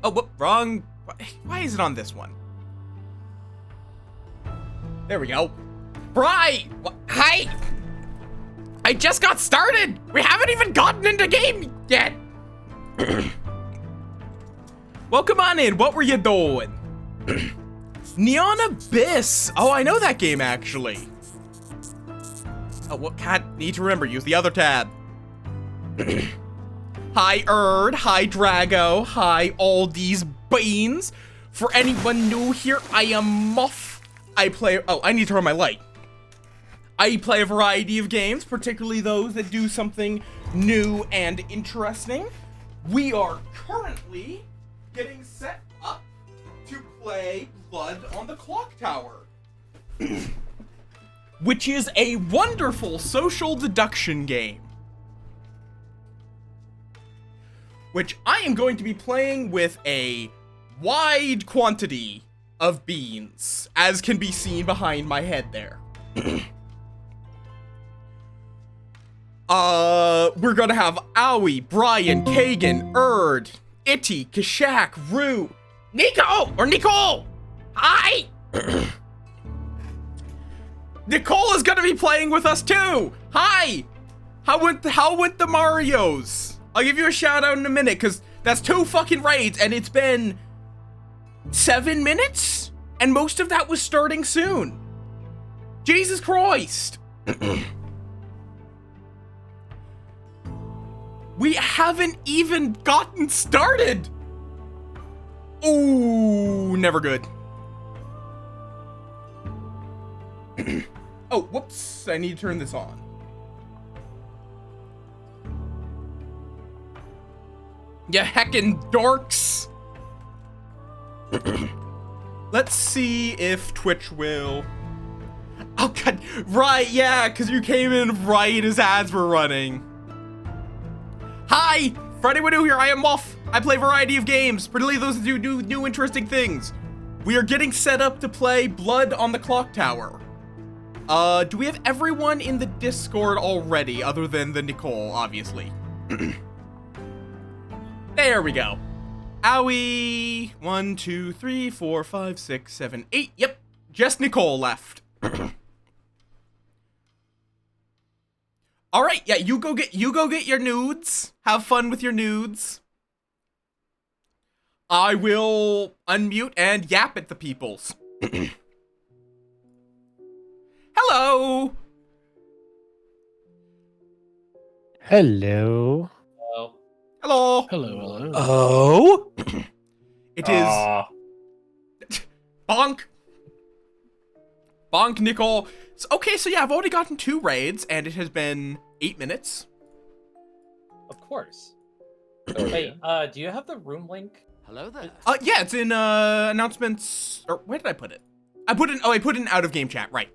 Oh, whoop, wrong. Why is it on this one? There we go. Bri! Hi! I just got started! We haven't even gotten into game yet! Well, come on in. What were you doing? Neon Abyss. Oh, I know that game, actually. Oh, what? God, need to remember. Use the other tab. Hi, Erd. Hi, Drago. Hi, all these beans. For anyone new here, I am Möth. I play... Oh, I need to turn on my light. I play a variety of games, particularly those that do something new and interesting. We are currently getting set up to play Blood on the Clock Tower, which is a wonderful social deduction game, which I am going to be playing with a wide quantity of beans, as can be seen behind my head there. We're gonna have Owie, Brian, Kagan, Erd, Itty, Kashak, Rue, Nico, or Nicole! Hi! Nicole is gonna be playing with us too! Hi! How went the Marios? I'll give you a shout out in a minute, cause that's 2 fucking raids, and it's been 7 minutes? And most of that was starting soon. Jesus Christ! We haven't even gotten started! Ooh, never good. Oh, whoops, I need to turn this on. Ya heckin' dorks! Let's see if Twitch will... Oh god, right, yeah, because you came in right as ads were running. Hi! For anyone new here, I am Möth. I play a variety of games, particularly those that do new interesting things. We are getting set up to play Blood on the Clock Tower. Do we have everyone in the Discord already, other than the Nicole, obviously? There we go. Owie. 1, 2, 3, 4, 5, 6, 7, 8. Yep, just Nicole left. All right, yeah, you go get your nudes. Have fun with your nudes. I will unmute and yap at the peoples. Hello. Hello. Hello. Hello. Oh? It is bonk. Bonk, Nicole. So, okay, so yeah, I've already gotten 2 raids, and it has been 8 minutes. Of course. Hey, do you have the room link? Hello there. Yeah, it's in announcements. Or where did I put it? I put in out of game chat, right?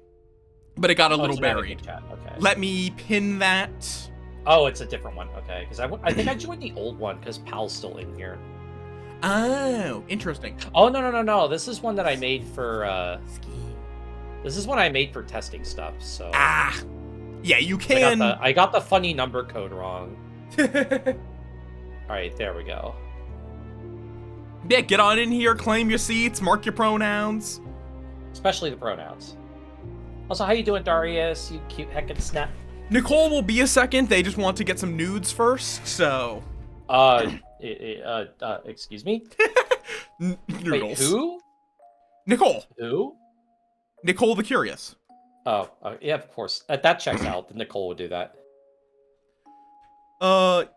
But it got a little it's an out of buried. game chat. Okay. Let me pin that. Oh, it's a different one. Okay, because I think I joined the old one because Pal's still in here. Oh, interesting. Oh no! This is one that I made for. This is one I made for testing stuff. So. Ah, yeah, you can. I got the funny number code wrong. All right, there we go. Yeah, get on in here, claim your seats, mark your pronouns. Especially the pronouns. Also, how you doing, Darius? You cute heckin' snap. Nicole will be a second. They just want to get some nudes first, so. Excuse me? Noodles. Wait, who? Nicole. Who? Nicole the Curious. Oh, yeah, of course. That checks out. Nicole would do that.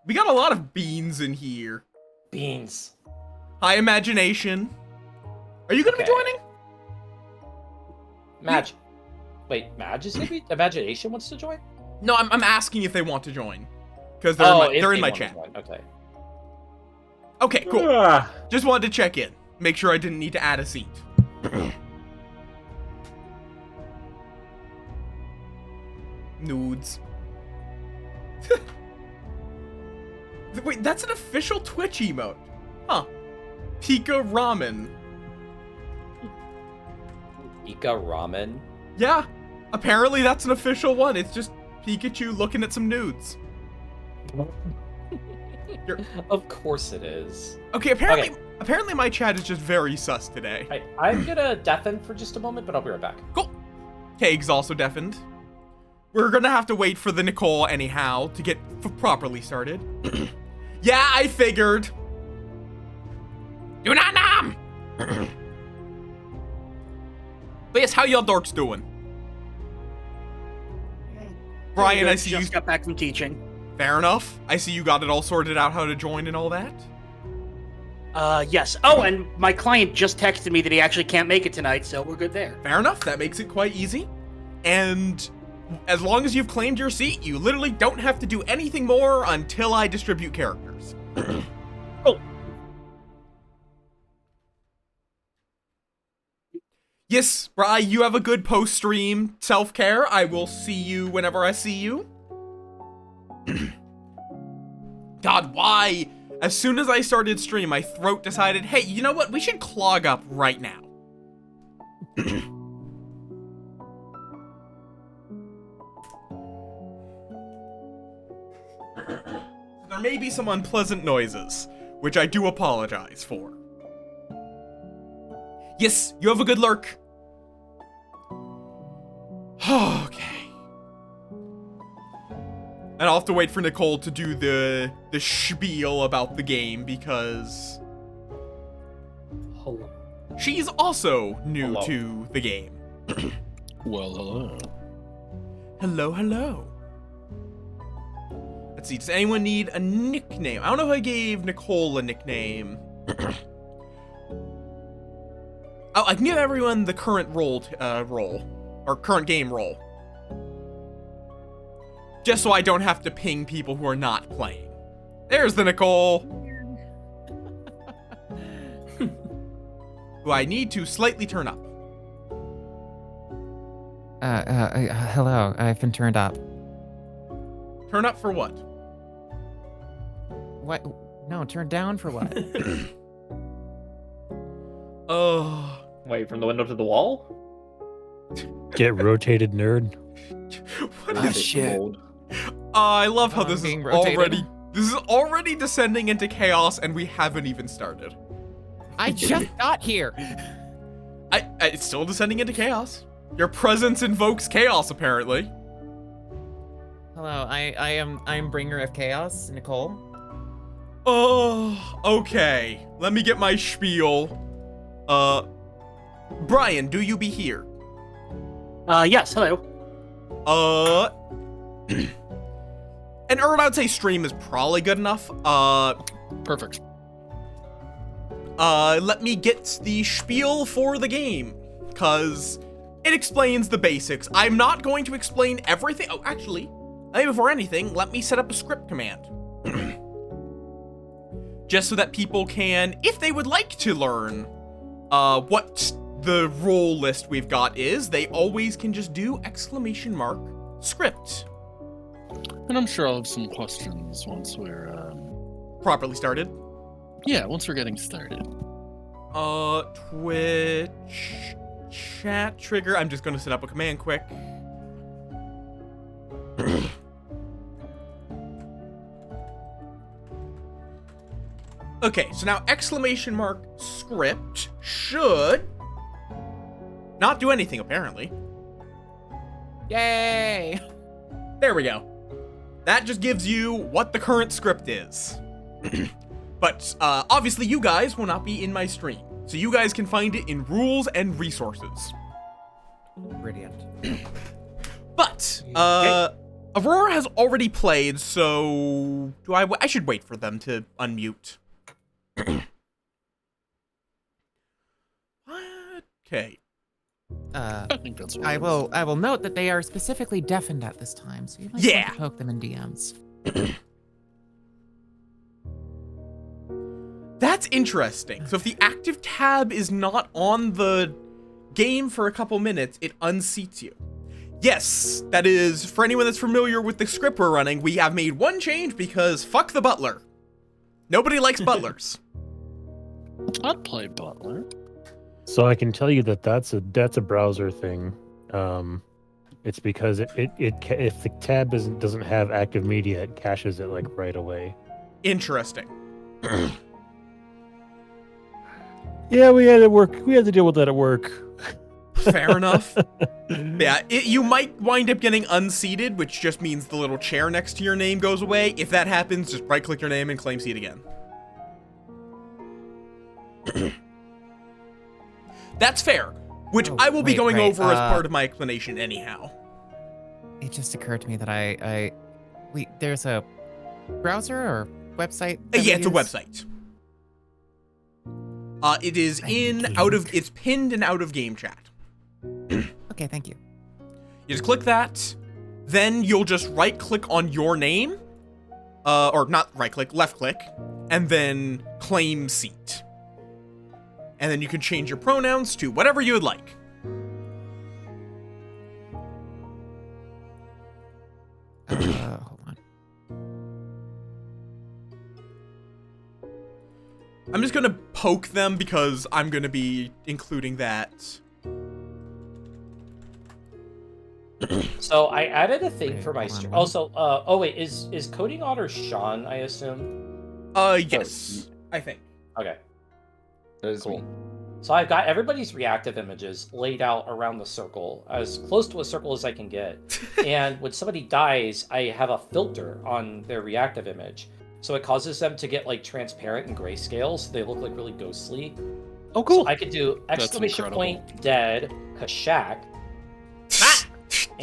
We got a lot of beans in here. Beans. High imagination. Are you gonna be joining? Madge. Wait, Madge is gonna be... Imagination wants to join? No, I'm asking if they want to join. Because they're in my chat. Okay. Okay, cool. Just wanted to check in. Make sure I didn't need to add a seat. Nudes. Wait, that's an official Twitch emote. Huh. Pika Ramen. Pika Ramen? Yeah. Apparently that's an official one. It's just Pikachu looking at some nudes. Of course it is. Okay, apparently Apparently my chat is just very sus today. I'm gonna deafen for just a moment, but I'll be right back. Cool. Kaig's also deafened. We're gonna have to wait for the Nicole anyhow to get properly started. Yeah, I figured. Do not nom! But yes, how y'all dorks doing? Brian, I see you just got back from teaching. Fair enough. I see you got it all sorted out how to join and all that. Yes. Oh, and my client just texted me that he actually can't make it tonight, so we're good there. Fair enough. That makes it quite easy. And as long as you've claimed your seat, you literally don't have to do anything more until I distribute characters. Cool. Yes, Bri, you have a good post-stream self-care. I will see you whenever I see you. God, why? As soon as I started stream, my throat decided, hey, you know what? We should clog up right now. There may be some unpleasant noises, which I do apologize for. Yes, you have a good lurk. Okay. And I'll have to wait for Nicole to do the spiel about the game because Hello. she's also new to the game. Well, hello. Hello, hello. Let's see, does anyone need a nickname? I don't know if I gave Nicole a nickname. Oh, I can give everyone the current role, or current game role. Just so I don't have to ping people who are not playing. There's the Nicole. Who I need to slightly turn up. Hello, I've been turned up. Turn up for what? What? No, turned down for what? Oh. Wait, from the window to the wall? Get rotated, nerd. What Oh, is shit. I love how I'm this is being rotated. already descending into chaos and we haven't even started. I just got here. It's still descending into chaos. Your presence invokes chaos, apparently. Hello, I'm bringer of chaos, Nicole. Oh, okay. Let me get my spiel. Brian, do you be here? Yes, hello. And I'd say stream is probably good enough. Perfect. Let me get the spiel for the game, cause it explains the basics. I'm not going to explain everything. Oh, actually, before anything, let me set up a script command. Just so that people can, if they would like to learn, what the role list we've got is, they always can just do !script. And I'm sure I'll have some questions once we're, Properly started. yeah, once we're getting started. Twitch chat trigger. I'm just gonna set up a command quick. Okay, so now !script should not do anything, apparently. Yay! There we go. That just gives you what the current script is. But obviously you guys will not be in my stream, so you guys can find it in rules and resources. Brilliant. But Aurora has already played, so do I should wait for them to unmute. What? Okay. I think that's what I will note that they are specifically deafened at this time, so you might Yeah. want to poke them in DMs. That's interesting. So if the active tab is not on the game for a couple minutes, it unseats you. Yes, that is, for anyone that's familiar with the script we're running, we have made one change because fuck the butler. Nobody likes butlers. I'd play Butler. So I can tell you that that's a browser thing. It's because if the tab doesn't have active media, it caches it like right away. Interesting. Yeah, we had to work. We had to deal with that at work. Fair enough. Yeah, you might wind up getting unseated, which just means the little chair next to your name goes away. If that happens, just right-click your name and claim seat again. That's fair, which I will be going over as part of my explanation anyhow. It just occurred to me that wait, there's a browser or website? Yeah, it's a website. It is it's pinned in out of game chat. Okay, thank you. You just click that, then you'll just right click on your name, or not right click, left click, and then claim seat. And then you can change your pronouns to whatever you would like. Hold on. I'm just gonna poke them because I'm gonna be including that. So I added a thing for my hold on, stream. what? Also, oh wait, is Coding Otter Sean? I assume. Yes, I think. Okay, That is cool. me. So I've got everybody's reactive images laid out around the circle, as close to a circle as I can get. And when somebody dies, I have a filter on their reactive image, so it causes them to get like transparent and grayscale, so they look like really ghostly. Oh, cool. So I could do exclamation point dead Kashak.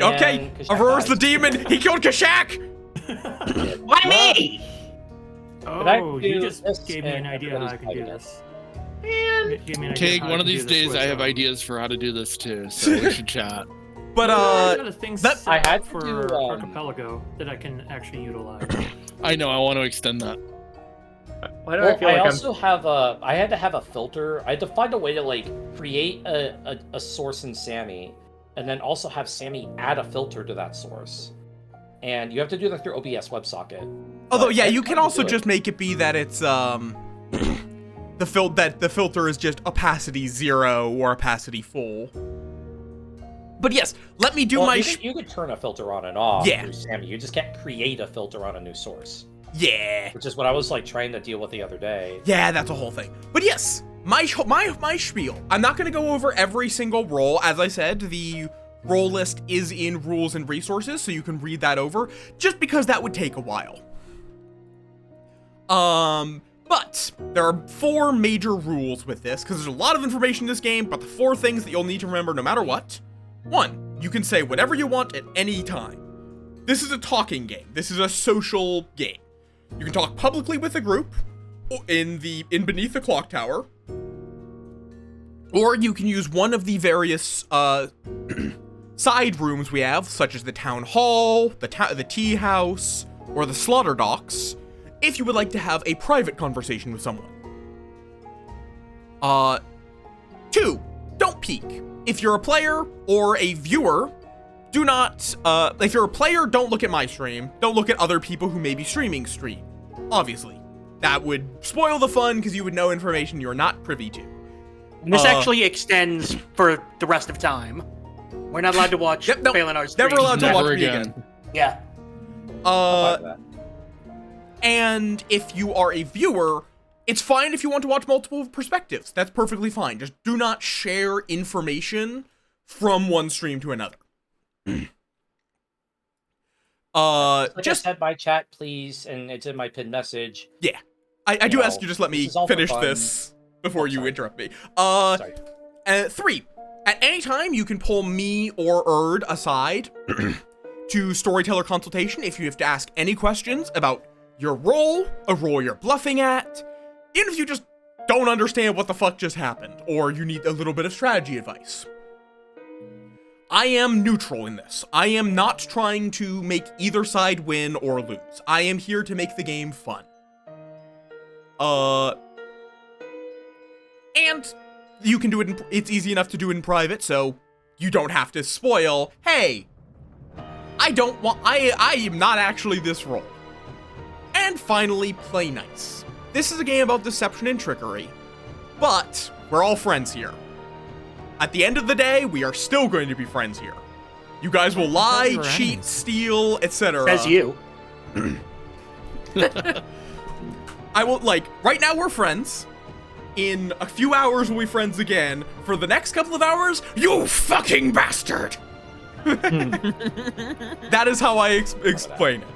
Okay, Aurora's the demon. He killed Kashak. Why me? Oh, you do just this gave me an and idea how I everybody's can do fighting this. Man. Gave me an idea Tig, how I one can of these do this days with, I have ideas for how to do this too, so we should chat. But I got a thing that- set I had up to for do, Archipelago that I can actually utilize. I know, I want to extend that. Why do Well, I feel like also have I had to have a filter. I had to find a way to like create a source in Sammy, and then also have Sammy add a filter to that source. And you have to do that through OBS WebSocket. although But yeah, I you tried can to also do it. just make it be that it's the filter is just opacity 0 or opacity full. But yes, let me do Well, my you could turn a filter on and off Yeah. through Sammy. You just can't create a filter on a new source, yeah. which is what I was like trying to deal with the other day. Yeah, that's a whole thing. But yes, my spiel. I'm not going to go over every single role. As I said, the role list is in rules and resources, so you can read that over, just because that would take a while. But there are 4 major rules with this, because there's a lot of information in this game, but the 4 things that you'll need to remember no matter what. 1, you can say whatever you want at any time. This is a talking game. This is a social game. You can talk publicly with a group in beneath the clock tower, or you can use one of the various side rooms we have, such as the town hall, the tea house, or the slaughter docks, if you would like to have a private conversation with someone. 2, don't peek. If you're a player or a viewer, do not, if you're a player, don't look at my stream. Don't look at other people who may be streaming stream. Obviously. That would spoil the fun because you would know information you're not privy to. And this actually extends for the rest of time. We're not allowed to watch Yep, nope. Phalanar's stream. Never allowed to Never watch me again. again. Yeah. Fuck that. And if you are a viewer, it's fine if you want to watch multiple perspectives. That's perfectly fine. Just do not share information from one stream to another. Like Just I said, my chat, please, and it's in my pinned message. I do know, ask you just let me this is all for finish fun. this before you sorry. interrupt me. Sorry. 3, at any time you can pull me or Erd aside to storyteller consultation if you have to ask any questions about your role, a role you're bluffing at, even if you just don't understand what the fuck just happened, or you need a little bit of strategy advice. I am neutral in this. I am not trying to make either side win or lose. I am here to make the game fun. And you can do it it's easy enough to do it in private, so you don't have to spoil, hey, I am not actually this role. And finally, play nice. This is a game about deception and trickery, but we're all friends here. At the end of the day, we are still going to be friends here. You guys will lie, you were cheat, enemies. steal, etc. Says you. I will, right now we're friends. In a few hours, we'll be friends again. For the next couple of hours, you fucking bastard! That is how I explain it.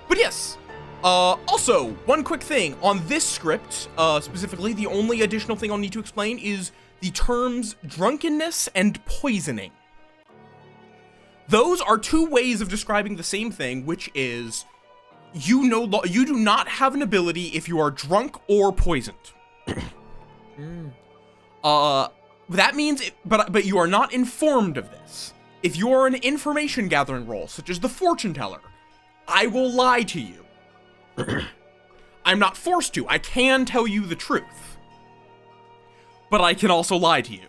But yes. Also, one quick thing. On this script, specifically, the only additional thing I'll need to explain is the terms drunkenness and poisoning. Those are two ways of describing the same thing, which is you do not have an ability if you are drunk or poisoned. That means, but you are not informed of this. If you are an information gathering role, such as the fortune teller, I will lie to you. I'm not forced to. I can tell you the truth. But I can also lie to you.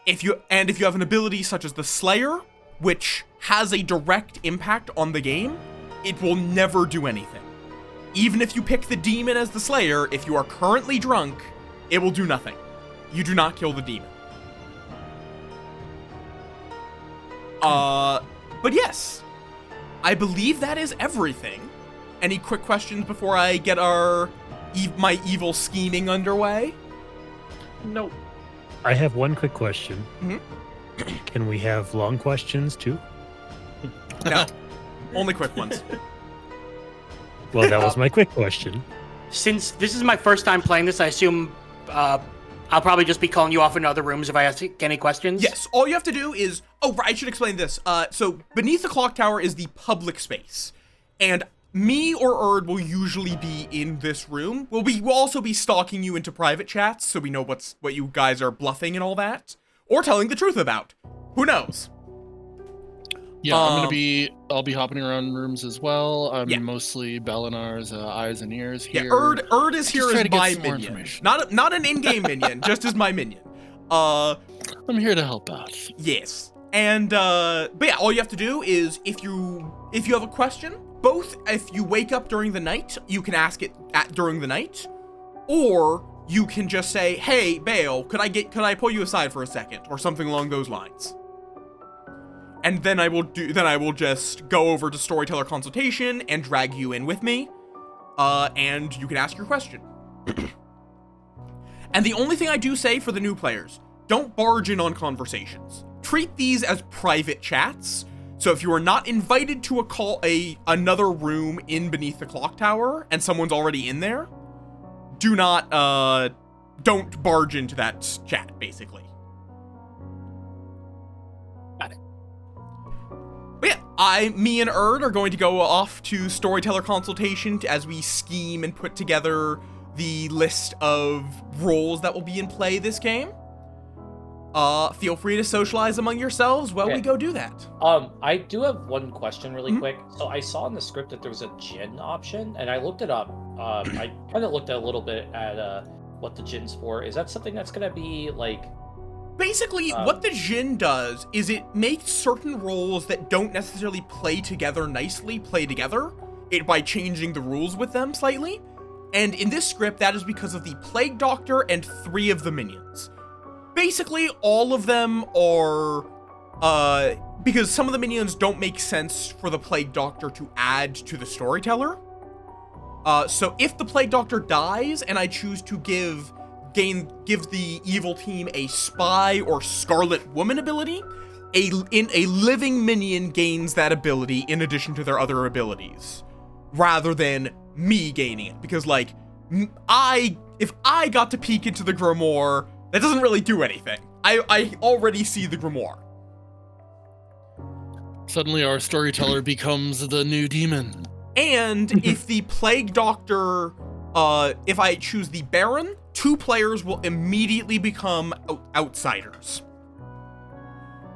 If you have an ability such as the Slayer, which has a direct impact on the game, it will never do anything. Even if you pick the demon as the Slayer, if you are currently drunk, it will do nothing. You do not kill the demon. But yes, I believe that is everything. Any quick questions before I get my evil scheming underway? Nope. I have one quick question. Mm-hmm. Can we have long questions too? No, only quick ones. Well, that was my quick question. Since this is my first time playing this, I assume I'll probably just be calling you off in other rooms if I ask any questions. Yes, all you have to do is... Oh, right, I should explain this. So, beneath the clock tower is the public space. And me or Erd will usually be in this room. We'll also be stalking you into private chats, so we know what you guys are bluffing and all that. Or telling the truth about. Who knows? Yeah, I'll be hopping around rooms as well. I'm Yeah. mostly Belinar's eyes and ears here. Yeah, Erd is here as my some more minion. information. Not an in-game minion, just as my minion. I'm here to help out. Yes. And but yeah, all you have to do is if you have a question, both if you wake up during the night, you can ask it during the night, or you can just say, "Hey, Bale, could I pull you aside for a second?" or something along those lines. And then I will just go over to storyteller consultation and drag you in with me, and you can ask your question. And the only thing I do say for the new players, don't barge in on conversations. Treat these as private chats. So if you are not invited to another room in beneath the clock tower and someone's already in there, don't barge into that chat, basically. Got it. But yeah, me and Erd are going to go off to storyteller consultation as we scheme and put together the list of roles that will be in play this game. Feel free to socialize among yourselves while we go do that. I do have one question really quick. So I saw in the script that there was a djinn option, and I looked it up. I kind of looked a little bit at what the djinn's for. Is that something that's gonna be like... Basically, what the djinn does is it makes certain roles that don't necessarily play together nicely play together by changing the rules with them slightly. And in this script, that is because of the Plague Doctor and 3 of the minions. Basically, all of them are, because some of the minions don't make sense for the Plague Doctor to add to the storyteller. So if the Plague Doctor dies and I choose to give the evil team a spy or Scarlet Woman ability, a living minion gains that ability in addition to their other abilities, rather than me gaining it. Because like, if I got to peek into the Grimoire, that doesn't really do anything. I already see the Grimoire. Suddenly our storyteller becomes the new demon. And if the Plague Doctor, if I choose the Baron, 2 players will immediately become outsiders.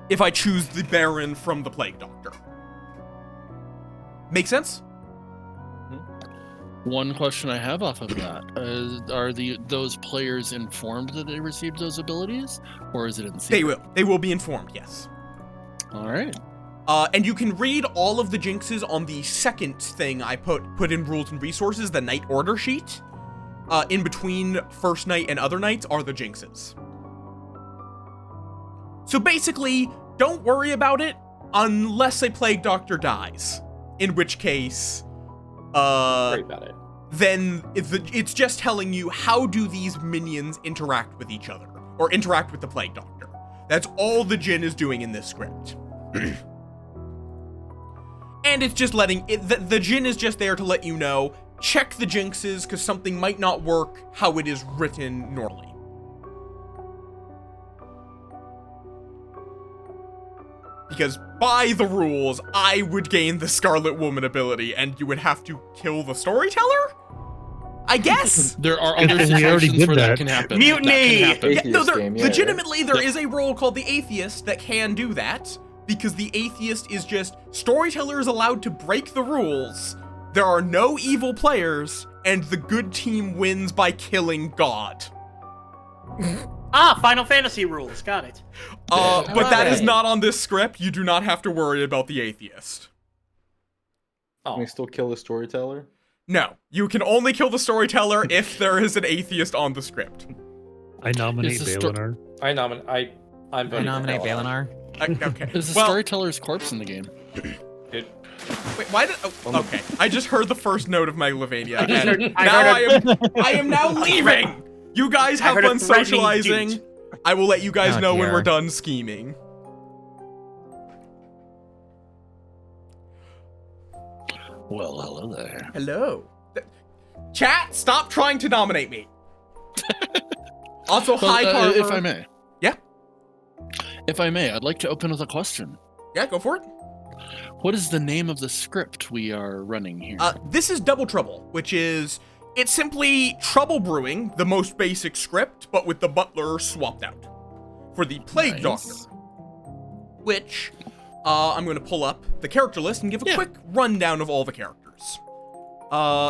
If I choose the Baron from the Plague Doctor. Make sense? One question I have off of that are those players informed that they received those abilities, or is it in secret? They will be informed, yes. All right. And you can read all of the jinxes on the second thing I put in rules and resources, the night order sheet. In between first night and other nights are the jinxes. So basically, don't worry about it unless a Plague Doctor dies. In which case, Worry about it. then it's just telling you how do these minions interact with each other, or interact with the Plague Doctor. That's all the Djinn is doing in this script. And it's just letting, the Djinn is just there to let you know, check the jinxes, because something might not work how it is written normally. Because by the rules, I would gain the Scarlet Woman ability, and you would have to kill the storyteller? I guess? There are other We already situations did where that that. can happen. Mutiny! That can happen. Yeah, no, Atheist game, yeah, legitimately, there yeah. is a role called the Atheist that can do that, because the Atheist is just, storyteller is allowed to break the rules, there are no evil players, and the good team wins by killing God. Ah, Final Fantasy rules. Got it. But that is Right. not on this script. You do not have to worry about the Atheist. Can we still kill the storyteller? No, you can only kill the storyteller if there is an Atheist on the script. I nominate Is the sto- Balinar. I'm I voting nominate for Balinar. Balinar. Okay. Is the Well, storyteller's corpse in the game? Dude, wait, why did? Oh, okay, I just heard the first note of Megalovania, I just and heard- now I am now leaving. You guys I have heard a fun threatening socializing. dude. I will let you guys Oh, know when dear. we're done scheming. Well, hello there. Hello. Chat, stop trying to nominate me. Also, hi, Carver. If I may. Yeah? If I may, I'd like to open with a question. Yeah, go for it. What is the name of the script we are running here? This is Double Trouble, which is, it's simply Trouble Brewing, the most basic script, but with the butler swapped out for the Plague Nice. Doctor, which I'm going to pull up the character list and give a Yeah. quick rundown of all the characters.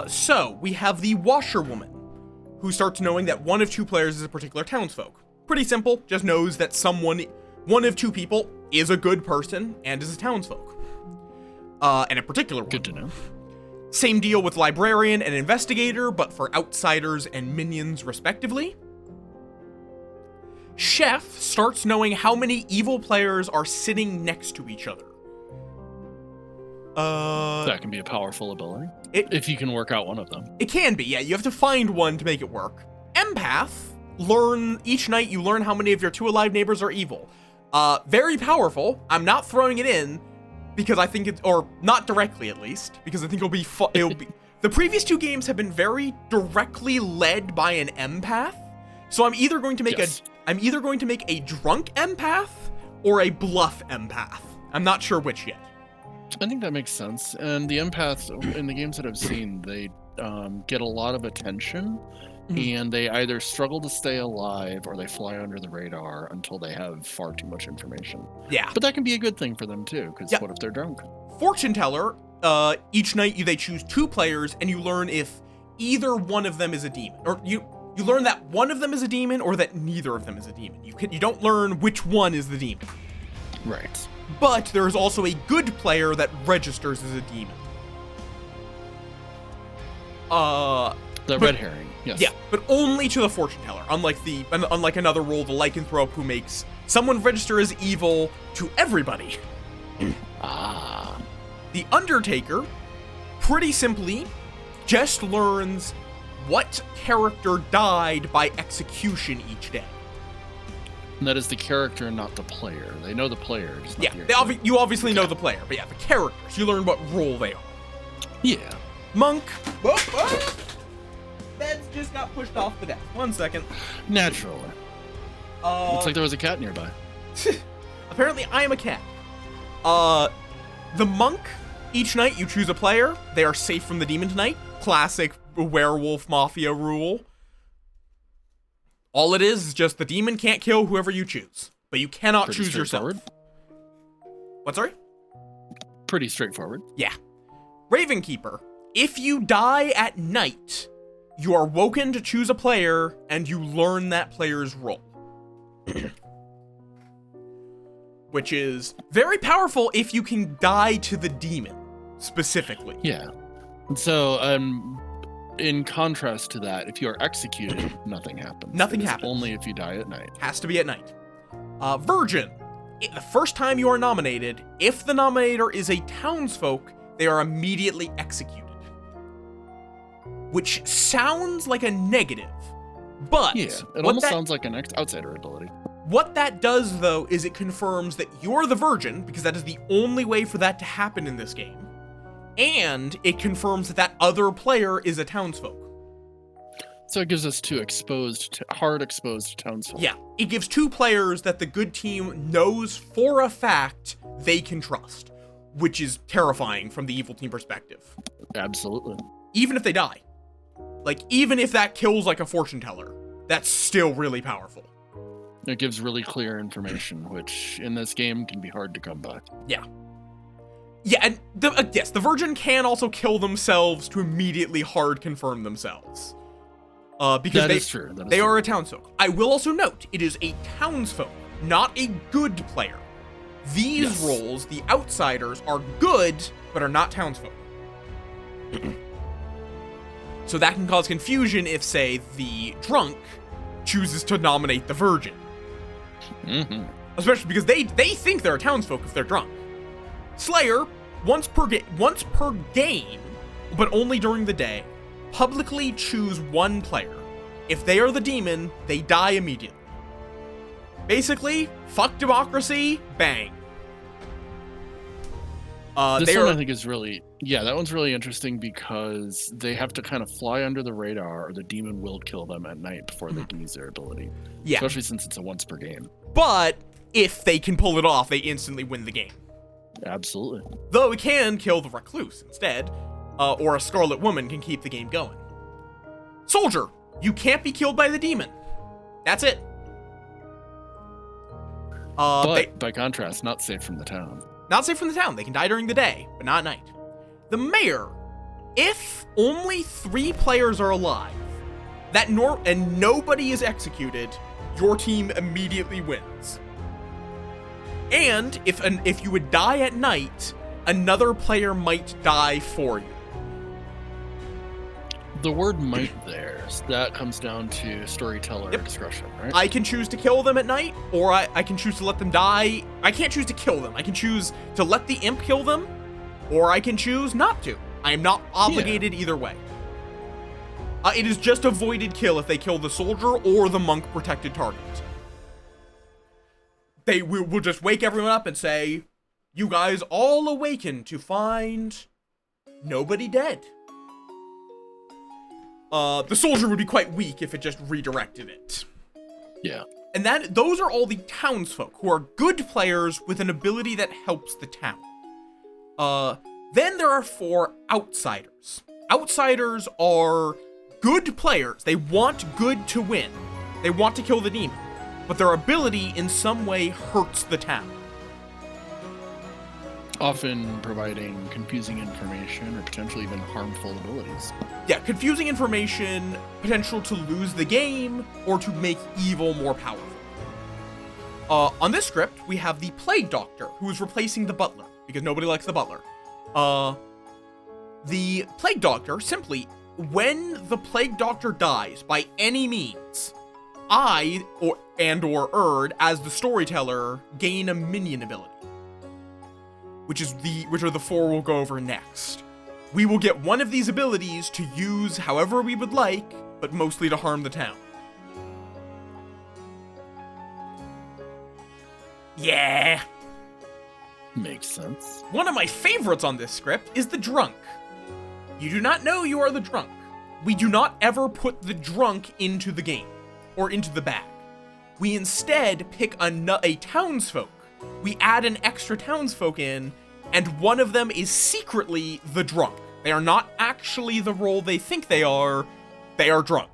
So we have the Washerwoman, who starts knowing that one of two players is a particular townsfolk. Pretty simple, just knows that one of two people is a good person and is a townsfolk. And a particular one. Good to know. Same deal with Librarian and Investigator, but for outsiders and minions respectively. Chef starts knowing how many evil players are sitting next to each other. That can be a powerful ability. If you can work out one of them. It can be, yeah. You have to find one to make it work. Empath, each night you learn how many of your 2 alive neighbors are evil. Very powerful. I'm not throwing it in because I think or not directly at least, because I think it'll be the previous 2 games have been very directly led by an empath. So I'm either going to make a drunk empath or a bluff empath. I'm not sure which yet. I think that makes sense. And the empaths in the games that I've seen, they get a lot of attention, and they either struggle to stay alive or they fly under the radar until they have far too much information. Yeah. But that can be a good thing for them too, because Yeah. what if they're drunk? Fortune Teller, each night they choose 2 players and you learn if either one of them is a demon. Or you learn that one of them is a demon or that neither of them is a demon. You don't learn which one is the demon. Right. But there is also a good player that registers as a demon. The red herring, yes. Yeah, but only to the Fortune Teller, unlike another role, the Lycanthrope, who makes someone register as evil to everybody. Ah. The Undertaker, pretty simply, just learns what character died by execution each day. And that is the character, not the player. They know the player. Just not Yeah, the you obviously know the player, but yeah, the characters, you learn what role they are. Yeah. Monk. Beds just got pushed off the desk. 1 second. Naturally. Looks like there was a cat nearby. Apparently, I am a cat. The monk, each night you choose a player. They are safe from the demon tonight. Classic werewolf mafia rule. All it is just the demon can't kill whoever you choose. But you cannot Pretty choose yourself. straightforward. What, sorry? Pretty straightforward. Yeah. Ravenkeeper, if you die at night, you are woken to choose a player, and you learn that player's role. Which is very powerful if you can die to the demon, specifically. Yeah. And so, in contrast to that, if you are executed, nothing happens. Nothing It is happens. Only if you die at night. Has to be at night. Virgin, the first time you are nominated, if the nominator is a townsfolk, they are immediately executed. which sounds like a negative. But Yeah, it almost sounds like an outsider ability. What that does, though, is it confirms that you're the virgin, because that is the only way for that to happen in this game. And it confirms that that other player is a townsfolk. So it gives us two hard exposed townsfolk. Yeah, it gives 2 players that the good team knows for a fact they can trust, which is terrifying from the evil team perspective. Absolutely. Even if they die. Like, even if that kills like a fortune teller, that's still really powerful. It gives really clear information, which in this game can be hard to come by. Yeah. Yeah, and yes, the virgin can also kill themselves to immediately hard confirm themselves. Because that is true. They are a townsfolk. I will also note, it is a townsfolk, not a good player. These roles, the outsiders, are good, but are not townsfolk. So that can cause confusion if, say, the drunk chooses to nominate the virgin. Mm-hmm. Especially because they think they're a townsfolk if they're drunk. Slayer, once per game, but only during the day, publicly choose 1 player. If they are the demon, they die immediately. Basically, fuck democracy, bang. This one I think is that one's really interesting because they have to kind of fly under the radar or the demon will kill them at night before they can use their ability. Yeah. Especially since it's a once per game. But if they can pull it off, they instantly win the game. Absolutely. Though it can kill the recluse instead, or a scarlet woman can keep the game going. Soldier, you can't be killed by the demon. That's it. But by contrast, not safe from the town. Not safe from the town. They can die during the day, but not at night. The mayor, if only 3 players are alive, and nobody is executed, your team immediately wins. And if you would die at night, another player might die for you. The word might there, so that comes down to storyteller discretion, right? I can choose to kill them at night, or I can choose to let them die. I can't choose to kill them. I can choose to let the imp kill them, or I can choose not to. I am not obligated either way. It is just avoided kill if they kill the soldier or the monk protected target. They will just wake everyone up and say, you guys all awaken to find nobody dead. The soldier would be quite weak if it just redirected it. Yeah. And those are all the townsfolk who are good players with an ability that helps the town. Then there are 4 outsiders. Outsiders are good players. They want good to win. They want to kill the demon. But their ability in some way hurts the town. Often providing confusing information or potentially even harmful abilities. Yeah, confusing information, potential to lose the game, or to make evil more powerful. On this script, we have the Plague Doctor, who is replacing the Butler, because nobody likes the Butler. The Plague Doctor, simply, when the Plague Doctor dies by any means, I, or Erd, as the storyteller, gain a minion ability. Which are the 4 we'll go over next. We will get one of these abilities to use however we would like, but mostly to harm the town. Yeah. Makes sense. One of my favorites on this script is the drunk. You do not know you are the drunk. We do not ever put the drunk into the game, or into the bag. We instead pick a townsfolk. We add an extra townsfolk in, and one of them is secretly the drunk. They are not actually the role they think they are drunk.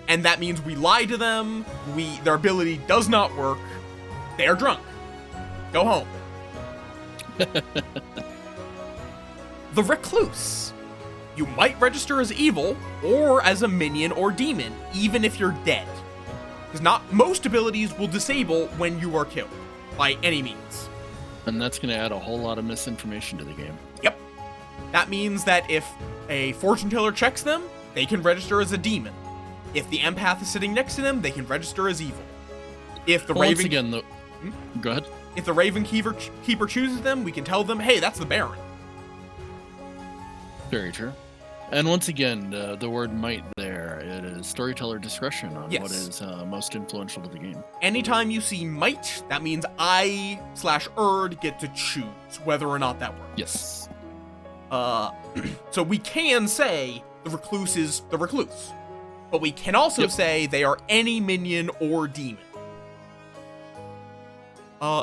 And that means we lie to them, their ability does not work, they are drunk. Go home. The recluse. You might register as evil, or as a minion or demon, even if you're dead. Because most abilities will disable when you are killed, by any means. And that's going to add a whole lot of misinformation to the game. Yep. That means that if a fortune teller checks them, they can register as a demon. If the empath is sitting next to them, they can register as evil. If the Go ahead. If the Raven Keeper chooses them, we can tell them, hey, that's the Baron. Very true. And once again, the word might there, it is storyteller discretion on Yes. what is most influential to the game. Anytime you see might, that means I/Erd get to choose whether or not that works. Yes. So we can say the recluse is the recluse, but we can also say they are any minion or demon.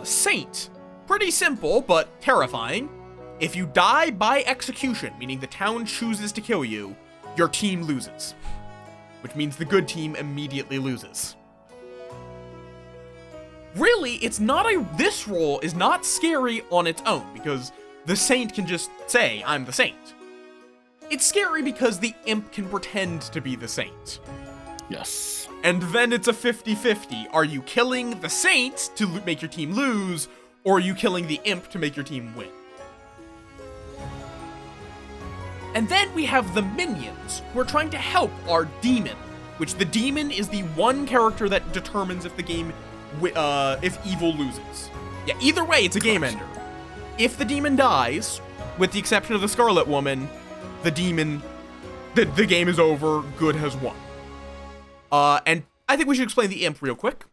Saint, pretty simple, but terrifying. If you die by execution, meaning the town chooses to kill you, your team loses, which means the good team immediately loses. Really, this role is not scary on its own, because the Saint can just say, I'm the Saint. It's scary because the Imp can pretend to be the Saint. Yes. And then it's a 50-50. Are you killing the Saint to make your team lose, or are you killing the Imp to make your team win? And then we have the minions, who are trying to help our demon, which the demon is the one character that determines if the game, if evil loses. Yeah, either way, it's a game ender. If the demon dies, with the exception of the Scarlet Woman, the game is over, good has won. And I think we should explain the Imp real quick.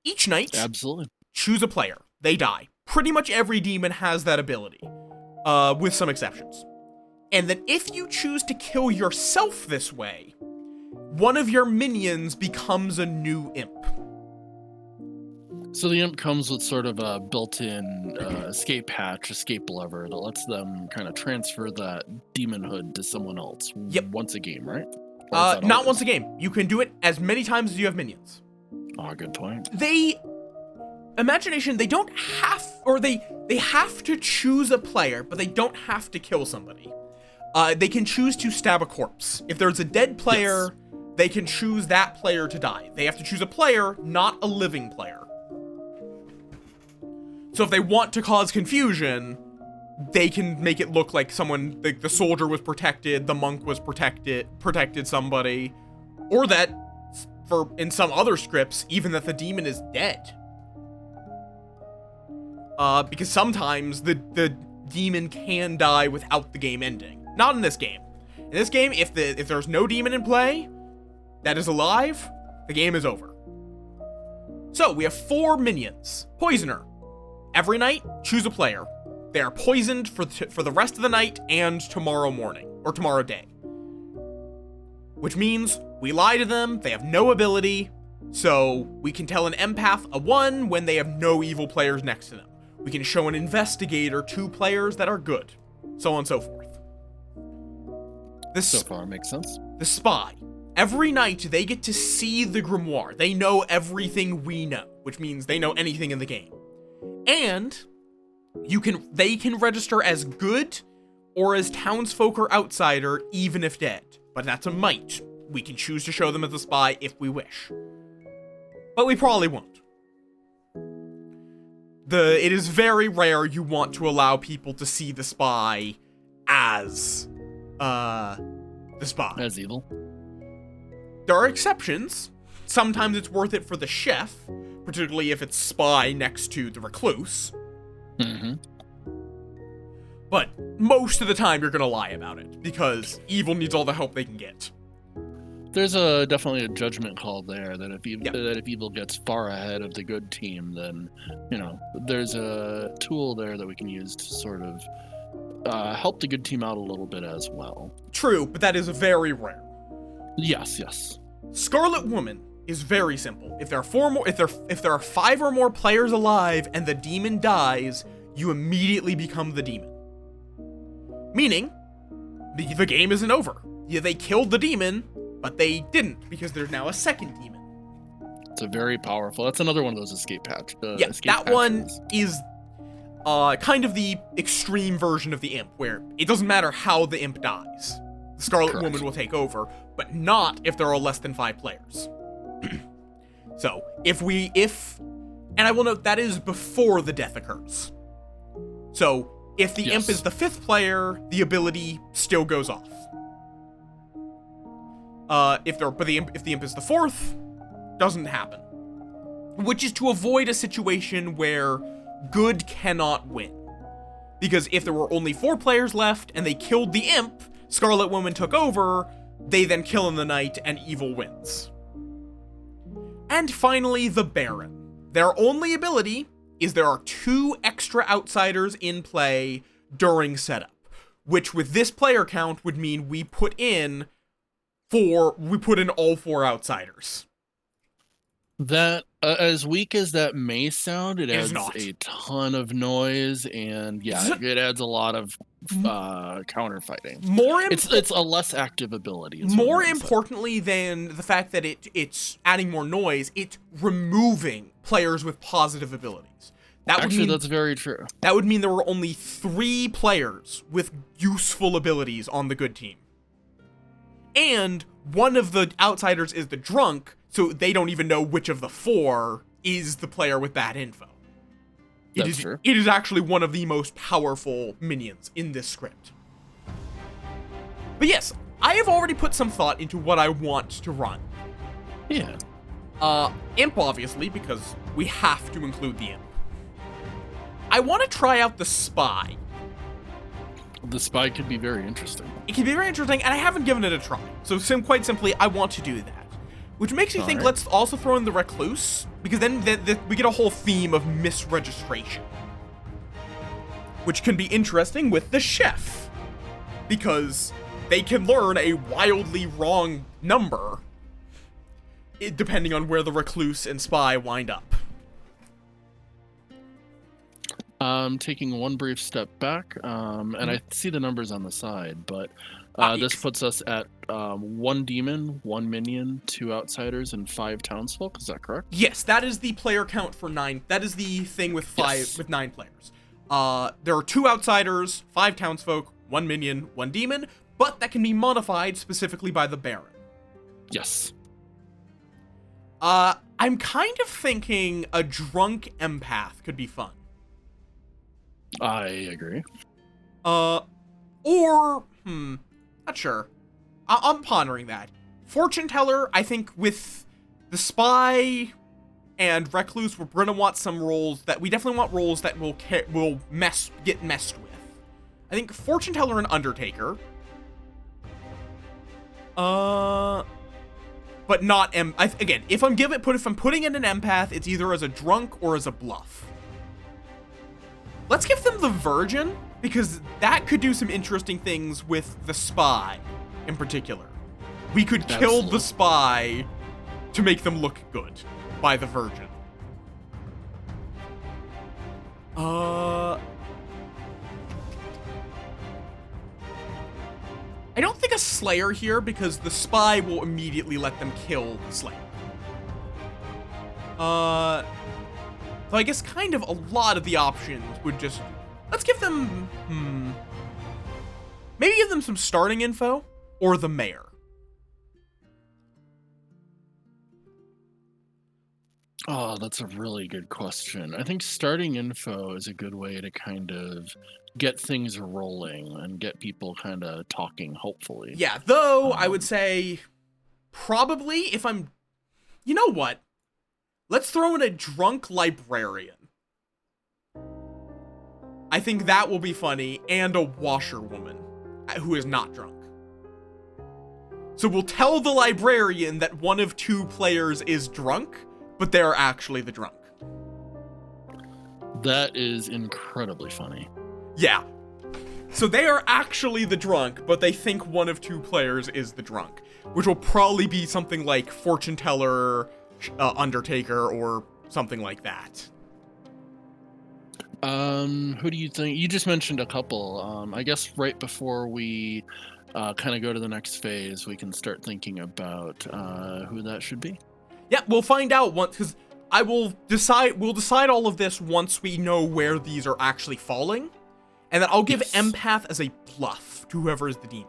Each night, Absolutely. choose a player. They die. Pretty much every demon has that ability, with some exceptions. And then if you choose to kill yourself this way, one of your minions becomes a new Imp. So the Imp comes with sort of a built-in escape hatch, escape lever that lets them kind of transfer that demonhood to someone else. Yep. Once a game, right? Not once a game. You can do it as many times as you have minions. Oh, good point. Imagination, they don't have, or they have to choose a player, but they don't have to kill somebody. They can choose to stab a corpse. If there's a dead player, they can choose that player to die. They have to choose a player, not a living player. So if they want to cause confusion, they can make it look like someone, the soldier was protected, the monk was protected somebody, or that, in some other scripts, even that the demon is dead. Because sometimes the demon can die without the game ending. Not in this game. In this game, if there's no demon in play that is alive, the game is over. So we have 4 minions. Poisoner. Every night, choose a player. They are poisoned for the rest of the night and tomorrow morning, or tomorrow day. Which means we lie to them, they have no ability, so we can tell an empath a 1 when they have no evil players next to them. We can show an investigator 2 players that are good, so on and so forth. So far makes sense. The spy. Every night they get to see the grimoire. They know everything we know, which means they know anything in the game. And they can register as good or as townsfolk or outsider, even if dead. But that's a might. We can choose to show them as a spy if we wish. But we probably won't. It is very rare you want to allow people to see the spy as the spy. As evil. There are exceptions. Sometimes it's worth it for the chef, particularly if it's spy next to the recluse. Mm-hmm. But most of the time you're gonna lie about it, because evil needs all the help they can get. There's definitely a judgment call there that if evil gets far ahead of the good team, then there's a tool there that we can use to sort of help the good team out a little bit as well. True, but that is very rare. Yes. Scarlet Woman is very simple. If there are 5 or more players alive and the demon dies, you immediately become the demon. Meaning, the game isn't over. Yeah, they killed the demon, but they didn't, because there's now a second demon. It's a very powerful. That's another one of those escape hatch. One is kind of the extreme version of the Imp, where it doesn't matter how the Imp dies. The Scarlet Woman will take over, but not if there are less than 5 players. So, and I will note that is before the death occurs. So, if the Imp is the 5th player, the ability still goes off. If the Imp is the 4th, doesn't happen. Which is to avoid a situation where good cannot win. Because if there were only 4 players left and they killed the Imp, Scarlet Woman took over, they then kill in the night and evil wins. And finally, the Baron. Their only ability is there are 2 extra outsiders in play during setup, which with this player count would mean we put in all 4 outsiders. That, as weak as that may sound, it is adds not. a ton of noise, and yeah, it adds a lot of counter fighting. It's a less active ability. More importantly than the fact that it's adding more noise, it's removing players with positive abilities. That's very true. That would mean there were only 3 players with useful abilities on the good team. And one of the outsiders is the drunk, so they don't even know which of the 4 is the player with bad info. That's true. It is actually one of the most powerful minions in this script. But yes, I have already put some thought into what I want to run. Yeah. Imp, obviously, because we have to include the Imp. I want to try out the Spy. The Spy could be very interesting. It can be very interesting, and I haven't given it a try. So quite simply, I want to do that. Which makes me think, let's also throw in the Recluse, because then we get a whole theme of misregistration. Which can be interesting with the Chef, because they can learn a wildly wrong number, depending on where the Recluse and Spy wind up. Taking one brief step back, and I see the numbers on the side, but this puts us at 1 demon, 1 minion, 2 outsiders, and 5 townsfolk. Is that correct? Yes, that is the player count for 9. That is the thing with 9 players. There are 2 outsiders, 5 townsfolk, 1 minion, 1 demon, but that can be modified specifically by the Baron. Yes. I'm kind of thinking a drunk empath could be fun. I agree. Not sure. I'm pondering that. Fortune Teller, I think with the Spy and Recluse, we're gonna want some roles that we definitely want roles that will get messed with. I think Fortune Teller and Undertaker. But not again. If I'm putting in an empath, it's either as a drunk or as a bluff. Let's give them the Virgin, because that could do some interesting things with the Spy, in particular. We could kill the Spy to make them look good by the Virgin. I don't think a Slayer here, because the Spy will immediately let them kill the Slayer. So I guess kind of a lot of the options would just... Let's give them... Maybe give them some starting info, or the Mayor. Oh, that's a really good question. I think starting info is a good way to kind of get things rolling and get people kind of talking, hopefully. Yeah, though I would say probably if I'm... You know what? Let's throw in a drunk librarian. I think that will be funny, and a washerwoman who is not drunk. So we'll tell the librarian that one of 2 players is drunk, but they're actually the drunk. That is incredibly funny. Yeah. So they are actually the drunk, but they think one of 2 players is the drunk, which will probably be something like Fortune Teller, Undertaker, or something like that. Who do you think? You just mentioned a couple. I guess right before we kind of go to the next phase, we can start thinking about who that should be. Yeah, we'll find out once, because we'll decide all of this once we know where these are actually falling. And then I'll give empath as a bluff to whoever is the demon.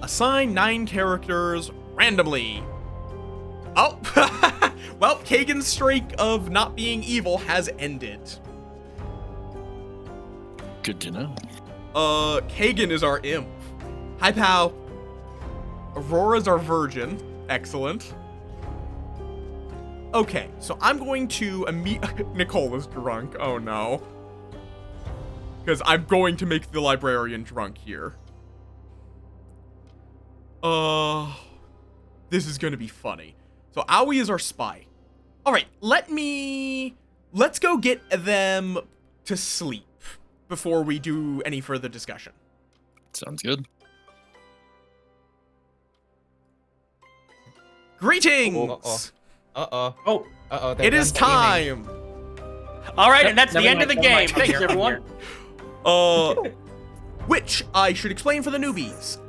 Assign 9 characters randomly. Oh, well, Kagan's streak of not being evil has ended. Good to know. Kagan is our imp. Hi, pal. Aurora's our virgin. Excellent. Okay, so I'm going to Nicole is drunk. Oh no. Because I'm going to make the librarian drunk here. This is gonna be funny. So Aoi is our spy. All right, let's go get them to sleep before we do any further discussion. Sounds good. Greetings! Uh-oh. Oh, Uh-oh. It is time! all right, and that's the Never end of the mind, never game. mind. Thanks, everyone. Which I should explain for the newbies.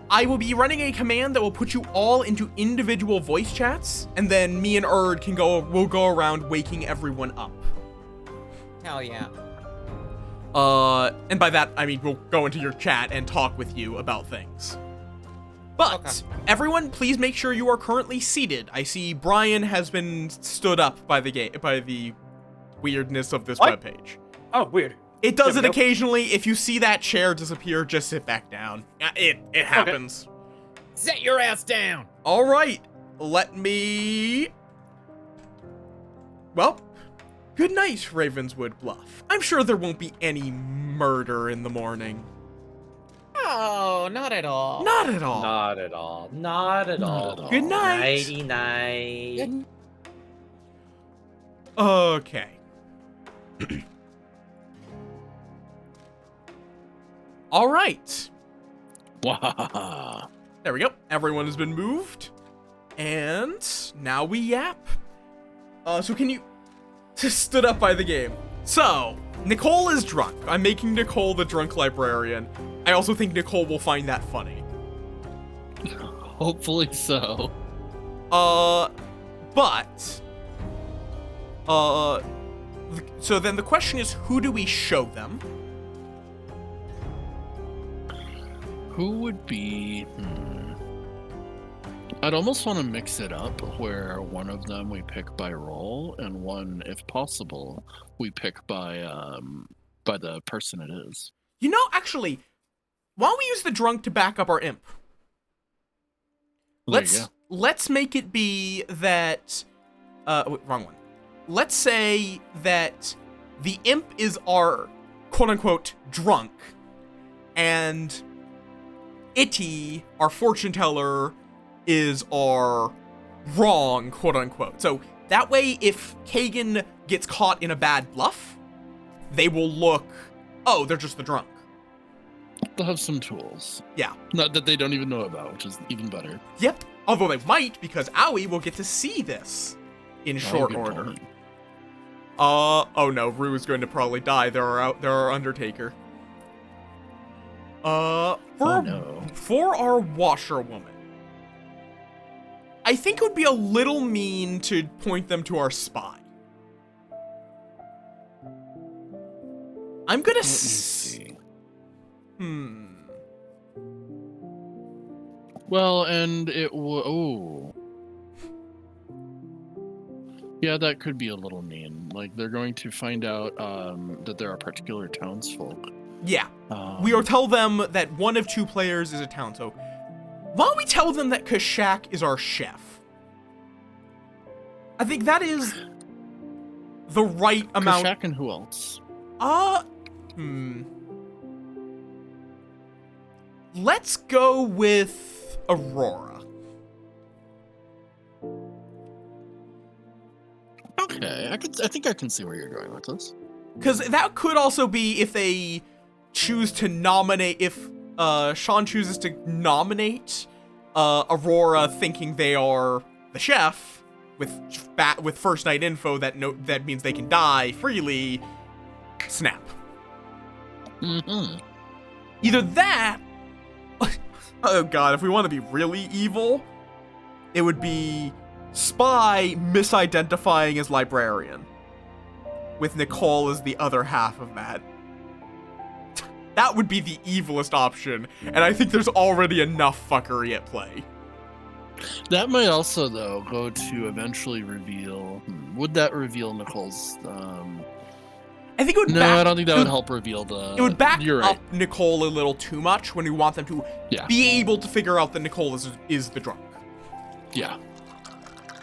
I will be running a command that will put you all into individual voice chats, and then me and Erd will go around waking everyone up. Hell yeah. And by that, I mean, we'll go into your chat and talk with you about things. But, everyone, please make sure you are currently seated. I see Brian has been stood up by the weirdness of this What? webpage. Oh, weird. It does Yeah, it nope. occasionally. If you see that chair disappear, just sit back down. It happens. Sit your ass down. All right, let me... Well, good night, Ravenswood Bluff. I'm sure there won't be any murder in the morning. Oh, not at all. Not at all. Not at all. Not at Not all. at all. Good night. Nighty night. Okay. All right. Wow. There we go. Everyone has been moved. And now we yap. So can you... Stood up by the game. So, Nicole is drunk. I'm making Nicole the drunk librarian. I also think Nicole will find that funny. Hopefully so. But... So then the question is, who do we show them? Who would be... I'd almost want to mix it up where one of them we pick by role and one, if possible, we pick by the person it is. You know, actually, why don't we use the drunk to back up our imp? There you go. Let's make it be that... wait, wrong one. Let's say that the imp is our quote-unquote drunk, and Itty, our fortune teller, is our wrong, quote-unquote. So that way, if Kagan gets caught in a bad bluff, they will look, oh, they're just the drunk. They'll have some tools. Yeah. Not that they don't even know about, which is even better. Yep. Although they might, because Aoi will get to see this in short Good order. point. Oh no, Rue is going to probably die. They're our Undertaker. For our washerwoman, I think it would be a little mean to point them to our spy. I'm gonna Let me see. Well, and it oh. Yeah, that could be a little mean. Like, they're going to find out that there are particular townsfolk. Yeah. We will tell them that one of two players is a town, so why don't we tell them that Kashak is our chef? I think that is the right amount. Kashak and who else? Let's go with Aurora. Okay, I think I can see where you're going with this. Because that could also be if they choose to nominate, if Sean chooses to nominate Aurora thinking they are the chef with first night info that means they can die freely, snap. Mm-hmm. Either that, oh god, if we want to be really evil, it would be spy misidentifying as librarian, with Nicole as the other half of that. That would be the evilest option, and I think there's already enough fuckery at play. That might also, though, go to eventually reveal... Would that reveal Nicole's... I think it would No, I don't think that would help reveal the... It would back You're up right. Nicole a little too much when we want them to be able to figure out that Nicole is the drunk. Yeah.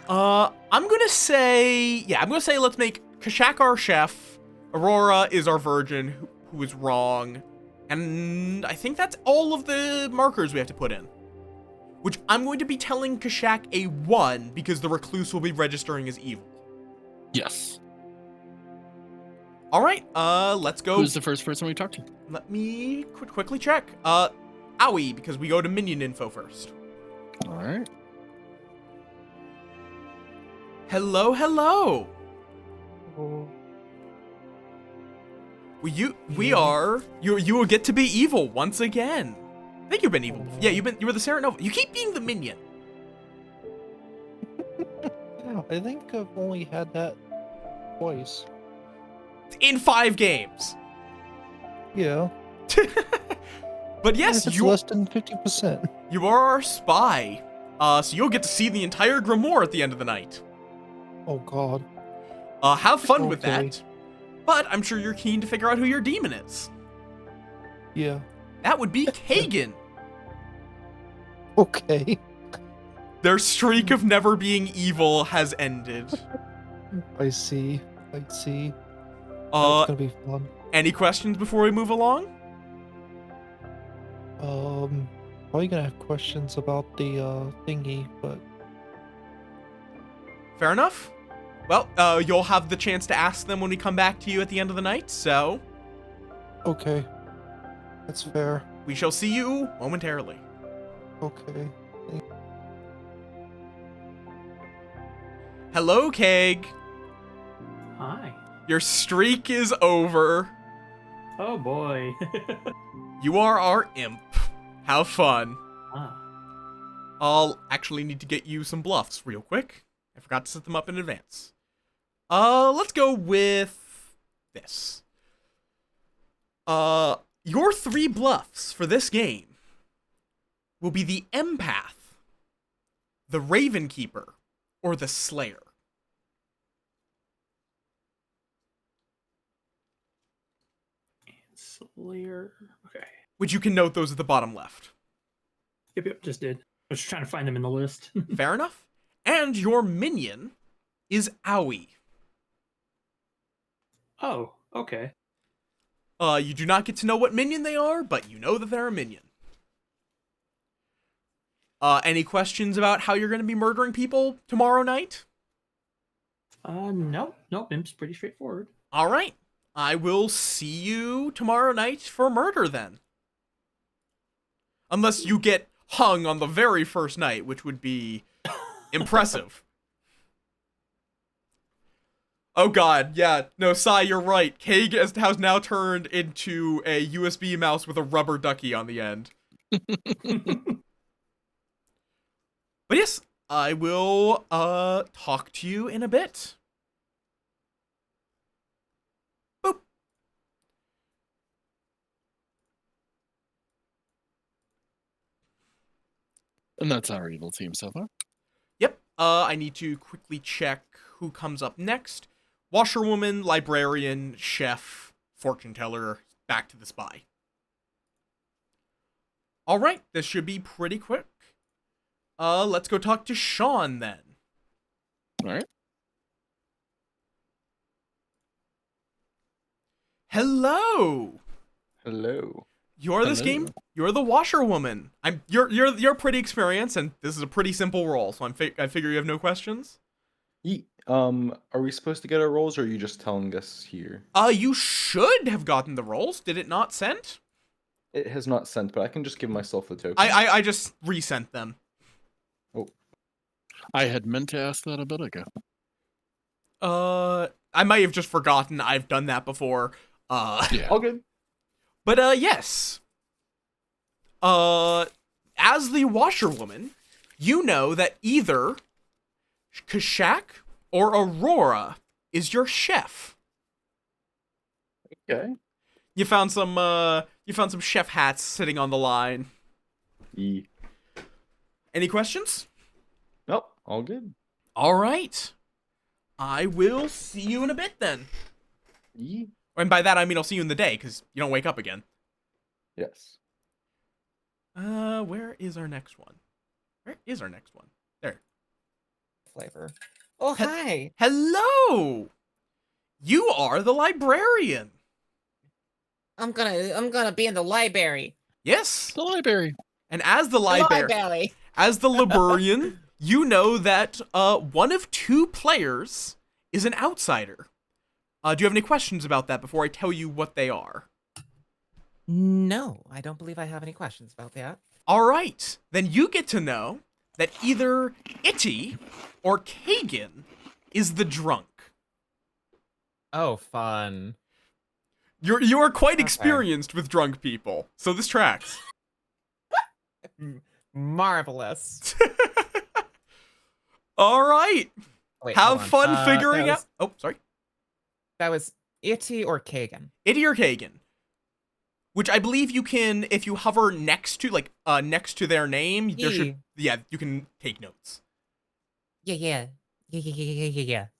I'm gonna say let's make Kashak our chef, Aurora is our virgin who is wrong, and I think that's all of the markers we have to put in. which I'm going to be telling Kashak a 1 because the recluse will be registering as evil. Yes. All right, let's go. Who's the first person we talked to? Let me quickly check. Owie, because we go to minion info first. All right. Hello, hello. You will get to be evil once again. I think you've been evil. Yeah, you were the Serenova. You keep being the minion. I think I've only had that twice. In 5 games. Yeah. But yes, it's less than 50%. You are our spy. So you'll get to see the entire grimoire at the end of the night. Oh god. Have fun with that. But I'm sure you're keen to figure out who your demon is. Yeah. That would be Kagan. Okay. Their streak of never being evil has ended. I see. That's gonna be fun. Any questions before we move along? Probably gonna have questions about the thingy, but Fair enough. Well, you'll have the chance to ask them when we come back to you at the end of the night, so... okay. That's fair. We shall see you momentarily. Okay. Hello, Keg. Hi. Your streak is over. Oh boy. You are our imp. How fun. Ah. I'll actually need to get you some bluffs real quick. I forgot to set them up in advance. Let's go with this. Your 3 bluffs for this game will be the Empath, the Raven Keeper, or the Slayer. Slayer. Okay. Which you can note those at the bottom left. Yep, just did. I was just trying to find them in the list. Fair enough. And your minion is Owie. Oh, okay. You do not get to know what minion they are, but you know that they're a minion. Any questions about how you're going to be murdering people tomorrow night? Nope. Imp's pretty straightforward. All right. I will see you tomorrow night for murder then. Unless you get hung on the very first night, which would be impressive. Oh god, yeah. No, Sai, you're right. Keg has now turned into a USB mouse with a rubber ducky on the end. But yes, I will talk to you in a bit. Boop. And that's our evil team so far. Yep. I need to quickly check who comes up next. Washerwoman, librarian, chef, fortune teller, back to the spy. All right, this should be pretty quick. Let's go talk to Sean then. All right. Hello. Hello. You're this game. You're the washerwoman. You're pretty experienced, and this is a pretty simple role. So I figure you have no questions. Are we supposed to get our roles, or are you just telling us here? You should have gotten the rolls. Did it not send? It has not sent, but I can just give myself the token. I just resent them. Oh. I had meant to ask that a bit ago. I might have just forgotten. I've done that before. Yeah. All good. But yes. As the washerwoman, you know that either Kashak or Aurora is your chef. Okay. You found some chef hats sitting on the line. E. Any questions? Nope. All good. All right. I will see you in a bit then. E. And by that I mean I'll see you in the day, because you don't wake up again. Yes. Where is our next one? Where is our next one? There. Flavor. Oh, hi. Hello! You are the librarian. I'm gonna be in the library. Yes. The library. And as the The librarian, library. As the Liberian, you know that one of two players is an outsider. Do you have any questions about that before I tell you what they are? No, I don't believe I have any questions about that. All right, then you get to know that either Itty or Kagan is the drunk. Oh, fun. You are quite Okay. experienced with drunk people, so this tracks. Marvelous. All right, Wait, have hold on. fun figuring out. Oh, sorry, That was Itty or Kagan. Itty or Kagan, which I believe you can if you hover next to next to their name. There should you can take notes. Yeah.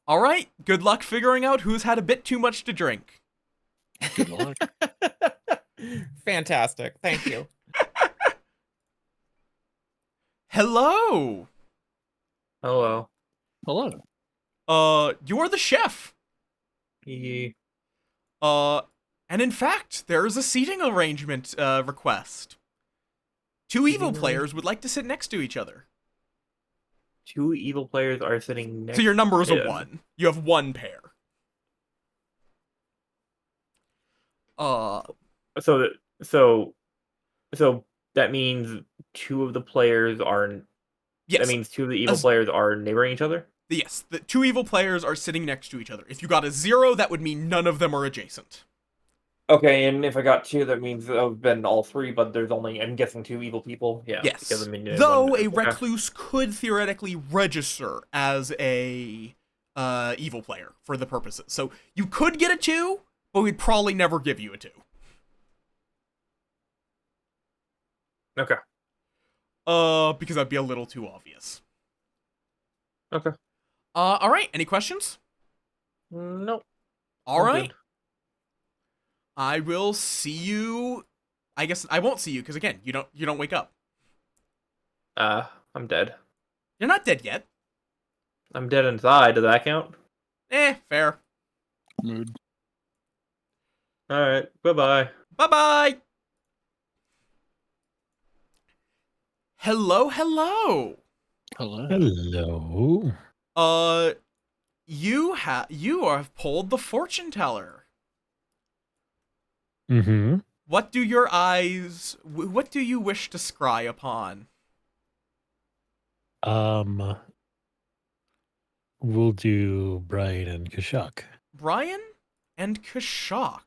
All right, good luck figuring out who's had a bit too much to drink. Good luck. Fantastic. Thank you. Hello. Hello. Hello. You're the chef. Ye- And in fact, there is a seating arrangement request. Two evil Seating players would like to sit next to each other. Two evil players are sitting next. So your number is a Yeah. 1. You have 1 pair. So that means two of the players are. Yes. That means two of the evil players are neighboring each other. Yes, the two evil players are sitting next to each other. If you got a 0, that would mean none of them are adjacent. Okay, and if I got 2, that means I've been all 3, but there's only, I'm guessing, 2 evil people. Yeah. Yes. Because, I mean, Though one- a okay. recluse could theoretically register as a evil player for the purposes. So you could get a 2, but we'd probably never give you a 2. Okay. Because that'd be a little too obvious. Okay. All right. Any questions? Nope. All I'm right. good. I will see you. I guess I won't see you because again, you don't wake up. I'm dead. You're not dead yet. I'm dead inside. Does that count? Fair. Mood. All right. Bye-bye. Bye-bye. Hello. Hello. Hello. You have pulled the fortune teller. Mm-hmm. What do you wish to scry upon? We'll do Brian and Kashak. Brian and Kashak.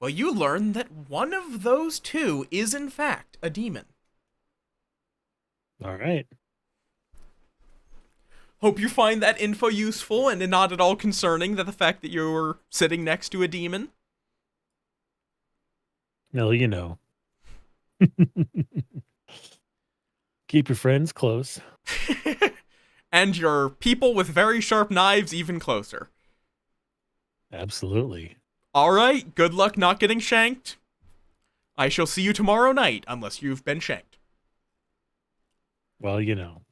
Well, you learn that one of those two is in fact a demon. All right. Hope you find that info useful and not at all concerning that the fact that you're sitting next to a demon. Well, you know. Keep your friends close. And your people with very sharp knives even closer. Absolutely. All right, good luck not getting shanked. I shall see you tomorrow night, unless you've been shanked. Well, you know.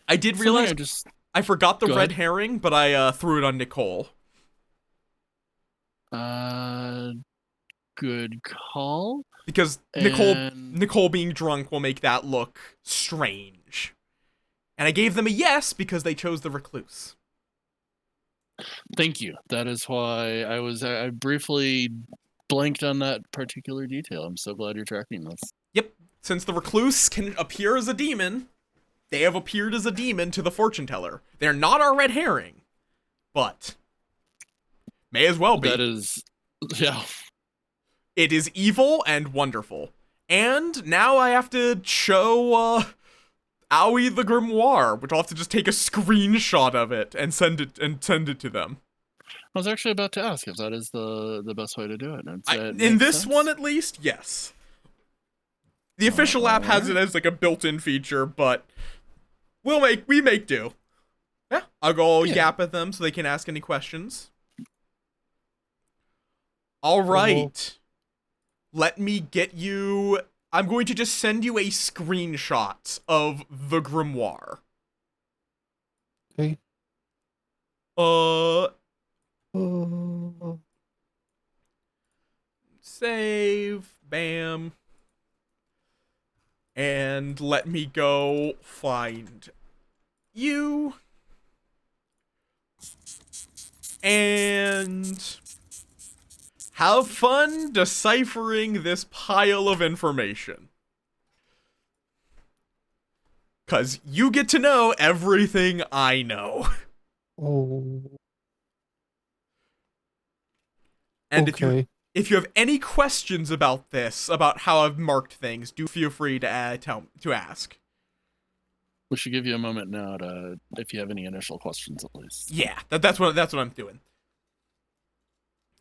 I did Something realize I forgot the Go red ahead. herring, but I threw it on Nicole. Good call. Because And- Nicole being drunk will make that look strange. And I gave them a yes because they chose the recluse. Thank you. That is why I briefly blanked on that particular detail. I'm so glad you're tracking this. Yep, since the recluse can appear as a demon, they have appeared as a demon to the fortune teller. They're not our red herring, but may as well be. That is, yeah. It is evil and wonderful. And now I have to show Owie the Grimoire, which I'll have to just take a screenshot of it and send it to them. I was actually about to ask if that is the best way to do it. In this one, at least, yes. The official app has it as like a built-in feature, but we make do. Yeah, I'll go yap at them so they can ask any questions. All right. Let me get you. I'm going to just send you a screenshot of the grimoire. Okay. Save. Bam. And let me go find you. And have fun deciphering this pile of information. 'Cause you get to know everything I know. Oh. And Okay. if you have any questions about this, about how I've marked things, do feel free to ask. We should give you a moment now to, if you have any initial questions at least. Yeah, that's what I'm doing.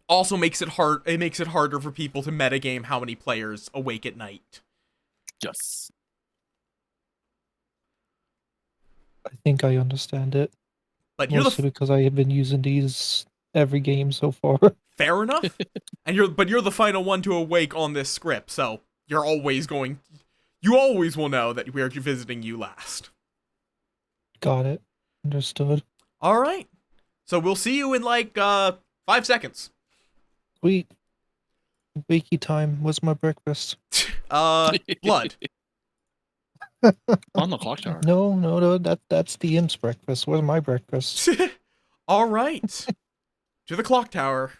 Also makes it hard. It makes it harder for people to metagame how many players awake at night. Yes. I think I understand it. But you're Mostly because I have been using these every game so far. fair enough. And you're the final one to awake on this script, so you're always going. You always will know that we're visiting you last. Got it. Understood. All right. So we'll see you in like 5 seconds. Sweet. Wakey time. What's my breakfast? Blood. On the clock tower. No. That's the imp's breakfast. Where's my breakfast? All right. To the clock tower.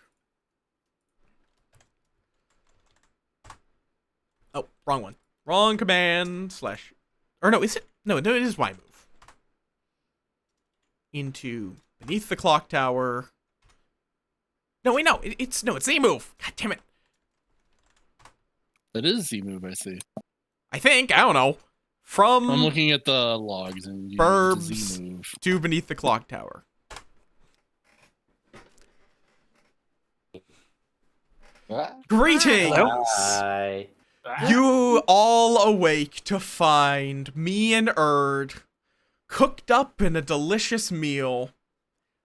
Oh, wrong one. Wrong command slash. Or no, is it? No, it is Y move. Into beneath the clock tower. No, wait, no. It's Z move. God damn it. It is Z move, I see. I think. I don't know. From I'm looking at the logs and you use the Z Burbs move. to beneath the clock tower. Greetings! Hi. You all awake to find me and Erd cooked up in a delicious meal.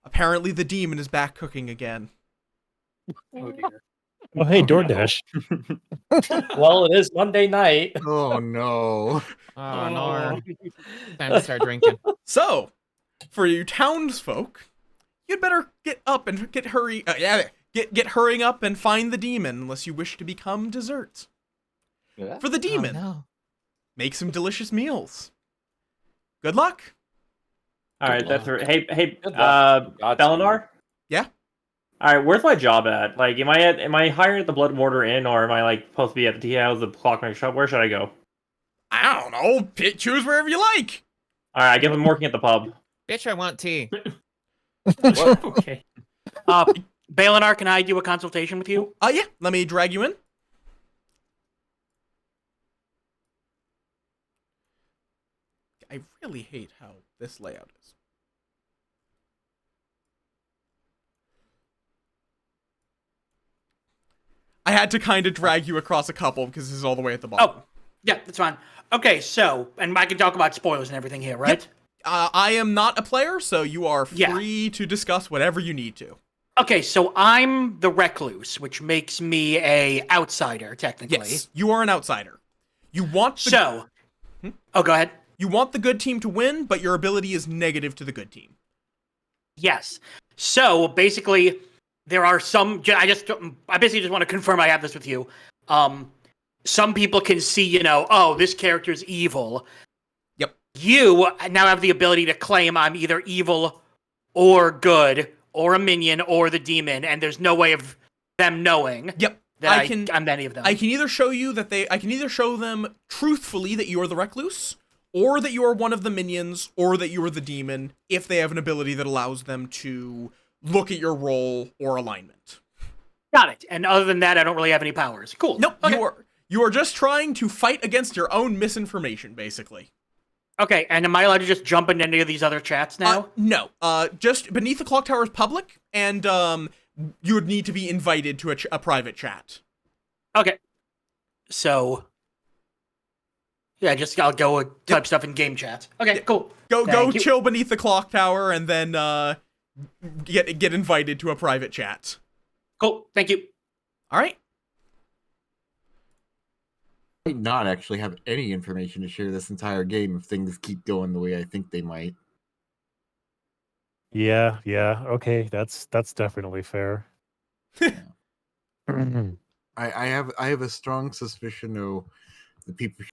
Apparently the demon is back cooking again. Oh dear. Oh, hey, DoorDash. Well, it is Monday night. Oh no. Oh no. Time to start drinking. So, for you townsfolk, you'd better get up and get hurrying up and find the demon unless you wish to become dessert. Yeah. For the demon, Oh, no. make some delicious meals. Good luck. All right, that's right. Hey, Good luck. Belinar. Yeah? All right, where's my job at? Like, am I hired at the Blood Mortar Inn, or am I like supposed to be at the tea house, the clockmaker shop? Where should I go? I don't know. Choose wherever you like. All right, I guess I'm working at the pub. Bitch, I want tea. Okay. Balinar, can I do a consultation with you? Yeah. Let me drag you in. I really hate how this layout is. I had to kind of drag you across a couple because this is all the way at the bottom. Oh, yeah, that's fine. Okay, so, and I can talk about spoilers and everything here, right? I am not a player, so you are Yeah. free to discuss whatever you need to. Okay, so I'm the recluse, which makes me a outsider, technically. Yes, you are an outsider. You want the, So, oh, go ahead. you want the good team to win, but your ability is negative to the good team. Yes. So basically, there are some. I basically just want to confirm I have this with you. Some people can see, oh, this character's evil. Yep. You now have the ability to claim I'm either evil or good or a minion or the demon, and there's no way of them knowing. Yep. That I'm any of them. I can either show you that I can either show them truthfully that you are the recluse, or that you are one of the minions, or that you are the demon, if they have an ability that allows them to look at your role or alignment. Got it. And other than that, I don't really have any powers. Cool. Nope. Okay. You are just trying to fight against your own misinformation, basically. Okay, and am I allowed to just jump into any of these other chats now? No. Just Beneath the Clock Tower is public, and you would need to be invited to a private chat. Okay. So, yeah, I'll go type stuff in game chat. Okay, cool. Go Thank you. chill beneath the clock tower, and then get invited to a private chat. Cool. Thank you. All right. I might not actually have any information to share this entire game if things keep going the way I think they might. Yeah. Okay, that's definitely fair. I have a strong suspicion though the people.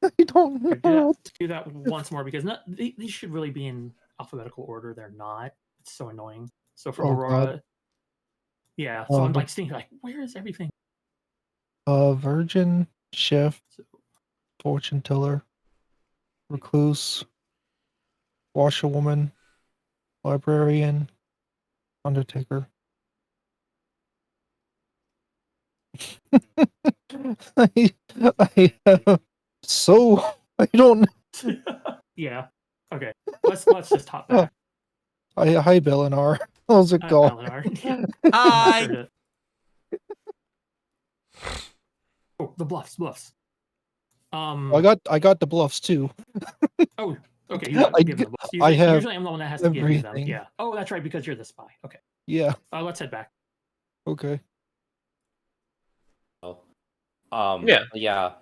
I don't Okay, know. do that once more because these should really be in alphabetical order. They're not. It's so annoying. So for Oh, Aurora, God. yeah. So I'm but- like thinking, like, where is everything? Virgin, chef, fortune teller, recluse, washerwoman, librarian, undertaker. So I don't. Yeah. Okay. Let's just hop back. Hi, Belinar. How's it going? Belinar. Yeah. Hi. Sure did. Oh, the bluffs. I got the bluffs too. Oh, okay. You got given the bluffs. I have usually I'm the one that has to give you them. everything. Yeah. Oh, that's right, because you're the spy. Okay. Yeah. Let's head back. Okay. Yeah.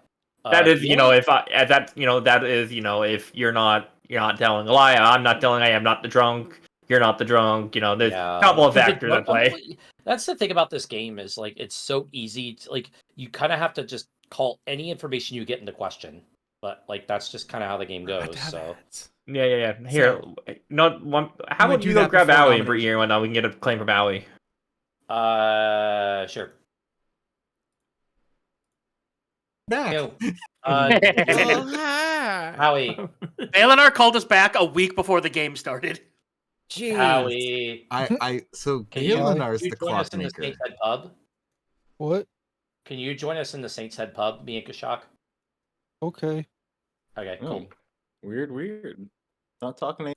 That is, the only- if that is, if you're not telling a lie, I'm not telling a lie, I'm not the drunk, you're not the drunk, there's a couple of The factors at play. That's the thing about this game is like it's so easy. Like you kind of have to just call any information you get into question. But like that's just kind of how the game goes. So Yeah. Here, not one. How we about do you go that grab before Owie and bring nomination. here, and whatnot, we can get a claim from Owie. Sure. Back. Ew. Oh, hi. Howie. Balinar called us back a week before the game started. Jeez. Howie. So Can you Balinar's join the us in the clockmaker. Saints Head pub? What? Can you join us in the Saints Head pub, me and Kashak? Okay. Okay, cool. Weird. Not talking to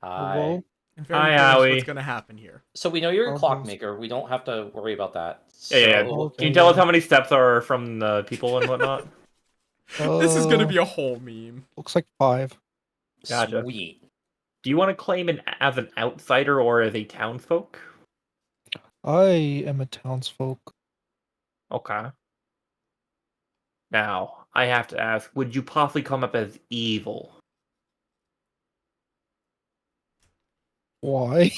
Hi. Well, I'm very Hi, curious Howie. what's gonna happen here. So we know you're a Okay. clockmaker. We don't have to worry about that. Yeah. So- Can you tell us how many steps are from the people and whatnot? This is gonna be a whole meme. Looks like 5. Gotcha. Sweet. Do you want to claim as an outsider or as a townsfolk? I am a townsfolk. Okay. Now, I have to ask, would you possibly come up as evil? Why?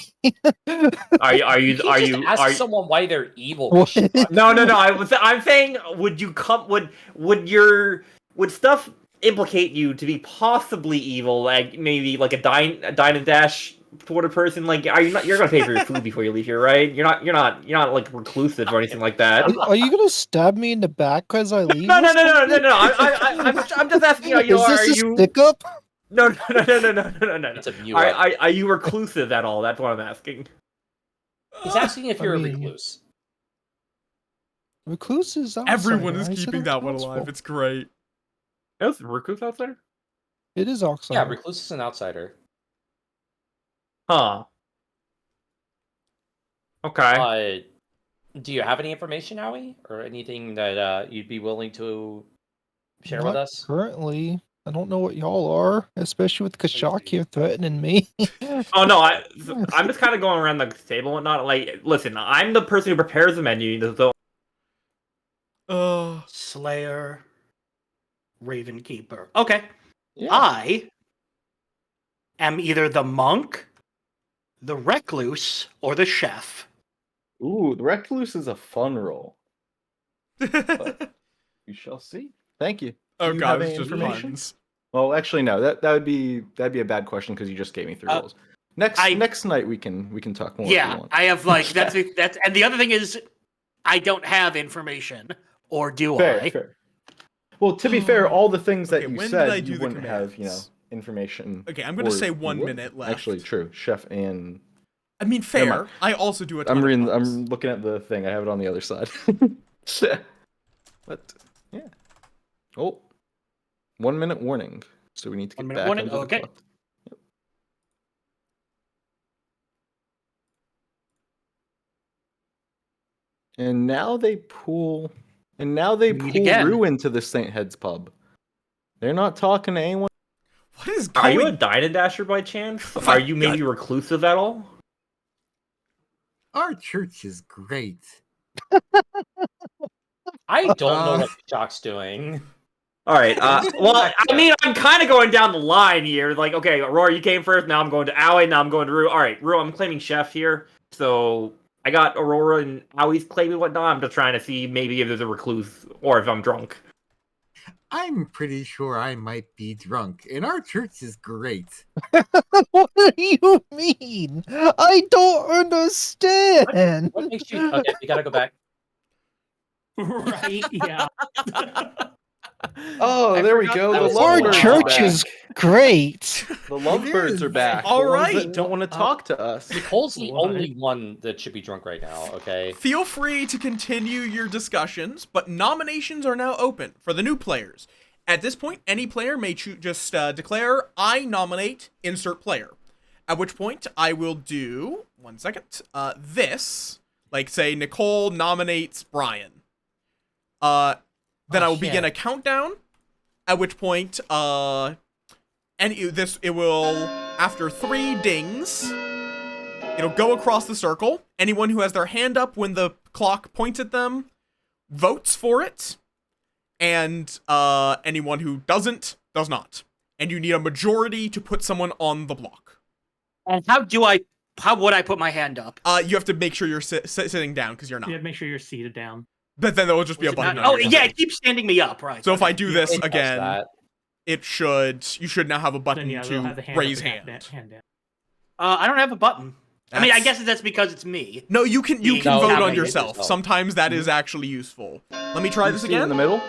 Are you Just ask someone why they're evil? What? Kashak. No. I'm saying, would you come? Would stuff implicate you to be possibly evil? Like maybe like a dine and dash sort of person? Like, you're gonna pay for your food before you leave here, right? You're not like reclusive or anything like that. Are you gonna stab me in the back as I leave? No. or something? I'm just asking. Is this Are a you? stick up? No. It's a mute. Are you reclusive at all? That's what I'm asking. He's asking if I you're a mean- recluse. Recluse is outsider. Everyone is I said keeping I'm that one alive. townsfolk. It's great. Is recluse out there? It is Yeah, outsider. recluse is an outsider. Huh. Okay. Do you have any information, Howie, or anything that you'd be willing to share with Not us? Currently, I don't know what y'all are, especially with Kashak here threatening me. Oh no, I'm just kind of going around the table and whatnot. Like, listen, I'm the person who prepares the menu. So Slayer, Raven Keeper. Okay. Yeah. I am either the monk, the recluse, or the chef. Ooh, the recluse is a fun role. But we shall see. Thank you. Oh Do you god, have it's any just information? puns. Well, actually, no. That'd be a bad question because you just gave me 3 roles. Next night we can talk more. If you Yeah, want. I have like that's and the other thing is I don't have information, or do Fair, I? fair. Well, to be fair, all the things that Okay, you when did I said, do you the wouldn't have, commands? information. Okay, I'm gonna or say you 1 would. minute left. Actually, true. Chef and I mean, Never fair. mind. I also do a ton I'm reading. of puns. I'm looking at the thing. I have it on the other side. But yeah. Oh, 1 minute warning. So we need to get 1 minute back warning? under the Okay. clock. Yep. And now they pull. And now they Meet pull again. Rue into the St. Heads pub. They're not talking to anyone. What is Are going? you a Dine and Dasher by chance? Oh my Are you maybe reclusive at all? Our church is great. I don't know what Kashak's doing. All right. Well, I mean, I'm kind of going down the line here. Like, okay, Aurora, you came first. Now I'm going to Owie. Now I'm going to Rue. All right, Rue, I'm claiming chef here. So I got Aurora and Aui's claim and whatnot. I'm just trying to see maybe if there's a recluse or if I'm drunk. I'm pretty sure I might be drunk, and our church is great. What do you mean? I don't understand. What makes you? Okay, we gotta go back. Right? Yeah. Oh, I there we forgot go. that The was Our lovebirds are church back. is great. The lovebirds are back. All The ones right. that don't want to talk to us. Nicole's the What? only one that should be drunk right now. Okay. Feel free to continue your discussions, but nominations are now open for the new players. At this point, any player may just declare, I nominate insert player. At which point, I will do, one second, this, like say Nicole nominates Brian. Then I will begin a countdown, at which point, it will, after 3 dings, it'll go across the circle. Anyone who has their hand up when the clock points at them votes for it. And anyone who doesn't, does not. And you need a majority to put someone on the block. And how would I put my hand up? You have to make sure you're sitting down, because you're not. You have to make sure you're seated down. But then there will just be a button. Oh, on your yeah, side. it keeps standing me up, right. So if I do this It does again, that. you should now have a button Then yeah, they'll have the to hand raise up and hand. hand down. I don't have a button. I mean, I That's- guess that's because it's me. No, you can No, vote on nominate yourself. yourself. Sometimes that is actually useful. Let me try You this see it in again. the middle.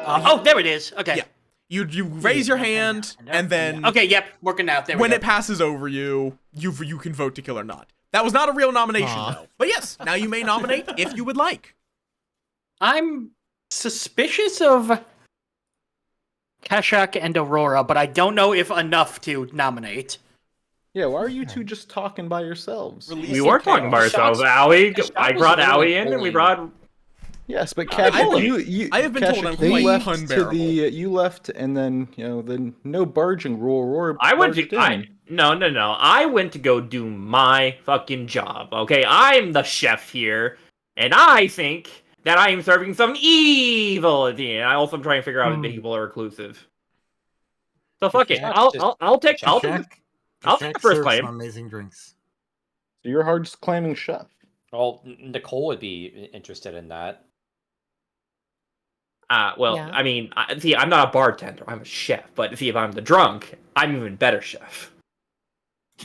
Oh, there it is. Okay. Yeah. You raise your hand, and then Okay, yep, working out. There we when go. it passes over you, you can vote to kill or not. That was not a real nomination, though. But yes, now you may nominate if you would like. I'm suspicious of Kashak and Aurora, but I don't know if enough to nominate. Yeah, why are you two just talking by yourselves? We were talking about ourselves. Aoi, I brought Aoi in, and we brought. Yes, but I Kashyyyk, have- I have been told I'm you quite left to unbearable. the you left, and then the no barging rule. Aurora I went barged to. in. No. I went to go do my fucking job. Okay, I'm the chef here, and I think that I am serving some evil at the end. I also am trying to figure out if the people are reclusive. So fuck it. I'll take Shaq the first serves claim. some amazing drinks. So you're hard just claiming chef. Well, Nicole would be interested in that. Well, Yeah. I mean, see, I'm not a bartender. I'm a chef. But see, if I'm the drunk, I'm even better chef.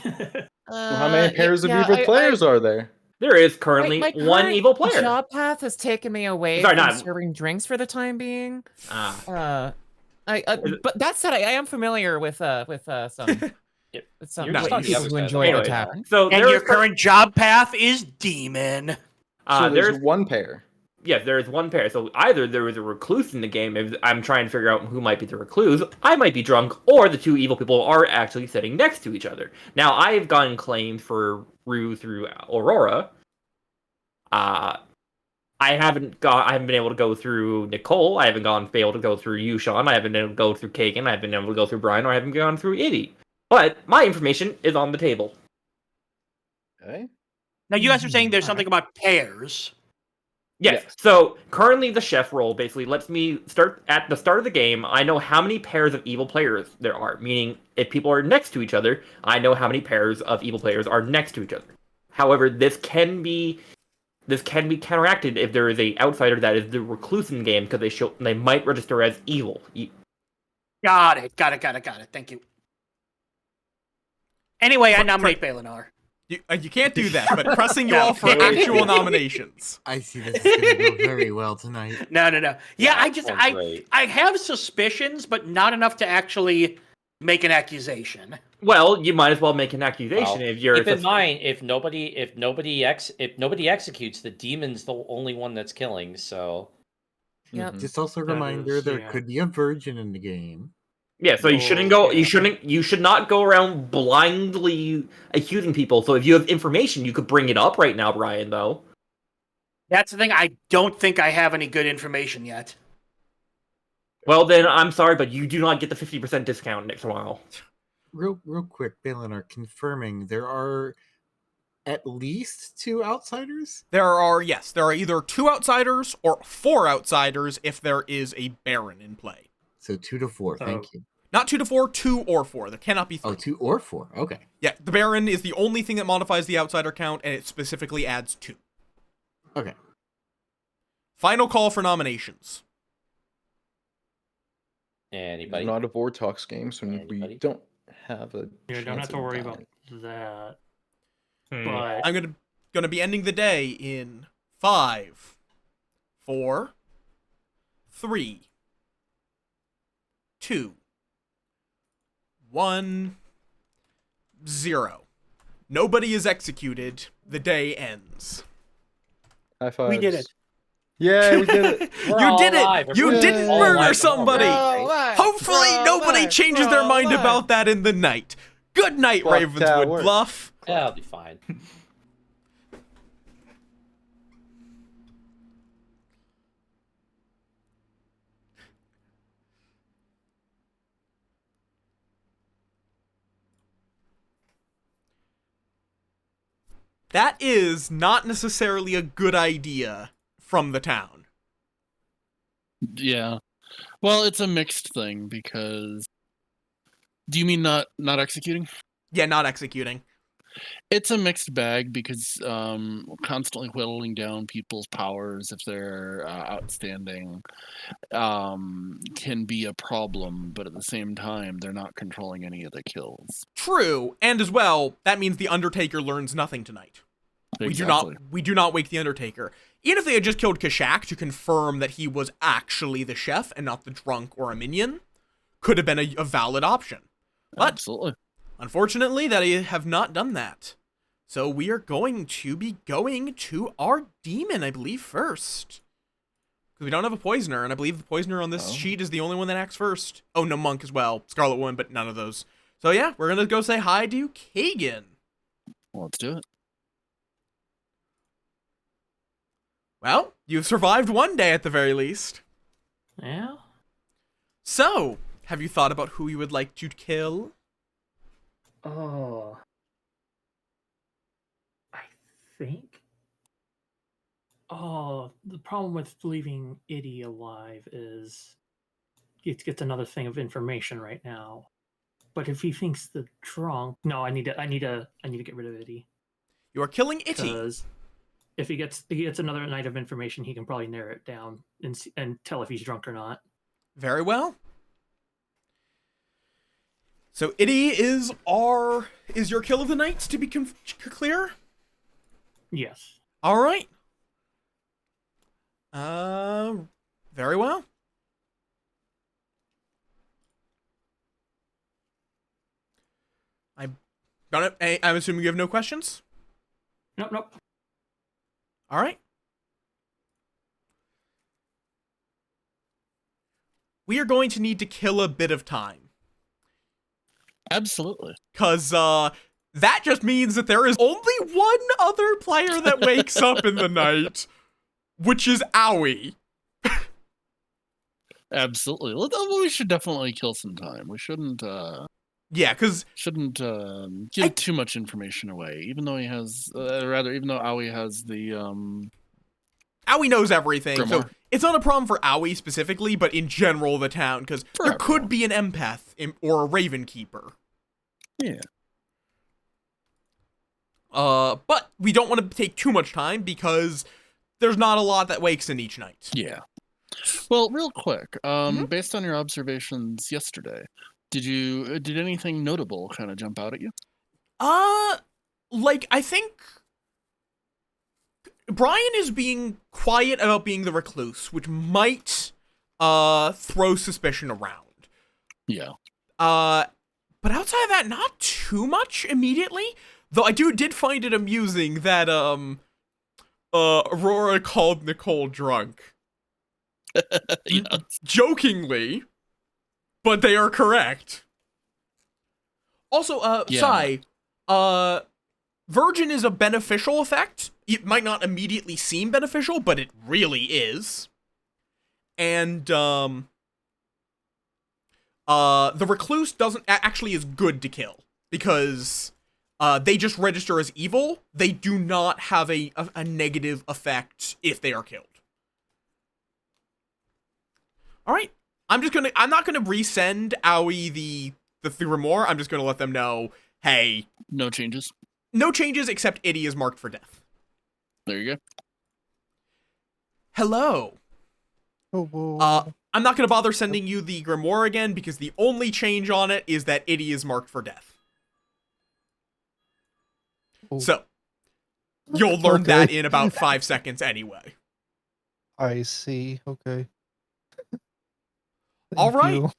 Well, how many pairs of evil players are there? There is currently My one current evil player. Job path has taken me away Sorry, from not- serving drinks for the time being. Ah. But that said, I am familiar with some You're with some just on the ladies other who side. enjoy Anyway, the tavern. So And there your current job path is demon. So there's there's one pair. yes, there is one pair. So either there is a recluse in the game. If I'm trying to figure out who might be the recluse, I might be drunk, or the two evil people are actually sitting next to each other. Now I've gotten claimed for Rue through Aurora. I haven't been able to go through Nicole. I haven't been able to go through you, Sean. I haven't been able to go through Kagan. I haven't been able to go through Brian, or I haven't gone through Itty. But my information is on the table. Okay. Now, you guys are saying there's something about pairs. Yes. So currently, the chef role basically lets me start at the start of the game. I know how many pairs of evil players there are. Meaning, if people are next to each other, I know how many pairs of evil players are next to each other. However, this can be counteracted if there is a outsider that is the recluse in the game because they might register as evil. Got it. Thank you. Anyway, I nominate Balinar. You can't do that, but pressing you No. all for actual nominations. I see this is going to go very well tonight. No. Yeah, Great. I have suspicions, but not enough to actually make an accusation. Well, you might as well make an accusation Well, if you're. keep in mind, if nobody executes, the demon's the only one that's killing. So Yep. Mhm. Just also a That reminder, is, there yeah. could be a virgin in the game. Yeah, so you shouldn't go. You should not go around blindly accusing people. So if you have information, you could bring it up right now, Brian. Though. That's the thing. I don't think I have any good information yet. Well, then I'm sorry, but you do not get the 50% discount next while. Real quick, Balinar, confirming there are at least 2 outsiders? There are either 2 outsiders or 4 outsiders if there is a Baron in play. So 2 to 4, thank you. Not 2 to 4, 2 or 4. There cannot be 3. Oh, 2 or 4. Okay. Yeah, the Baron is the only thing that modifies the outsider count, and it specifically adds 2. Okay. Final call for nominations. Anybody? It's not a Vortox game, so Anybody? we don't have a. You don't have to worry about that. But I'm gonna be ending the day in 5, 4, 3, 2, 1, 0. Nobody is executed. The day ends. High fives. We did it. Yeah, we did it. We're You all did it. alive. You Everyone's didn't all murder alive. somebody. Right? Hopefully nobody changes their mind about that in the night. Good night, Fuck Ravenswood tower. Bluff. Yeah, I'll be fine. That is not necessarily a good idea from the town. Yeah. Well, it's a mixed thing because. Do you mean not executing? Yeah, not executing. It's a mixed bag because constantly whittling down people's powers if they're outstanding can be a problem, but at the same time, they're not controlling any of the kills. True, and as well, that means the Undertaker learns nothing tonight. Exactly. We do not wake the Undertaker. Even if they had just killed Kashak to confirm that he was actually the chef and not the drunk or a minion, could have been a valid option. But Absolutely. unfortunately, they have not done that. So we are going to be going to our demon, I believe, first. Because we don't have a poisoner, and I believe the poisoner on this sheet is the only one that acts first. Oh, no, Monk as well. Scarlet Woman, but none of those. So yeah, we're going to go say hi to Kagan. Well, let's do it. Well, you've survived one day at the very least. yeah. So, have you thought about who you would like to kill? Oh. I think. Oh, the problem with leaving Iddy alive is it gets another thing of information right now. But if he thinks the drunk, no, I need to get rid of Iddy. You are killing Itty. Because if he gets another night of information, he can probably narrow it down and tell if he's drunk or not. Very well. So Itty is your kill of the night, to be clear? Yes. All right. Very well. I'm assuming you have no questions? Nope. All right. We are going to need to kill a bit of time. Absolutely. Because, that just means that there is only one other player that wakes up in the night, which is Owie. Absolutely. We should definitely kill some time. We shouldn't. Yeah, because give too much information away. Even though even though Aoi has the Owie knows everything, so Grimoire. it's not a problem for Owie specifically, but in general the town, because there could be an empath or a Raven Keeper. Yeah. But we don't want to take too much time because there's not a lot that wakes in each night. Yeah. Well, real quick, based on your observations yesterday, did anything notable kind of jump out at you? I think Brian is being quiet about being the recluse, which might throw suspicion around. Yeah. But outside of that, not too much immediately. Though I did find it amusing that Aurora called Nicole drunk. Yeah. Jokingly, but they are correct. Also, Sai, Virgin is a beneficial effect. It might not immediately seem beneficial, but it really is. And, the Recluse actually is good to kill, because, they just register as evil. They do not have a negative effect if they are killed. Alright, I'm not gonna resend Aoi the grimoire. I'm just gonna let them know, hey, No changes. no changes except Itty is marked for death. There you go. Hello. Oh, whoa. I'm not gonna bother sending you the grimoire again because the only change on it is that Itty is marked for death. Oh. So you'll learn Okay. that in about 5 seconds anyway. I see. Okay. All Thank right. you.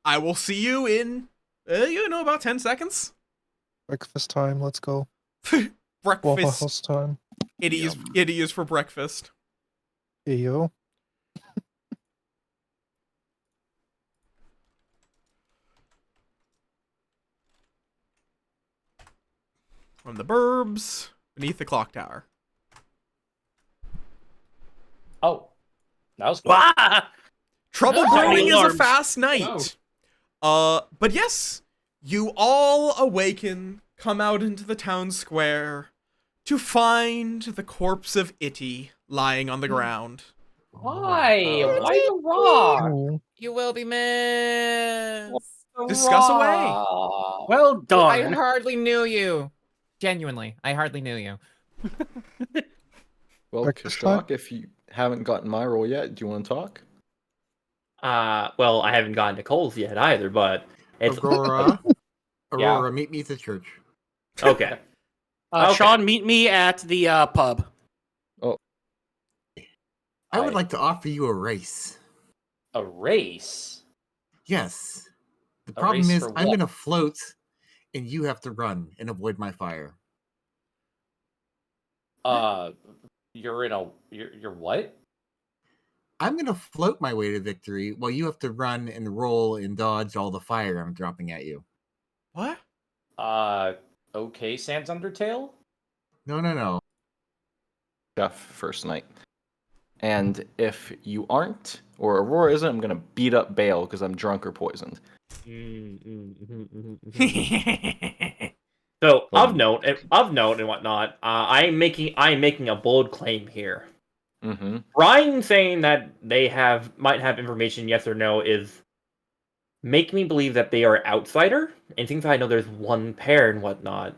I will see you in, about 10 seconds. Breakfast time. Let's go. Breakfast. Waffle House time. Itty is for breakfast. Hey, yo. From the burbs, beneath the clock tower. Oh, that was cool. Wah! Trouble Oh, brewing is a alarms. fast night. But yes, you all awaken, come out into the town square to find the corpse of Itty lying on the ground. Why? Why the rock? Oh. You will be missed. The Discuss away. rock. Well I done. hardly knew you. Genuinely, I hardly knew you. Well, Breakfast time? Kostok, if you haven't gotten my role yet, do you want to talk? Well, I haven't gotten to Cole's yet either, but it's Aurora. Yeah. Aurora, meet me at the church. okay. Okay. Sean, meet me at the pub. I would like to offer you a race. A race? Yes. The A problem race is, for I'm what? going to float, and you have to run and avoid my fire. You're what? I'm going to float my way to victory while you have to run and roll and dodge all the fire I'm dropping at you. What? Okay, Sans Undertale? No. Chef first night. And if you aren't, or Aurora isn't, I'm gonna beat up Bale because I'm drunk or poisoned. So of note and whatnot, I'm making a bold claim here. Mm-hmm. Brian saying that they might have information, yes or no, is make me believe that they are outsider. And since I know there's one pair and whatnot,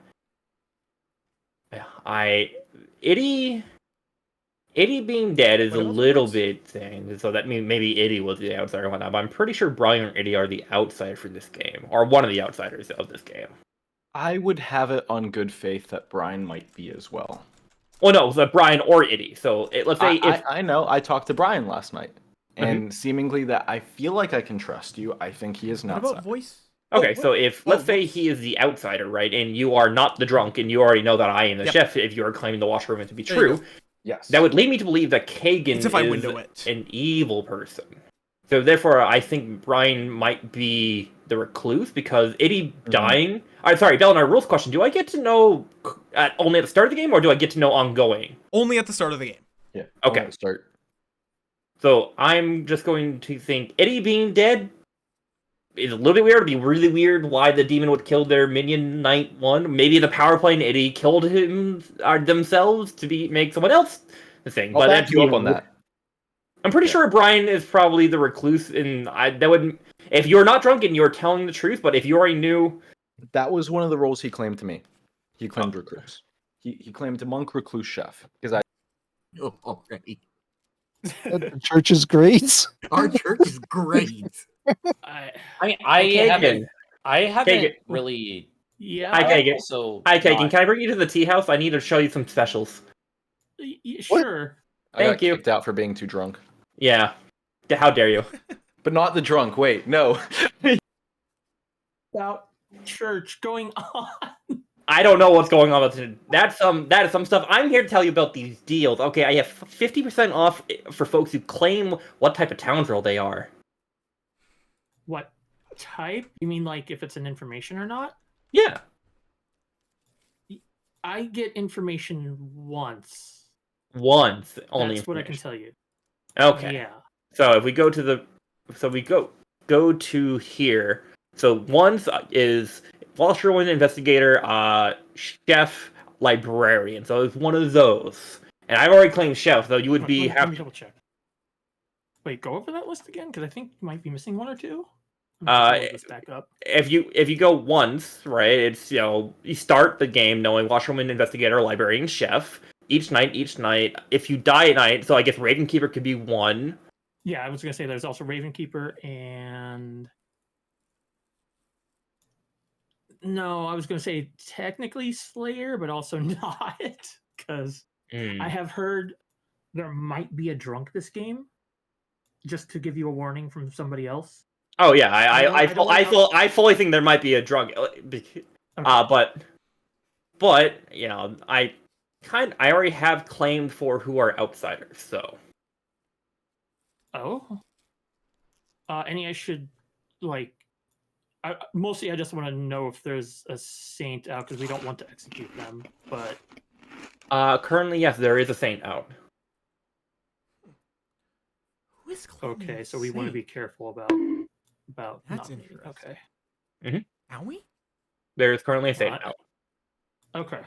Itty being dead is What a about the little boys? bit thing, so that means maybe Itty was the outsider and whatnot. But I'm pretty sure Brian or Itty are the outsider for this game, or one of the outsiders of this game. I would have it on good faith that Brian might be as well. Well, no, so Brian or Itty. So let's say I know. I talked to Brian last night, and seemingly that I feel like I can trust you. I think he is an What outsider. about voice? okay, so let's say he is the outsider, right, and you are not the drunk, and you already know that I am the Yep. chef. If you are claiming the washroom to be There you true, go. Yes. that would lead me to believe that Kagan It's if I is window it. an evil person. So therefore, I think Brian might be the recluse because Itty dying. I'm sorry, Bell, and our rules question: do I get to know only at the start of the game, or do I get to know ongoing? Only at the start of the game. Yeah. Okay. I'll start. So I'm just going to think Itty being dead is a little bit weird. It'd be really weird why the demon would kill their minion night one. Maybe the power play and Itty killed him themselves to make someone else the thing. I'll But back that'd you be up on that. I'm pretty sure Brian is probably the recluse, and that would if you're not drunk and you're telling the truth. But if you already knew, That was one of the roles he claimed to me. He claimed recluse. He claimed monk, recluse, chef because I. Oh, already. The church is great. Our church is great. I Kagan. haven't really. Yeah. Hi, Kagan. Also, Hi, Kagan. not- Can I bring you to the tea house? I need to show you some specials. Sure. I got Thank you. kicked out for being too drunk. Yeah. How dare you? But not the drunk. Wait, no. About church going on. I don't know what's going on with it. That is some stuff. I'm here to tell you about these deals. Okay, I have 50% off for folks who claim what type of townsville they are. What type? You mean like if it's an information or not? Yeah. I get information once. Once only. That's what I can information. tell you. Okay. Yeah. So if we go to go to here. So once is washerwoman, investigator, chef, librarian. So it's one of those. And I've already claimed chef, so you would be Let me have. double check. Wait, go over that list again because I think you might be missing one or two. Load this back up. If you go once, right, it's you start the game knowing washerwoman, investigator, librarian, chef. Each night. If you die at night, so I guess Ravenkeeper could be one. Yeah, I was gonna say there's also Ravenkeeper and no, I was gonna say technically Slayer, but also not because I have heard there might be a drunk this game. Just to give you a warning from somebody else. Oh yeah, I fully think there might be a drug, but I already have claimed for who are outsiders, so. Oh. Any I should mostly I just want to know if there's a saint out because we don't want to execute them, but. Currently, yes, there is a saint out. Okay, so we want to be careful about That's nominating. interesting. Okay. Are we? There is currently a saint out. Okay.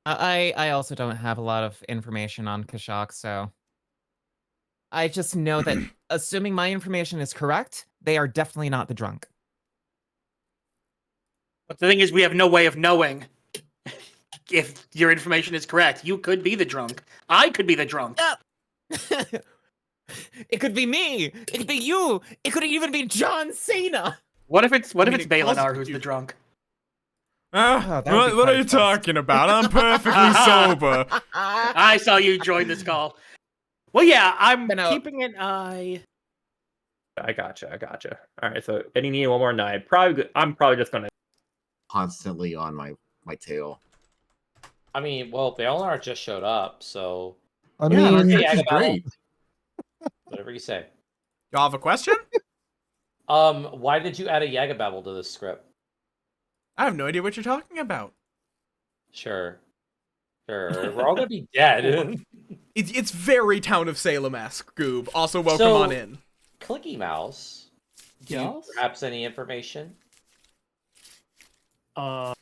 I also don't have a lot of information on Kashak, so I just know that assuming my information is correct, they are definitely not the drunk. But the thing is, we have no way of knowing if your information is correct. You could be the drunk. I could be the drunk. It could be me. It could be you. It could even be John Cena. What if it's Balinar who's the drunk? What are you talking about? I'm perfectly sober. I saw you join this call. Well, yeah, I'm keeping an eye. I gotcha. All right, so Eddie need one more night. I'm probably just gonna constantly on my tail. I mean, well, Balinar just showed up, so. I mean, this is great. Whatever you say. Y'all have a question? Why did you add a Yagababble to this script? I have no idea what you're talking about. Sure. We're all gonna be dead. It's very Town of Salem-esque, Goob. Also, welcome on in. Clicky Mouse. Do you perhaps any information? Not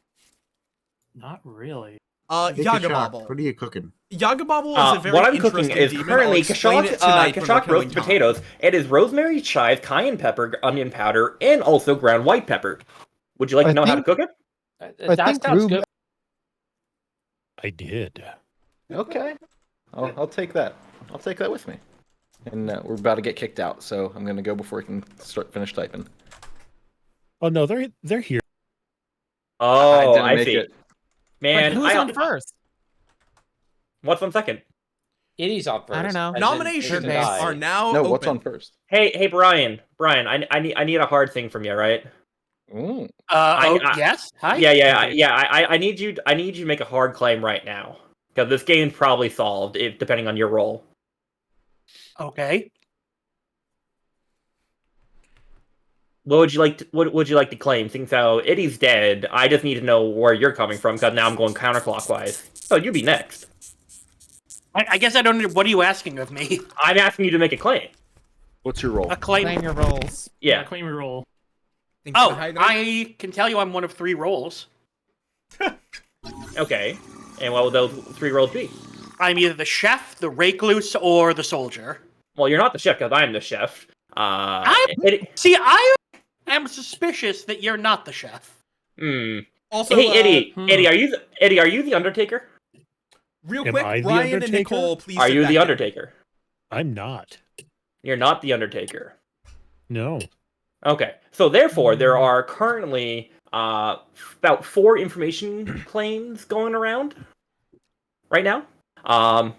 really. Yagababble. What are you cooking? Yagababble is a very what I'm cooking interesting is demon. currently I'll explain it tonight when we're Kashak killing roasted Tom. potatoes. It is rosemary, chive, cayenne pepper, onion powder, and also ground white pepper. Would you like to know how to cook it? That sounds good. I did. Okay, I'll take that. I'll take that with me. And we're about to get kicked out, so I'm gonna go before we can finish typing. Oh no, they're here. Oh, didn't I make see. it. But Man, who's on first? What's on second? Itty's on first. I don't know. as in Nominations Jason died. are now No, open. what's on first? Hey, Brian, I need a hard thing from you, right? Ooh. Yes. Hi. I need you to make a hard claim right now because this game's probably solved, depending on your role. Okay. What would you like to claim? Since how Itty's dead, I just need to know where you're coming from because now I'm going counterclockwise. So you be next. I guess I don't know. What are you asking of me? I'm asking you to make a claim. What's your role? A claim. Claim your roles. Yeah. Claim your role. Oh, I can tell you I'm one of 3 roles. Okay. And what would those 3 roles be? I'm either the chef, the recluse, or the soldier. Well, you're not the chef because I'm the chef. See, I am suspicious that you're not the chef. Also, hey, Itty, are you the Undertaker? Real Am quick, I the Brian and Undertaker? Nicole, please. Are sit you back the down. Undertaker? I'm not. You're not the Undertaker. No. Okay, so therefore there are currently about 4 information claims going around right now. I'm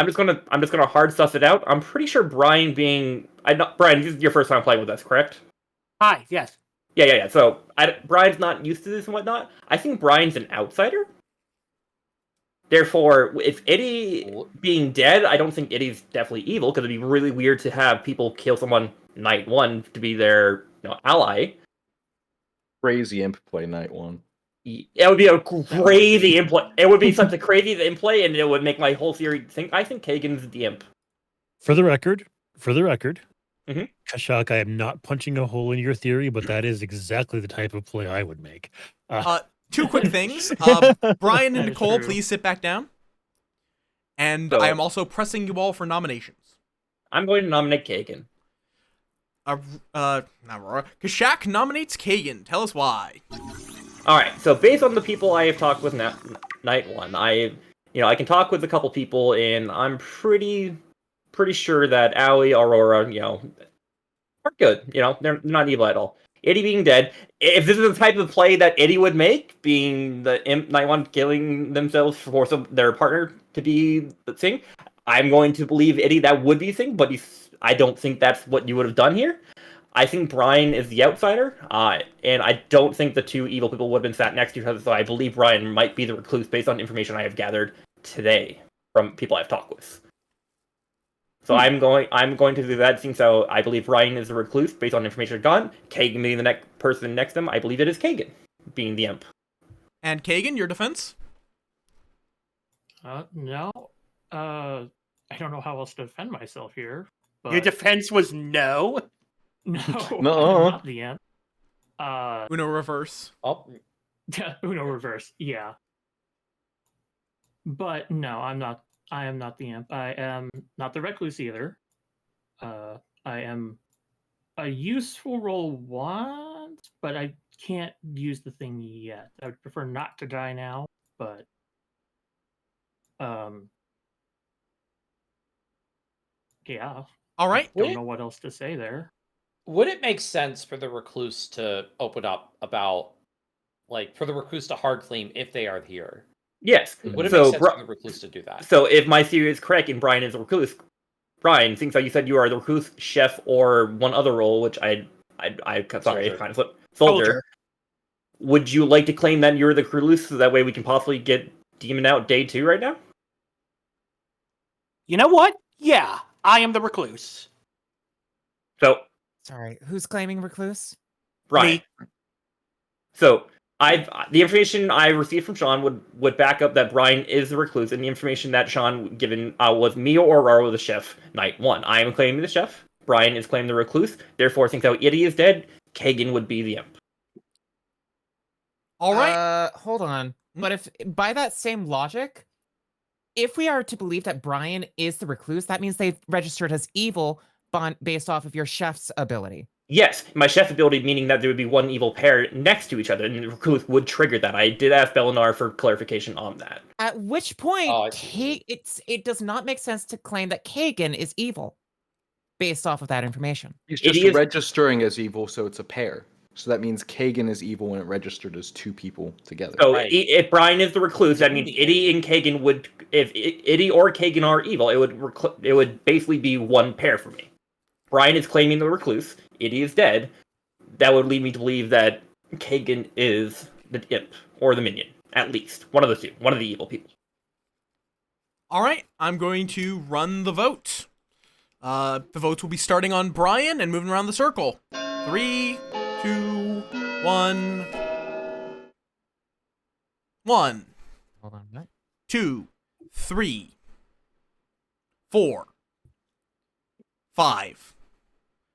just gonna hard suss it out. I'm pretty sure Brian, this is your first time playing with us, correct? Hi. Yes. Yeah. So Brian's not used to this and whatnot. I think Brian's an outsider. Therefore, if Itty being dead, I don't think Itty's definitely evil because it'd be really weird to have people kill someone night 1 to be their ally. Crazy imp play night 1. It would be a crazy imp. It would be such a crazy imp play, and it would make my whole theory think. I think Kagan's the imp. For the record, Mhm. Kashak, I am not punching a hole in your theory, but that is exactly the type of play I would make. 2 quick things. Brian That and is Nicole, true. please sit back down. And So- I am also pressing you all for nominations. I'm going to nominate Kagan. Not Aurora. Kashak nominates Kagan. Tell us why. All right. So based on the people I have talked with night one, I can talk with a couple people, and I'm pretty sure that Allie, Aurora, are good. They're not evil at all. Eddie being dead. If this is the type of play that Eddie would make, being the imp night one killing themselves for their partner to be the thing, I'm going to believe Eddie that would be the thing, but I don't think that's what you would have done here. I think Brian is the outsider, and I don't think the two evil people would have been sat next to each other, so I believe Brian might be the recluse based on information I have gathered today from people I've talked with. So I'm going to do that thing. So I believe Ryan is the recluse based on information I've gotten. Kagan being the next person next to them, I believe it is Kagan being the imp. And Kagan, your defense? No. I don't know how else to defend myself here. But... Your defense was no? No, No. not the imp. Uno reverse. Oh, Uno reverse, yeah. But no, I'm not. I am not the imp. I am not the recluse either. I am a useful role once, but I can't use the thing yet. I would prefer not to die now, but yeah. All right. Don't know what else to say there. would it make sense for the recluse to open up about, like, for the recluse to hard claim if they are here? Yes. Would it So, make sense for the recluse to do that? So if my theory is correct and Brian is the recluse, Brian, things like you said you are the recluse, chef, or one other role, which I sorry, I kind of slipped. Soldier. Would you like to claim that you're the recluse so that way we can possibly get Demon out day 2 right now? You know what? Yeah, I am the recluse. So, Sorry, who's claiming recluse? Brian. So, the information I received from Sean would back up that Brian is the recluse, and the information that Sean given was me or Aurora the chef night 1. I am claiming the chef. Brian is claiming the recluse. Therefore, since Eddie is dead, Kagan would be the imp. All right. Hold on. But if by that same logic, if we are to believe that Brian is the recluse, that means they've registered as evil based off of your chef's ability. Yes, my chef ability, meaning that there would be one evil pair next to each other, and the recluse would trigger that. I did ask Belinar for clarification on that. At which point, Oh, it does not make sense to claim that Kagan is evil based off of that information. He's just It is- registering as evil, so it's a pair. So that means Kagan is evil when it registered as two people together. So Right. if Brian is the recluse, that means Eddie and Kagan would, if Eddie or Kagan are evil, it would basically be one pair for me. Brian is claiming the recluse. Eddie is dead. That would lead me to believe that Kagan is the imp or the minion, at least one of the two, one of the evil people. All right. I'm going to run the vote. The votes will be starting on Brian and moving around the circle. 3, 2, 1. 1, Hold on. What? 2, 3, 4, 5.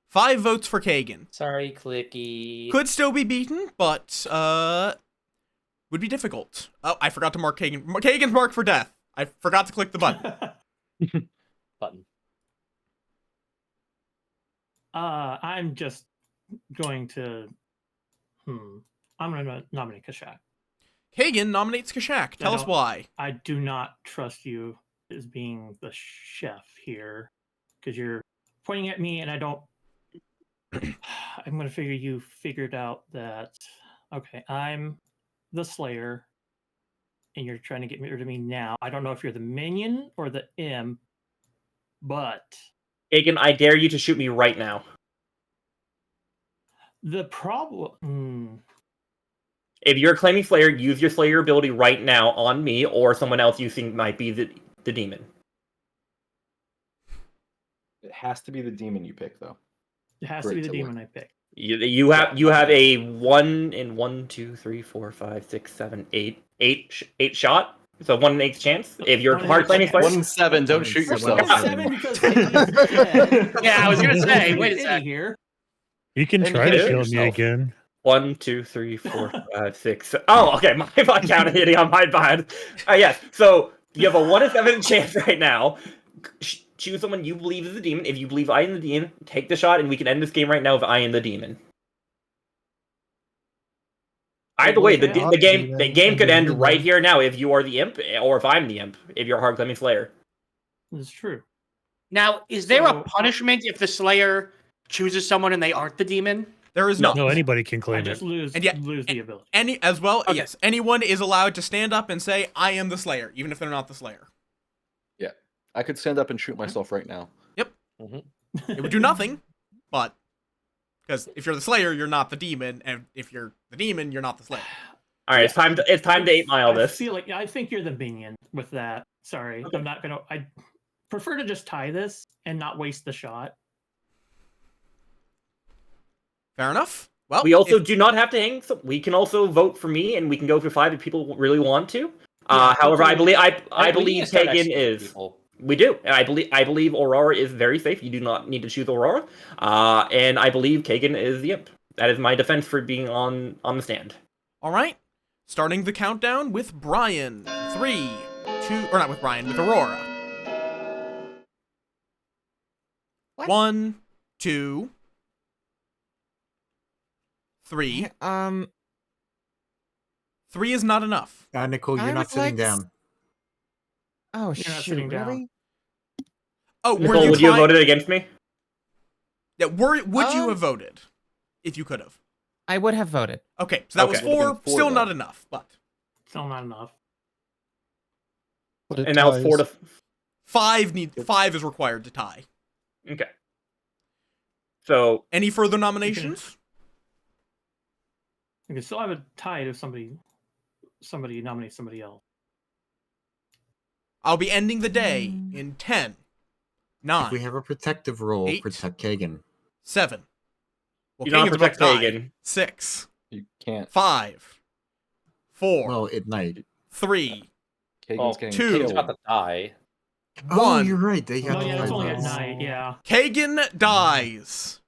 5 votes for Kagan. Sorry, Clicky. Could still be beaten, but would be difficult. Oh, I forgot to mark Kagan. Kagan's marked for death. I forgot to click the button. Button. I'm just going to. I'm going to nominate Kashak. Kagan nominates Kashak. Tell us don't- why. I do not trust you as being the chef here because you're pointing at me and I don't. I'm going to figure you figured out that. Okay, I'm the Slayer and you're trying to get rid of me now. I don't know if you're the minion or the imp, but. Kagan, I dare you to shoot me right now. The problem. If you're claiming Slayer, use your Slayer ability right now on me or someone else you think might be the demon. It has to be the demon you pick, though. It has For to it be the to demon work. I pick. You have a 1 in 1, 2, 3, 4, 5, 6, 7, 8 shot. So 1 in 8 chance. If you're One in hard eight claiming chance. Slayer, 1 in 7, don't shoot yourself. 7 because Eddie's dead. Yeah, I was gonna say, wait a Eddie sec. here. You can And try you to can kill shoot me yourself. again. 1, 2, 3, 4, 5, 6. Oh, okay. My bad count hitting on my bad. Yes. So You have a 1 in 7 chance right now. Choose someone you believe is the demon. If you believe I am the demon, take the shot, and we can end this game right now if I am the demon. Either way, the game could end right here now if you are the imp, or if I'm the imp, if you're a hard claiming slayer. That's true. Now, is there a punishment if the slayer chooses someone and they aren't the demon? There is not. No, anybody can I claim just it. lose, And yet- lose the ability. Yes, anyone is allowed to stand up and say, I am the Slayer, even if they're not the Slayer. Yeah, I could stand up and shoot myself right now. It would do nothing, but because if you're the Slayer, you're not the demon, and if you're the demon, you're not the Slayer. All right, it's time to 8 Mile I this. feel like I think you're the minion with that. Sorry, Okay. I'm not gonna. I prefer to just tie this and not waste the shot. Fair enough. Well, We also do not have to hang. So we can also vote for me, and we can go for 5 if people really want to. However, I believe We believe need to start Kagan executing is. people. We do. I believe Aurora is very safe. You do not need to choose Aurora. And I believe Kagan is the imp. That is my defense for being on the stand. all right. Starting the countdown with Brian. 3, 2, or not with Brian, with Aurora. What? 1, 2, 3. 3 is not enough. Nicole, you're I not would sitting like down. Oh, You're not shoot, sitting down. really? Oh, Nicole, would you have voted against me? Yeah, would you Um, have voted if you could have? I would have voted. Okay, so that was Okay. four. Would've been 4 Still then. not enough, but Still not enough. But it And now it's 4 ties. to 5 is required to tie. okay. So Any further nominations? You can still have a tie if somebody nominates somebody else. I'll be ending the day in 10, 9, If we have a protective role, 8. protect Kagan. 7. Well, you don't Kagan's about protect to die. Kagan. 6, You can't. 5, 4, Well, at night. 3, Kagan's getting 2. He's killed. about to die. Oh, 1. you're right. They have Oh yeah, it's only at votes. night. Yeah. Kagan dies.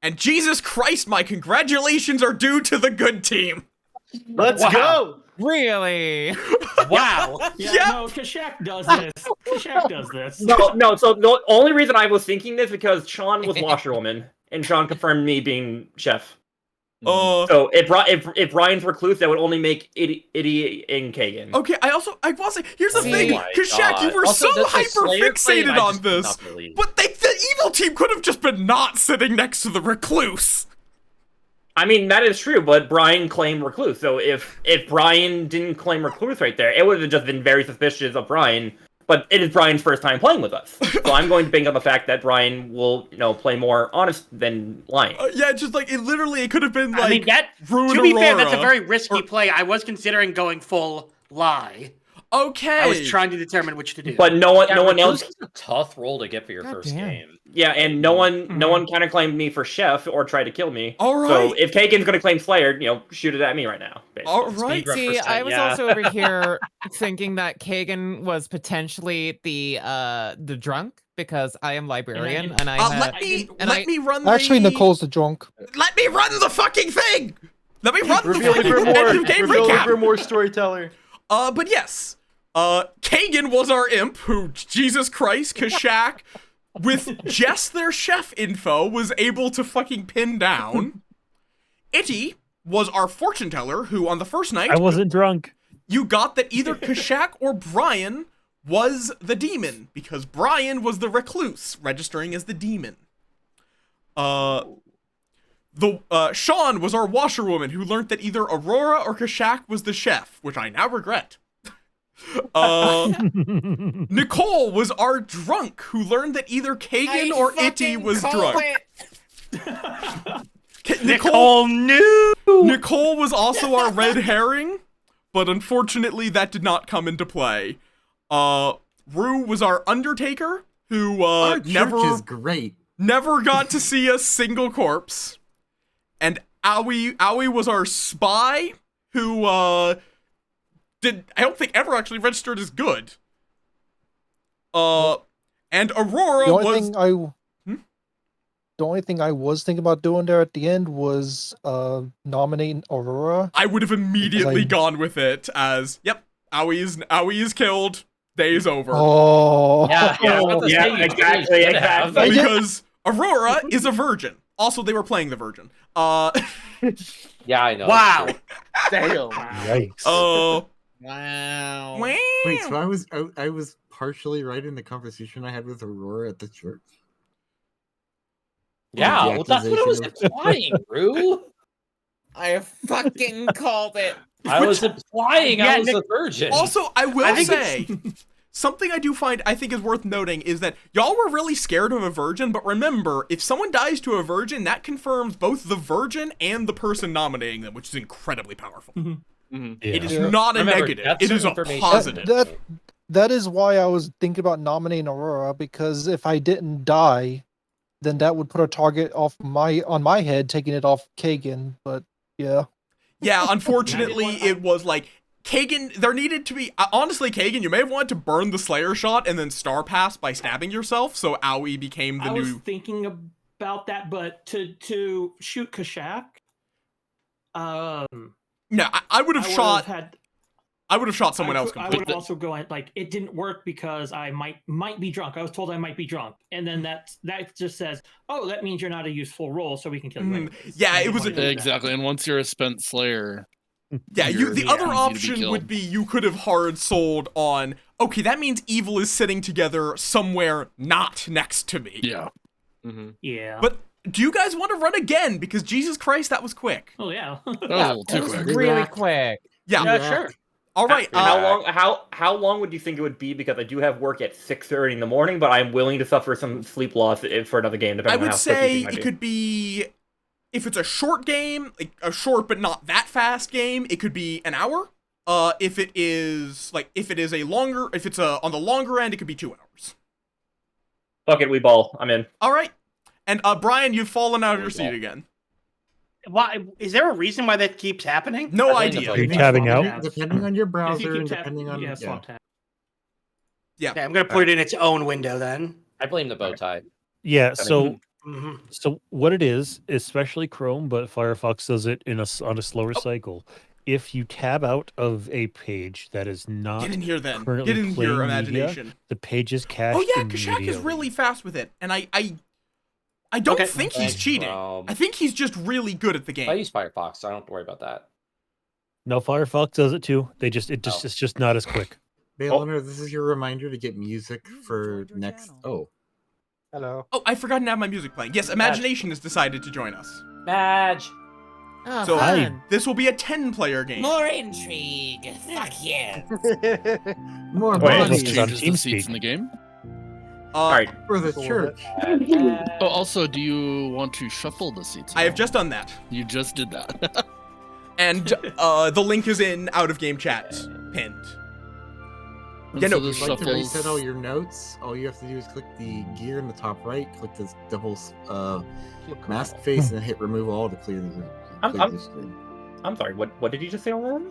And Jesus Christ, my congratulations are due to the good team. Let's Wow. go. Really? Wow. Yeah. Yep. No, Kashak does this. Kashak does this. No. So the only reason I was thinking this because Sean was washerwoman, and Sean confirmed me being chef. So if Ryan's recluse, that would only make Itty and Kagan. Okay, I will say, here's the See- thing, Oh my Kashak, you God. were Also, so the hyper Slayer claim, fixated I on just do this, not believe. but the evil team could have just been not sitting next to the recluse. I mean, that is true, but Brian claimed recluse. So if Brian didn't claim recluse right there, it would have just been very suspicious of Brian. But it is Brian's first time playing with us, so I'm going to bank on the fact that Brian will, play more honest than lying. Yeah, just like it could have been like I mean, ruin to be fair, that's a Aurora. very risky play. I was considering going full lie. Okay. I was trying to determine which to do. But no one else. This is a tough role to get for your God first damn. game. Yeah, and no one counterclaimed me for chef or tried to kill me. All right. So if Kagan's gonna claim Slayer, shoot it at me right now. basically. All right. Speed See, reference, I was yeah. also over here thinking that Kagan was potentially the drunk because I am librarian and I had, Let me run. Actually, the... Nicole's the drunk. Let me run the fucking thing. Let me run Reveal the the fucking end of game Grimoire. Reveal the recap. Grimoire storyteller. But yes, Kagan was our imp who, Jesus Christ, Kashak, with just their chef info, was able to fucking pin down. Itty was our fortune teller who, on the first night, I wasn't drunk. you got that either Kashak or Brian was the demon, because Brian was the recluse, registering as the demon. Sean was our washerwoman who learned that either Aurora or Kashak was the chef, which I now regret. Nicole was our drunk who learned that either Kagan or Itty was drunk. Nicole knew. Nicole was also our red herring, but unfortunately that did not come into play. Rue was our undertaker who Our church never is great. never got to see a single corpse. And Aoi was our spy who I don't think ever actually registered as good. And Aurora The only thing I was thinking about doing there at the end was nominating Aurora. I would have immediately Because gone with it as, yep, Aoi is killed. Day's over. Oh. Yeah, I was about to say, you exactly, should have. exactly. Because Aurora is a virgin. Also, they were playing the virgin. Yeah, I know. Wow. Damn. Yikes. Wow. Wait, so I was partially right in the conversation I had with Aurora at the church. Yeah, The well, that's what I was accusation implying, Rue. I fucking called it. I was implying I Yeah, was Nick- a virgin. Also, I will I think say, something I do find I think is worth noting is that y'all were really scared of a virgin, but remember, if someone dies to a virgin, that confirms both the virgin and the person nominating them, which is incredibly powerful. Mhm. It is Yeah. not a Remember, negative. that's It is a information. positive. That is why I was thinking about nominating Aurora, because if I didn't die, then that would put a target on my head, taking it off Kagan. But yeah. Yeah, unfortunately, it was like Kagan. There needed to be honestly, Kagan. You may have wanted to burn the Slayer shot and then Star Pass by stabbing yourself, so Aoi became the I was new. thinking about that, but to shoot Kashak, No, I would have shot. had. I would have shot someone else I would completely. have also gone like it didn't work because I might be drunk. I was told I might be drunk, and then that just says, oh, that means you're not a useful role, so we can kill you. anyways. Yeah, I it didn't was wanna do that. Exactly. And once you're a spent slayer, Yeah, you're the other easy to be option would killed. be you could have hard sold on. Okay, that means evil is sitting together somewhere not next to me. Yeah. Mm-hmm. Yeah. But do you guys want to run again? Because Jesus Christ, that was quick. Oh yeah. That was a little too That was quick. really quick. Yeah. Yeah, sure. All right. How long would you think it would be? Because I do have work at 6:30 in the morning, but I'm willing to suffer some sleep loss for another game. I Depending on would how quick you say think it might be. could be, if it's a short game, like a short but not that fast game, it could be an hour. If it is a longer, if it's on the longer end, it could be 2 hours. Fuck it, we ball. I'm in. All right. And Brian, you've fallen out of your seat again. Why is there a reason why that keeps happening? No I blame the idea. Are you vote. tabbing Swap out? tabs. Depending on your If browser you and keep depending on swap tab. Yeah. Okay, I'm gonna put it in its own window then. I blame the bow tie. Yeah, so Mhm. so what it is, especially Chrome, but Firefox does it on a slower Oh. cycle. If you tab out of a page that is not Get in here then. currently Get in playing here, media, imagination. the page is cached Oh yeah, immediately. Kashak is really fast with it, and I don't Okay. think he's Thanks, cheating. Chrome. I think he's just really good at the I game. use Firefox, so I don't have to worry about that. No, Firefox does it too. It's Oh. just not as quick. Bayliner, this is your reminder to get music for next. Oh, Hello. Oh, I forgot to have my music playing. Yes, Imagination has decided to join us. Madge. Oh, So fun. this will be a 10-player game. More intrigue. Fuck yeah. more Wait, bodies this is on Changes the seats TeamSpeak. in the game. All right. for the church. Oh, also, do you want to shuffle the seats? I have just done that. You just did that. And the link is in out-of-game chat pinned. And Yeah, so no, this If you'd like to shuffles. reset all your notes, all you have to do is click the gear in the top right, click this double mask face, and then hit remove all to clear the screen. I'm sorry. What did you just say, Aurora?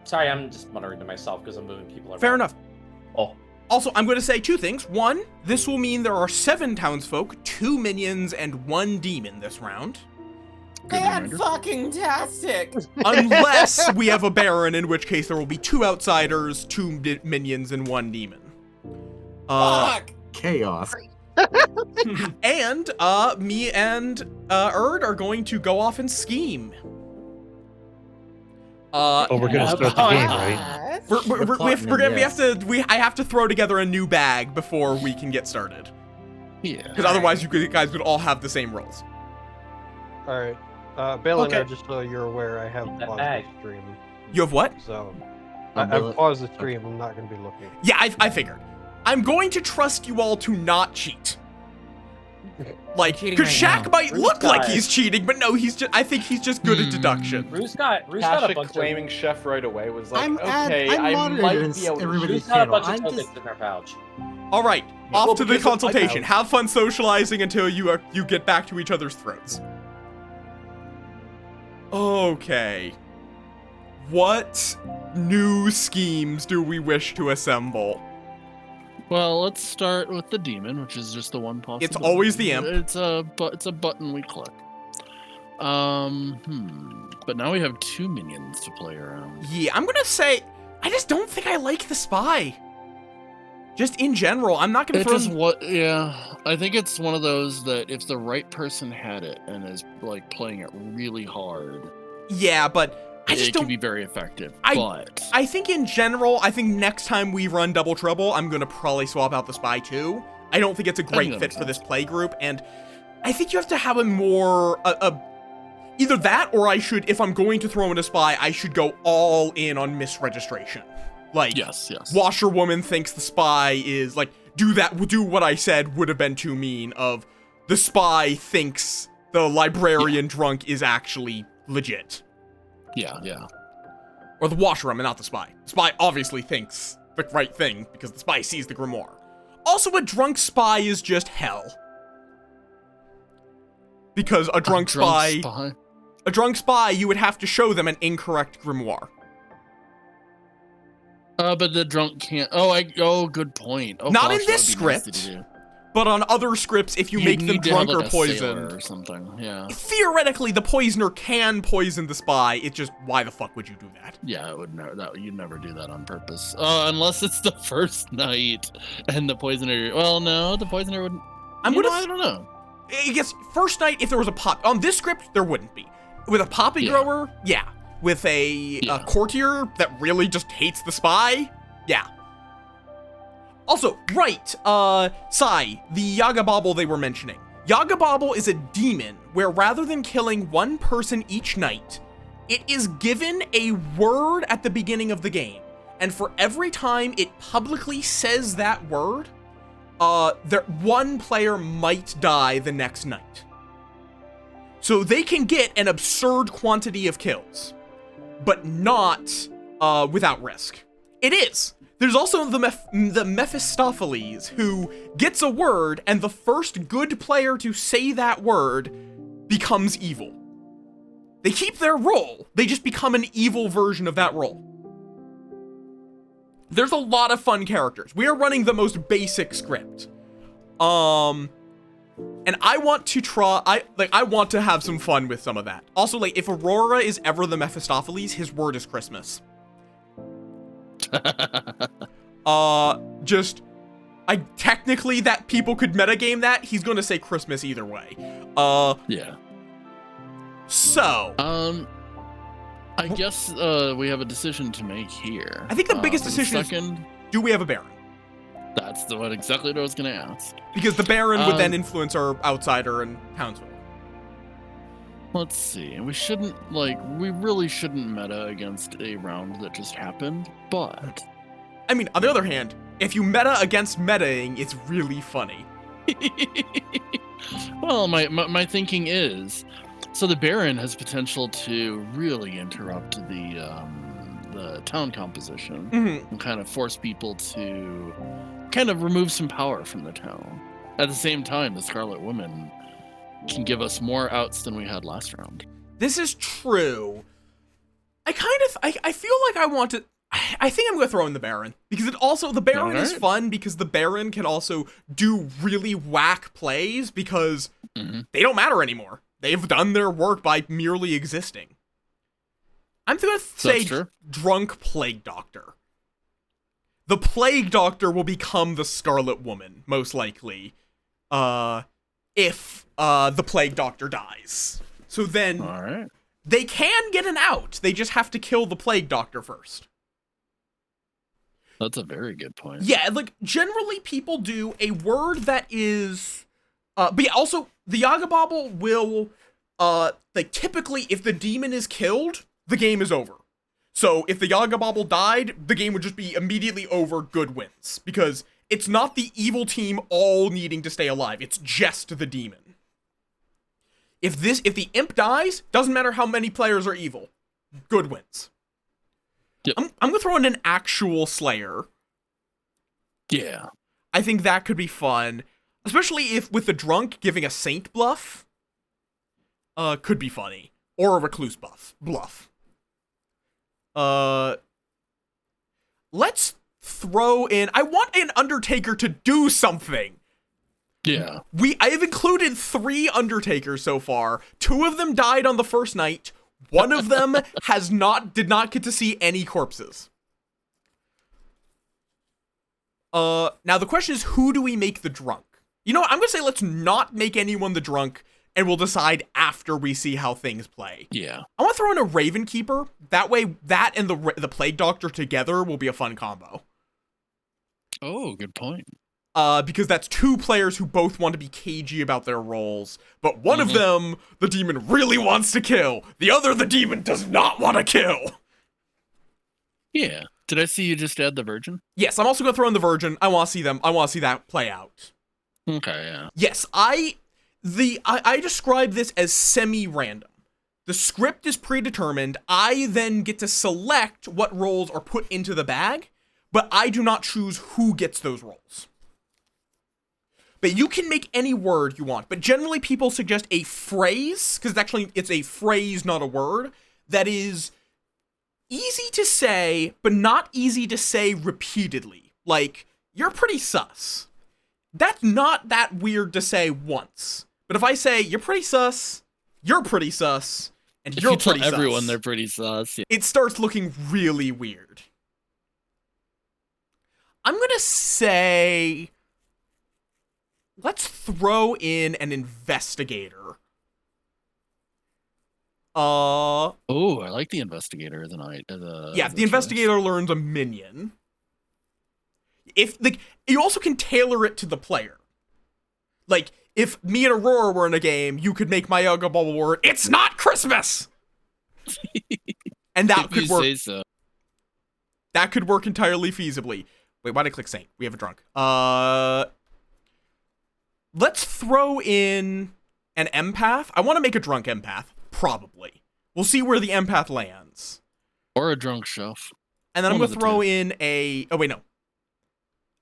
Sorry, I'm just muttering to myself because I'm moving people around. Fair enough. Oh. Also, I'm going to say 2 things. 1, this will mean there are 7 townsfolk, 2 minions, and 1 demon this round. Good reminder. Fucking-tastic. Unless we have a Baron, in which case there will be 2 outsiders, 2 minions, and 1 demon. Fuck. Chaos. And me and Erd are going to go off and scheme. Oh, we're gonna start the game, right? I have to throw together a new bag before we can get started. Yeah. Because otherwise you guys would all have the same rolls. Alright. Bayliner, Okay. just so you're aware, I have That paused bag. the stream. You have what? So, Oh, I've paused the stream. I'm not going to be looking. Yeah, I figured. I'm going to trust you all to not cheat. Like, cheating because right Shaq now. might Ruth look like got it. he's cheating, but no, I think he's just good at deduction. Rue's got a Tasha bunch claiming chef right away was like, I'm okay, I'm I moderator might in be able to everybody's Rue's got a channel. bunch of I'm tokens just in her pouch. All right, Well, off to the because of my consultation. pouch. Have fun socializing until you get back to each other's throats. Okay. What new schemes do we wish to assemble? Well, let's start with the demon, which is just the one possible. It's always the imp. It's a button we click. But now we have 2 minions to play around. Yeah, I'm gonna say I just don't think I like the spy. Just in general, I'm not gonna It throw. is what, yeah. I think it's one of those that if the right person had it and is like playing it really hard, Yeah, but I just it don't. can be very effective. I- But I think in general, I think next time we run Double Trouble, I'm gonna probably swap out the spy too. I don't think it's a great that fit makes for this sense. play group, and I think you have to have a more either that or I should, if I'm going to throw in a spy, I should go all in on misregistration. Like, yes. washerwoman thinks the spy is like, do what I said would have been too mean. Of the spy thinks the librarian drunk is actually legit. Yeah. Or the washerwoman, not the spy. The spy obviously thinks the right thing because the spy sees the grimoire. Also, a drunk spy is just hell. Because a drunk spy, you would have to show them an incorrect grimoire. But the drunk can't. Oh, good point. Oh, Not gosh, in this that would be nasty script. to do. But on other scripts, if you You'd make them need to have, drunk or like, a sailor poisoned, or something. Yeah. theoretically, the poisoner can poison the spy. It's just, why the fuck would you do that? Yeah, it would never. You'd never do that on purpose. Unless it's the first night and the poisoner. Well, no, the poisoner wouldn't. I don't know. I guess first night, if there was a pop on this script, there wouldn't be. With a poppy grower, yeah. With a courtier that really just hates the spy, yeah. Also, right, Sai, the Yaga Bauble they were mentioning. Yaga Bauble is a demon where rather than killing one person each night, it is given a word at the beginning of the game. And for every time it publicly says that word, one player might die the next night. So they can get an absurd quantity of kills, but not without risk. It is. There's also the Mephistopheles, who gets a word, and the first good player to say that word becomes evil. They keep their role, they just become an evil version of that role. There's a lot of fun characters. We are running the most basic script. And I want to I want to have some fun with some of that. Also, like, if Aurora is ever the Mephistopheles, his word is Christmas. Technically that people could metagame that. He's gonna say Christmas either way. Yeah. So. I guess we have a decision to make here. I think the biggest decision is, do we have a Baron? That's exactly what I was gonna ask. Because the Baron would then influence our outsider and townsfolk. Let's see. We really shouldn't meta against a round that just happened, but I mean, on the other hand, if you meta against metaing, it's really funny. Well, my thinking is, so the Baron has potential to really interrupt the town composition and kind of force people to kind of remove some power from the town. At the same time, the Scarlet Woman can give us more outs than we had last round. This is true. I feel like I think I'm going to throw in the Baron. Because the Baron is fun because the Baron can also do really whack plays because they don't matter anymore. They've done their work by merely existing. I'm going to say Drunk Plague Doctor. The Plague Doctor will become the Scarlet Woman, most likely, if the Plague Doctor dies. So then they can get an out. They just have to kill the Plague Doctor first. That's a very good point. Yeah, like, generally people do a word that is... but yeah, also, the Yaga Bauble will... typically, if the demon is killed, the game is over. So, if the Yaga Bauble died, the game would just be immediately over, good wins. Because it's not the evil team all needing to stay alive, it's just the demon. If the imp dies, doesn't matter how many players are evil, good wins. Yep. I'm gonna throw in an actual Slayer. Yeah. I think that could be fun. Especially if with the drunk giving a saint bluff. Could be funny. Or a recluse bluff. Let's throw in... I want an Undertaker to do something. Yeah. I have included 3 Undertakers so far. 2 of them died on the first night. One of them did not get to see any corpses. Now the question is, who do we make the drunk? You know what? I'm gonna say let's not make anyone the drunk, and we'll decide after we see how things play. Yeah. I want to throw in a Raven Keeper. That way, that and the Plague Doctor together will be a fun combo. Oh, good point. Because that's two players who both want to be cagey about their roles, but one of them, the demon really wants to kill. The other, the demon does not want to kill. Yeah. Did I see you just add the Virgin? Yes, I'm also gonna throw in the Virgin. I want to see them. I want to see that play out. Okay, yeah. Yes, I describe this as semi-random. The script is predetermined. I then get to select what roles are put into the bag, but I do not choose who gets those roles. But you can make any word you want. But generally people suggest a phrase, because it's a phrase, not a word, that is easy to say, but not easy to say repeatedly. Like, you're pretty sus. That's not that weird to say once. But if I say, you're pretty sus, and If you're you tell pretty sus, everyone they're pretty sus. Yeah. it starts looking really weird. I'm gonna say, let's throw in an investigator. Oh, I like the investigator as an the investigator learns a minion. You also can tailor it to the player. Like, if me and Aurora were in a game, you could make my Yoga Bubble word, "It's not Christmas!" And that could work. Say so. That could work entirely feasibly. Wait, why did I click Saint? We have a drunk. Let's throw in an empath. I want to make a drunk empath. Probably. We'll see where the empath lands. Or a drunk chef. And then I'm going to throw in a... Oh, wait, no.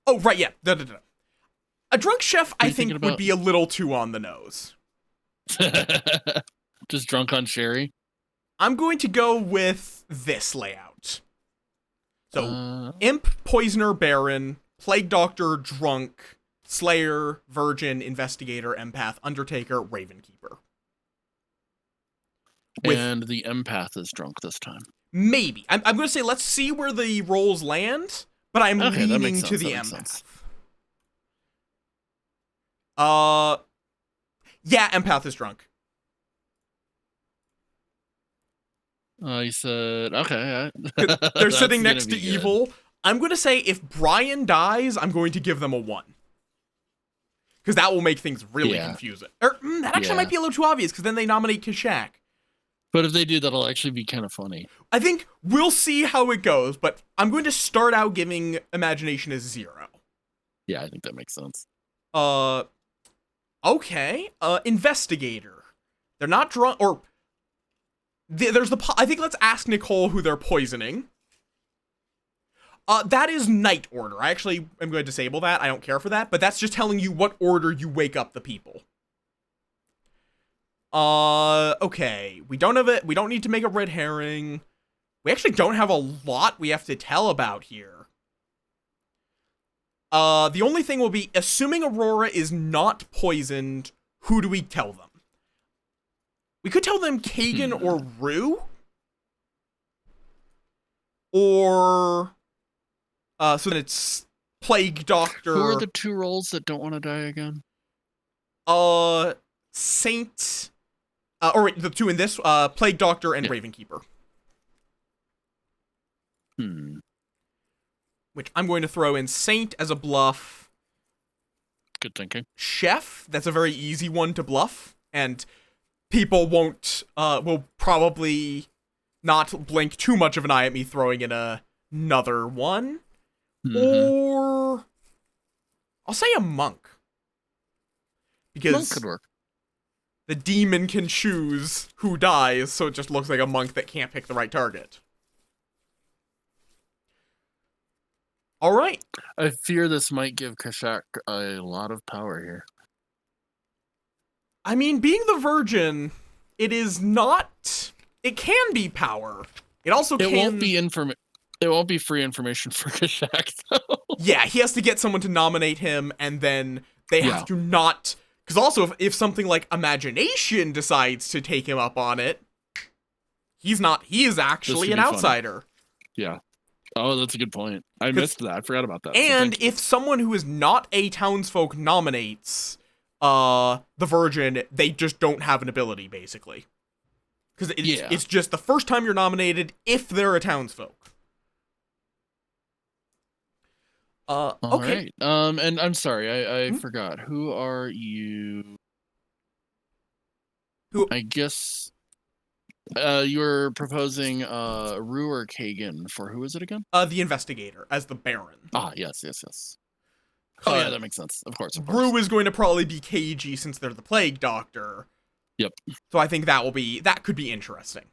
Oh, right, yeah. A drunk chef, I think, would be a little too on the nose. Just drunk on sherry? I'm going to go with this layout. So, Imp, Poisoner, Baron, Plague Doctor, Drunk, Slayer, Virgin, Investigator, Empath, Undertaker, Raven Keeper. And the empath is drunk this time. Maybe. I'm going to say let's see where the rolls land, but I'm leaning to the empath. Yeah, empath is drunk. You said, okay. They're sitting next to evil. I'm going to say if Brian dies, I'm going to give them a 1. Because that will make things really confusing. Or, that actually might be a little too obvious, because then they nominate Kashak. But if they do, that'll actually be kind of funny. I think we'll see how it goes, but I'm going to start out giving Imagination a 0. Yeah, I think that makes sense. Okay. Investigator. They're not drunk, or... I think let's ask Nicole who they're poisoning. That is night order. I actually am going to disable that. I don't care for that, but that's just telling you what order you wake up the people. Okay. We don't need to make a red herring. We actually don't have a lot we have to tell about here. The only thing will be, assuming Aurora is not poisoned, who do we tell them? We could tell them Kagan or Rue. Or, so then it's Plague Doctor. Who are the 2 roles that don't want to die again? Saint, or wait, the 2 in this, Plague Doctor and Raven Keeper. Which I'm going to throw in Saint as a bluff. Good thinking. Chef, that's a very easy one to bluff, and people will probably not blink too much of an eye at me throwing in another one. Or I'll say a monk. Because monk could work. The demon can choose who dies, so it just looks like a monk that can't pick the right target. All right. I fear this might give Kashak a lot of power here. I mean, being the Virgin, it is not... It can be power. It also can... It won't be free information for Kashak, though. Yeah, he has to get someone to nominate him, and then they have to not... Because also, if something like Imagination decides to take him up on it, he is actually an outsider. Yeah. Oh, that's a good point. I missed that. I forgot about that. so And thank you. if someone who is not a townsfolk nominates the Virgin, they just don't have an ability, basically. Because it's just the first time you're nominated if they're a townsfolk. All Okay. right. And I'm sorry, I forgot. Who are you? Who? I guess you're proposing Rue or Kagan for who is it again? The investigator as the Baron. Ah, yes. Oh yeah, that makes sense. Of course. Rue is going to probably be KG since they're the Plague Doctor. Yep. So I think that could be interesting.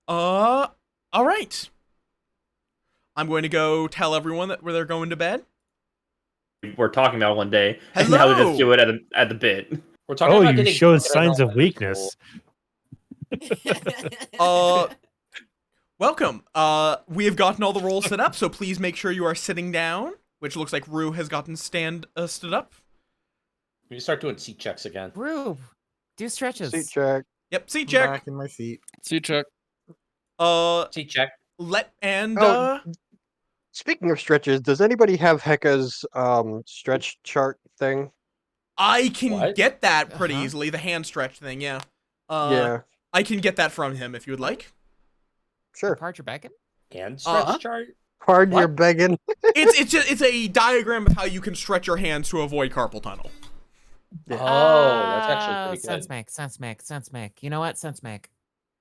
All right. I'm going to go tell everyone that where they're going to bed. We're talking about one day, and Hello. now they just do it at the bit. We're talking about you getting showed good at signs of elementary weakness. Welcome. We have gotten all the rolls set up, so please make sure you are sitting down, which looks like Rue has gotten stood up. We start doing seat checks again. Rube, do stretches. Seat check. Yep, seat I'm check. back in my seat. Seat check. Seat check. Speaking of stretches, does anybody have Heka's stretch chart thing? I can What? get that pretty easily, the hand stretch thing, yeah. Yeah. I can get that from him if you would like. Sure. Part your bacon? And stretch chart? Pardon What? your begging. It's a diagram of how you can stretch your hands to avoid carpal tunnel. Oh, that's actually pretty good. Sense make. You know what? Sense make.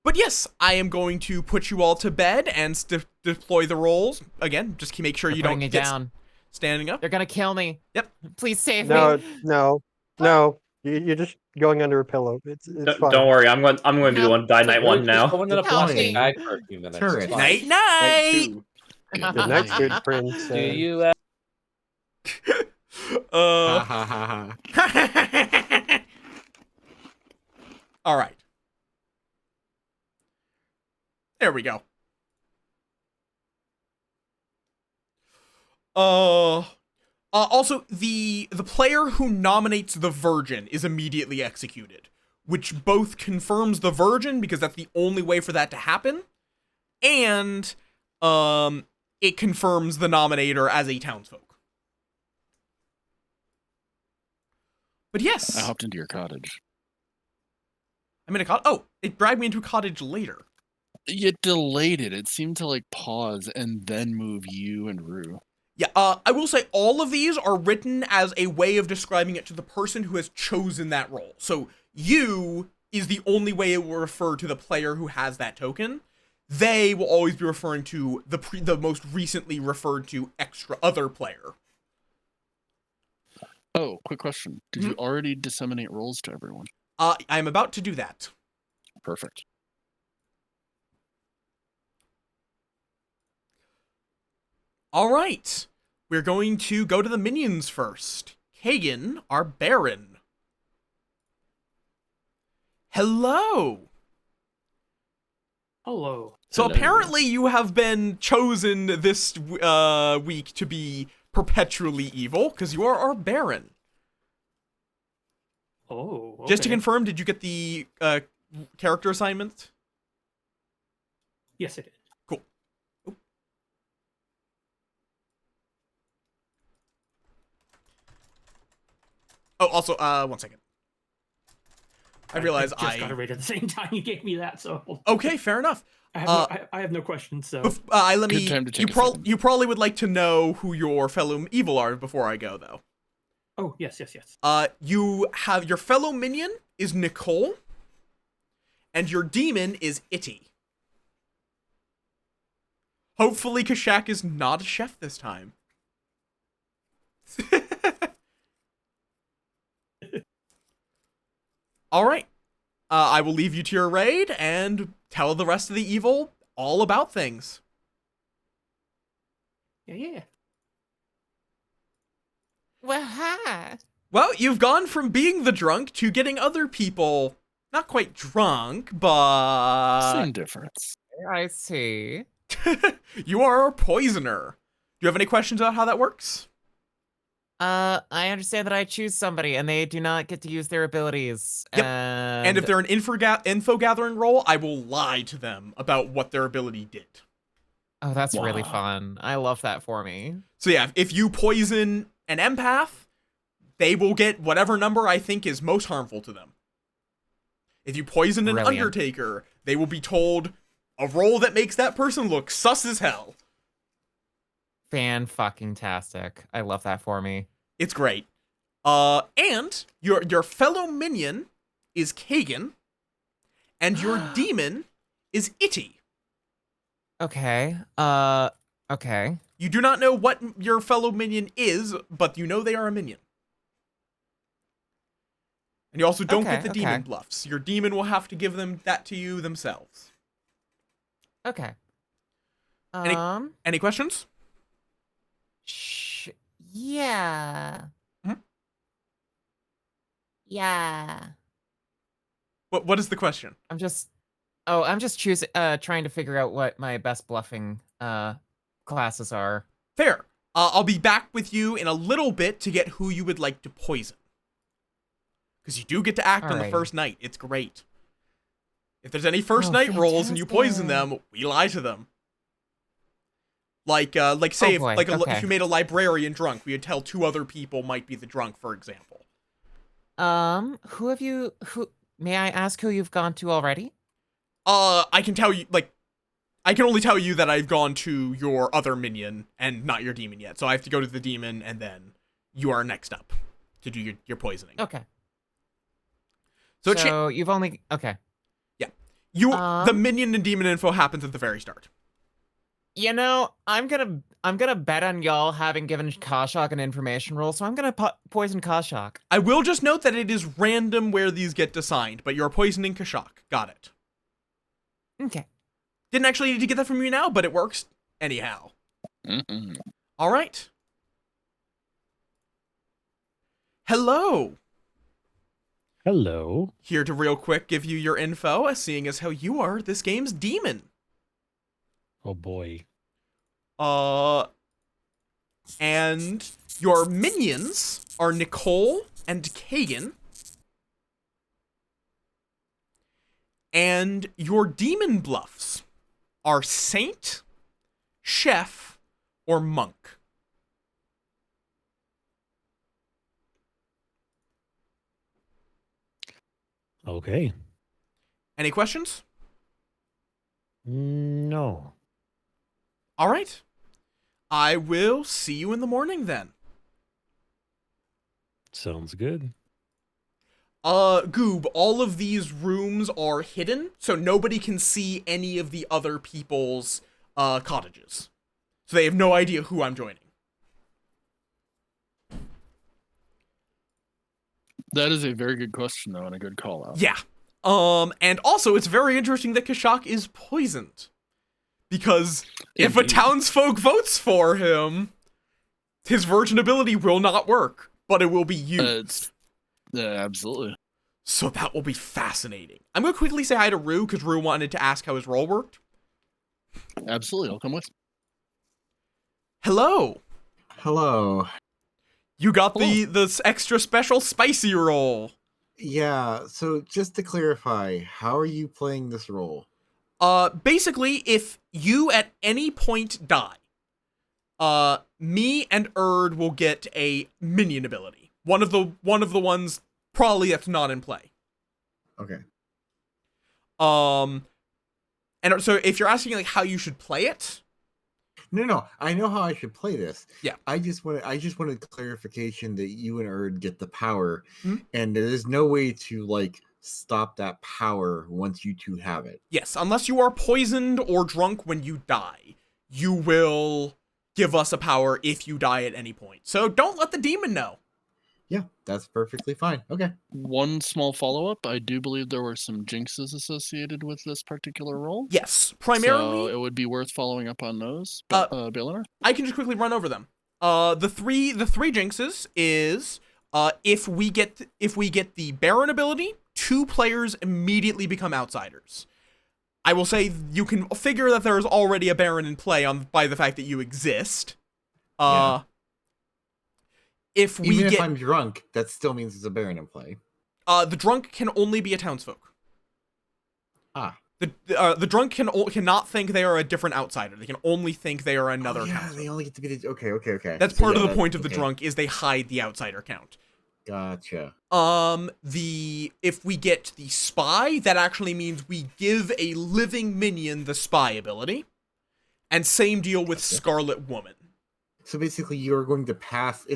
But yes, I am going to put you all to bed and deploy the rolls. Again, just make sure you don't Putting it get down. Standing up. They're gonna kill me. Yep. Please save No, me. no. You're just going under a pillow. It's fine. Don't worry, I'm going to be the one to die night one now. Going in a plastic bag for a few minutes. Turret. It's fine. Night. Good night, good prince. Do you? Ha ha ha. All right. There we go. Also, the player who nominates the Virgin is immediately executed, which both confirms the Virgin because that's the only way for that to happen, and it confirms the nominator as a townsfolk. But yes, I hopped into your cottage. I'm in a cottage. Oh, it dragged me into a cottage later. It delayed it. It seemed to like pause and then move you and Rue. Yeah, I will say all of these are written as a way of describing it to the person who has chosen that role. So you is the only way it will refer to the player who has that token. They will always be referring to the most recently referred to other player. Oh, quick question. Did you already disseminate roles to everyone? I'm about to do that. Perfect. All right. We're going to go to the minions first. Kagan, our Baron. Hello. Hello. So apparently you have been chosen this week to be perpetually evil, because you are our Baron. Oh, okay. Just to confirm, did you get the character assignment? Yes, I did. Cool. Ooh. Oh, also, 1 second. I realize I just got it right at the same time you gave me that, so. Okay, fair enough. I have no questions, so. Let me. Good time to take a second. You probably would like to know who your fellow evil are before I go, though. Oh, yes. You have your fellow minion is Nicole, and your demon is Itty. Hopefully, Kashak is not a chef this time. All right. I will leave you to your raid and tell the rest of the evil all about things. Yeah. Well, hi. Well, you've gone from being the drunk to getting other people not quite drunk, but Same difference. I see. You are a poisoner. Do you have any questions about how that works? I understand that I choose somebody and they do not get to use their abilities. Yep. And if they're an info gathering role, I will lie to them about what their ability did. Oh, that's really Wow. fun. I love that for me. So yeah, if you poison an empath, they will get whatever number I think is most harmful to them. If you poison an Brilliant. undertaker, they will be told a role that makes that person look sus as hell. Fan-fucking-tastic. I love that for me. It's great. And your fellow minion is Kagan, and your demon is Itty. Okay. Okay. You do not know what your fellow minion is, but you know they are a minion. And you also don't get the demon bluffs. Your demon will have to give them that to you themselves. Okay. Any questions? Yeah. Mhm. Yeah. What is the question? I'm just choosing trying to figure out what my best bluffing classes are. Fair. I'll be back with you in a little bit to get who you would like to poison. Because you do get to act on the Alrighty. first night. It's great. If there's any first night rolls and you poison them, we lie to them. Like say boy, if you made a librarian drunk, we would tell 2 other people might be the drunk, for example. Who may I ask who you've gone to already? I can tell you, I can only tell you that I've gone to your other minion and not your demon yet. So I have to go to the demon and then you are next up to do your poisoning. Okay. So you've only okay. Yeah. The minion and demon info happens at the very start. You know, I'm gonna bet on y'all having given Kashak an information roll, so I'm gonna poison Kashak. I will just note that it is random where these get assigned, but you're poisoning Kashak. Got it. Okay. Didn't actually need to get that from you now, but it works anyhow. Mm-mm. All right. Hello. Hello. Here to real quick give you your info, seeing as how you are this game's demon. Oh boy. And your minions are Nicole and Kagan. And your demon bluffs are Saint, Chef, or Monk. Okay. Any questions? No. All right. I will see you in the morning then. Sounds good. Goob, all of these rooms are hidden, so nobody can see any of the other people's cottages. So they have no idea who I'm joining. That is a very good question, though, and a good call out. Yeah. And also it's very interesting that Kashak is poisoned. Because if a townsfolk votes for him, his virgin ability will not work, but it will be used. Yeah, absolutely. So that will be fascinating. I'm going to quickly say hi to Rue, because Rue wanted to ask how his role worked. Absolutely, I'll come with. Hello. Hello. You got the extra special spicy roll. Yeah, so just to clarify, how are you playing this role? Basically, if you at any point die, me and Erd will get a minion ability. One of the ones probably that's not in play. Okay. And so if you're asking like how you should play it, No, I know how I should play this. Yeah. I just wanted clarification that you and Erd get the power, Mhm. and there is no way to like stop that power once you two have it. yes, unless you are poisoned or drunk when you die, you will give us a power if you die at any point. So don't let the demon know. Yeah, that's perfectly fine. Okay. One small follow-up. I do believe there were some jinxes associated with this particular role. Yes, primarily. So it would be worth following up on those. Bailoner? I can just quickly run over them. The three jinxes is if we get the Baron ability, 2 players immediately become outsiders. I will say you can figure that there is already a Baron in play by the fact that you exist. Yeah. If we Even if get I'm drunk, that still means there's a Baron in play. the drunk can only be a townsfolk. Ah. The drunk cannot think they are a different outsider. They can only think they are another yeah, townsfolk. they only get to be the... Okay. That's So part yeah, of the point of the okay. drunk is they hide the outsider count. Gotcha. If we get the spy, that actually means we give a living minion the spy ability. And same deal with Scarlet Woman. So basically, you're going to pass.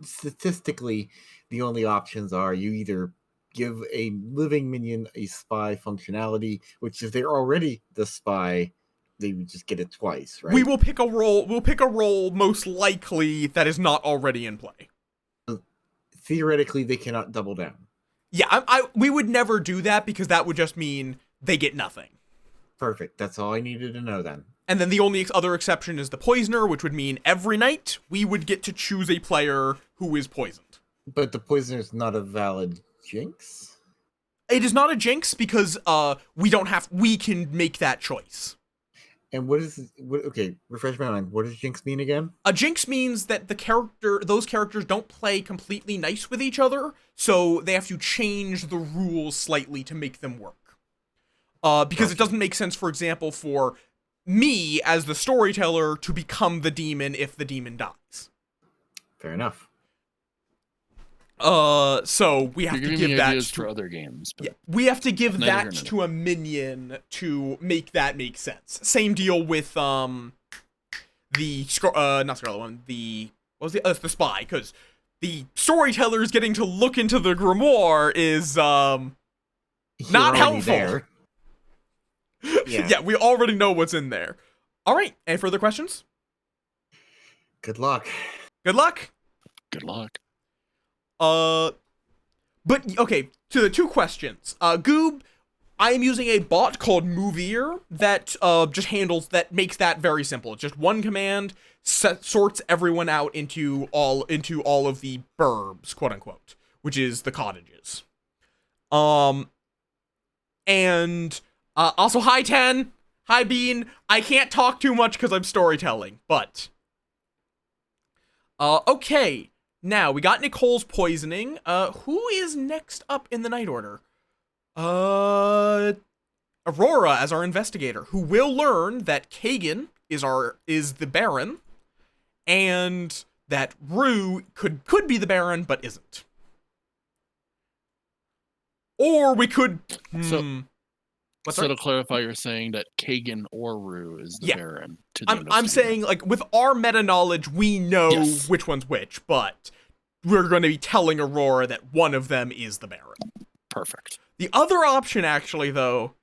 Statistically, the only options are you either give a living minion a spy functionality, which if they're already the spy, they would just get it twice, right? We will pick a role. We'll pick a role most likely that is not already in play. Theoretically, they cannot double down. Yeah, we would never do that because that would just mean they get nothing. Perfect. That's all I needed to know then. And then the only other exception is the poisoner, which would mean every night we would get to choose a player who is poisoned. But the poisoner is not a valid jinx? It is not a jinx because we can make that choice. And okay, refresh my mind. What does jinx mean again? A jinx means that those characters don't play completely nice with each other, so they have to change the rules slightly to make them work. Because it doesn't make sense, for example, for me as the storyteller to become the demon if the demon dies. Fair enough. So we have to give that ideas for other games. But yeah, we have to give that here nor to a minion to make that make sense. Same deal with not Scarlet One, the spy, because the storyteller is getting to look into the grimoire is not helpful. There. Yeah, we already know what's in there. All right, any further questions? Good luck. Good luck. Good luck. But okay, to the two questions. Goob, I am using a bot called Movier that that makes that very simple. It's just one command, sorts everyone out into all of the burbs, quote unquote, which is the cottages. And also hi 10, hi Bean. I can't talk too much because I'm storytelling, but okay. Now, we got Nicole's poisoning. Who is next up in the night order? Aurora as our investigator, who will learn that Kagan is the Baron, and that Rue could be the Baron, but isn't. Or we could... So to clarify, you're saying that Kagan or Rue is the Baron. I'm saying, like, with our meta knowledge, we know which one's which, but we're going to be telling Aurora that one of them is the Baron. Perfect. The other option, actually, though,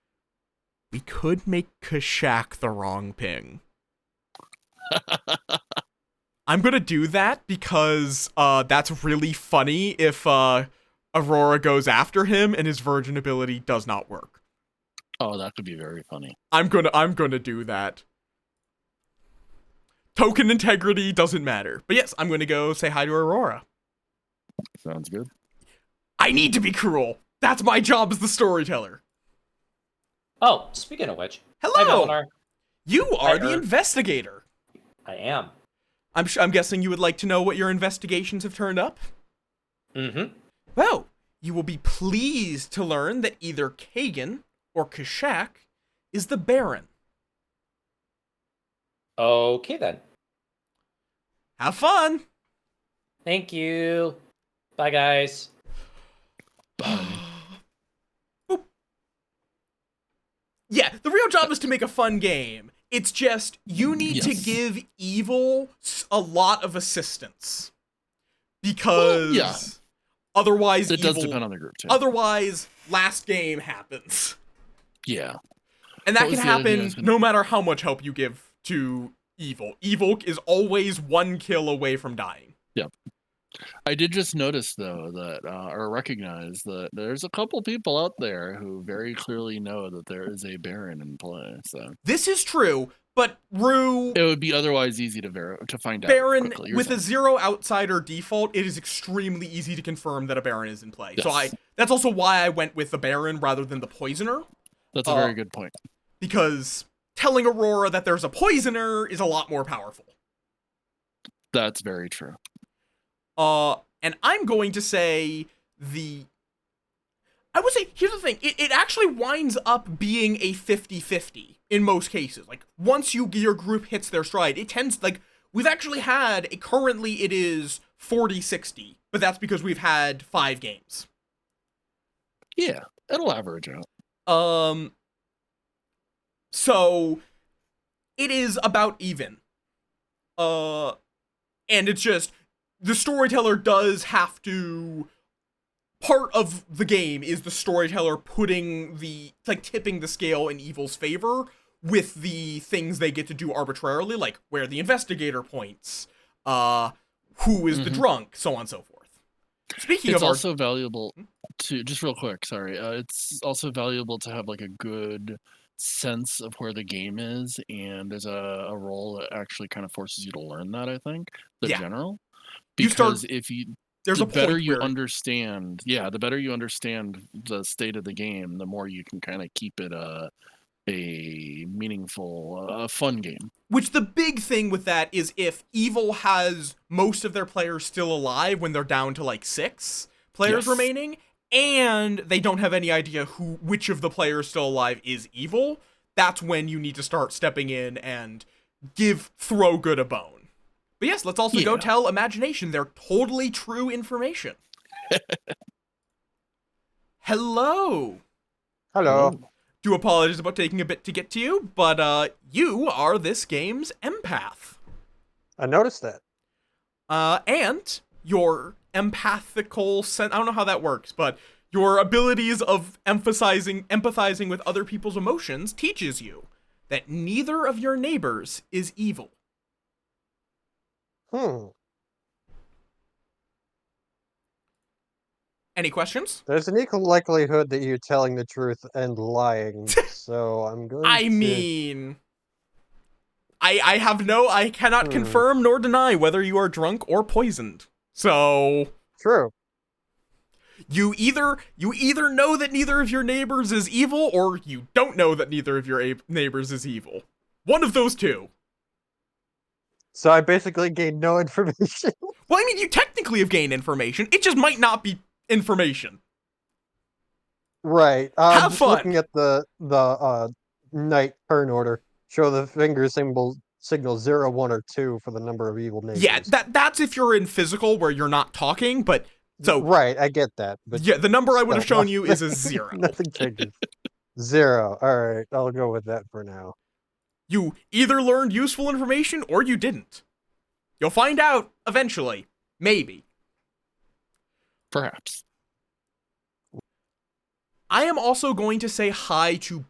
we could make Kashak the wrong ping. I'm going to do that because that's really funny if Aurora goes after him and his virgin ability does not work. Oh, that could be very funny. I'm gonna do that. Token integrity doesn't matter. But yes, I'm gonna go say hi to Aurora. Sounds good. I need to be cruel. That's my job as the storyteller. Oh, speaking of which. Hello! Hi, Valinar. You are the investigator. I am. I'm guessing you would like to know what your investigations have turned up? Mm-hmm. Well, you will be pleased to learn that either Kagan or Kashak is the Baron. Okay, then. Have fun! Thank you. Bye, guys. Bye. Yeah, the real job is to make a fun game. It's just, you need to give Evil a lot of assistance. Because otherwise it does depend on the group, too. Otherwise, last game happens. Yeah. And that can happen no matter how much help you give to Evil. Evil is always one kill away from dying. Yep. I did just notice, though, that, or recognize that there's a couple people out there who very clearly know that there is a Baron in play. So this is true, but Rue... It would be otherwise easy to find out Baron, quickly. with a 0 outsider default, it is extremely easy to confirm that a Baron is in play. Yes. So that's also why I went with the Baron rather than the Poisoner. That's a very good point. Because telling Aurora that there's a Poisoner is a lot more powerful. That's very true. And I'm going to say I would say, here's the thing, it actually winds up being a 50-50 in most cases. Like, once your group hits their stride, it tends, like, we've actually had, currently it is 40-60, but that's because we've had 5 games. Yeah, it'll average out. So, it is about even. And it's just, the storyteller does have to... Part of the game is the storyteller putting tipping the scale in evil's favor with the things they get to do arbitrarily, like where the investigator points, who is the drunk, so on and so forth. Speaking it's of also valuable to, just real quick, sorry, it's also valuable to have like a good sense of where the game is, and there's a role that actually kind of forces you to learn that, I think, the general. Because the better you understand, the better you understand the state of the game, the more you can kind of keep it a meaningful, fun game. Which the big thing with that is if evil has most of their players still alive when they're down to like 6 players remaining, and they don't have any idea which of the players still alive is evil, that's when you need to start stepping in and throw good a bone. But yes, let's also go tell Imagination their totally true information. Hello. Hello. Do apologize about taking a bit to get to you, but you are this game's empath. I noticed that. And your empathical sense, I don't know how that works, but your abilities of empathizing with other people's emotions teaches you that neither of your neighbors is evil. Any questions? There's an equal likelihood that you're telling the truth and lying, so I'm going I mean... I cannot confirm nor deny whether you are drunk or poisoned. So... True. You either know that neither of your neighbors is evil, or you don't know that neither of your neighbors is evil. One of those two. So I basically gained no information. Well, I mean, you technically have gained information. It just might not be information. Right. Have fun. Looking at the night turn order, show the finger signal 0, 1, or 2 for the number of evil neighbors. Yeah, that's if you're in physical where you're not talking, but so right, I get that. But yeah, the number I would have shown you is a 0. Nothing changes. 0. All right, I'll go with that for now. You either learned useful information or you didn't. You'll find out eventually. Maybe. Perhaps. I am also going to say hi to...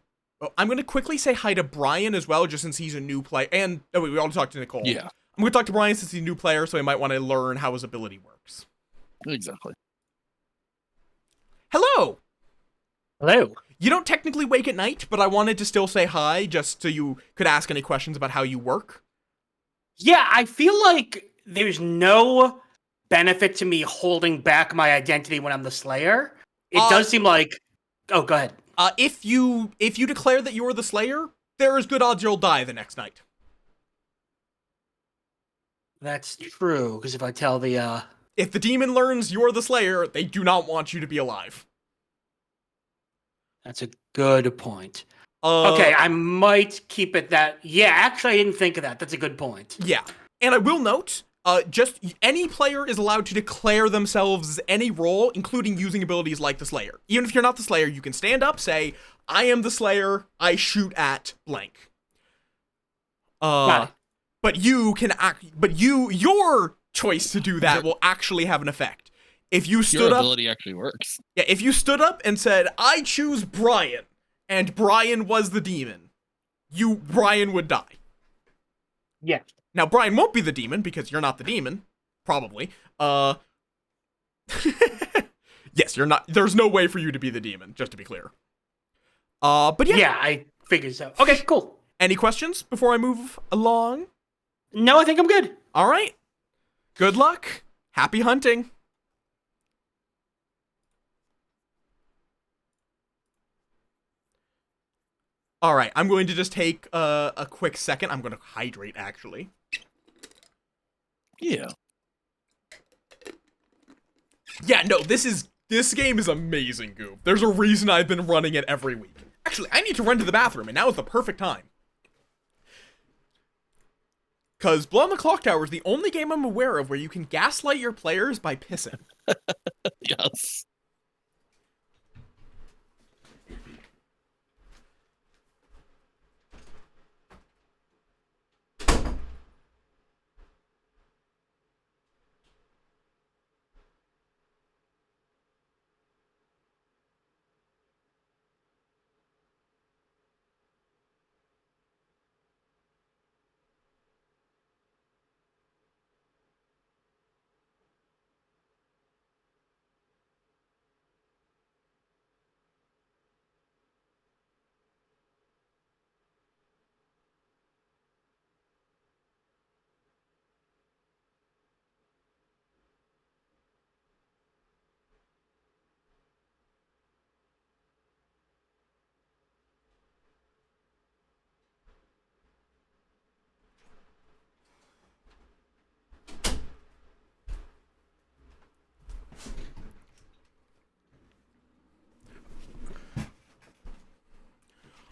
I'm going to quickly say hi to Brian as well, just since he's a new player. And, we already talked to Nicole. Yeah. I'm going to talk to Brian since he's a new player, so he might want to learn how his ability works. Exactly. Hello! Hello. You don't technically wake at night, but I wanted to still say hi, just so you could ask any questions about how you work. Yeah, I feel like there's no benefit to me holding back my identity when I'm the Slayer. It does seem like... Oh, go ahead. If you declare that you're the Slayer, there is good odds you'll die the next night. That's true, because if I tell the... If the demon learns you're the Slayer, they do not want you to be alive. That's a good point. Okay, I might keep it that... Yeah, actually, I didn't think of that. That's a good point. Yeah. And I will note, just any player is allowed to declare themselves as any role, including using abilities like the Slayer. Even if you're not the Slayer, you can stand up, say, I am the Slayer, I shoot at blank. But you can your choice to do that will actually have an effect. If you stood Your ability actually works. Yeah, if you stood up and said, I choose Brian, and Brian was the demon, Brian would die. Yeah. Now, Brian won't be the demon, because you're not the demon. Probably. Yes, you're not. There's no way for you to be the demon, just to be clear. But yeah. Yeah, I figured so. Okay, cool. Any questions before I move along? No, I think I'm good. All right. Good luck. Happy hunting. All right, I'm going to just take a quick second. I'm going to hydrate, actually. Yeah. Yeah, no, this game is amazing, Goop. There's a reason I've been running it every week. Actually, I need to run to the bathroom, and now is the perfect time. Because Blow on the Clock Tower is the only game I'm aware of where you can gaslight your players by pissing. Yes.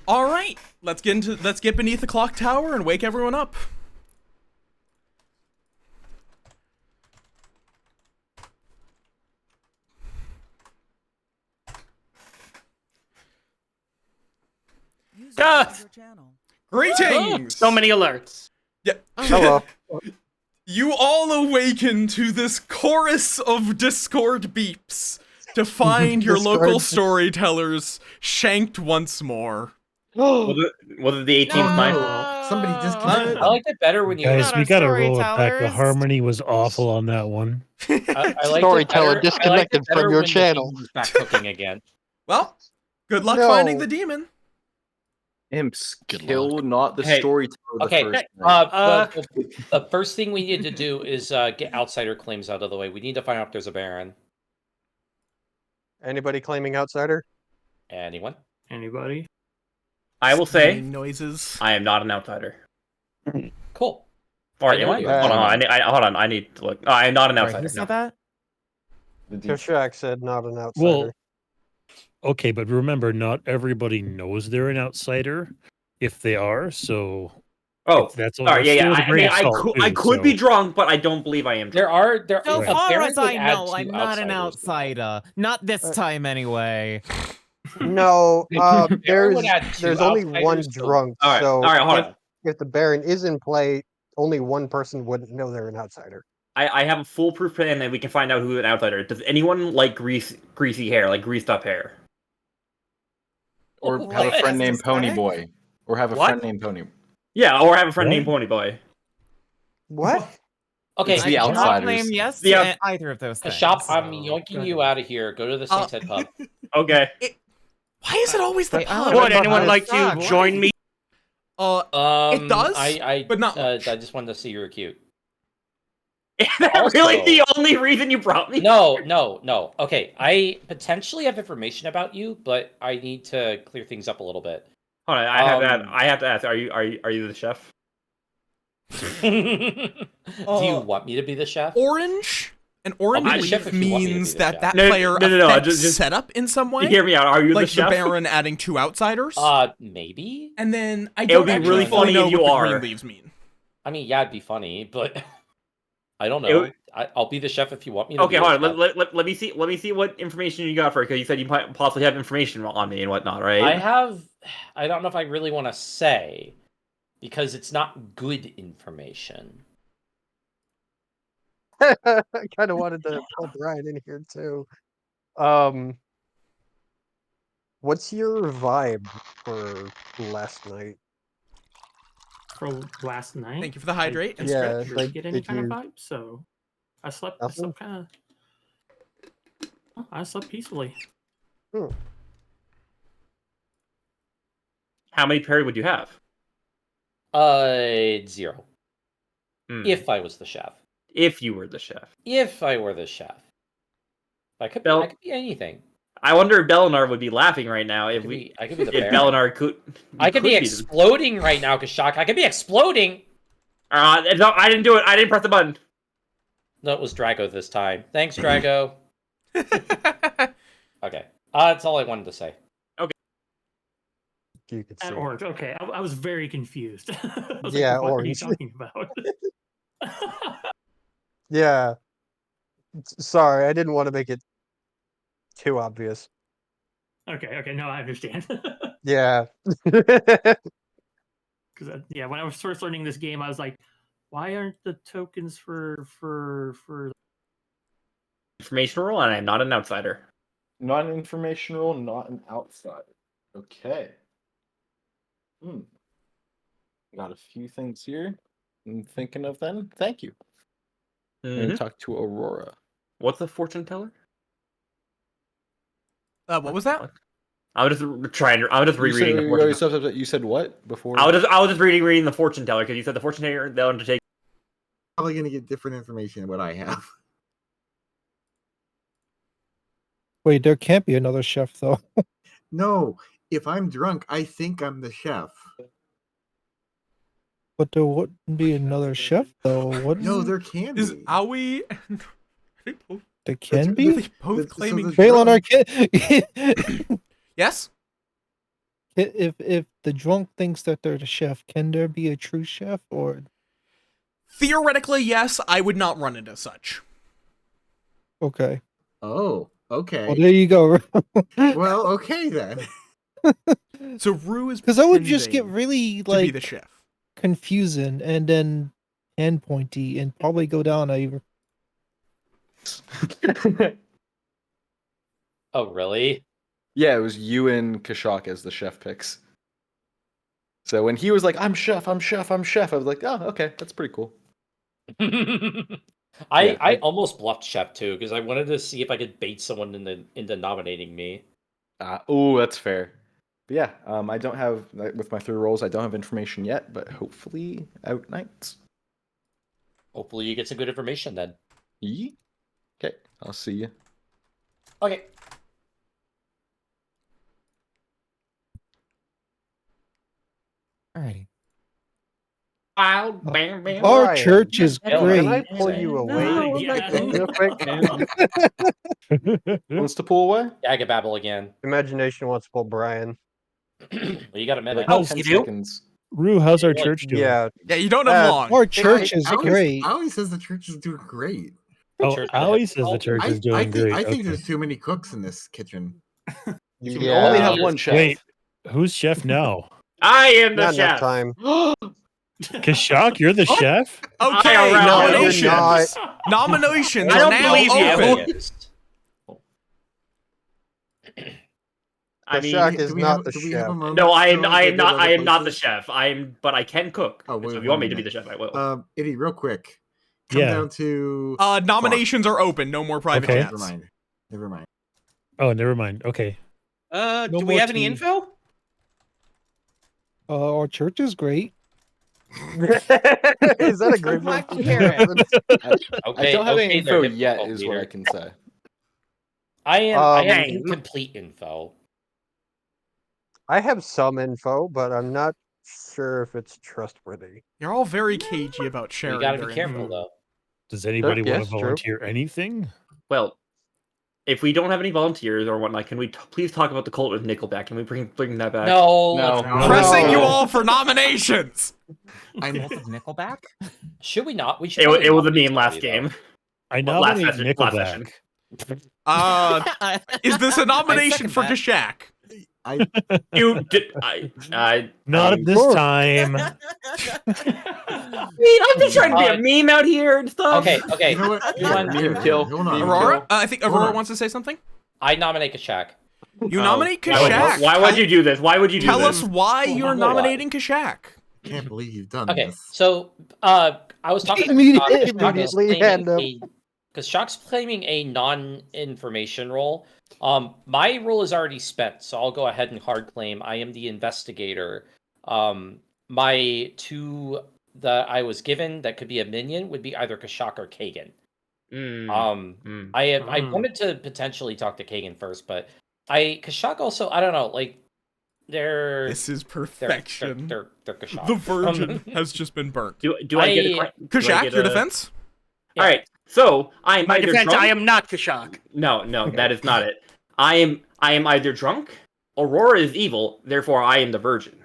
All right, let's get beneath the clock tower and wake everyone up. Greetings! So many alerts. Yeah. Hello. You all awaken to this chorus of Discord beeps to find your local storytellers shanked once more. Was it the 18th time? Somebody disconnected. I liked it better when you. Guys, we gotta roll it back. The storytellers. harmony was awful on that one. I liked Storyteller it better, disconnected from your when the channel. demon was back cooking again. Well, good luck No. finding the demon. Imps, Good kill luck. not the Hey, storyteller. The Okay, first night. the first thing we need to do is get outsider claims out of the way. We need to find out if there's a Baron. Anybody claiming outsider? Anyone? Anybody? I will say, Making noises. I am not an outsider. Cool. Or I am know I? you Hold are. on, hold on. I need to look. I am not an Sorry, outsider. who said No. that? Kashak said not an outsider. Well, okay, but remember, not everybody knows they're an outsider. If they are, so Oh, that's all. sorry. Yeah, yeah. Still with a I grain mean, of salt, I too, could be so- drunk, but I don't believe I am. Drunk. There So Right. a far Baron as would I add know, two I'm not an outsiders, though. outsider. Not this time, anyway. No, Baron there's would add two only one outsiders, so- drunk. All right, So all right. Hold on. if the Baron is in play, only one person wouldn't know they're an outsider. I have a foolproof plan that we can find out who an outsider is. Does anyone like greasy hair, like greased up hair? Or What? have a friend named That's aesthetic? Ponyboy. Or have a What? friend named Pony. Yeah, or have a friend What? named Ponyboy. What? Okay, It's the I cannot outsiders. claim yes The to out- either of those the things. shop. I'm So, yoinking go you ahead. out of here. Go to the Saints Head pub. Okay. Why is it always the Wait, pub? What Would anyone like to Fuck. join me? It does, I but not I much. just wanted to see you were cute. Is that Also- really the only reason you brought me? No. Okay, I potentially have information about you, but I need to clear things up a little bit. Hold on, I have to ask. Are you the chef? Do you want me to be the chef? Orange? An orange be the chef leaf if you want me to be means the that chef. that No, player no, affects just- setup in some way. You hear me out. Are you Like the the chef? Baron adding 2 outsiders. Maybe. And then I It don't would be actually really fully funny know if you what the are. green leaves mean. I mean, yeah, it'd be funny, but I don't It know. would- I'll be the chef if you want me to. Okay, be the hold on. chef. Let me see. Let me see what information you got for it. Because you said you might possibly have information on me and whatnot, right? I don't know if I really want to say because it's not good information. I kind of wanted to pull Brian in here too. What's your vibe for last night? For last night. Thank you for the hydrate and Yeah, I stretch. didn't really like, get any did kind of you- vibe, so I slept Nothing? kind of. I slept peacefully. How many parry would you have? 0. Hmm. If I was the chef. If you were the chef. If I were the chef. I could be anything. I wonder if Belinar would be laughing right now if I could be the if Baron. Belinar could. I could be the- exploding right now, Kashak. I could be exploding. No, I didn't do it. I didn't press the button. No, it was Drago this time. Thanks, Drago. Okay. That's all I wanted to say. You could see. At orange. Okay, I was very confused. I was Yeah, like, what orange. are you talking about? Yeah. Sorry, I didn't want to make it too obvious. Okay, no, I understand. Yeah. Because yeah, when I was first learning this game, I was like, why aren't the tokens for Information rule, and I'm not an outsider. Not an information rule, not an outsider. Okay. Got a few things here I'm thinking of then. Thank you. I'm going to talk to Aurora. What's a fortune teller? What was that? I was just trying. I was just rereading the fortune teller. You said what before? I was just reading the fortune teller because you said the fortune teller they'll undertake. Probably going to get different information than what I have. Wait, there can't be another chef though. No, if I'm drunk, I think I'm the chef. But there wouldn't be another chef though. What? No, there can Is be. Aoi? There can Are be. they both claiming? Phelan, are can. Yes. If the drunk thinks that they're the chef, can there be a true chef or? Theoretically, yes. I would not run it as such. Okay. Oh, okay. Well, there you go. Well, okay then. So Rue is Because that would just get pretending really to be the chef. confusing and then hand pointy and probably go down a. Oh, really? Yeah, it was you and Kashak as the chef picks. So when he was like, I'm chef, I was like, oh, okay, that's pretty cool. I almost bluffed Chef too because I wanted to see if I could bait someone into nominating me. Oh, that's fair. But yeah, I don't have, with my 3 rolls, I don't have information yet, but hopefully out nights. Hopefully you get some good information then. Yee. Okay, I'll see you. Okay. Alrighty. Our Brian, church is Can I great. pull you away No, real quick? Wants to pull away? Agababble again. Imagination wants to pull Brian. Well, you got a minute. Oh, 10 you do? seconds. Rue, how's our Like, church doing? Yeah. Yeah, you don't have long. Our church is great. I always says the church is doing great. Oh, Church Ali has says the church I is doing great. think Okay. there's too many cooks in this kitchen. We Yeah. only have Yeah. one chef. Wait, who's chef now? I am the Not enough chef. time. Kashak, you're the chef? Okay, IRL. No, you're nominations. not. Nominations I are don't now believe you. open. I mean, Kashak is Do we not have- the do we have a chef. moment no, I am. still I to am go not. to I other am not the places? chef. But I can cook. Oh, so wait, if you want me to be minute. the chef, I will. Itty, real quick. Come Yeah. down to. Nominations are open. No more private Okay. Never chats. mind. Never mind. Oh, never mind. Okay. Do we more have any tea. info? Our church is great. Is that a great Black one? Carrot. I don't have any info they're yet, difficult, is what I leader. can say. I am Hey. incomplete info. I have some info, but I'm not sure if it's trustworthy. You're all very cagey about You sharing. gotta be their careful info. though. Does anybody want yes, to true. volunteer anything? Well, if we don't have any volunteers or whatnot, can we please talk about the cult with Nickelback? Can we bring that back? No, No. let's not. Pressing No. you all for nominations. I know. Both of Nickelback? Should we not? We should. It probably was a nominate meme last somebody, though. game. I Well, last nominate session- last session. Nickelback. Is this a nomination second for that. Kashak? I You did. Not at this Sure. time. I'm just trying to be a meme out here and stuff. Okay. You know what? Everyone- Here, kill. Hold on. Aurora? I think Hold Aurora on. wants to say something. I nominate Kashak. You nominate Why would- Kashak. Why would you do this? Why would you do Tell this? us why Well, you're I know why. nominating Kashak. Can't believe you've done Okay, this. so I was talking to Immediately hand up. because Shock's claiming a non-information role. My role is already spent, so I'll go ahead and hard claim. I am the investigator. My 2 that I was given that could be a minion would be either Kashak or Kagan. I wanted to potentially talk to Kagan first, but Kashak also, I don't know, like they're This is perfection. they're Kashak. The virgin has just been burnt. Do I get a Kashak, get your a- defense? All right. So I am My either defense, drunk. I am not Kashak. No, that is not it. I am either drunk. Aurora is evil. Therefore, I am the virgin.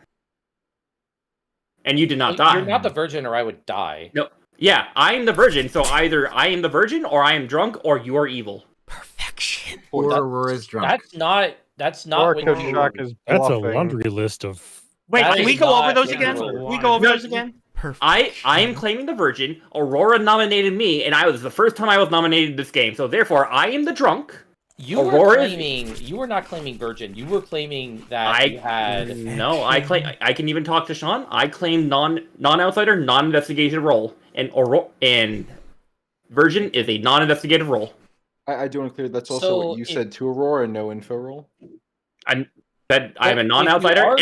And you did not die. You're not the virgin, or I would die. No. Yeah, I am the virgin. So either I am the virgin, or I am drunk, or you are evil. Perfection. Or That- Aurora's drunk. That's Or not what you Kashak is That's a bluffing. laundry list of. Wait, That can is we go over not those what again? you Can were- we go over No, those again? Perfect. I am claiming the virgin. Aurora nominated me, and I was the first time I was nominated in this game. So therefore, I am the drunk. You were Aurora- claiming. You were not claiming virgin. You were claiming that I you had. no. I claim. I can even talk to Sean. I claim non-outsider, non-investigative role, and virgin is a non-investigative role. I do want to clear that's also So what you if- said to Aurora, no info roll. I'm a But non-outsider.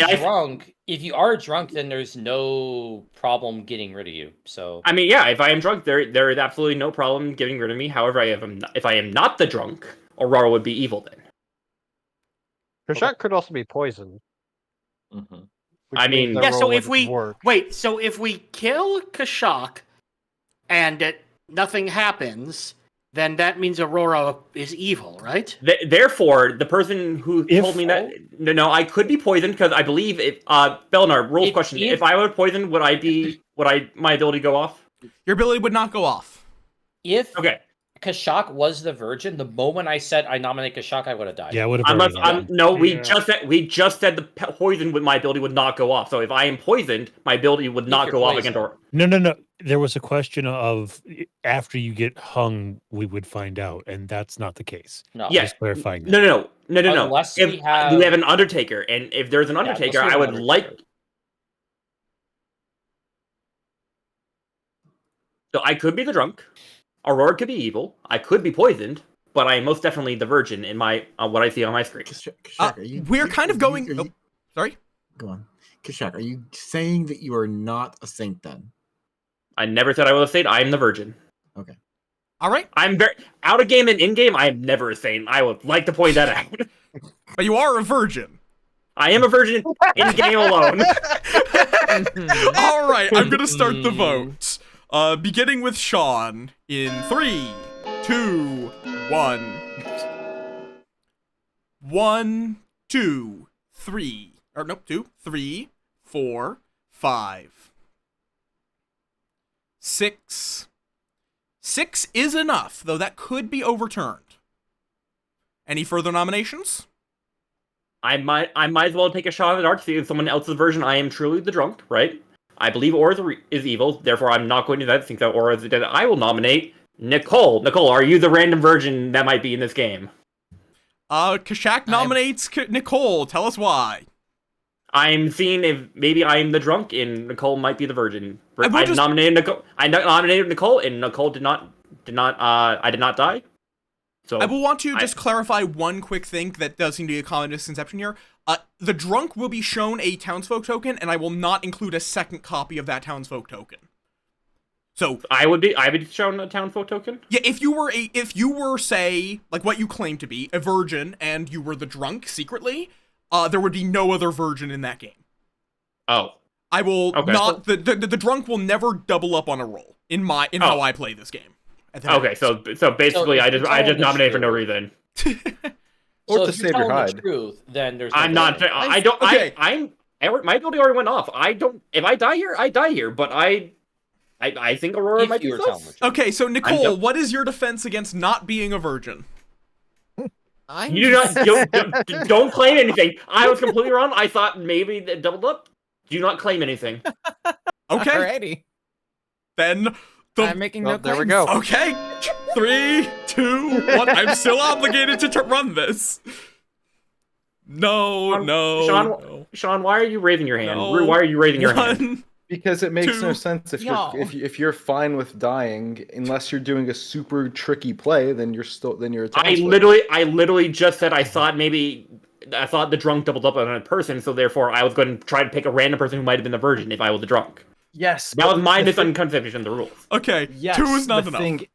If you are drunk, then there's no problem getting rid of you. So I mean, yeah. If I am drunk, there is absolutely no problem getting rid of me. However, if I am not the drunk, Aurora would be evil then. Kashak could also be poisoned. Mm-hmm. which I means mean- that Yeah, so roll if wouldn't we work. wait, so if we kill Kashak and nothing happens, then that means Aurora is evil, right? Therefore, the person who If- told me that no, I could be poisoned because I believe if Belnar, rules question: if I were poisoned, would my ability go off? Your ability would not go off. if Okay, Kashak was the virgin, the moment I said I nominate Kashak, I would have died. Yeah, would have. unless we Yeah. just said the poison with my ability would not go off. So if I am poisoned, my ability would not you're go off poisoned. against Aurora. No. There was a question of after you get hung, we would find out, and that's not the case. No. Yeah. Just clarifying. That. No. Unless If we have- we have an Undertaker, and if there's an unless Undertaker, we have I an would Undertaker. like. So I could be the drunk. Aurora could be evil. I could be poisoned, but I am most definitely the virgin in my what I see on my screen. Kashak, are you? We're kind of going. Are you, oh, sorry. Go on, Kashak. Are you saying that you are not a saint then? I never said I was a saint. I am the virgin. Okay. All right, I'm very out of game and in game. I am never a saint. I would like to point that out. but you are a virgin. I am a virgin in game alone. All right, I'm gonna start the vote. Beginning with Sean in 3, 2, 1. 1, 2, 3. Or nope, 2, 3, 4, 5. 6. 6 is enough, though that could be overturned. Any further nominations? I might as well take a shot at the dark to see if someone else's version. I am truly the drunk, right? I believe Aura is evil, therefore I'm not going to do that. Think that Aura is dead. I will nominate Nicole. Nicole, are you the random virgin that might be in this game? Kashak nominates Nicole. Tell us why. I'm seeing if maybe I am the drunk and Nicole might be the virgin. I will I just- nominated Nicole. I nominated Nicole, and Nicole did not. I did not die. So I will want to just clarify one quick thing that does seem to be a common misconception here. The drunk will be shown a townsfolk token, and I will not include a second copy of that townsfolk token. So I would be shown a townfolk token. yeah, if you were say like what you claim to be a virgin and you were the drunk secretly, there would be no other virgin in that game. Oh, I will Okay. not the drunk will never double up on a roll in how I play this game. okay. So basically, if I you're just telling the nominated for no truth- reason. Or So to if you're save your telling the hide. truth, then there's. No I'm not. voting. I don't. Okay. I'm. My ability already went off. I don't. If I die here, I die here. But I think Aurora If might be you were telling the sus. truth. Okay, so Nicole, done. what is your defense against not being a virgin? I'm You do not. Don't claim anything. I was completely wrong. I thought maybe that doubled up. Do not claim anything. Okay, Alrighty. then I'm making no There we claims. go. okay, 3, 2, 1. I'm still obligated to run this. No, Sean, why are you raising your hand? No. Why are you raising your hand? 1. Because it makes no Two. sense No. if you're fine with dying, unless you're doing a super tricky play, then you're a I townsfolk. literally just said I thought the drunk doubled up on a person, so therefore I was going to try to pick a random person who might have been the virgin if I was the drunk. Yes, That was my misconception of the rules. Okay, Yes, 2 is not the enough. thing-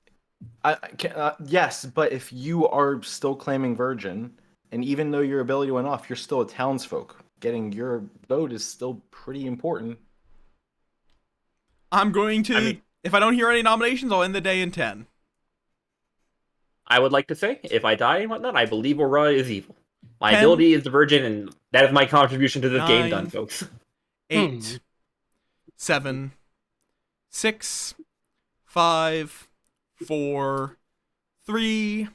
yes, but if you are still claiming virgin, and even though your ability went off, you're still a townsfolk. Getting your vote is still pretty important. I'm going to. If I don't hear any nominations, I'll end the day in 10. I would like to say, if I die and whatnot, I believe Aurora is evil. My 10, ability is the Virgin, and that is my contribution to this game 9, done, folks. 8, 7, 6, 5, 4, 3,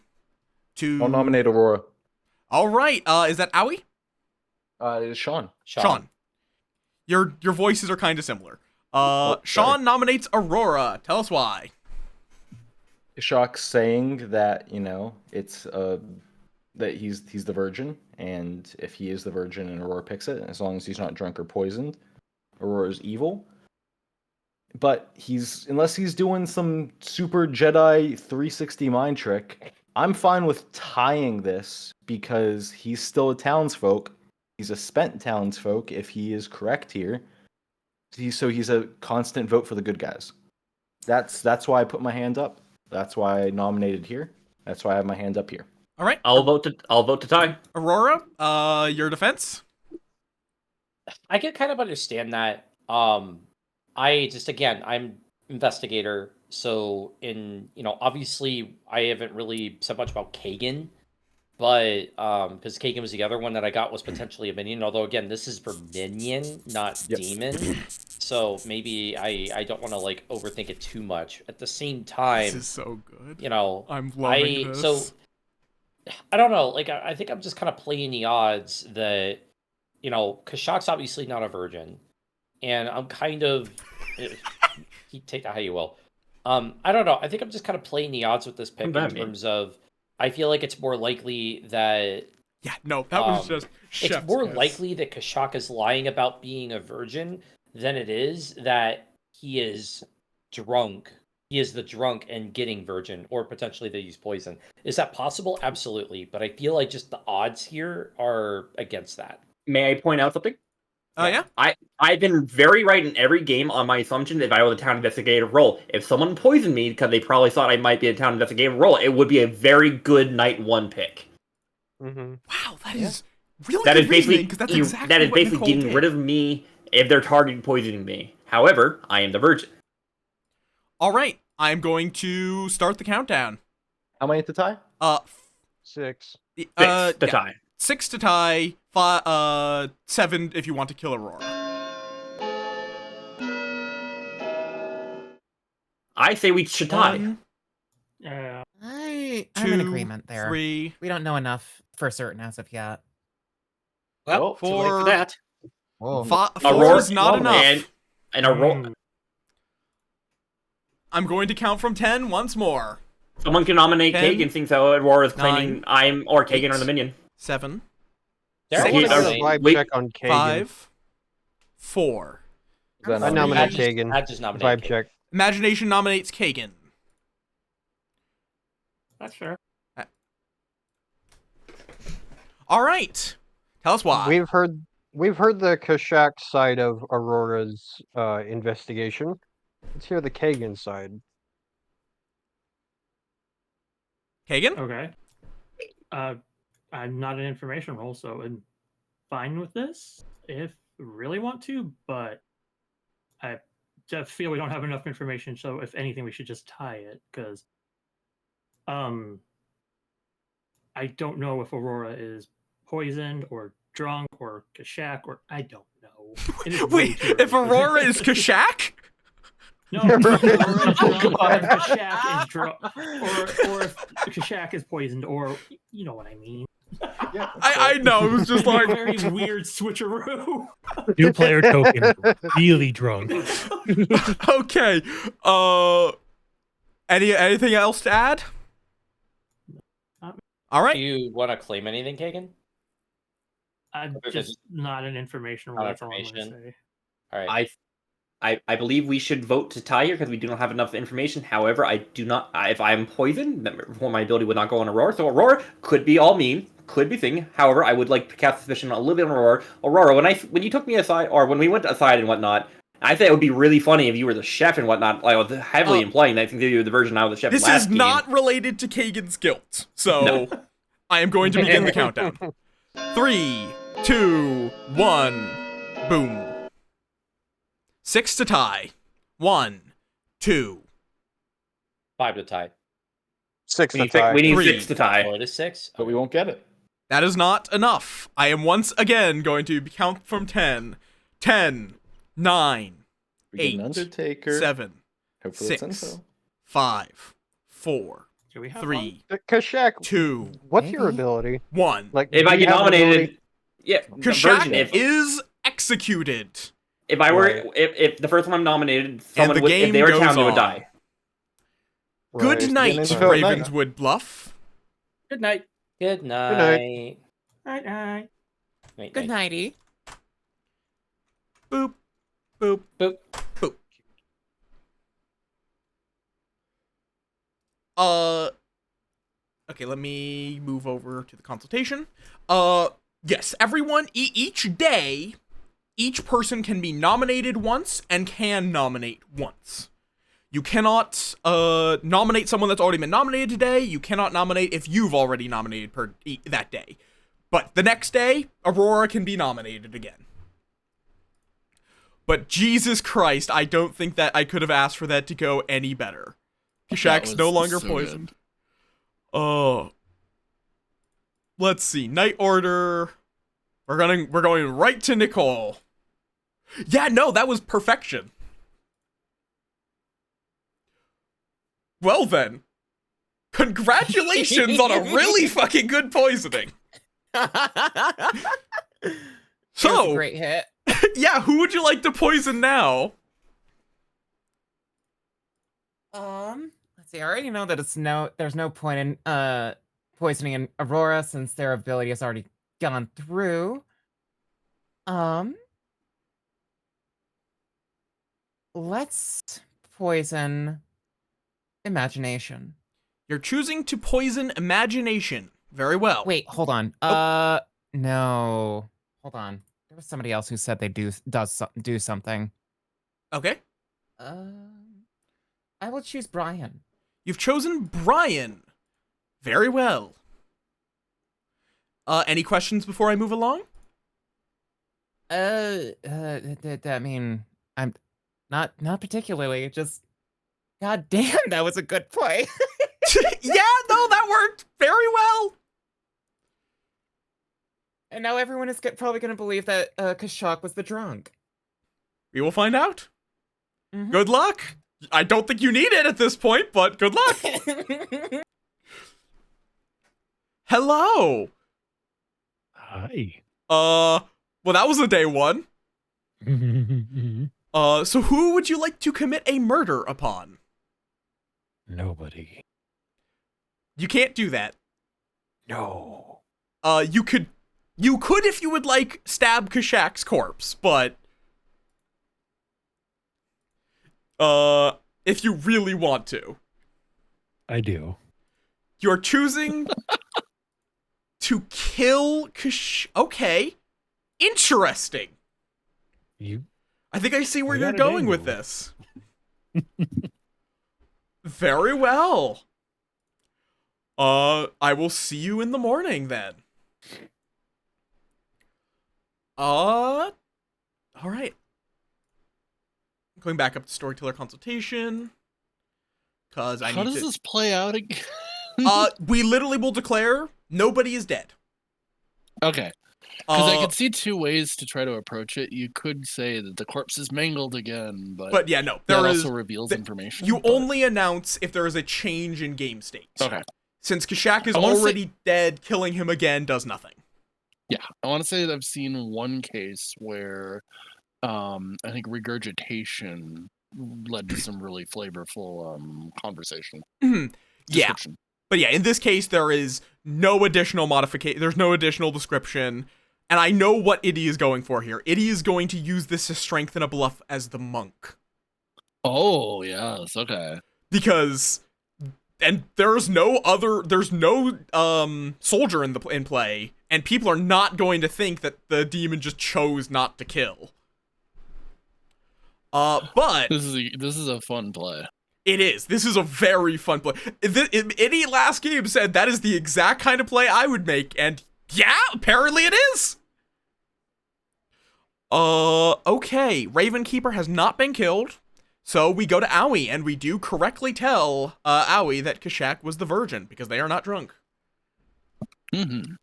2. I'll nominate Aurora. All right. Is that Owie? It's Sean. Sean. Your voices are kind of similar. sorry. Sean nominates Aurora. Tell us why. Kashak's saying that, it's that he's the Virgin, and if he is the Virgin and Aurora picks it, as long as he's not drunk or poisoned, Aurora's evil. But unless he's doing some super Jedi 360 mind trick, I'm fine with tying this because he's still a townsfolk. He's a spent townsfolk if he is correct here. So he's a constant vote for the good guys. That's why I put my hand up. That's why I nominated here. That's why I have my hand up here. All right. I'll vote to tie. Aurora, your defense? I can kind of understand that. I'm investigator, so obviously I haven't really said much about Kagan, but because Kagan was the other one that I got was potentially a minion, although again this is for minion, not demon. So maybe I don't want to overthink it too much. At the same time, This is so good. I'm loving this. So I don't know. I think I'm just kind of playing the odds that Kashak's obviously not a virgin, and I'm kind of you take that how you will. I don't know. I think I'm just kind of playing the odds with this pick in terms of I feel like it's more likely that that was just it's more likely that Kashak is lying about being a virgin than it is that he is drunk. He is the drunk and getting virgin, or potentially they use poison. Is that possible? Absolutely. But I feel like just the odds here are against that. May I point out something? Yeah. I've been very right in every game on my assumption that if I was a town investigative role, if someone poisoned me because they probably thought I might be a town investigative role, it would be a very good night 1 pick. Wow, that is really that good is basically because that's exactly that is what basically Nicole getting did. rid of me if they're targeting poisoning me. However, I am the Virgin. All right, I'm going to start the countdown. How many to tie? 6. 6 to tie. 6 to tie. 7 if you want to kill Aurora. I say we should tie. 1, I'm in agreement there. 3. We don't know enough for certain as of yet. Well, too late for 4. that. Whoa. 4 is not enough. And Aurora. I'm going to count from 10 once more. Someone can nominate 10, Kagan since Aurora's claiming 9, Kagan 8, are the minion. 7. I want to get a vibe check on Kagan. 5. 4. I nominate Kagan. I just nominate Vibe Kagan. check. Imagination nominates Kagan. That's fair. All right. Tell us why. We've heard the Kashak side of Aurora's investigation. Let's hear the Kagan side. Kagan? Okay. I'm not an information role, so I'm fine with this if you really want to, but I just feel we don't have enough information, so if anything, we should just tie it, because I don't know if Aurora is poisoned or drunk or Kashak, or I don't know. It is way Wait, too if early. Aurora is Kashak? No, if Aurora is drunk, or if Kashak is drunk, or if Kashak is poisoned, or you know what I mean. I know, it was just like very weird switcheroo. New player token, really drunk. Okay. Anything else to add? All Do right. you want to claim anything, Kagan? I'm just not an information role. Not That's all I'm information. gonna say. All right. I believe we should vote to tie here because we do not have enough information. However, I do not. If I am poisoned, my ability would not go on Aurora. So Aurora could be all mean, could be thing. However, I would like to cast suspicion a little bit on Aurora. Aurora, when you took me aside, or when we went aside and whatnot, I think it would be really funny if you were the chef and whatnot. I was heavily implying that I think you were the version I was the chef. This last is game. not related to Kagan's guilt. So I am going to begin the countdown. 3, 2, 1, boom. 6 to tie. 1, 2, 5 to tie. 6 to tie. We need Three. 6 to tie. Oh, it is 6? But we won't get it. That is not enough. I am once again going to count from 10. 10, 9, We get 8, an Undertaker. 7, Hopefully 6, it's info. 5, 4, Do we have 3, Kashak, 2, what's your Maybe. ability? 1. Like, If do I you get have an nominated, ability- yeah, Kashak version, if is executed. I were, Right. if the first one I'm nominated, the someone would, game if they were goes town, they would on. die. Good Right. night, info at night. Ravenswood Bluff. Good night. Good night. night. Night, night. Night, Good night. nighty. Boop, boop, Boop. boop. Okay, let me move over to the consultation. Yes, everyone, each day, each person can be nominated once and can nominate once. You cannot nominate someone that's already been nominated today. You cannot nominate if you've already nominated that day. But the next day, Aurora can be nominated again. But Jesus Christ, I don't think that I could have asked for that to go any better. Kashak's That no was longer so poisoned. Oh. Let's see. Night order. We're going right to Nicole. Yeah, no, that was perfection. Well then. Congratulations on a really fucking good poisoning. So, Great hit. yeah, who would you like to poison now? Let's see. I already know that there's no point in poisoning in Aurora since their ability has already gone through. Let's poison Imagination. You're choosing to poison Imagination. Very well. Wait, hold on. No. Hold on. There was somebody else who said they do something. Okay. I will choose Brian. You've chosen Brian. Very well. Any questions before I move along? I mean, I'm not particularly. Just, god damn, that was a good play. Yeah, no, that worked very well. And now everyone is probably going to believe that Kashak was the drunk. We will find out. Mhm. Good luck. I don't think you need it at this point, but good luck. Hello. Hi. Well, that was a day one. So who would you like to commit a murder upon? Nobody. You can't do that. No. You could if you would like stab Kashak's corpse, but if you really want to. I do. You're choosing to kill Okay. Interesting. I think I see where I you're got it going with angled. this. Very well. I will see you in the morning then. All right. Going back up to storyteller consultation. Cause I How need does to. this play out again? We literally will declare nobody is dead. Okay. Because I Uh, could see two ways to try to approach it. You could say that the corpse is mangled again, but yeah, no. that There is. also reveals information. You but- only announce if there is a change in game state. Okay. Since Kashak is I wanna say- already dead, killing him again does nothing. Yeah, I want to say that I've seen one case where I think regurgitation led to some really flavorful conversation. Yeah. Description. But yeah, in this case, there is no additional modification. There's no additional description. And I know what Iddy is going for here. Iddy is going to use this to strengthen a bluff as the monk. Oh, yes, okay. Because... And there's no soldier in play, and people are not going to think that the demon just chose not to kill. But This is a fun play. it is. This is a very fun play. Any last game said that is the exact kind of play I would make, and yeah, apparently it is. Okay. Ravenkeeper has not been killed, So we go to Owie, and we do correctly tell Owie that Kashak was the virgin, because they are not drunk. Mm-hmm.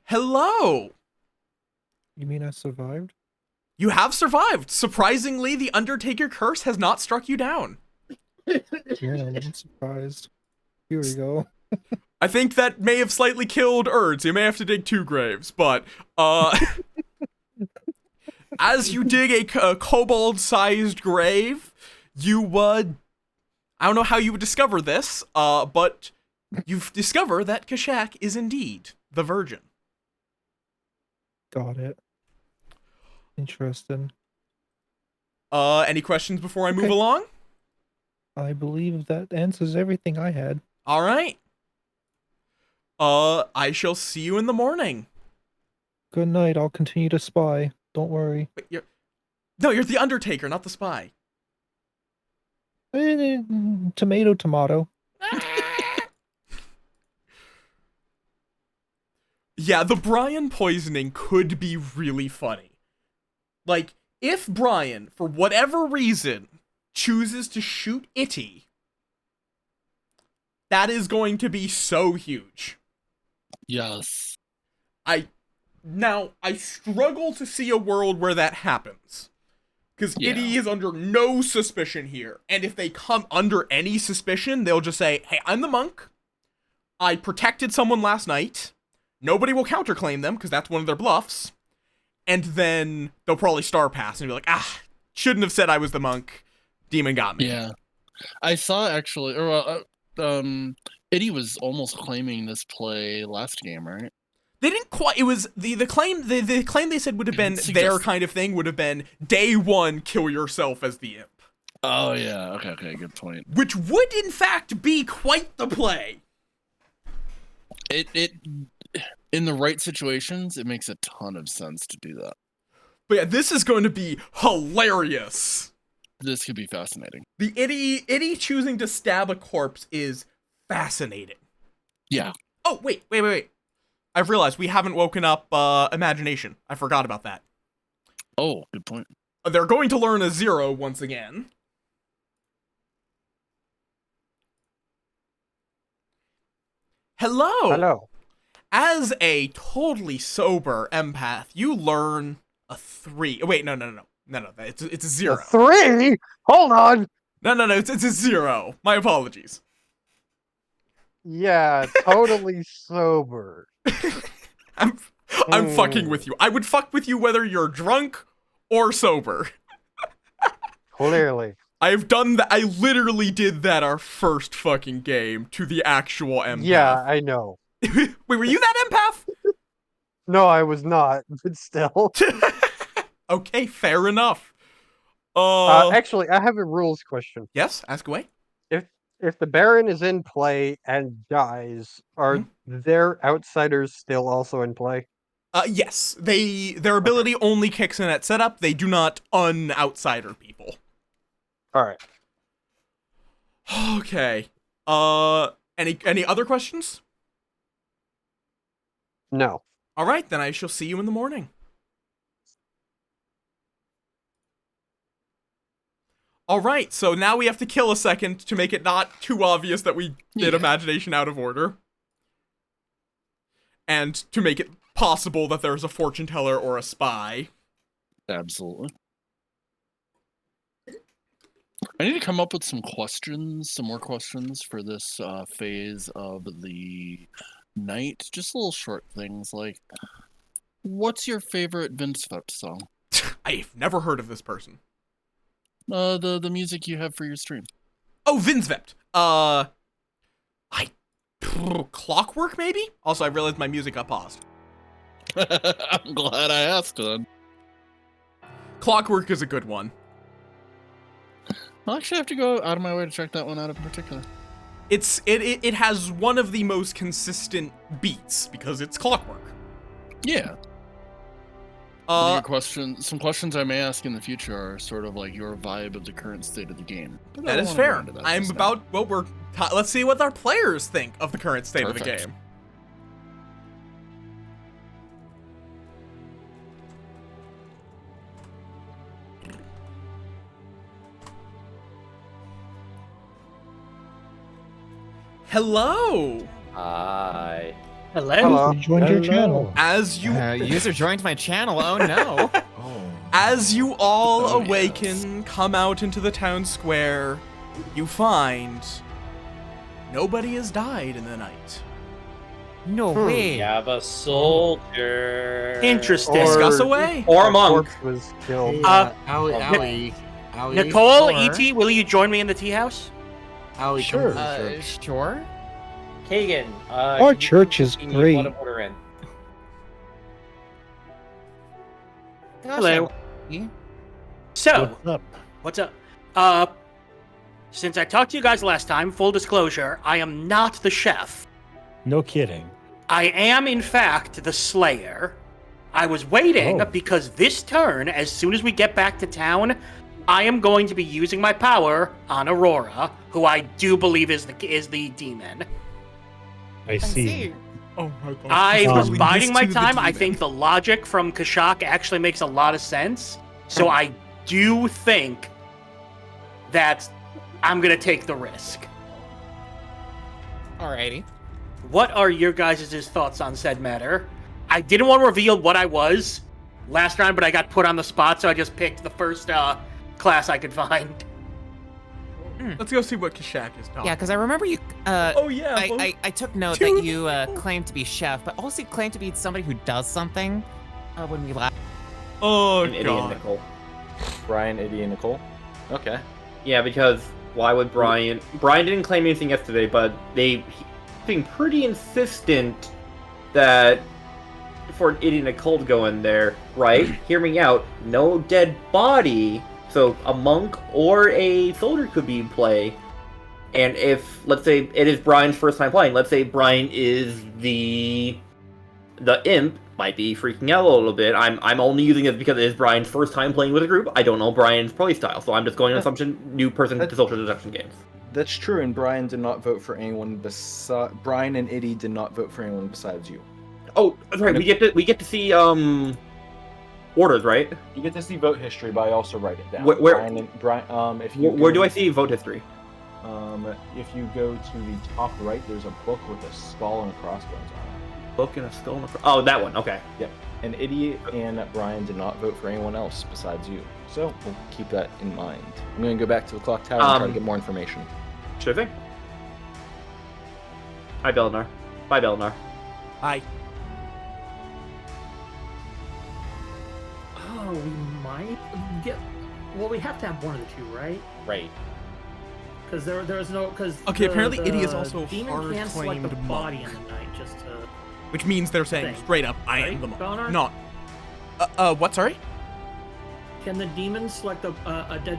Hello! You mean I survived? You have survived! Surprisingly, the Undertaker curse has not struck you down. Yeah, I'm surprised. Here we go. I think that may have slightly killed Erds. You may have to dig 2 graves, but, as you dig a kobold-sized grave, you would... I don't know how you would discover this, but you've discovered that Kashak is indeed the virgin. Got it. Interesting. Any questions before I move Okay. along? I believe that answers everything I had. All right. I shall see you in the morning. Good night. I'll continue to spy. Don't worry. Wait, you're the Undertaker, not the spy. Tomato, tomato. Yeah, the Brian poisoning could be really funny. Like, if Brian, for whatever reason, chooses to shoot Itty, that is going to be so huge. Yes. I struggle to see a world where that happens. Because Yeah. Itty is under no suspicion here. And if they come under any suspicion, they'll just say, hey, I'm the monk. I protected someone last night. Nobody will counterclaim them, because that's one of their bluffs. And then they'll probably star pass and be like, shouldn't have said I was the monk. Demon got me. Yeah. I saw actually, Eddie was almost claiming this play last game, right? They didn't quite. It was the claim. The claim they said would have been their kind of thing would have been day 1, kill yourself as the imp. Oh yeah. Okay. Good point. Which would in fact be quite the play. It in the right situations, it makes a ton of sense to do that. But yeah, this is going to be hilarious. This could be fascinating. The Itty choosing to stab a corpse is fascinating. Yeah. Oh wait. I've realized we haven't woken up imagination. I forgot about that. Oh, good point. They're going to learn a 0 once again. Hello. Hello. As a totally sober empath, you learn a 3. Wait, no. It's a 0. 3? Hold on. No. It's a 0. My apologies. Yeah, totally sober. I'm fucking with you. I would fuck with you whether you're drunk or sober. Clearly. I've done that. I literally did that our first fucking game to the actual empath. Yeah, I know. Wait, were you that empath? No, I was not, but still. Okay, fair enough. Actually, I have a rules question. Yes, ask away. If the Baron is in play and dies, are their outsiders still also in play? Yes. Their ability only kicks in at setup. They do not un-outsider people. Alright. Okay. Any other questions? No. Alright, then I shall see you in the morning. Alright, so now we have to kill a second to make it not too obvious that we did imagination out of order. And to make it possible that there's a fortune teller or a spy. Absolutely. I need to come up with some more questions for this phase of the night. Just little short things like, what's your favorite Vince Vept song? I've never heard of this person. The music you have for your stream. Oh, Vince Vept. Clockwork maybe? Also, I realized my music got paused. I'm glad I asked then. Clockwork is a good one. I'll actually have to go out of my way to check that one out in particular. It has one of the most consistent beats because it's Clockwork. Yeah. Some questions I may ask in the future are sort of like your vibe of the current state of the game. But that is fair. Let's see what our players think of the current state of the game. Hello. Hi. Hello. You joined your channel. As you User joined my channel. Oh no. Oh. As you all Oh, awaken, come out into the town square, you find nobody has died in the night. No Hmm. way. We have a soldier. Interesting. Discuss away. Or a A monk. corpse was killed. Hey, Uh, Allie, Nicole, Or- E.T., will you join me in the tea house? Allie, come Sure. to the church. Sure. Kagan, Our can you church is see great. what order in? Gosh, Hello. I- So, What's up? what's up? Since I talked to you guys last time, full disclosure, I am not the chef. No kidding. I am, in fact, the Slayer. I was waiting Oh. because this turn, as soon as we get back to town, I am going to be using my power on Aurora, who I do believe is the demon. I see. Oh my god. I was Um, biding my This to the time. I demon. think the logic from Kashak actually makes a lot of sense. So I do think that I'm going to take the risk. Alrighty. What are your guys' thoughts on said matter? I didn't want to reveal what I was last round, but I got put on the spot, so I just picked the first class I could find. Let's go see what Kashak is talking. Yeah, because I remember you. Oh yeah. I took note Dude. that you claimed to be chef, but also claimed to be somebody who does something. When we last. Oh An idiot god. Nicole. Brian, Eddie, and Nicole. Okay. Yeah, because why would Brian? Brian didn't claim anything yesterday, but they being pretty insistent that for an idiot Nicole to go in there, right? Hear me out. No dead body, so a monk or a soldier could be in play. And if, let's say, it is Brian's first time playing, let's say Brian is the imp, might be freaking out a little bit. I'm only using it because it is Brian's first time playing with a group. I don't know Brian's play style, so I'm just going on assumption new person to social deduction games. That's true, and Brian did not vote for anyone besides Brian and Eddie did not vote for anyone besides you. Oh, that's right. We get to see orders, right? You get to see vote history, but I also write it down. Where- If you Where do go- I see vote history? If you go to the top right, there's a book with a skull and crossbones on it. Book and a skull. And oh, that one. Okay. Yep. And Eddie and Brian did not vote for anyone else besides you. So we'll keep that in mind. I'm going to go back to the clock tower and try to get more information. Sure thing. Hi, Belinar. Bye, Belinar. Hi. Oh, we might get. Well, we have to have one of the two, right? Right. Because there's no. Because Okay, apparently Itty is also demon can select the hard-claimed body monk. in the night just to. Which means they're saying Thing. straight up, I Right, am the monk. Belinar? Not. What? Sorry. Can the demon select a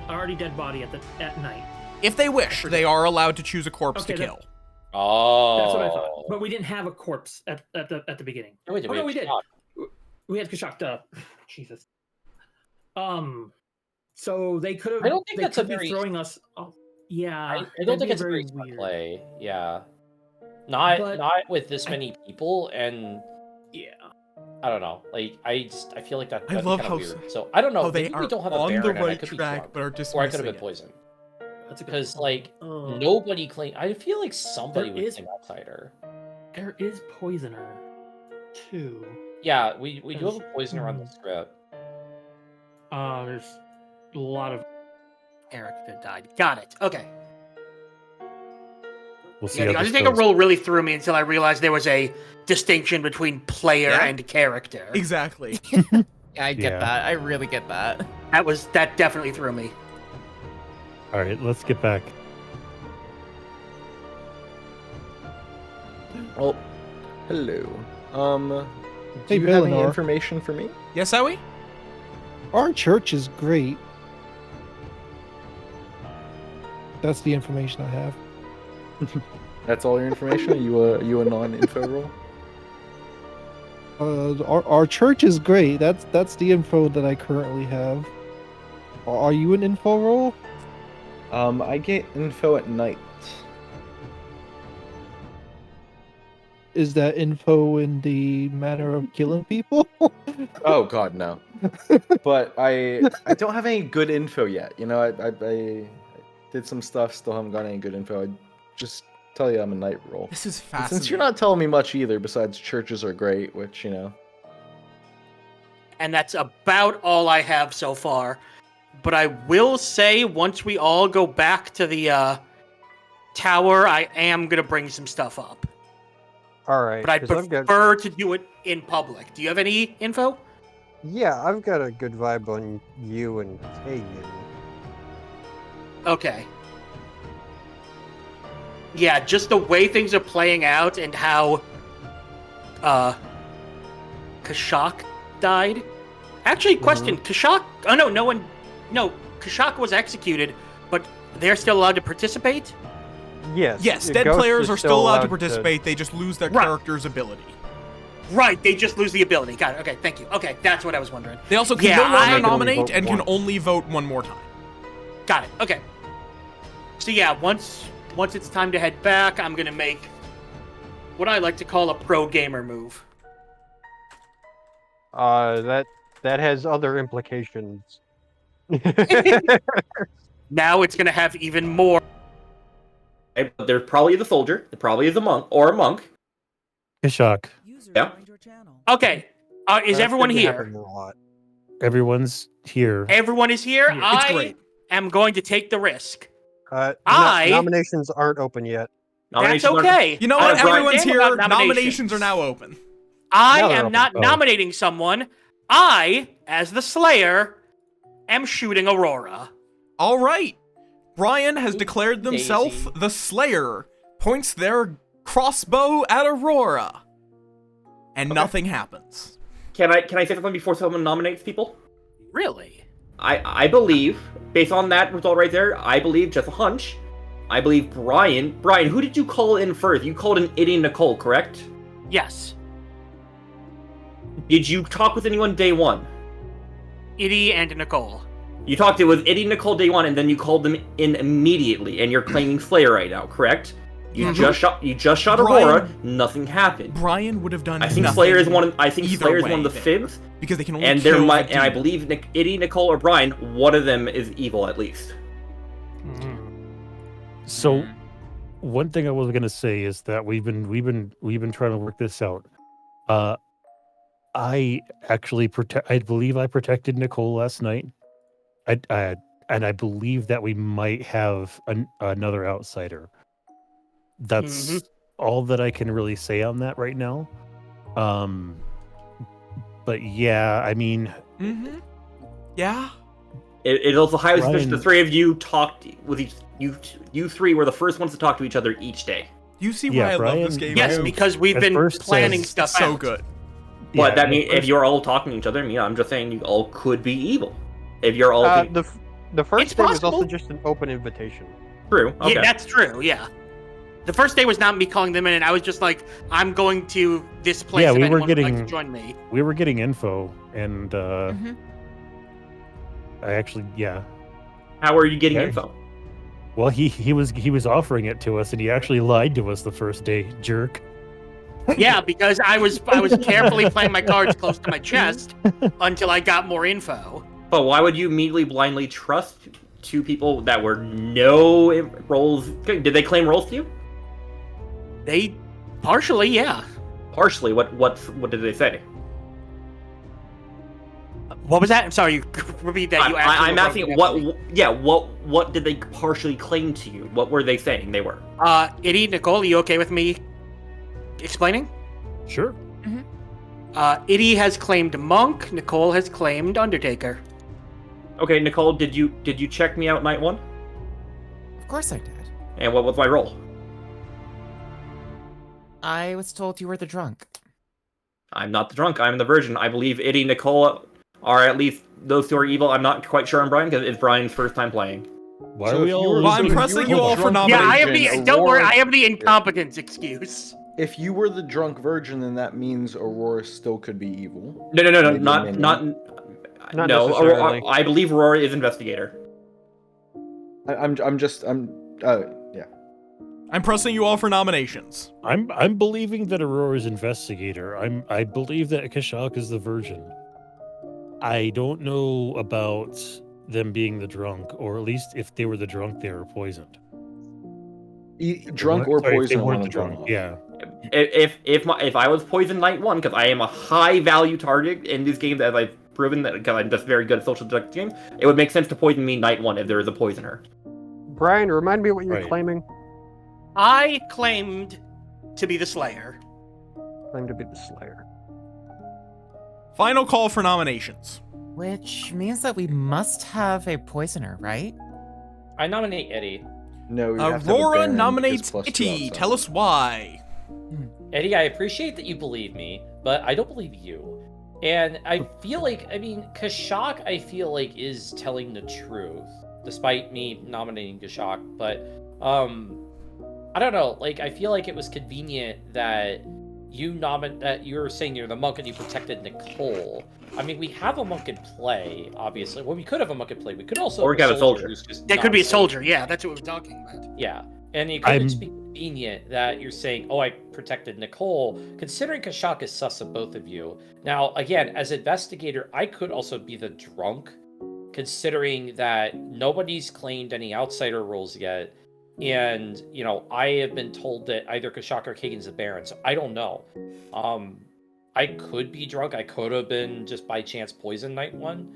already dead body at night? If they wish, they are allowed to choose a corpse Okay, to that- kill. Oh. That's what I thought. But we didn't have a corpse at the beginning. No, we did. Oh, no, have we did. Shock. We had Kashak. Jesus. So they could have. I don't think they that's a could be very- throwing us. Oh, yeah. I that'd don't be think it's a very smart play. Yeah. Not But- with this many people, and Yeah. I don't know. Like I feel like that'd be love kind how of weird. So I don't know. Oh, they Maybe are we don't have on a the Baron, and I right could be track, drunk, but are or I could dismissing have been it. poisoned. That's a good Because point. like nobody claim. I feel like somebody There would is- claim outsider. There is poisoner, too. Yeah, we do have a Because- poisoner on the script. There's a lot of. Character died. Got it. Okay. We'll see Yeah, how the this Undertaker goes. rule really threw me until I realized there was a distinction between player Yeah. and character. Exactly. I get Yeah. that. I really get that. That definitely threw me. All right, let's get back. Well, hello. Do Hey, you have any Belinar. information for me? Yes, Owie? Our church is great. That's the information I have. That's all your information? Are you a non-info role? Our church is great. That's the info that I currently have. Are you an info role? I get info at night. Is that info in the manner of killing people? Oh God, no. But I don't have any good info yet. You know, I did some stuff, still haven't got any good info. I just tell you I'm a night roll. This is And fascinating. since you're not telling me much either, besides churches are great, which, you know. And that's about all I have so far. But I will say, once we all go back to the tower, I am gonna bring some stuff up. All right. But I'd 'cause I've got, prefer to do it in public. Do you have any info? yeah, I've got a good vibe on you and Kagan. Okay. Yeah, just the way things are playing out and how Kashak died. Actually, question, Kashak... Oh, no, Kashak was executed, but they're still allowed to participate? Yes, the dead ghost players is are still allowed to participate. They just lose their character's ability. Right, they just lose the ability. Got it. Okay, thank you. Okay, that's what I was wondering. They also can Yeah, no longer I- They can only nominate vote and can once. only vote one more time. Got it. Okay. So yeah, once it's time to head back, I'm gonna make what I like to call a pro gamer move. That has other implications. Now it's gonna have even more. There probably is a soldier. There probably is a monk or a monk. Kashak, Yeah. Okay, is That's everyone gonna be here? happening a lot. everyone's here. Everyone is here. It's I great. am going to take the risk. No- nominations aren't open yet. That's Nominations aren't- okay. You know I what? don't give a Everyone's damn here. about Nominations are now open. I Now they're am open. not Oh. nominating someone. I, as the Slayer, am shooting Aurora. All right. Brian has declared themselves Daisy. the Slayer, points their crossbow at Aurora, and nothing happens. Can I say something before someone nominates people? Really? I believe, based on that result right there, I believe, just a hunch, I believe Brian, who did you call in first? You called in Iddy Nicole, correct? Yes. Did you talk with anyone day one? Iddy and Nicole. You talked it with Iddy Nicole day one, and then you called them in immediately, and you're claiming Slayer right now, correct? You just shot Brian- Aurora, nothing happened. Brione would have done. I think nothing Slayer is one of either the way there, fibs, because they can only and kill there might, the and I demon. believe Iddy, Nicole, or Brian, one of them is evil at least. So, one thing I was gonna say is that we've been trying to work this out. I actually I believe I protected Nicole last night. And I believe that we might have another outsider. That's all that I can really say on that right now. But yeah, I mean, Yeah. It also highly suspicious Brian- the three of you talked with each. You three were the first ones to talk to each other each day. You see Yeah, why I love Brian- this game? Yes, too? because we've At been first planning says- stuff so out. good. But that at means if first- you're all talking to each other, I'm just saying you all could be evil. If you're all The first It's day was also possible. just an open invitation. true, okay. Yeah, that's true, yeah. The first day was not me calling them in, and I was just like, I'm going to this place Yeah, if we were anyone would like getting- to join me. we were getting info, and I actually, yeah. How are you getting Okay. info? Well, he was offering it to us, and he actually lied to us the first day, jerk. Yeah, because I was carefully playing my cards close to my chest until I got more info. But why would you immediately blindly trust two people that were no roles? Did they claim roles to you? They partially, yeah. Partially. What did they say? What was that? I'm sorry, you repeat that. You asked I'm me asking what. what did they partially claim to you? What were they saying they were? Iddy, Nicole, are you okay with me explaining? Sure. Iddy has claimed Monk. Nicole has claimed Undertaker. Okay, Nicole, did you check me out night one? Of course I did. And what was my role? I was told you were the drunk. I'm not the drunk. I'm the virgin. I believe Iddy, Nicole are at least those two are evil. I'm not quite sure on Brian because it's Brian's first time playing. Why So are we if all? you were- Well, I'm so if pressing were you the all for drunk Yeah, I nominations. have virgin, the. Don't worry, Aurora- I have the incompetence excuse. If you were the drunk virgin, then that means Aurora still could be evil. No, Maybe a not minion. Not no. necessarily. I believe Aurora is investigator. I'm yeah. I'm pressing you all for nominations. I'm believing that Aurora's investigator. I believe that Kashak is the virgin. I don't know about them being the drunk, or at least if they were the drunk, they were poisoned. Drunk or Sorry, if they poison, weren't one the of them drunk. off. Yeah. If I was poisoned night one, because I am a high value target in these games, as I've proven that because I'm just very good at social deductive games, it would make sense to poison me night one if there is a poisoner. Brian, remind me what you're Right. claiming. I claimed to be the Slayer. Claim to be the Slayer. Final call for nominations. Which means that we must have a poisoner, right? I nominate Eddie. No, you have to have a Aurora Baron nominates because +2 Itty. outside. Tell us why. Eddie, I appreciate that you believe me, but I don't believe you. And I feel like, I mean, Kashak, I feel like, is telling the truth, despite me nominating Kashak. But, I don't know. Like, I feel like it was convenient that that you were saying you're the monk and you protected Nicole. I mean, we have a monk in play, obviously. Well, we could have a monk in play. We could also Or we got a soldier. who's just It not could be a soldier. Yeah, that's what we're talking about. Yeah. And it could just be convenient that you're saying, oh, I protected Nicole, considering Kashak is sus of both of you. Now, again, as investigator, I could also be the drunk, considering that nobody's claimed any outsider roles yet. And, you know, I have been told that either Kashak or Kagan's a Baron, so I don't know. I could be drunk. I could have been just by chance poisoned night one.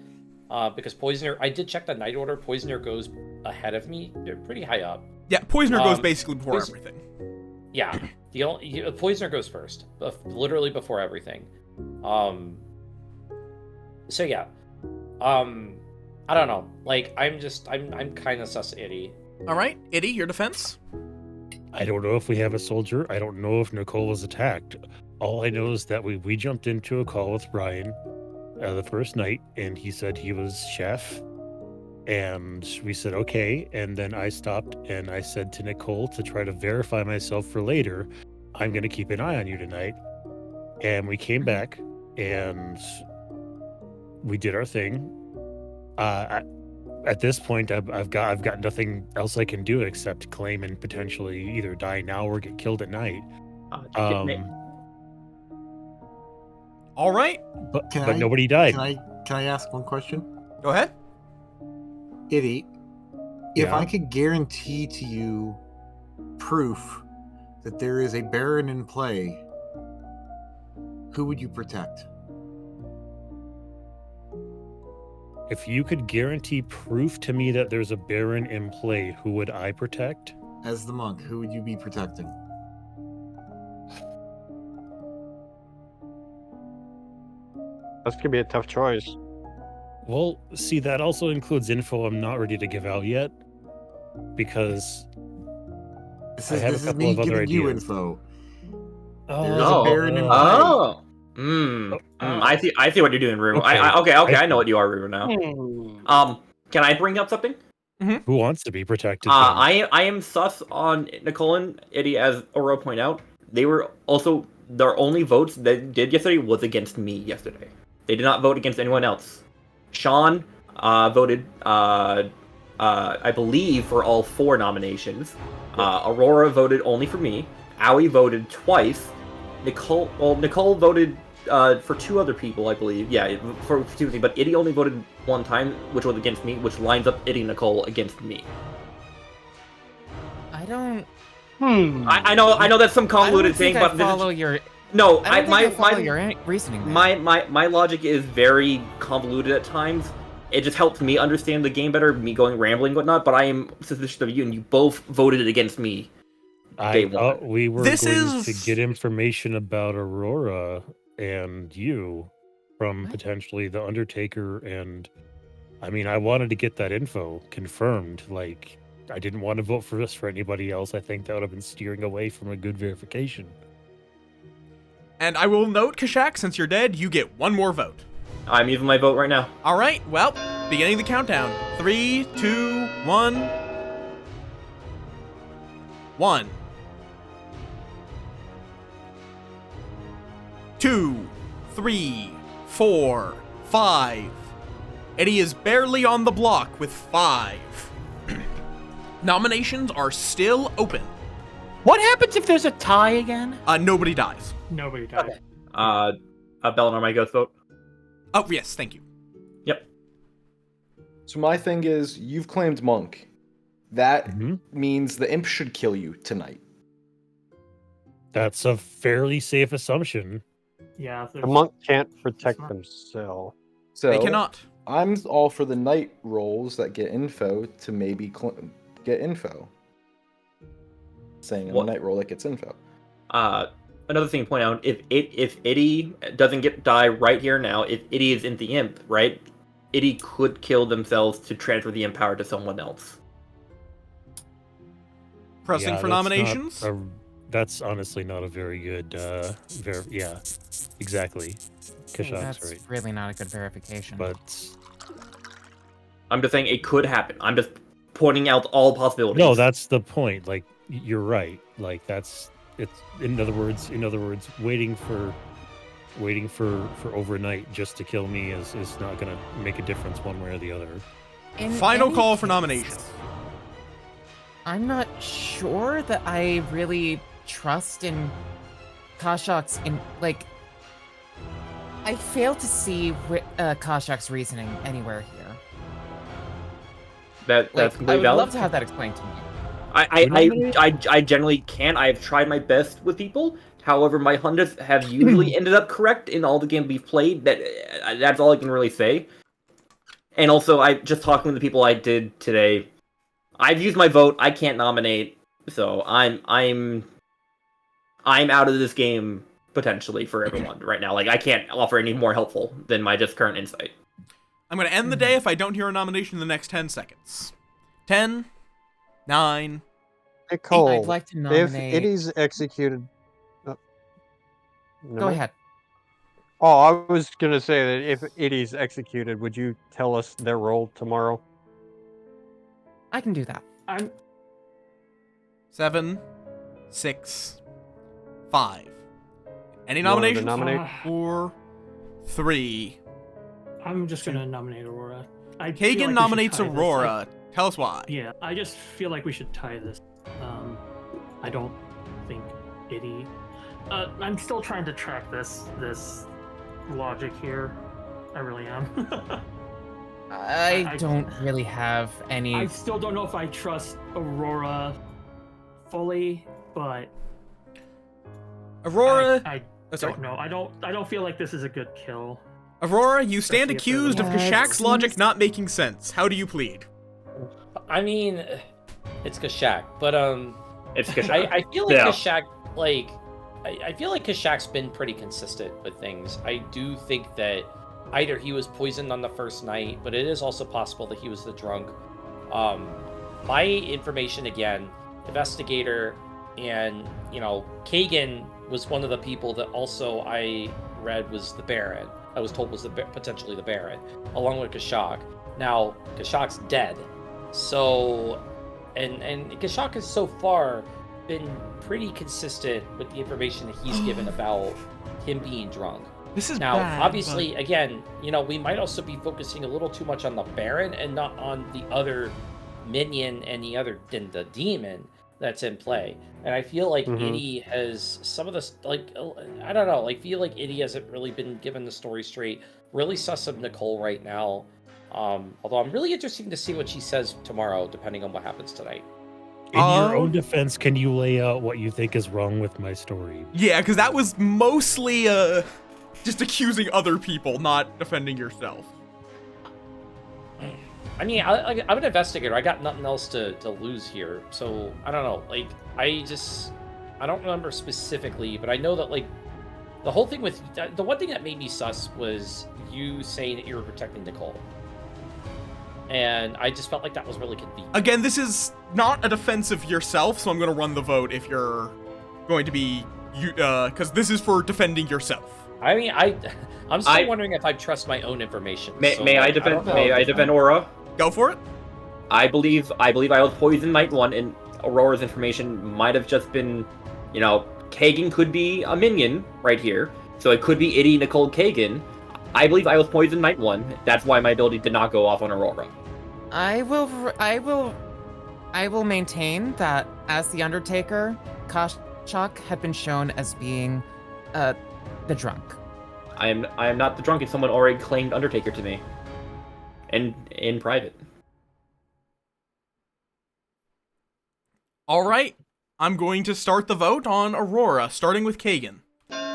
Because Poisoner, I did check the night order. Poisoner goes ahead of me. They're pretty high up. Yeah, Poisoner goes basically before everything. Yeah, Poisoner goes first, literally before everything. So yeah, I don't know. Like, I'm kind of sus Itty. All right, Itty, your defense. I don't know if we have a soldier. I don't know if Nicole was attacked. All I know is that we jumped into a call with Brian the first night, and he said he was chef. And we said, okay. And then I stopped and I said to Nicole, to try to verify myself for later, I'm going to keep an eye on you tonight. And we came back and we did our thing. At this point, I've got nothing else I can do except claim and potentially either die now or get killed at night. All right. But nobody died. Can I ask one question? Go ahead. Itty, if Yeah. I could guarantee to you proof that there is a Baron in play, who would you protect? If you could guarantee proof to me that there's a Baron in play, who would I protect? As the monk, who would you be protecting? That's gonna be a tough choice. Well, see, that also includes info I'm not ready to give out yet, because This I is, have this a is couple me of other giving you ideas. info. Oh, There is a Baron in play. I see what you're doing, Rue. Okay. I know what you are, Rue, now. Can I bring up something? Who wants to be protected? I am sus on Nicole and Itty, as Oro pointed out. They were also, their only votes they did yesterday was against me yesterday. They did not vote against anyone else. Sean voted, I believe, for all 4 nominations. Aurora voted only for me. Aoi voted twice. Nicole voted for 2 other people, I believe. Yeah, for 2, but Itty only voted 1 time, which was against me, which lines up Itty and Nicole against me. I don't. I know that's some convoluted thing, but follow your. No, I don't think I follow my your reasoning. there. my logic is very convoluted at times. It just helps me understand the game better, me going rambling and whatnot, but I am suspicious of you, and you both voted against me. I thought we were This going is- to get information about Aurora and you from potentially the Undertaker, and I mean, I wanted to get that info confirmed. Like, I didn't want to vote for this for anybody else. I think that would have been steering away from a good verification. And I will note, Kashak, since you're dead, you get 1 more vote. I'm using my vote right now. All right, well, beginning the countdown. 3, 2, 1. 1. 2, 3, 4, 5. Eddie is barely on the block with 5. Nominations are still open. What happens if there's a tie again? Nobody dies. Nobody died. Bellinor, my ghost vote. Oh, yes, thank you. Yep. So my thing is, you've claimed monk. That Mhm. means the imp should kill you tonight. That's a fairly safe assumption. Yeah, The monk can't it's protect not- themselves. So They cannot. I'm all for the night rolls that get info to maybe get info. Saying on What? the night roll that gets info. Another thing to point out: if Itty doesn't die right here now, if Itty is in the imp, right? Itty could kill themselves to transfer the imp power to someone else. Pressing for that's nominations? That's honestly not a very good. Yeah, exactly. Kashak's That's right. really not a good verification. But I'm just saying it could happen. I'm just pointing out all possibilities. no, that's the point. Like you're right. Like it's in other words, waiting for overnight just to kill me is not gonna make a difference one way or the other. In Final any call for case, nominations. I'm not sure that I really trust in Kashak's I fail to see Kashak's reasoning anywhere here. That's I completely would valid. love to have that explained to me. I generally can. I've tried my best with people. However, my hunters have usually ended up correct in all the games we've played. That's all I can really say. And also, I just talking with the people I did today. I've used my vote. I can't nominate, so I'm out of this game potentially for everyone right now. Like I can't offer any more helpful than my just current insight. I'm going to end the day if I don't hear a nomination in the next 10 seconds. 10, 9. Nicole, I'd like to nominate. if it is executed. Never Go mind. ahead. Oh, I was gonna say that if it is executed, would you tell us their role tomorrow? I can do that. I'm 7, 6, 5. Any You wanted to nominations? nominate? 4, 3. I'm just gonna nominate Aurora. I feel like we Kagan should nominates tie this. Aurora. Tell us why. Yeah, I just feel like we should tie this. I don't think Itty. I'm still trying to track this logic here. I really am. I don't really have any. I still don't know if I trust Aurora fully, but Aurora. I sorry. don't know. I don't feel like this is a good kill. Aurora, you stand Especially if they're accused of Yeah, it Kashak's logic seems- not making sense. How do you plead? I mean, it's Kashak, but It's Kashak. I feel like Yeah. Kashak, like, I feel like Kashak's been pretty consistent with things. I do think that either he was poisoned on the first night, but it is also possible that he was the drunk. My information again, investigator, and Kagan was one of the people that also I read was the Baron. I was told was potentially the Baron, along with Kashak. Now Kashak's dead, so and Kashak has so far been pretty consistent with the information that he's given about him being drunk. This is Now, bad, obviously, again, we might also be focusing a little too much on the Baron and not on the other minion and the demon that's in play. And I feel like Itty has some of this, I don't know, feel like Itty hasn't really been given the story straight. Really sus of Nicole right now. Although I'm really interested to see what she says tomorrow, depending on what happens tonight. In your own defense, can you lay out what you think is wrong with my story? Yeah, because that was mostly just accusing other people, not defending yourself. I mean, I'm an investigator. I got nothing else to lose here. So, I don't know. I don't remember specifically, but I know that, the whole thing with... The one thing that made me sus was you saying that you were protecting Nicole. And I just felt like that was really convenient. Again, this is not a defense of yourself, so I'm going to run the vote if you're going to be... because this is for defending yourself. I mean, I'm still wondering if I trust my own information. May I defend Aura? Go for it. I believe I was poisoned night one, and Aurora's information might have just been, Kagan could be a minion right here, so it could be Itty, Nicole, Kagan. I believe I was poisoned night one. That's why my ability did not go off on Aurora. I will maintain that as the Undertaker, Kashak had been shown as being the drunk. I am not the drunk if someone already claimed Undertaker to me. And in private. All right. I'm going to start the vote on Aurora, starting with Kagan.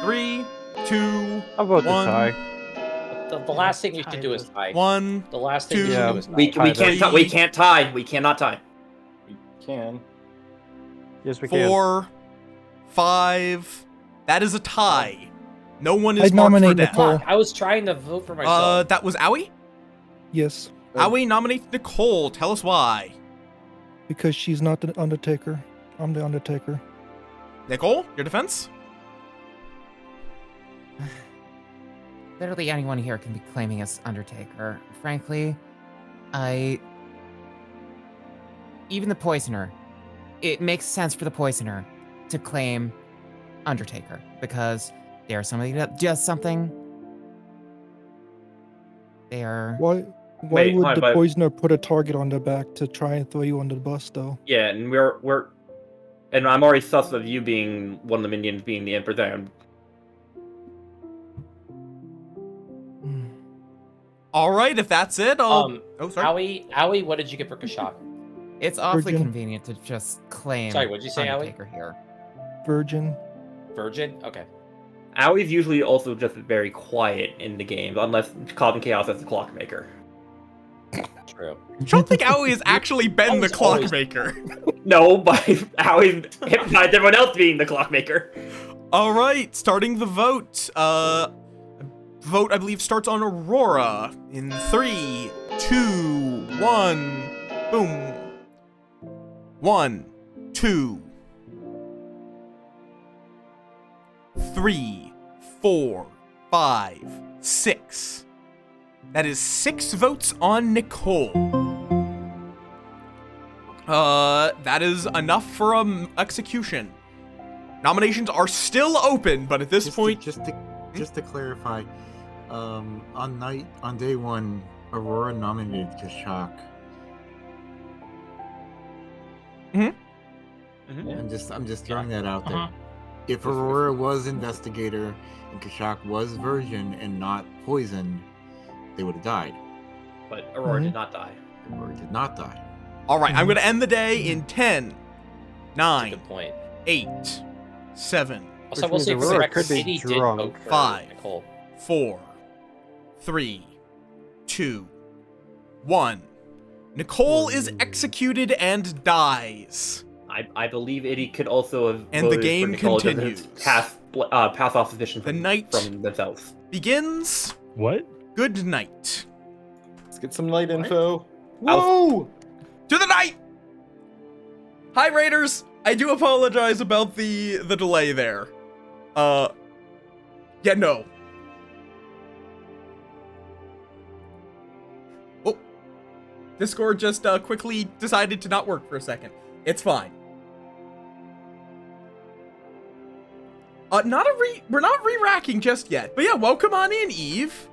3, 2, How about the 1. tie? The last thing you should do is tie. 1. The last thing you should Yeah. do is tie. We Tie can't them. we can't tie. We cannot tie. We can. Yes, we can. 4, 5. That is a tie. No one is I'd marked for nominate death. Nicole. Fuck, I was trying to vote for myself. That was Owie? Yes, Owie nominates Nicole. Tell us why. because she's not the Undertaker. I'm the Undertaker. Nicole, your defense? Literally anyone here can be claiming as Undertaker. Frankly, even the Poisoner, it makes sense for the Poisoner to claim Undertaker because they are somebody that does something. They are. Why Wait, would hold on, the but- poisoner put a target on their back to try and throw you under the bus, though? Yeah, and and I'm already sus of you being one of the minions being the Emperor there. All right, if that's it, I'll... oh, sorry. Owie, what did you get for Kashak? It's awfully Virgin. convenient to just claim. Sorry, what'd you say, Owie? Undertaker here. Virgin. Virgin? Okay. Owie's usually also just very quiet in the game, unless Cobb Chaos has the clockmaker. True. I don't think Owie has actually been the Owie's always- clockmaker. No, but Owie hypnotized everyone else being the clockmaker. All right, starting the vote. Vote, I believe, starts on Aurora in 3, 2, 1. Boom. 1, 2, 3, 4, 5, 6. That is 6 votes on Nicole. That is enough for execution. Nominations are still open, but at this point, just to clarify, on day one, Aurora nominated Kashak. I'm just throwing that out there. If Aurora was investigator and Kashak was virgin and not poisoned, they would have died. But Aurora did not die. Aurora did not die. all right, I'm going to end the day in 10, 9, Good point. 8, 7, Also, I will means say for the Aurora record, could be Katie did drunk. vote for 5, Nicole. 4, 3, 2, 1. Nicole is executed and dies. I believe Itty could also have And the voted game for Nicole just to continues. pass off suspicion The night from themselves. begins. What? Good night. Let's get some light info. Whoa! To the night! Hi, Raiders! I do apologize about the delay there. Yeah, no. Oh. Discord just quickly decided to not work for a second. It's fine. We're not re-racking just yet. But yeah, welcome on in, Eve.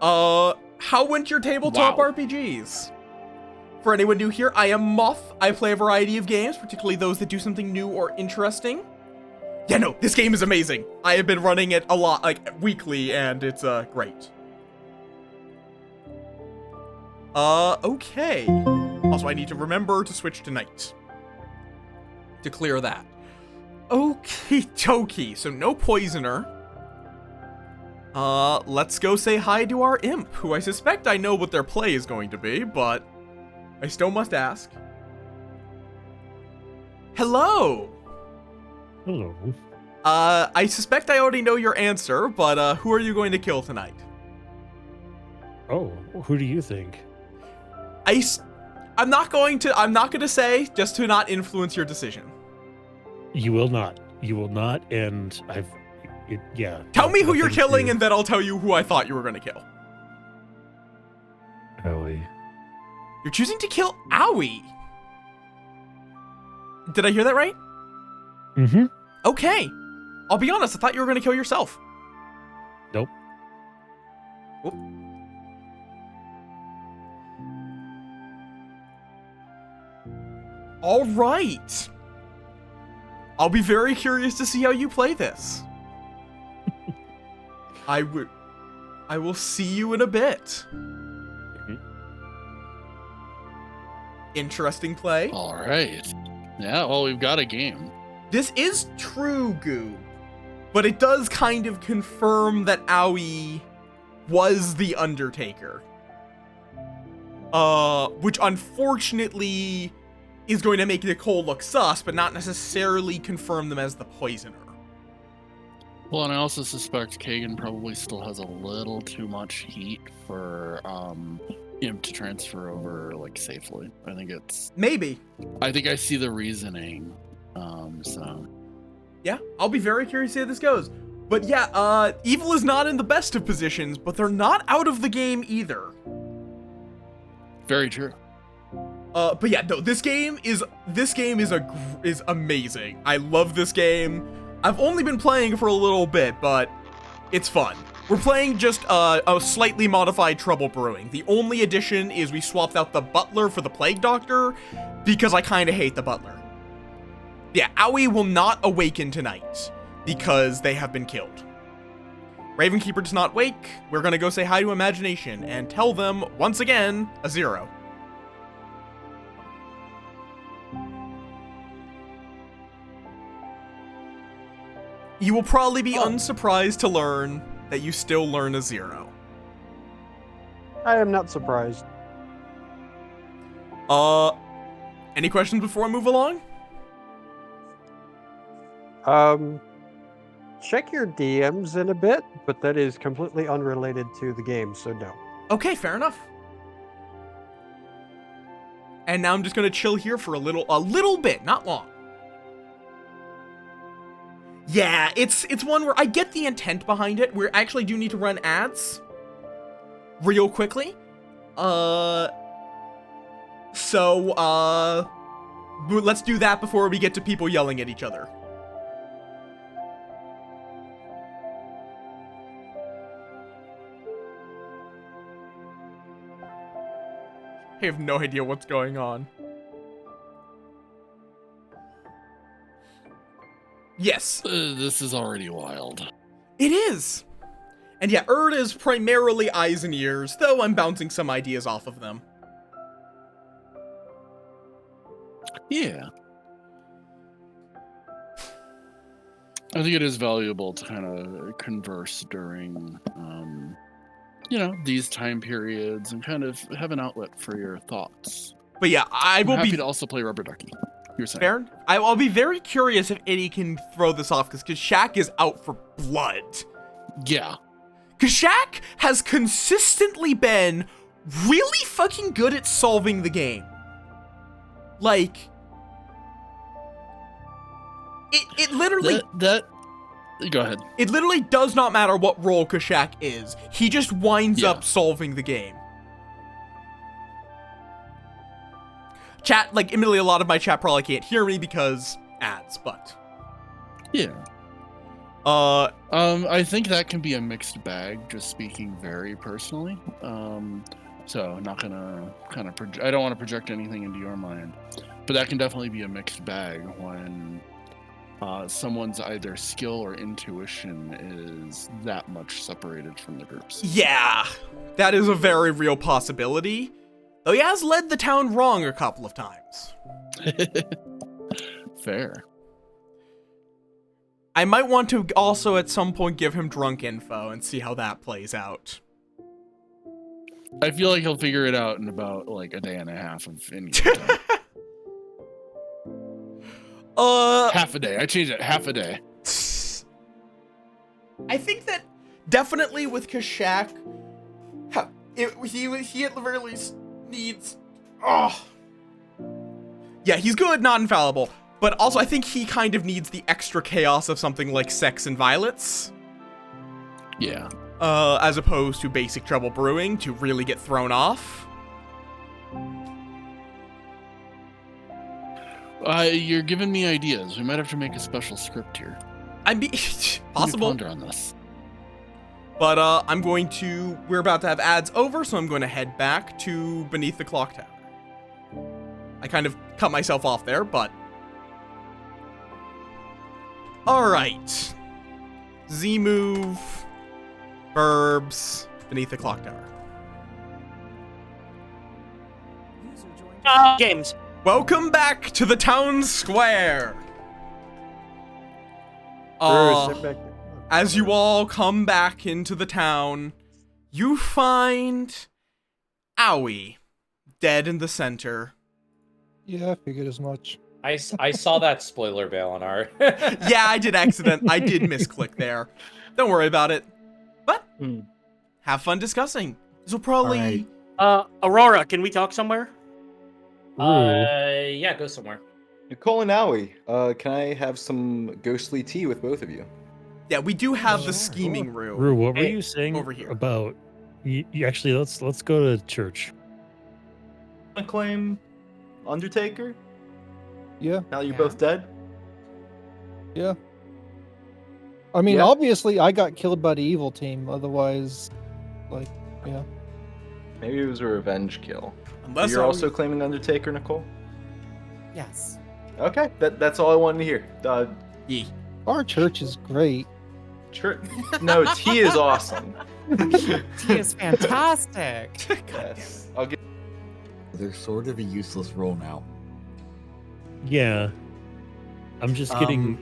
How went your tabletop RPGs? For anyone new here, I am Möth. I play a variety of games, particularly those that do something new or interesting. Yeah, no, this game is amazing. I have been running it a lot, like, weekly, and it's, great. Okay. Also, I need to remember to switch to night. To clear that. Okie dokie, so no poisoner. Let's go say hi to our imp, who I suspect I know what their play is going to be, but I still must ask. Hello! Hello. I suspect I already know your answer, but, who are you going to kill tonight? Oh, who do you think? I'm not gonna say, just to not influence your decision. You will not. You will not, and yeah. Tell me who you're nothing killing, to- and then I'll tell you who I thought you were gonna kill. Owie. You're choosing to kill Owie. Did I hear that right? Mm-hmm. Okay. I'll be honest, I thought you were gonna kill yourself. Nope. Oop. All right. I'll be very curious to see how you play this. I will see you in a bit. Interesting play. All right. Yeah, well, we've got a game. This is true, Goo, but it does kind of confirm that Aoi was the Undertaker. Which unfortunately is going to make Nicole look sus, but not necessarily confirm them as the poisoner. Well, and I also suspect Kagan probably still has a little too much heat for him to transfer over like safely. I think it's maybe. I think I see the reasoning. So yeah, I'll be very curious to see how this goes. But yeah, Evil is not in the best of positions, but they're not out of the game either. Very true. But yeah, no, this game is amazing. I love this game. I've only been playing for a little bit, but it's fun. We're playing just a slightly modified Trouble Brewing. The only addition is we swapped out the Butler for the Plague Doctor because I kind of hate the Butler. Yeah, Aoi will not awaken tonight because they have been killed. Ravenkeeper does not wake. We're gonna go say hi to Imagination and tell them, once again, a 0. You will probably be unsurprised to learn that you still learn a 0. I am not surprised. Any questions before I move along? Check your DMs in a bit, but that is completely unrelated to the game, so no. Okay, fair enough. And now I'm just gonna chill here for a little bit, not long. Yeah, it's one where I get the intent behind it. We actually do need to run ads real quickly. So let's do that before we get to people yelling at each other. I have no idea what's going on. Yes. This is already wild. It is. And yeah, Erd is primarily eyes and ears, though I'm bouncing some ideas off of them. Yeah. I think it is valuable to kind of converse during, these time periods and kind of have an outlet for your thoughts. But yeah, I'm happy to also play Rubber Ducky. You're saying. Fair. I'll be very curious if Eddie can throw this off, because Shaq is out for blood. Yeah. Because Shaq has consistently been really fucking good at solving the game. Like, it literally... Go ahead. It literally does not matter what role Kashak is. He just winds up solving the game. Chat, like, admittedly, a lot of my chat probably can't hear me because ads, but... Yeah. I think that can be a mixed bag, just speaking very personally. So not gonna kind of I don't want to project anything into your mind, but that can definitely be a mixed bag when someone's either skill or intuition is that much separated from the groups. Yeah, that is a very real possibility. Though he has led the town wrong a couple of times. Fair. I might want to also at some point give him drunk info and see how that plays out. I feel like he'll figure it out in about like a day and a half of any time. Half a day. I changed it. Half a day. I think that definitely with Kashak, he at the very least needs... Yeah, he's good, not infallible. But also, I think he kind of needs the extra chaos of something like Sex and Violets. Yeah. As opposed to basic Trouble Brewing to really get thrown off. You're giving me ideas. We might have to make a special script here. Possible. Ponder on this. But we're about to have ads over, so I'm going to head back to Beneath the Clock Tower. I kind of cut myself off there, but... Alright. Z-move, Burbs, Beneath the Clock Tower. James. Welcome back to the town square. Sit back there. As you all come back into the town, you find Owie dead in the center. Yeah, I figured as much. I saw that spoiler, Valinar. Yeah, I did misclick there. Don't worry about it. But have fun discussing. This will probably... Aurora, can we talk somewhere? Yeah, go somewhere. Nicole and Owie, can I have some ghostly tea with both of you? Yeah, we do have the scheming room. Rue, what were you saying over here about? You actually, let's go to church. Claim Undertaker? Yeah. Now you're both dead? Yeah. I mean, Yeah. obviously, I got killed by the evil team. Otherwise, yeah. Maybe it was a revenge kill. Unless You're also claiming Undertaker, Nicole? Yes. Okay, that's all I wanted to hear. Yee. Our church is great. No, tea is awesome. He is fantastic. Yes. I'll get. They're sort of a useless role now. Yeah, I'm just getting.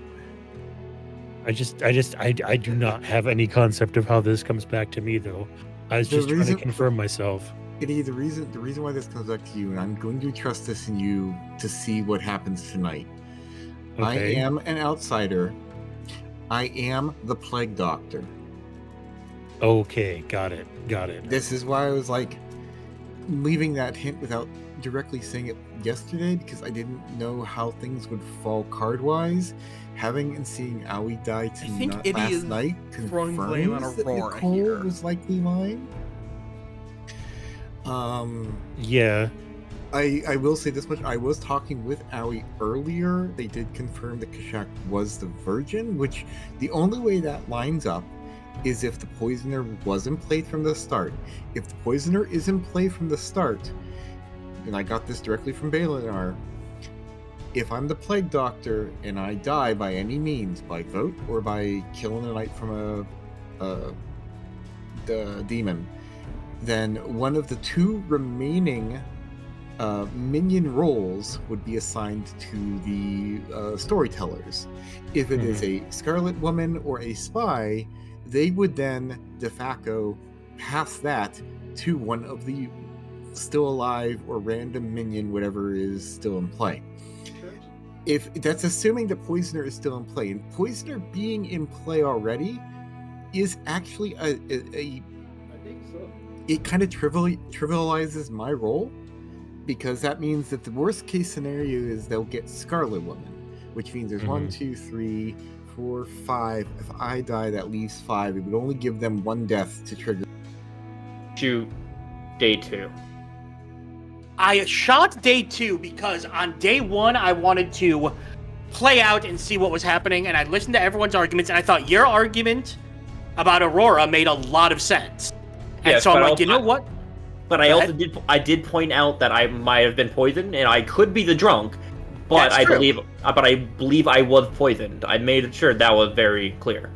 I do not have any concept of how this comes back to me though. I was just trying to confirm myself. Eddie, the reason why this comes back to you, and I'm going to trust this in you to see what happens tonight. Okay. I am an outsider. I am the plague doctor. Okay, got it. This is why I was leaving that hint without directly saying it yesterday, because I didn't know how things would fall card-wise. Having and seeing Owie die last night throwing blame on confirms that Aurora Nicole here. was likely mine. Yeah. I will say this much. I was talking with Owie earlier. They did confirm that Kashak was the virgin, which the only way that lines up is if the poisoner was in play from the start. If the poisoner is in play from the start, and I got this directly from Balinar, if I'm the plague doctor and I die by any means, by vote or by killing a knight from the demon, then one of the two remaining minion roles would be assigned to the storytellers. If it is a Scarlet Woman or a spy, they would then de facto pass that to one of the still alive or random minion, whatever is still in play. If that's assuming the Poisoner is still in play, and Poisoner being in play already is actually it kind of trivializes my role, because that means that the worst case scenario is they'll get Scarlet Woman, which means there's 1, 2, 3, 4, 5. If I die, that leaves 5. It would only give them 1 death to trigger. Shoot day 2. I shot day 2 because on day 1 I wanted to play out and see what was happening, and I listened to everyone's arguments, and I thought your argument about Aurora made a lot of sense. And Yes, so I'm but like, you know what? But I also did point out that I might have been poisoned, and I could be the drunk, but I believe I was poisoned. I made sure that was very clear.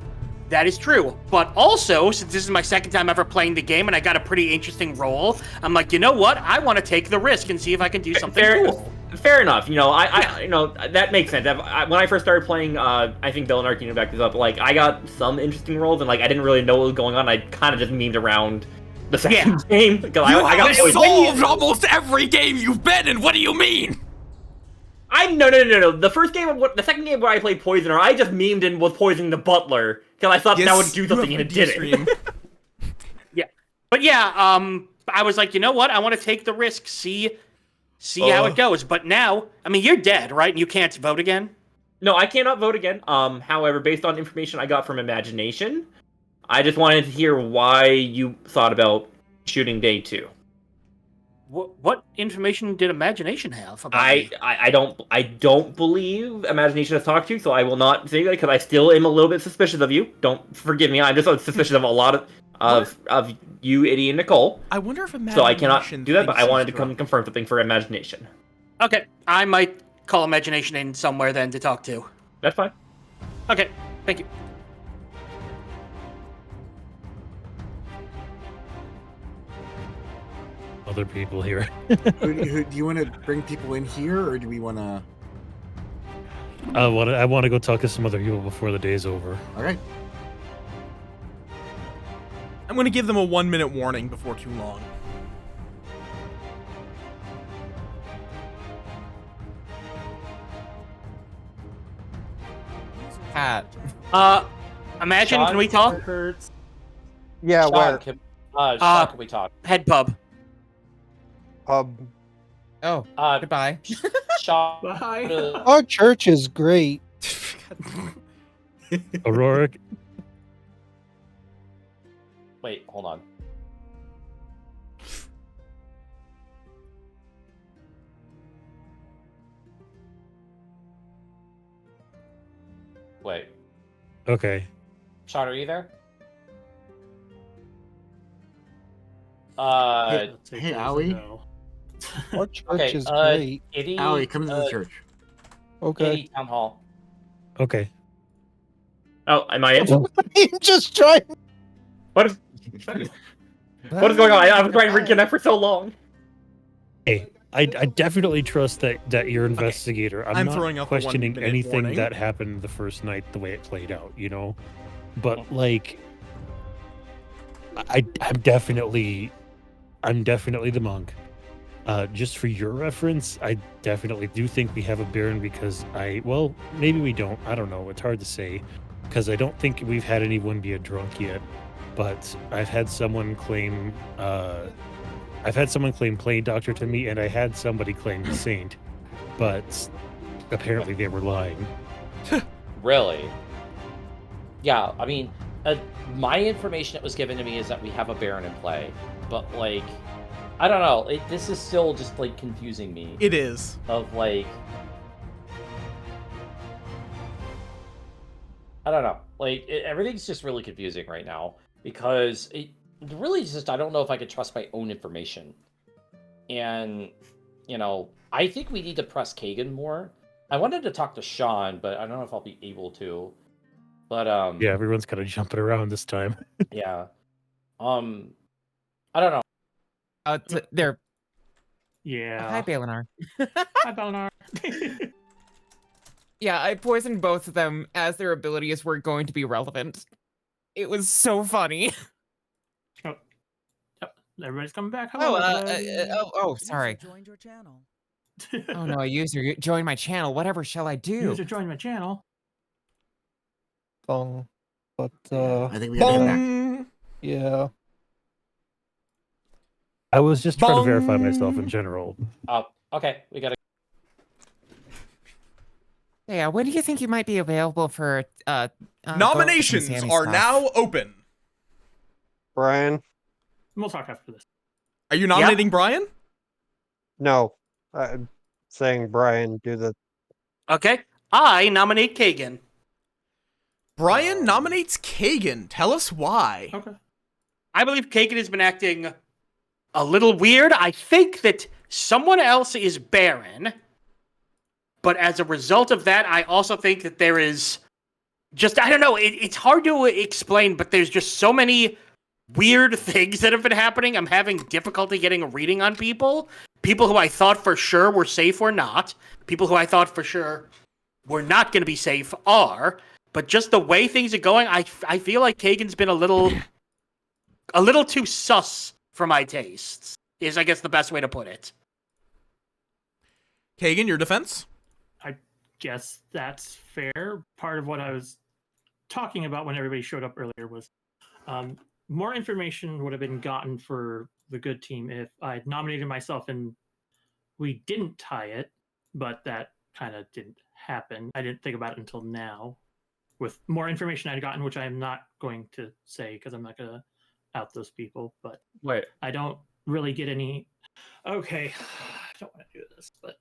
That is true. But also, since this is my second time ever playing the game and I got a pretty interesting role, I'm like, you know what? I want to take the risk and see if I can do something cool. Fair enough. I that makes sense. When I first started playing, I think Dylan Arkin back this up. I got some interesting roles, and I didn't really know what was going on. I kind of just memed around the second game. You have solved almost every game you've been in. What do you mean? No. The second game where I played Poisoner, I just memed and was poisoning the butler because I thought that would do something, and it didn't. Yeah, but I was like, you know what? I want to take the risk, see how it goes. But now, I mean, you're dead, right? And you can't vote again. No, I cannot vote again. However, based on information I got from Imagination, I just wanted to hear why you thought about shooting day 2. What information did Imagination have about me? I don't believe Imagination has talked to you, so I will not say that because I still am a little bit suspicious of you. Don't forgive me. I'm just suspicious of a lot of you, Iddy, and Nicole. I wonder if Imagination. So I cannot do that, but I wanted to come confirm something for Imagination. Okay, I might call Imagination in somewhere then to talk to. That's fine. Okay, thank you. other people here. who, do you want to bring people in here, or do we want to? I want to go talk to some other people before the day's over. All right. I'm going to give them a 1-minute warning before too long. Cat. Imagine, Sean, can we talk? Hurts. Yeah, Sean, where? Sean, can we talk? Head pub. Pub. Oh, Uh, goodbye. Sean, Bye. Our church is great. Aurora, wait, hold on. Wait, okay. Sean, are you there? Hey, Allie. Our church Okay, is great. Itty, Allie, come to the church. Okay. Itty Town Hall. Okay. Oh, am I in? I'm just trying. What is going on? I was trying to reconnect for so long. Hey, I definitely trust that you're investigator. I'm not throwing out the questioning 1-minute anything warning. that happened the first night, the way it played out, you know? But like I'm definitely the monk. Just for your reference, I definitely do think we have a Baron because well, maybe we don't. I don't know. It's hard to say because I don't think we've had anyone be a drunk yet. But I've had someone claim Plague Doctor to me, and I had somebody claim Saint, but apparently they were lying. Really? Yeah, I mean, my information that was given to me is that we have a Baron in play, but like, I don't know. This is still just like confusing me. It is. Of like, I don't know. Like, everything's just really confusing right now because it really just, I don't know if I could trust my own information. And, you know, I think we need to press Kagan more. I wanted to talk to Sean, but I don't know if I'll be able to. But Yeah, everyone's kind of jumping around this time. yeah. I don't know. There. Yeah. Hi, Balinar. Hi, Balinar. Yeah, I poisoned both of them as their abilities were going to be relevant. It was so funny. Oh, yep. Everybody's coming back. Oh, Hello, sorry. Joined your channel. Oh no, a user joined my channel. Whatever shall I do? User joined my channel. But I think we got to head back. Bong! yeah. I was just trying to Bong! verify myself in general. Okay, we gotta. Yeah, when do you think you might be available for Nominations Sammy are stuff? now open. Brian? We'll talk after this. Are you nominating Brian? No. I'm saying Brian do the... Okay. I nominate Kagan. Brian nominates Kagan. Tell us why. Okay. I believe Kagan has been acting a little weird. I think that someone else is Baron. But as a result of that, I also think that there is just, I don't know, it's hard to explain, but there's just so many weird things that have been happening. I'm having difficulty getting a reading on people. People who I thought for sure were safe were not. People who I thought for sure were not going to be safe are. But just the way things are going, I feel like Kagan's been a little too sus for my tastes, is I guess the best way to put it. Kagan, your defense? I guess that's fair. Part of what I was talking about when everybody showed up earlier was more information would have been gotten for the good team if I had nominated myself and we didn't tie it, but that kind of didn't happen. I didn't think about it until now. With more information I'd gotten, which I'm not going to say because I'm not going to out those people, but Wait. I don't really get any. Okay, I don't want to do this, but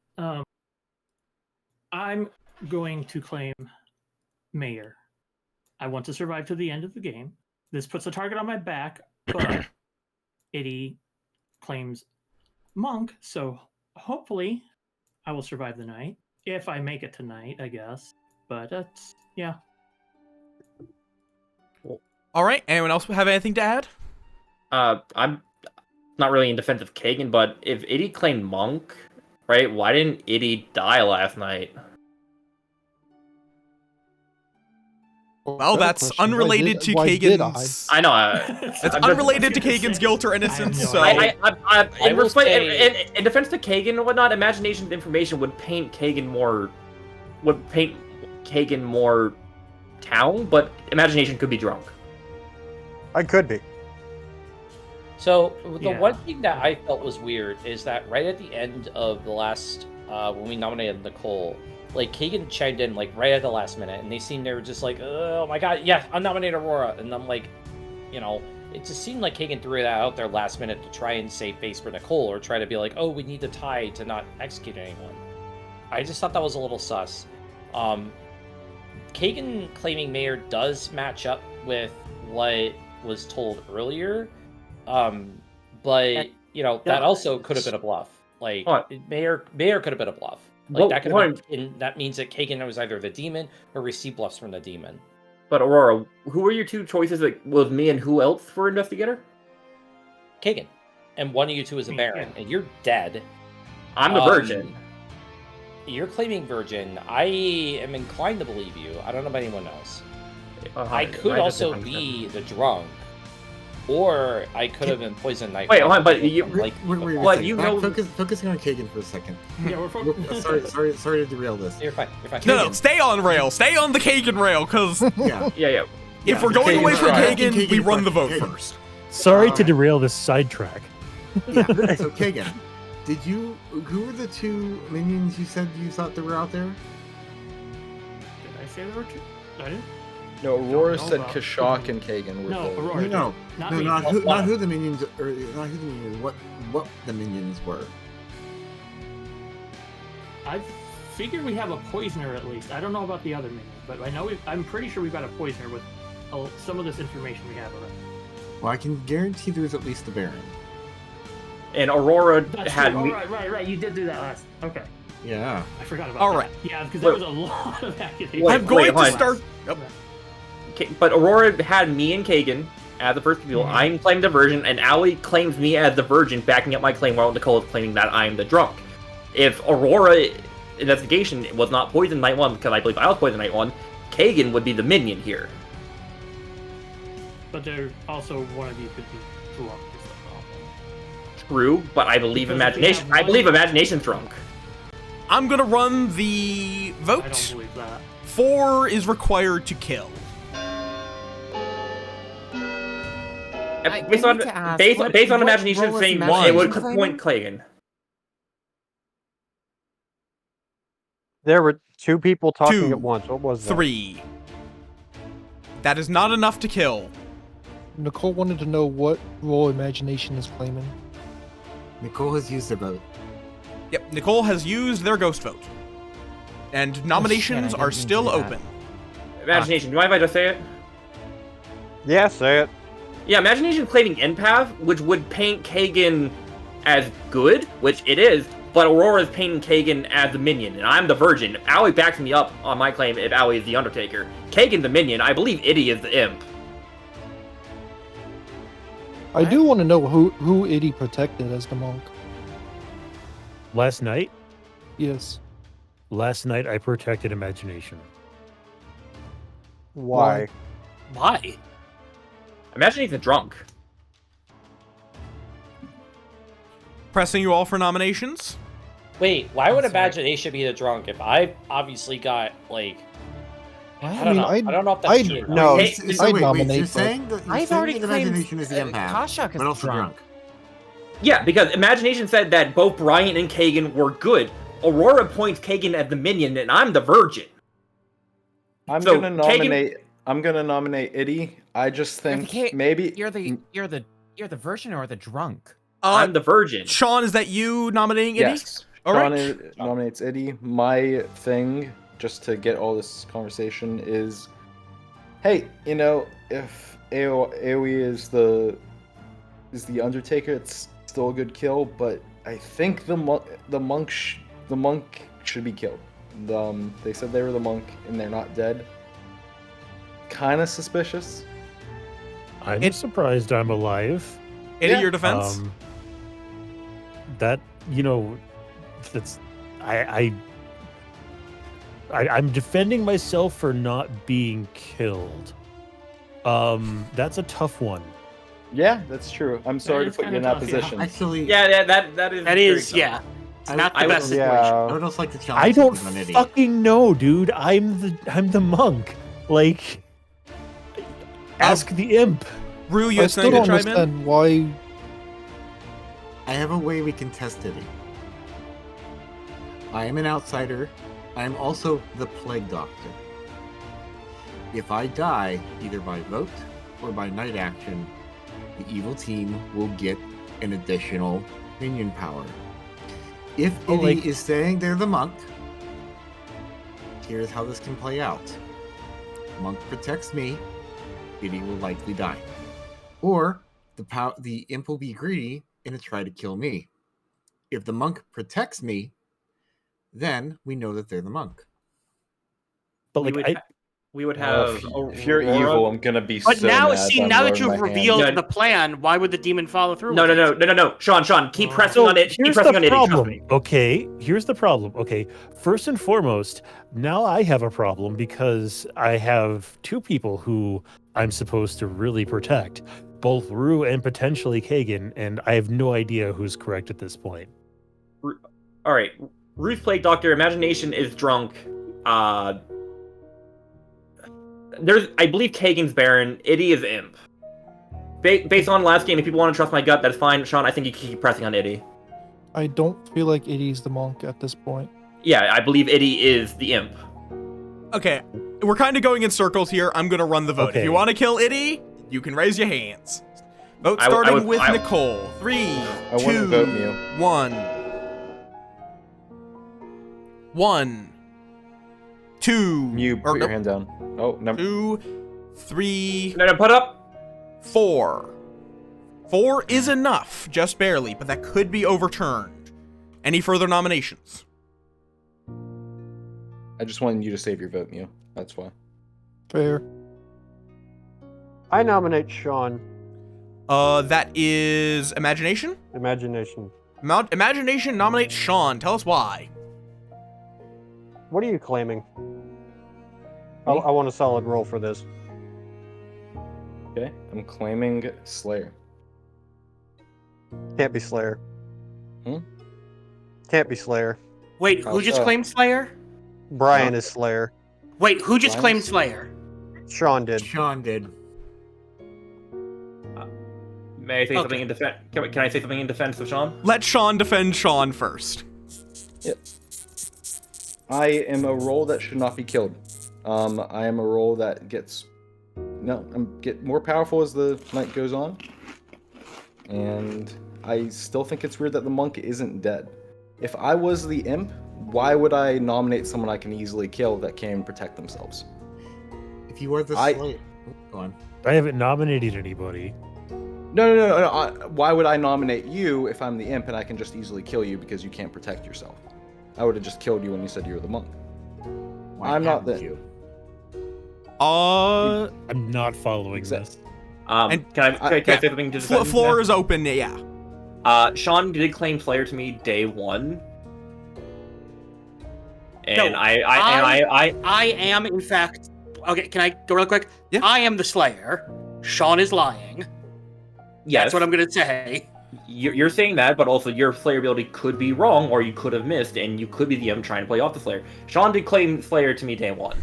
I'm going to claim Mayor. I want to survive to the end of the game. This puts a target on my back, but Itty claims Monk, so hopefully I will survive the night. If I make it tonight, I guess. But that's, yeah. All right. Anyone else have anything to add? I'm not really in defense of Kagan, but if Iddy claimed Monk, right? Why didn't Iddy die last night? Well, that's Question, unrelated to why did I? Kagan's. I know. It's I'm unrelated to gonna Kagan's say, guilt or I have innocence. no So idea. in, will say- in defense to Kagan and whatnot, imagination's information would paint Kagan more town, but imagination could be drunk. I could be. So the Yeah. one thing that I felt was weird is that right at the end of the last, when we nominated Nicole, like Kagan chimed in like right at the last minute, and they were just like, oh my god, yeah, I'm nominated Aurora, and I'm like, it just seemed like Kagan threw that out there last minute to try and save face for Nicole, or try to be like, oh, we need to tie to not execute anyone. I just thought that was a little sus. Kagan claiming Mayor does match up with what was told earlier, but that also could have been a bluff. Like Mayor could have been a bluff. Like that could have been, that means that Kagan was either the demon or received bluffs from the demon. But Aurora, who were your two choices? That was me and who else for investigator? Kagan, and one of you two is a Baron, and you're dead. I'm the Virgin. You're claiming Virgin. I am inclined to believe you. I don't know about anyone else. I could also be the drunk, or I could have been poisoned night. Wait, hold on, but you focusing on Kagan for a second. Yeah, we're focusing. Sorry to derail this. You're fine. no, stay on rail. Stay on the Kagan rail, because yeah. if we're going away from Kagan, Kagan, we run the vote Kagan. first. Sorry to derail this sidetrack. Yeah. So Kagan, who were the two minions you said you thought that were out there? Did I say there were two? I didn't. No, Aurora Don't know said about- Kashak and Kagan were No, the... Aurora. No, me. not who the minions, or not who the minions, what the minions were. I figured we have a poisoner at least. I don't know about the other minion, but I know I'm pretty sure we've got a poisoner with some of this information we have already. Well, I can guarantee there's at least a Baron. And Aurora That's had true. me. Right. You did do that last. Okay. Yeah. I forgot about All that. right. Yeah, because there was a lot of activity. Wait, I'm going to hold on. start. Oh, But Aurora had me and Kagan as the first people. I'm claiming the Virgin, and Allie claims me as the Virgin, backing up my claim while Nicole is claiming that I'm the drunk. If Aurora investigation was not poisoned night one, because I believe I was poisoned night one, Kagan would be the minion here. But there also one of you could be drunk. Is the problem. True, but I believe Because if we imagination. have I believe one- imagination's drunk. I'm gonna run the I don't vote. believe that. 4 is required to kill. Based on need to ask, based what on role imagination is saying imagination it would claiming? point Kagan. There were two people talking 2, at once. What was that? 3. That is not enough to kill. Nicole wanted to know what role imagination is claiming. Nicole has used her vote. Yep, Nicole has used their ghost vote. And nominations I are didn't still do that. open. Imagination. Do you mind if I just say it? Yeah, say it. Yeah, imagination claiming empath, which would paint Kagan as good, which it is, but Aurora is painting Kagan as the minion, and I'm the Virgin. Allie backs me up on my claim if Allie is the Undertaker. Kagan the minion, I believe Iddy is the imp. I do want to know who Iddy protected as the monk. Last night Yes. I protected imagination. Why? Why? Imagination's a drunk. Pressing you all for nominations. Wait, why would That's right. imagination be the drunk if I've obviously got like I I don't mean, know. I don't know if that's I'd- true. or not. No, Hey, So I'd wait, nominate, you're but- saying that I've already claimed imagination is the empath, Kashak is but also drunk. Yeah, because imagination said that both Brian and Kagan were good. Aurora points Kagan as the minion, and I'm the Virgin. I'm So, gonna nominate Iddy. I just You're the think Ka- maybe You're the Virgin or the drunk? I'm the Virgin. Sean, is that you nominating Iddy? yes. All Sean right. nominates Iddy. My thing, just to get all this conversation, is, hey, if AoE is the Undertaker, it's still a good kill, but I think the monk should be killed. They said they were the monk and they're not dead. Kind of suspicious. I'm surprised I'm alive. Iddy, your defense. that that's I'm defending myself for not being killed. That's a tough one. Yeah, that's true. I'm sorry to is put you kinda in that tough, yeah. position. Actually, Yeah, that is. That very is, tough. yeah. It's not the I would- best situation. I would also like to challenge I don't something on Eddie. fucking know, dude. I'm the monk. Like, ask the imp. Rue, you I have still something don't to chime in? understand why. I have a way we can test Eddie. I am an outsider. I am also the plague doctor. If I die, either by vote or by night action, the evil team will get an additional minion power. If Eddie is saying they're the monk, here's how this can play out. Monk protects me, Eddie will likely die. Or the imp will be greedy and try to kill me. If the monk protects me, then we know that they're the monk. But we would have. If you're Aurora- evil, I'm gonna be But so now, mad. see, I'm now that lowering you've my hand. revealed No. the plan, why would the demon follow through? No, with no, it? no, no, no, no. Sean, keep pressing So on it. Keep here's pressing the on it. Trust problem. me. Okay, here's the problem. Okay, first and foremost, now I have a problem because I have two people who I'm supposed to really protect, both Rue and potentially Kagan, and I have no idea who's correct at this point. All right, Ruth Plague Doctor. Imagination is drunk. I believe Kagan's Baron. Iddy is Imp. Based on last game, if people want to trust my gut, that's fine. Sean, I think you can keep pressing on Iddy. I don't feel like Iddy's the monk at this point. Yeah, I believe Iddy is the Imp. Okay, we're kind of going in circles here. I'm gonna run the vote. If Okay. you want to kill Iddy, you can raise your hands. Vote I would- starting with I- Nicole. 3, I wouldn't 2, vote Mew. 1. 1, 2. Mew, or put your no, hand down. Oh, number. 2, 3, No, put up. 4. 4 is enough, just barely, but that could be overturned. Any further nominations? I just wanted you to save your vote, Mew. That's why. Fair. I nominate Sean. That is Imagination? Imagination. Imagination nominates Sean. Tell us why. What are you claiming? I want a solid roll for this. Okay, I'm claiming Slayer. Can't be Slayer. Hmm? Can't be Slayer. Wait, How who just so? claimed Slayer? Brian is Slayer. Wait, who just Brian's- claimed Slayer? Sean did. Sean did. May I say something in defense? Can I say something in defense of Sean? Let Sean defend Sean first. I am a role that should not be killed. I am a role that get more powerful as the night goes on, and I still think it's weird that the monk isn't dead. If I was the imp, why would I nominate someone I can easily kill that can protect themselves? If you are the I- Slayer, go on. I haven't nominated anybody. No. Why would I nominate you if I'm the imp and I can just easily kill you because you can't protect yourself? I would have just killed you when you said you were the monk. Why I'm not haven't the- you? I'm not following this. And- Can I say something to defend? Floor is open, yeah. Sean did claim Slayer to me day one. And No, I am, in fact. Okay, can I go real quick? Yeah. I am the Slayer. Sean is lying. yes, That's what I'm gonna say. you're saying that, but also your Slayer ability could be wrong, or you could have missed, and you could be the M trying to play off the Slayer. Sean did claim Slayer to me day one,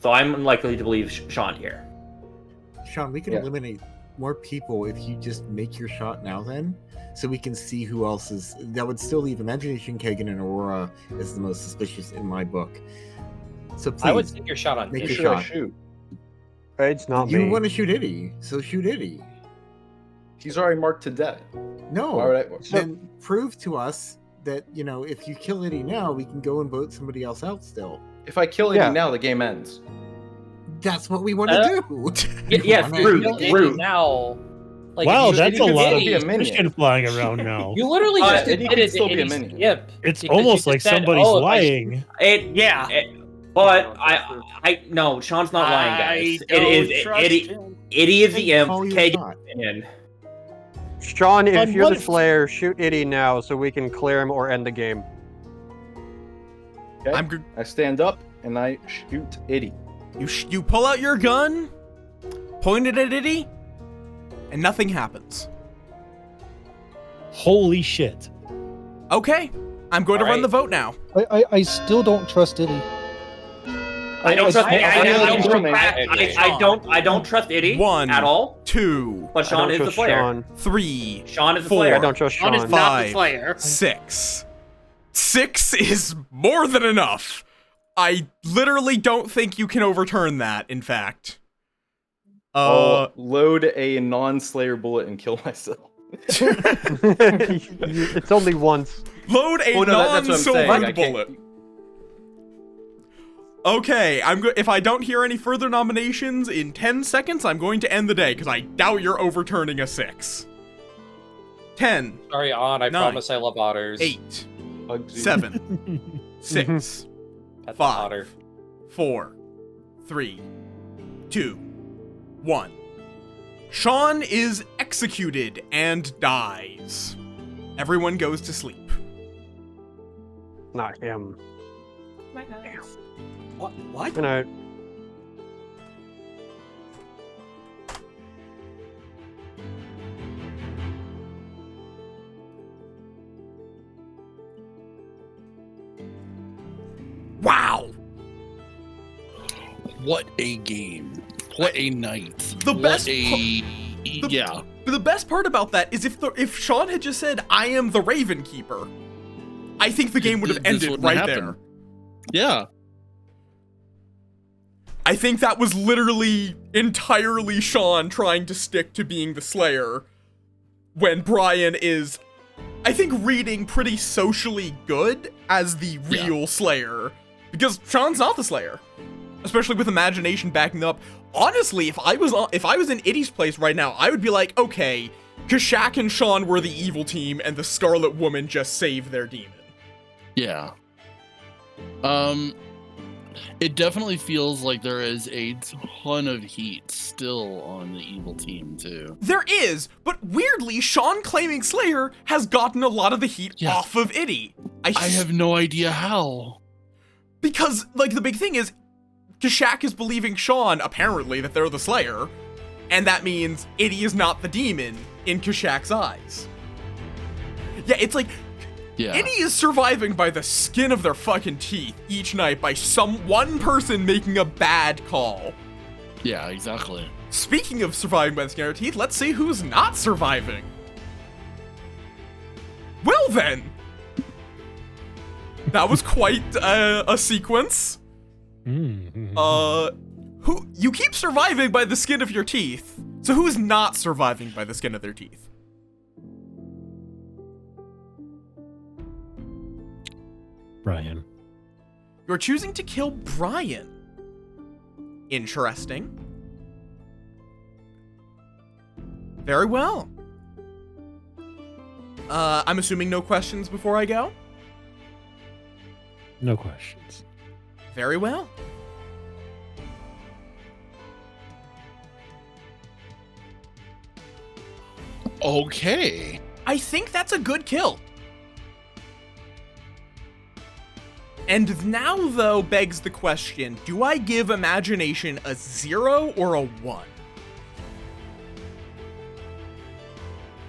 so I'm unlikely to believe Sean here. Sean, we can Yeah. eliminate more people if you just make your shot now then, so we can see who else is. That would still leave Imagination, Kagan, and Aurora as the most suspicious in my book. So please, I would take your shot on make Who your Iddy. should I shot. shoot? It's not You me. want to shoot Iddy, so shoot Iddy. He's already marked to death. No, Why would I? then prove to us that, if you kill Iddy now, we can go and vote somebody else out still. If I kill Yeah. Eddie now, the game ends. That's what we want to do. Yes, Wanna- Rude, Kill Iddy rude. now. Like, Wow, if you that's shoot a lot Iddy, of be a minion. suspicion flying around now. You literally Uh, just Iddy admitted could still that be a Iddy's minion. Yep. It's because almost you like just said, somebody's "Oh, if I shoot-" lying. Yeah, but I no, Sean's not lying, guys. I don't trust him. Iddy is the Then imp. call your Kagan shot. in. Sean, if you're what the if- Slayer, shoot Itty now so we can clear him or end the game. Okay. I'm good. I stand up and I shoot Itty. You pull out your gun, point it at Itty, and nothing happens. Holy shit. Okay, I'm going to run Alright. the vote now. I still don't trust Itty. I don't trust. I I don't trust Itty 1, at all. 2, But I Sean don't is the trust player. Sean. 3, Sean is the 4. player. I don't trust Sean Sean. is not the 5, player. 6. 6 is more than enough. I literally don't think you can overturn that, in fact. I'll load a non-Slayer bullet and kill myself. It's only once. Load a Oh, no, that's what I'm saying. I non-silvered can't- bullet. Okay, if I don't hear any further nominations in 10 seconds, I'm going to end the day, because I doubt you're overturning a 6. 10, Sorry, On. I 9, promise I love otters. 8, Hugs you. 7, 6, Pet the 5, otter. 4, 3, 2, 1. Sean is executed and dies. Everyone goes to sleep. Not him. What? Good night. Wow! What a game. What a night. The What best a... the- yeah. The best part about that is if Sean had just said, "I am the Raven Keeper," I think the game would have This ended wouldn't right happen. there. Yeah. I think that was literally entirely Sean trying to stick to being the Slayer when Brian is, I think, reading pretty socially good as the real Slayer. Because Sean's not the Slayer. Especially with imagination backing up. Honestly, if I was in Itty's place right now, I would be like, okay, Kashak and Sean were the evil team and the Scarlet Woman just saved their demon. Yeah. It definitely feels like there is a ton of heat still on the evil team, too. There is, but weirdly, Sean claiming Slayer has gotten a lot of the heat off of Itty. I have no idea how. Because, like, the big thing is, Kashak is believing Sean, apparently, that they're the Slayer, and that means Itty is not the demon in Kashak's eyes. Yeah, it's like, Itty is surviving by the skin of their fucking teeth each night by one person making a bad call. Yeah, exactly. Speaking of surviving by the skin of their teeth, let's see who's not surviving. Well then, that was quite a sequence. Who you keep surviving by the skin of your teeth. So who's not surviving by the skin of their teeth? Brian. You're choosing to kill Brian. Interesting. Very well. I'm assuming no questions before I go? No questions. Very well. Okay. I think that's a good kill. And now, though, begs the question, do I give Imagination a 0 or a 1?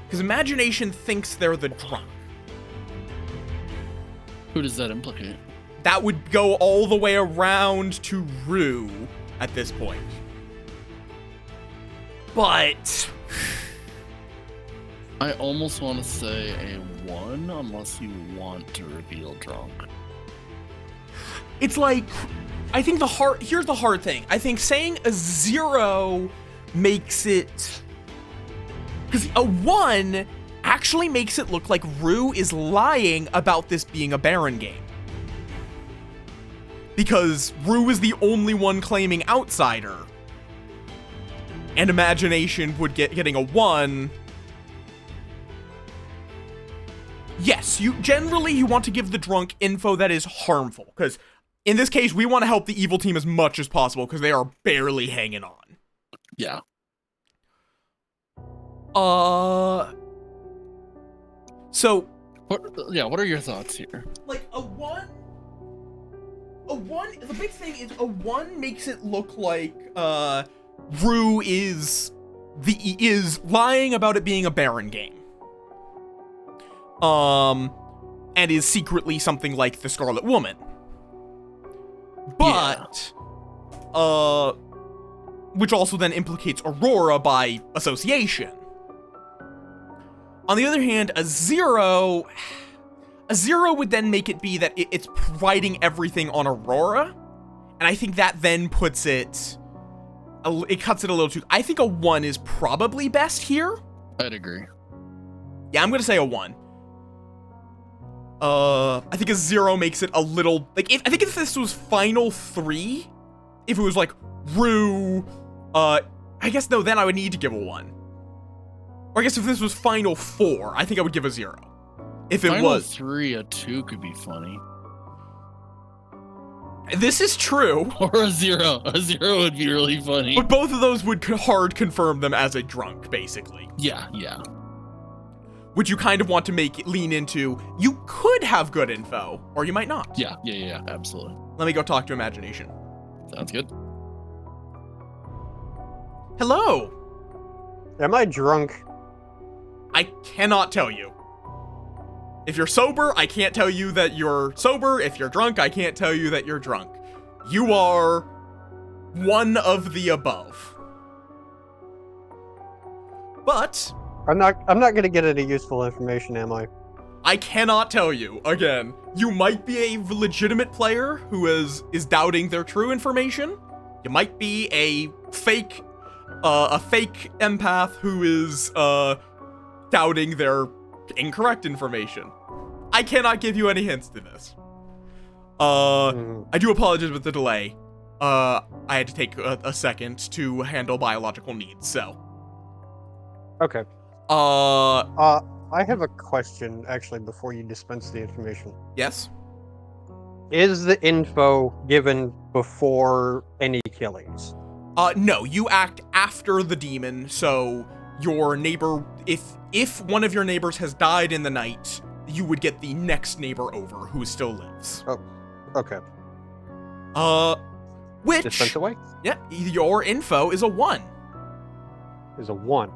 Because Imagination thinks they're the drunk. Who does that implicate? That would go all the way around to Rue at this point. But I almost want to say a 1 unless you want to reveal drunk. it's like, I think here's the hard thing. I think saying a 0 makes it, because a 1 actually makes it look like Rue is lying about this being a Baron game. Because Rue is the only one claiming outsider. And Imagination would getting a 1. Yes, you want to give the drunk info that is harmful, because in this case, we want to help the evil team as much as possible, because they are barely hanging on. Yeah. So, What are your thoughts here? like a one, the big thing is a one makes it look like Rue is lying about it being a Baron game. And is secretly something like the Scarlet Woman. But which also then implicates Aurora by association. On the other hand, a zero would then make it be that it's providing everything on Aurora, and I think that then puts it cuts it a little too. I think a 1 is probably best here. I'd agree. Yeah, I'm gonna say a 1. I think a 0 makes it a little like I think if this was Final 3, if it was like Rue, I guess no, then I would need to give a 1. Or I guess if this was Final 4, I think I would give a 0. If it Final was 3, a 2 could be funny. This is true. Or a 0. A 0 would be really funny. But both of those would hard confirm them as a drunk, basically. Yeah. Which you kind of want to lean into. You could have good info, or you might not. Yeah, absolutely. Let me go talk to Imagination. Sounds good. Hello. Am I drunk? I cannot tell you. If you're sober, I can't tell you that you're sober. If you're drunk, I can't tell you that you're drunk. You are one of the above. But I'm not gonna get any useful information, am I? I cannot tell you. Again, you might be a legitimate player who is doubting their true information. You might be a fake empath who is doubting their incorrect information. I cannot give you any hints to this. I do apologize with the delay. I had to take a second to handle biological needs, so. Okay. I have a question, actually, before you dispense the information. Yes? Is the info given before any killings? No, you act after the demon, so your neighbor, if one of your neighbors has died in the night, you would get the next neighbor over who still lives. Oh, okay. Which... Dispense away? Yeah, your info is a 1. Is a 1.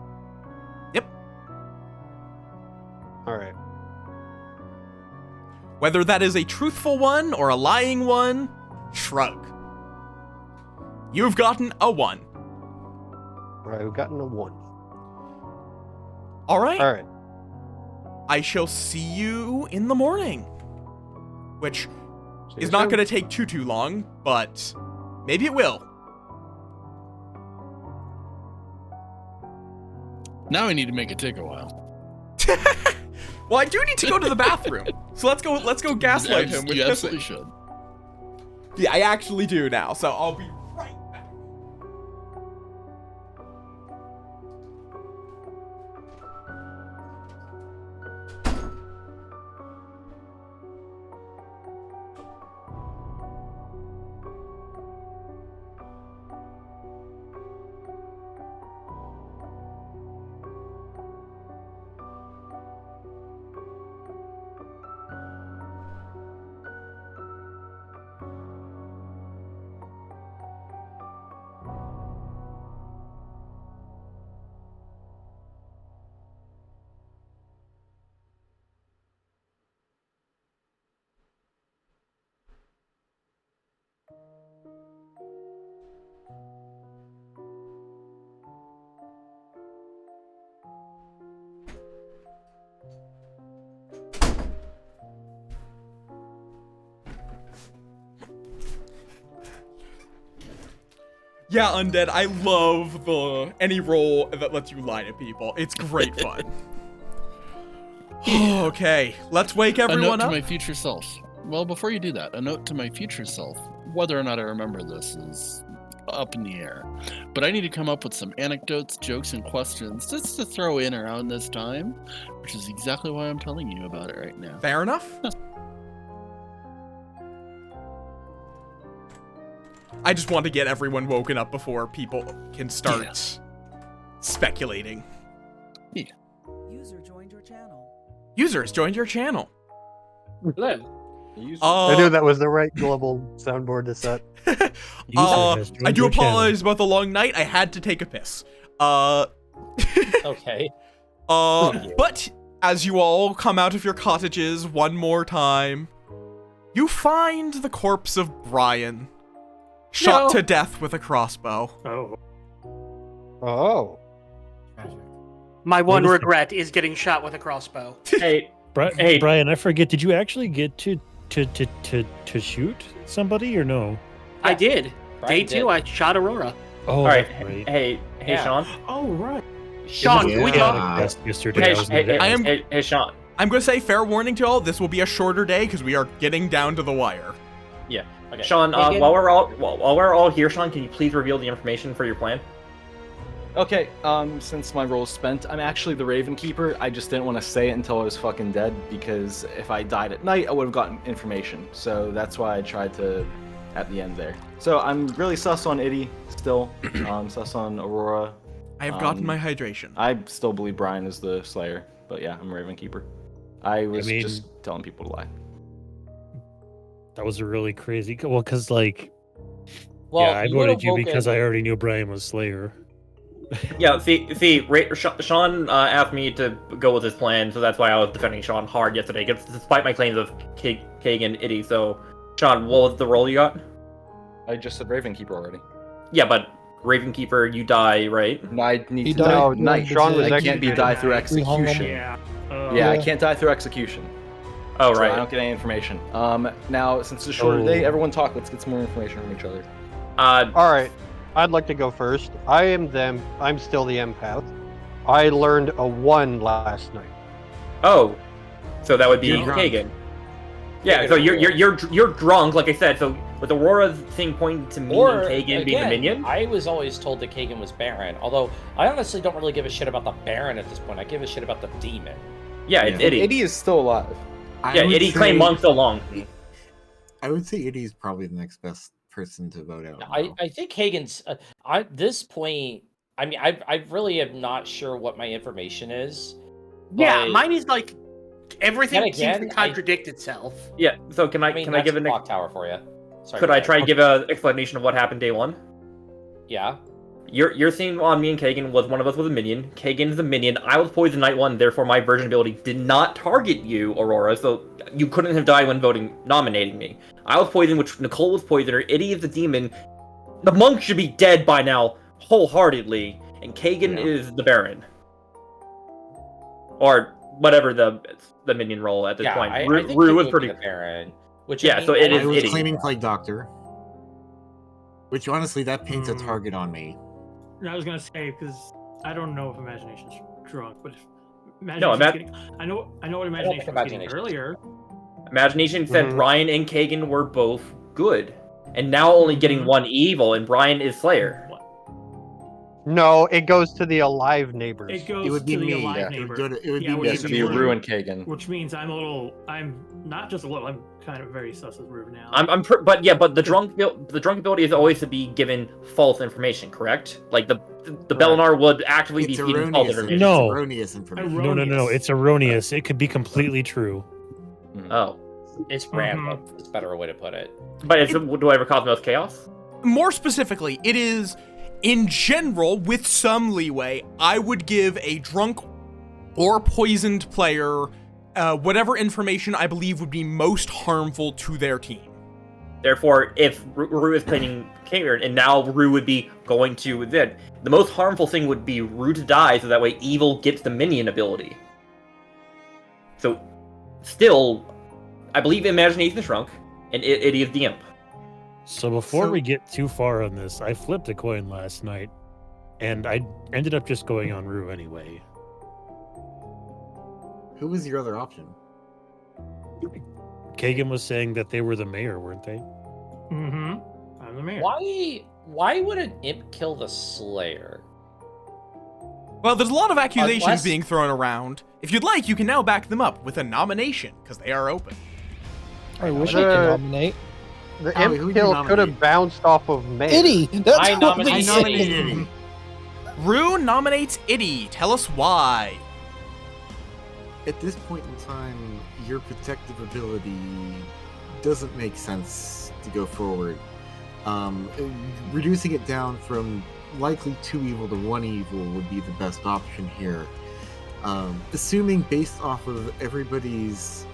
Yep. Alright. Whether that is a truthful one or a lying one, shrug. You've gotten a 1. Alright, we've gotten a 1. Alright. Alright. I shall see you in the morning. Which is not going to take too long, but maybe it will. Now I need to make it take a while. Well, I do need to go to the bathroom. So let's go gaslight him with You pissing. absolutely should. Yeah, I actually do now, so I'll be right back. Yeah, Undead, I love any role that lets you lie to people. It's great fun. Okay, let's wake everyone a note to up. my future self. Well, before you do that, a note to my future self. Whether or not I remember this is up in the air. But I need to come up with some anecdotes, jokes, and questions just to throw in around this time, which is exactly why I'm telling you about it right now. Fair enough. I just want to get everyone woken up before people can start speculating. Yeah. User joined your channel. User has joined your channel. Hello. I knew that was the right global soundboard to set. I do apologize about the long night. I had to take a piss. Okay. But as you all come out of your cottages one more time, you find the corpse of Brian, shot to death with a crossbow. Oh. Oh. My one regret is getting shot with a crossbow. Hey, Brian, I forget. Did you actually get to shoot somebody or no? I did. Brian Day 2, I shot Aurora. Oh, all right. right. Hey, Yeah. Sean. Oh, right. Sean, can we talk? Yesterday. Hey, Sean. I'm going to say, fair warning to all, this will be a shorter day because we are getting down to the wire. Yeah. Okay. Sean, Megan? while we're all here, Sean, can you please reveal the information for your plan? Okay, since my role is spent, I'm actually the Raven Keeper. I just didn't want to say it until I was fucking dead, because if I died at night, I would have gotten information. So that's why I tried to at the end there. So I'm really sus on Itty still. Sus on Aurora. I have gotten my hydration. I still believe Brian is the Slayer, but yeah, I'm a Raven Keeper. I was just telling people to lie. That was a really crazy. Well, because like, Well, yeah, I voted you because I already knew Brian was Slayer. Yeah, Sean asked me to go with his plan, so that's why I was defending Sean hard yesterday, despite my claims of Kagan Itty. So, Sean, what was the role you got? I just said Raven Keeper already. Yeah, but Raven Keeper, you die, right? No, I need He to died. die. No, Night. Sean was I can't be executed. die through We hung him. execution. Yeah. Yeah, I can't die through execution. Oh, So right. I don't get any information. Now, since it's a shorter day, everyone talk. Let's get some more information from each other. All right. I'd like to go first. I'm still the empath. I learned a 1 last night. Oh, so that would be You're drunk. Kagan. Yeah, so you're drunk, like I said. So with Aurora's thing pointing to me and Kagan being the minion. I was always told that Kagan was Baron, although I honestly don't really give a shit about the Baron at this point. I give a shit about the demon. Yeah, it's Itty. Itty is still alive. Yeah, Itty claimed Monk so long. I would say Itty is probably the next best person to vote out. I think Kagan's. At this point, I mean, I really am not sure what my information is. Yeah, but- mine is like everything Then seems again, to contradict itself. Yeah. So can I mean, can I give that's an clock tower for you? Sorry, could go I ahead. try to give an explanation of what happened day 1? Yeah. Your thing on me and Kagan was one of us was a minion. Kagan is a minion. I was poisoned night 1, therefore my version ability did not target you, Aurora, so you couldn't have died when nominating me. I was poisoned, which Nicole was poisoned, or Itty is the demon. The monk should be dead by now, wholeheartedly, and Kagan is the Baron. Or whatever the minion role at this Yeah, point. I think Rue you was would pretty... be the Baron. Which Yeah, I mean, so it I is was Itty. claiming Plague Doctor, which honestly, that paints a target on me. I was gonna say because I don't know if Imagination's drunk, but if No, Imagination's getting, I know what Imagination was getting Imagination's earlier. Imagination said Mhm. Brian and Kagan were both good, and now only getting Mhm. one evil, and Brian is Slayer. No, it goes to the alive neighbors. It goes It would be to the me. alive It would neighbor, go to. It would Yeah, be which me. is Yes, be Rue. Rue and Kagan. which means I'm not just a little. I'm kind of very sus of Rue now. But the drunk ability is always to be given false information, correct? Like the Bellinar would actively be It's feeding false erroneous. information. No. It's erroneous information. No. It's erroneous. It could be completely true. Oh, It's random. It's a better way to put it. but do I ever cause most chaos? More specifically, it is, in general, with some leeway, I would give a drunk or poisoned player whatever information I believe would be most harmful to their team. Therefore, if Rue is claiming Kagan, and now Rue would be going to then, the most harmful thing would be Rue to die, so that way evil gets the minion ability. So, still, I believe Imagination is shrunk, and it is the imp. So before So- we get too far on this, I flipped a coin last night, and I ended up just going on Rue anyway. Who was your other option? Kagan was saying that they were the mayor, weren't they? Mm-hmm. I'm the mayor. Why would an imp kill the Slayer? Well, there's a lot of accusations Unless- being thrown around. If you'd like, you can now back them up with a nomination, because they are open. I wish I could nominate. The Howie, imp who would you kill could nominate? have bounced off of May. Itty! That's I what nominate- they I say. nominated Itty. Rue nominates Itty. Tell us why. at this point in time, your protective ability doesn't make sense to go forward. Reducing it down from likely 2 evil to 1 evil would be the best option here. Assuming based off of everybody's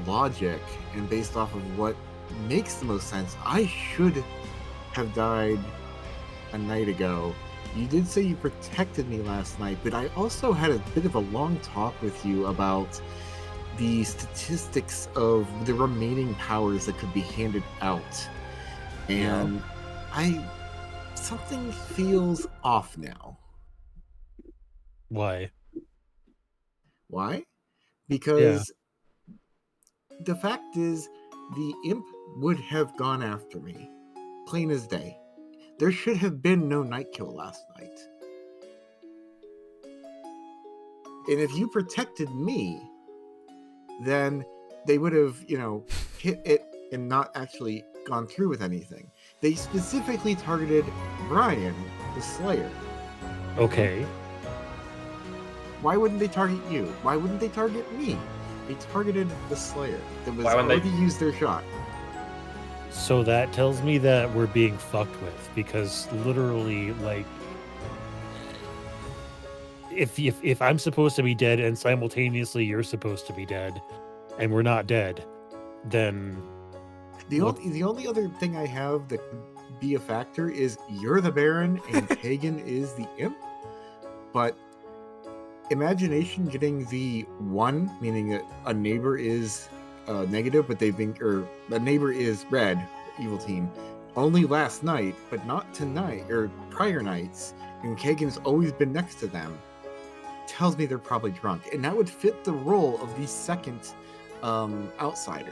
logic and based off of what makes the most sense, I should have died a night ago. You did say you protected me last night, but I also had a bit of a long talk with you about the statistics of the remaining powers that could be handed out. And something feels off now. Why? Why? Because the fact is, the imp would have gone after me. Plain as day. There should have been no night kill last night. And if you protected me, then they would have, hit it and not actually gone through with anything. They specifically targeted Brian, the Slayer. Okay. Why wouldn't they target you? Why wouldn't they target me? They targeted the Slayer that was already used their shot. So that tells me that we're being fucked with, because literally, like, if I'm supposed to be dead and simultaneously you're supposed to be dead, and we're not dead, then the only other thing I have that could be a factor is you're the Baron and Pagan is the imp. But imagination getting the 1, meaning that a neighbor is negative, but a neighbor is red, evil team, only last night, but not tonight or prior nights, and Kagan's always been next to them, tells me they're probably drunk, and that would fit the role of the second outsider.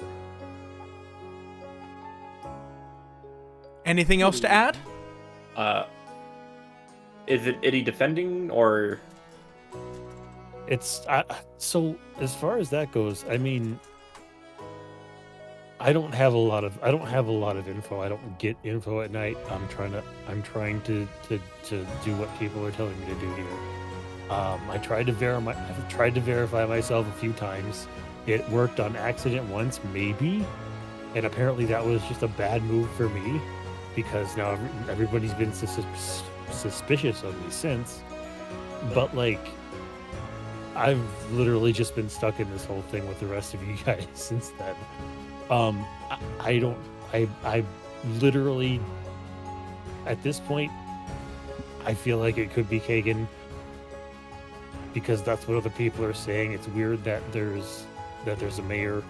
Anything else to add? Is it Eddie defending or? it's so as far as that goes, I mean, I don't have a lot of info. I don't get info at night. I'm trying to do what people are telling me to do here. I've tried to verify myself a few times. It worked on accident once, maybe, and apparently that was just a bad move for me, because now everybody's been suspicious of me since. But like, I've literally just been stuck in this whole thing with the rest of you guys since then. I literally, at this point, I feel like it could be Kagan, because that's what other people are saying. It's weird that there's a mayor,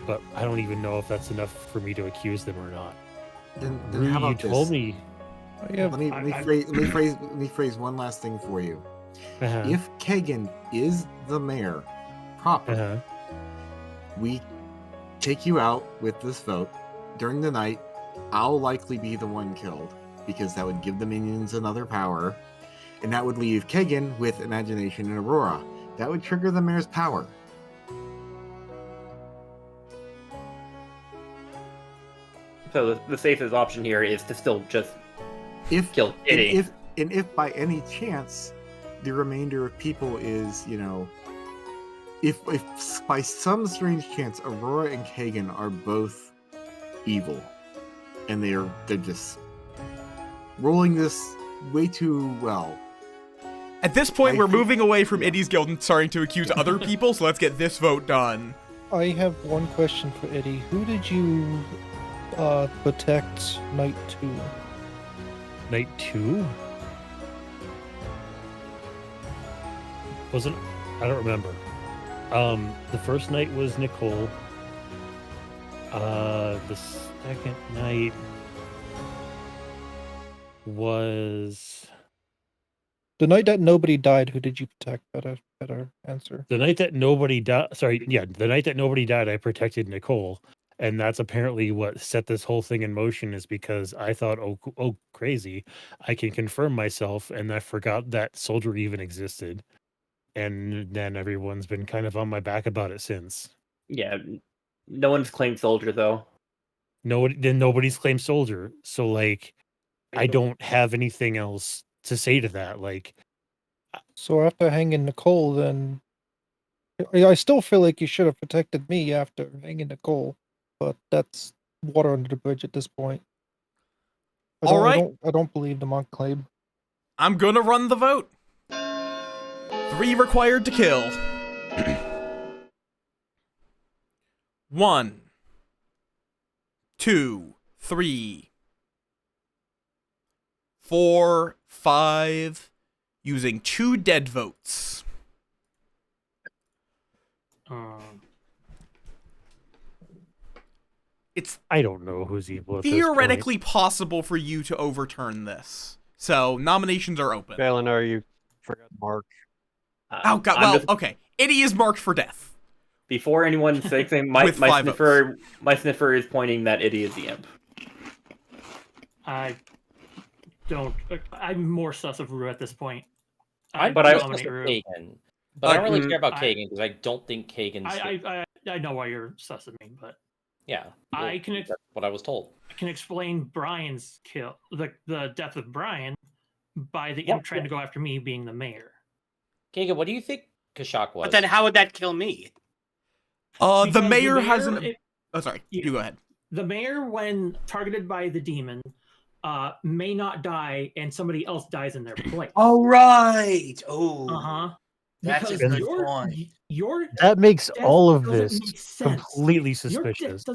but I don't even know if that's enough for me to accuse them or not. Then Rui, how about you told this? me. Let me phrase one last thing for you. Uh-huh. If Kagan is the mayor proper, Uh-huh. we take you out with this vote. During the night, I'll likely be the one killed, because that would give the minions another power, and that would leave Kagan with Imagination and Aurora. That would trigger the mayor's power. So the safest option here is to still just If kill Eddie. if by any chance the remainder of people is, if by some strange chance Aurora and Kagan are both evil, and they're just rolling this way too well. At this point, we're moving away from Eddie's guild and starting to accuse other people, so let's get this vote done. I have one question for Eddie. Who did you protect night 2? Night 2? Wasn't, I don't remember. The first night was Nicole. The second night was The night that nobody died, who did you protect? Better answer. the night that nobody died. Sorry, yeah, the night that nobody died, I protected Nicole, and that's apparently what set this whole thing in motion. Is because I thought, oh, crazy, I can confirm myself, and I forgot that soldier even existed, and then everyone's been kind of on my back about it since. Yeah, no one's claimed soldier though. Nobody's claimed soldier, so like, I don't have anything else to say to that. Like, So after hanging Nicole, then I still feel like you should have protected me after hanging Nicole, but that's water under the bridge at this point. All right. I don't believe the monk claim. I'm gonna run the vote. 3 required to kill. 1, 2, 3, 4, 5, using 2 dead votes. It's I don't know who's evil at this point. theoretically possible for you to overturn this. So, nominations are open. Balinar, you forgot Mark. Oh, God. Well, okay. Itty is marked for death. Before anyone says anything, my With 5 sniffer is pointing that Itty is the imp. I'm more sus of Rue at this point. I nominate Rue. Kagan, but I don't really care about Kagan because I don't think Kagan's. I know why you're sus of me, but yeah, that's what I was told. I can explain Brian's kill, the death of Brian, by the imp trying to go after me being the mayor. Kagan, what do you think Kashak was? But then how would that kill me? The mayor hasn't. Oh, sorry. You go ahead. The mayor, when targeted by the demon, may not die, and somebody else dies in their place. Oh, right. Oh. Uh-huh. That's a good point. That makes all of this completely suspicious.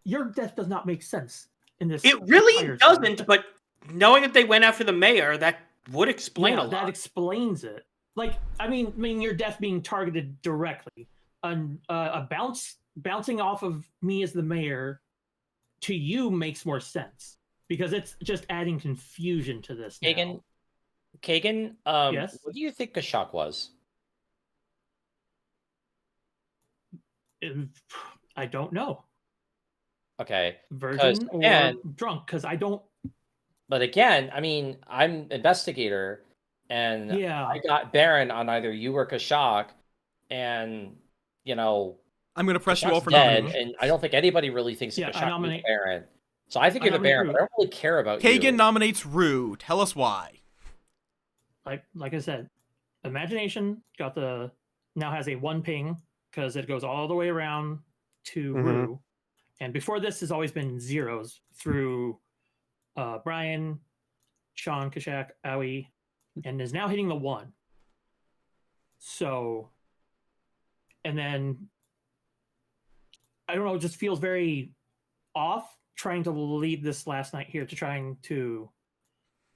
Your death does not make sense in this. It really doesn't, but knowing that they went after the mayor, that would explain a lot. That explains it. Like, I mean, your death being targeted directly, bouncing off of me as the mayor to you makes more sense because it's just adding confusion to this. Kagan, yes? What do you think Kashak was? I don't know. Okay. Virgin or drunk, because I don't. But again, I mean, I'm investigator, and I got Baron on either you or Kashak, and I'm gonna press you all for nomination. And I don't think anybody really thinks Kashak is Baron. So I think you're the Baron, but I don't really care about you. Kagan nominates Rue. Tell us why. Like I said, Imagination now has a 1 ping because it goes all the way around to Rue. And before this has always been zeros through Brian, Sean, Kashak, Aoi, and is now hitting the 1. So, and then, I don't know, it just feels very off trying to lead this last night here to trying to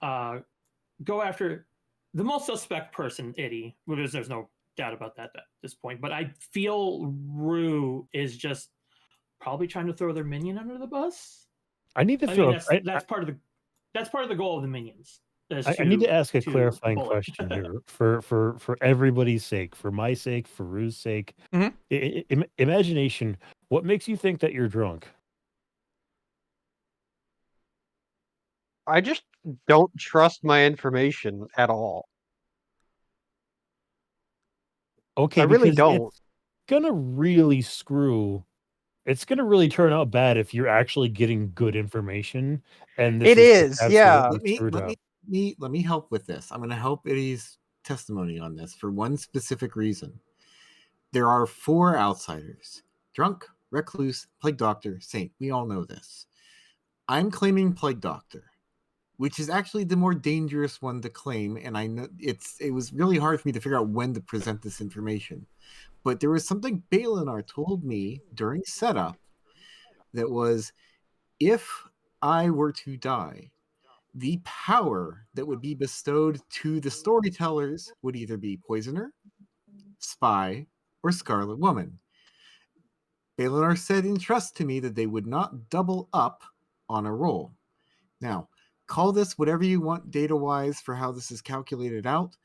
go after the most suspect person, Itty, because there's no doubt about that at this point. But I feel Rue is just probably trying to throw their minion under the bus. I need to throw. That's part of the goal of the minions. I need to ask a clarifying question here for everybody's sake, for my sake, for Rue's sake. Imagination. What makes you think that you're drunk? I just don't trust my information at all. Okay, I really don't. It's gonna really screw. It's gonna really turn out bad if you're actually getting good information, and it is. Yeah. Let me help with this. I'm gonna help Itty's testimony on this for one specific reason. There are 4 outsiders: drunk, recluse, plague doctor, saint. We all know this. I'm claiming plague doctor, which is actually the more dangerous one to claim, and I know it was really hard for me to figure out when to present this information. But there was something Balinar told me during setup that was, if I were to die, the power that would be bestowed to the storytellers would either be Poisoner, Spy, or Scarlet Woman. Balinar said in trust to me that they would not double up on a roll. Now, call this whatever you want data-wise for how this is calculated out,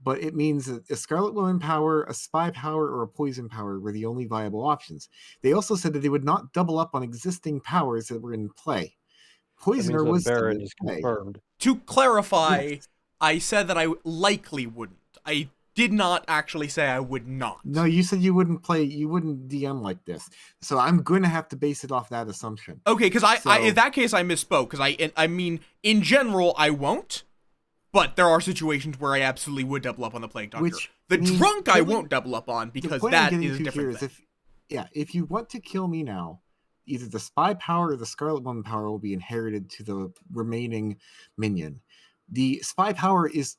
but it means that a Scarlet Woman power, a Spy power, or a Poison power were the only viable options. They also said that they would not double up on existing powers that were in play. Poisoner was Baron is confirmed. To clarify, I said that I likely wouldn't. I did not actually say I would not. No, you said you wouldn't DM like this. So I'm going to have to base it off that assumption. Okay, because I in that case I misspoke. Because I mean, in general, I won't. But there are situations where I absolutely would double up on the Plague Doctor. The I mean, drunk I killing- won't double up on the because point I'm that getting is a to here different is thing. if you want to kill me now, either the spy power or the Scarlet Woman power will be inherited to the remaining minion. The spy power is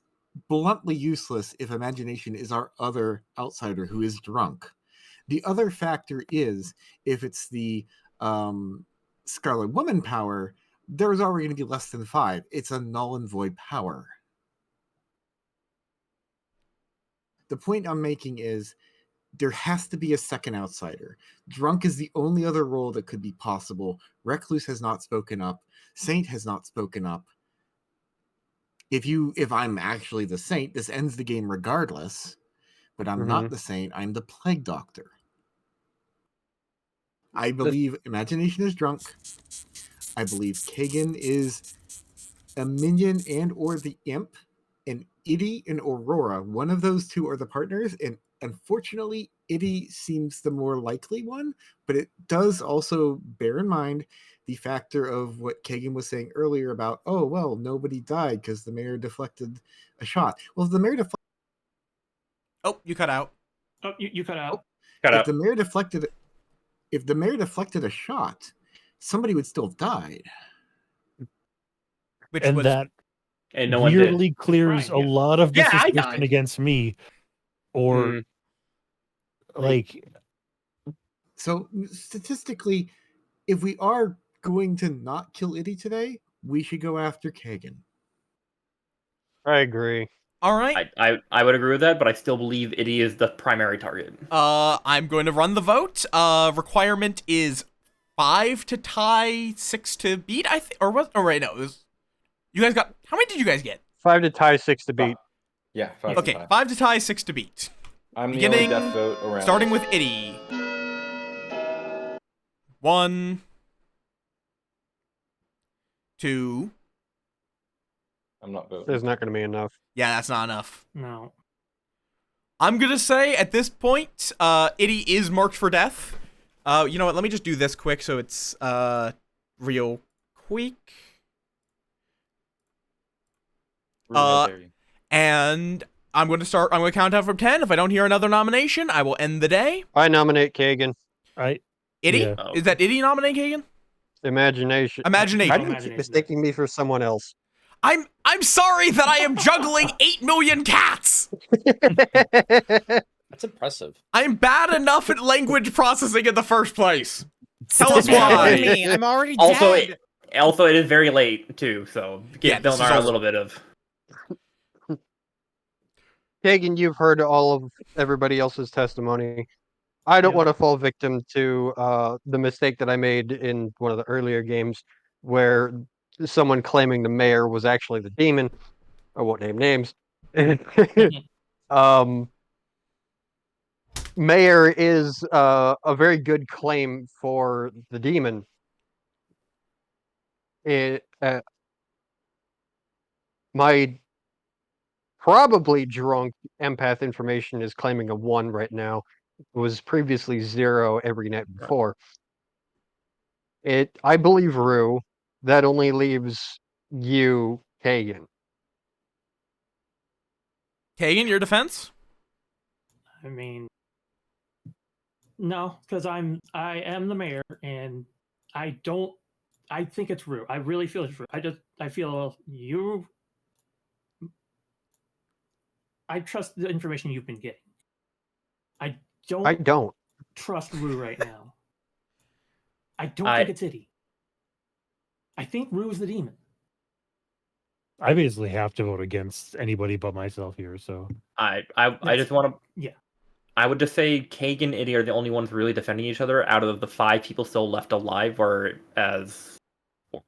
bluntly useless if imagination is our other outsider who is drunk. The other factor is if it's the Scarlet Woman power, there's already going to be less than 5. It's a null and void power. The point I'm making is there has to be a second outsider. Drunk is the only other role that could be possible. Recluse has not spoken up. Saint has not spoken up. If I'm actually the Saint, this ends the game regardless. But I'm not the Saint. I'm the Plague Doctor. I believe Imagination is drunk. I believe Kagan is a minion and or the imp. And Iddy and Aurora, one of those two are the partners. And unfortunately, Iddy seems the more likely one. But it does also bear in mind the factor of what Kagan was saying earlier about, oh, well, nobody died because the mayor deflected a shot. Well, if the mayor deflected... Oh, you cut out. Oh, you cut out. If the mayor deflected a shot, somebody would still have died. Which and was that And no one did. weirdly clears Brian, a yeah. lot of the Yeah, I suspicion died. against me, or like So statistically, if we are going to not kill Iddy today, we should go after Kagan. I agree. all right. I would agree with that, but I still believe Iddy is the primary target. I'm going to run the vote. Requirement is 5 to tie, 6 to beat. I think, or was? Oh, right, no. It was, you guys got. How many did you guys get? 5 to tie, 6 to beat. Yeah, 5 to Okay, 5. 5 to tie, 6 to beat. I'm the Beginning, only death vote around. starting with Iddy. 1, 2. I'm not voting. There's not going to be enough. Yeah, that's not enough. No. I'm gonna say at this point, Iddy is marked for death. You know what? Let me just do this quick so it's real quick. And I'm gonna count down from 10. If I don't hear another nomination, I will end the day. I nominate Kagan. Iddy? Yeah. Is that Iddy nominate Kagan? Imagination. Imagination. Why do you keep mistaking me for someone else? I'm sorry that I am juggling 8 million cats. That's impressive. I'm bad enough at language processing in the first place. Tell us why. Me, I'm already Also, dead. it is very late too, so Yeah, give this is Belnar a also- little bit of. Kagan, you've heard all of everybody else's testimony. I don't want to fall victim to the mistake that I made in one of the earlier games where someone claiming the mayor was actually the demon. I won't name names. Mayor is a very good claim for the demon. My probably drunk empath information is claiming a 1 right now. It was previously 0 every night before. I believe Rue. That only leaves you, Kagan. Kagan, your defense? I mean, no, because I am the mayor, and I think it's Rue. I really feel it's Rue. I feel you. I trust the information you've been getting. I don't trust Rue right now. I don't think it's Iddy. I think Rue is the demon. I basically have to vote against anybody but myself here. So I just want to. Yeah. I would just say Kagan and Iddy are the only ones really defending each other out of the 5 people still left alive, whereas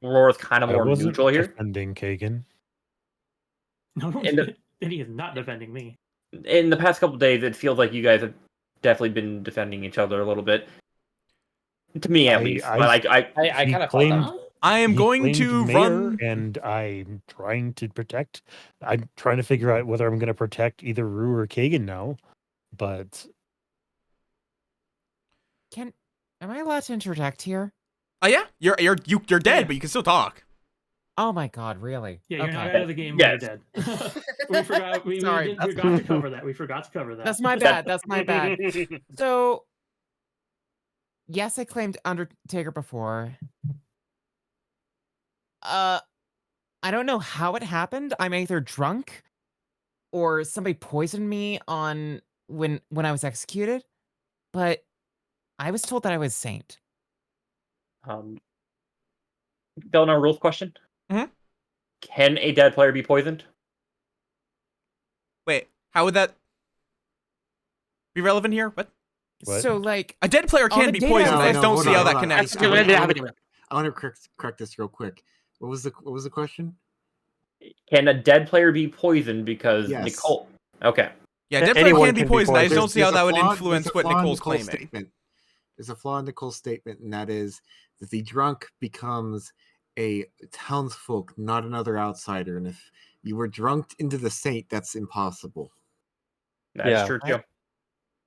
Aurora's kind of more neutral here. Defending Kagan. No, Iddy is not defending me. In the past couple days, it feels like you guys have definitely been defending each other a little bit. To me, at least. But I kind of claimed. I am going to mayor, run. and I'm trying to protect. I'm trying to figure out whether I'm going to protect either Rue or Kagan now. But Am I allowed to interject here? Oh yeah, you're dead, but you can still talk. Oh my god, really? Yeah, you're not Okay. out of the game Yes. when you're dead. we forgot. We Sorry, forgot to cover that. We forgot to cover that. That's my bad. That's my bad. So, yes, I claimed Undertaker before. I don't know how it happened. I'm either drunk or somebody poisoned me on when I was executed, but I was told that I was Saint. Delano, rules question. Mhm. Can a dead player be poisoned? Wait, how would that be relevant here? What? What? So, like, A dead player On can the be data- poisoned. No, I just don't hold see on, how that hold on. connects. That's good. I want to correct this real quick. What was the question? Can a dead player be poisoned because Yes. Nicole? Okay. Yeah, a dead player Anyone can be can be poisoned. I just poisoned. don't see how There's a that would flaw- influence there's a what flaw in Nicole's Nicole's claiming. statement. There's a flaw in Nicole's statement, and that is that the drunk becomes a townsfolk, not another outsider. And if you were drunk into the saint, that's impossible. That's Yeah. true too.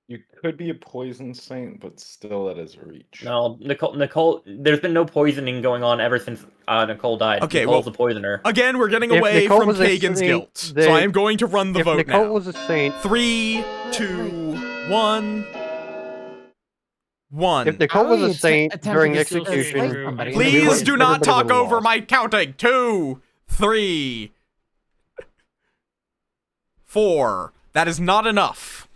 You could be a poison saint, but still that is a reach. No, Nicole. There's been no poisoning going on ever since Nicole died. Okay, Nicole's well- the poisoner. Again, we're getting If away Nicole from was a Kagan's saint, guilt. So they- I am going to run the If vote Nicole now. was a saint, 3, 2, 1. if Nicole was I a saint attempted during to slay execution, somebody. Please do not everybody talk would've over lost. my counting. 2, 3, 4. That is not enough.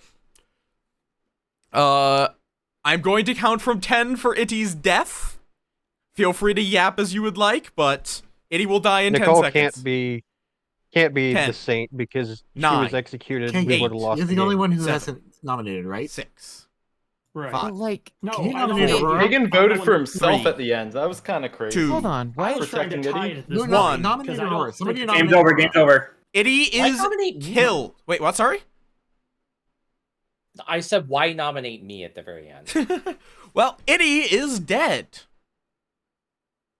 I'm going to count from 10 for Itty's death. Feel free to yap as you would like, but Itty will die in Nicole 10 seconds. can't be 10, the saint because she 9, was executed. Kagan, We would have lost. You're the the only game. one who 7, hasn't nominated, right? 6. Right. Five. But, like, No, Can you I nominate nominated Aurora? you. Kagan I'm voted the for one- himself 3, at the end. That was kind of crazy. 2. hold on. I What? was trying to Protecting tie Itty? it at this No, point, One. nominate because I don't Aurora. Somebody think- nominate Game's over. Aurora. Game's over. Itty Why is nominate me? killed. Wait, what? Sorry? I said, why nominate me at the very end? Well, Itty is dead.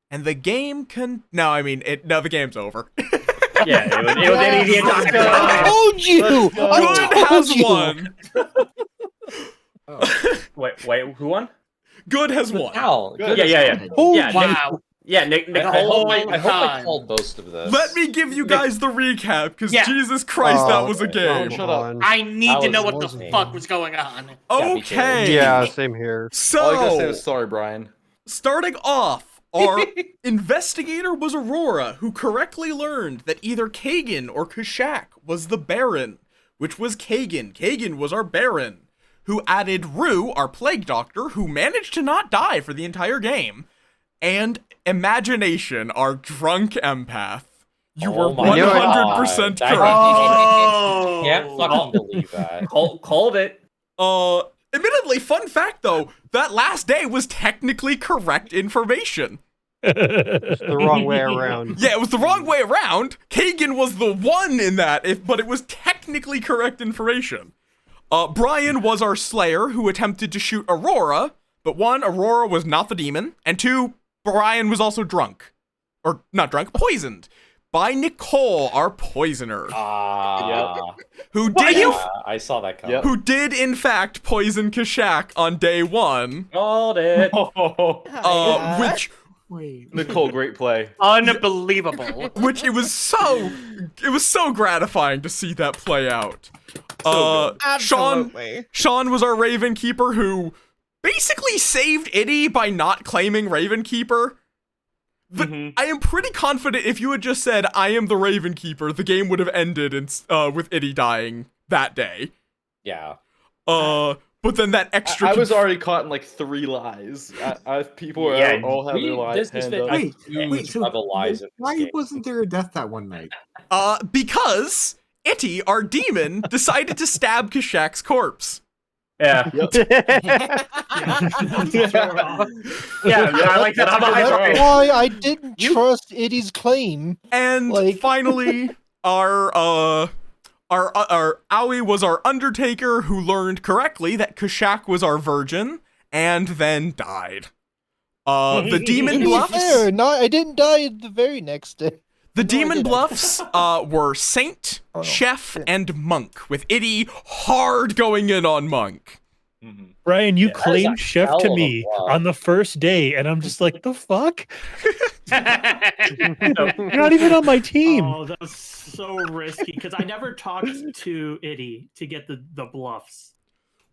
And the game can... No, I mean, the game's over. Yeah, it was an easy I entire. told you! Let's go. I Good told has you! won. Wait, who won? Good has won. Ow. Good. Yeah. Oh, Yeah, Wow. Nicole. I hope I called most of this. Let me give you guys the recap, because Yeah. Jesus Christ, that Oh, was a come game. Shut up. on. I need That to know was what the amazing. fuck was going on. Yeah, me Okay. Yeah, same here. All I gotta say So, is sorry, Brian. starting off, our investigator was Aurora, who correctly learned that either Kagan or Kashak was the Baron, which was Kagan. Kagan was our Baron, who added Rue, our Plague Doctor, who managed to not die for the entire game, and Imagination, our drunk empath. You were my 100% God. correct. Oh, Can't fucking believe that. Called it. Admittedly, fun fact though, that last day was technically correct information. It's the wrong way around. Yeah, it was the wrong way around. Kagan was the one in that, but it was technically correct information. Brian was our Slayer who attempted to shoot Aurora, but 1, Aurora was not the demon, and 2, Brian was also drunk. Or, not drunk, poisoned. By Nicole, our poisoner. Who did, I saw that coming. Yep. who did in fact poison Kashak on day 1. Called it. Which Wait. Nicole, great play. Unbelievable. which it was so gratifying to see that play out. Absolutely. Sean was our Raven Keeper who basically saved Itty by not claiming Raven Keeper. But I am pretty confident if you had just said, I am the Raven Keeper, the game would have ended with Itty dying that day. Yeah. But then that extra... I was already caught in like 3 lies. People were Yeah, all have their lies This has panned been up. Wait, so other lies in this why game. wasn't there a death that one night? Because Itty, our demon, decided to stab Kashak's corpse. Yeah. Yeah, I like that. That's why I didn't trust Itty's claim. And Like- finally, our Aoi was our Undertaker who learned correctly that Kashak was our Virgin and then died. The Demon To be Bluffs. fair, I didn't die the very next day. The No, I Demon didn't. Bluffs were Saint, Oh, Chef, shit. and Monk, with Itty hard going in on Monk. Mhm. Brian, you Yeah, that is claimed a chef hell to of a me bluff. on the first day, and I'm just like, the fuck? So, You're not even on my team. Oh, that was so risky because I never talked to Itty to get the bluffs.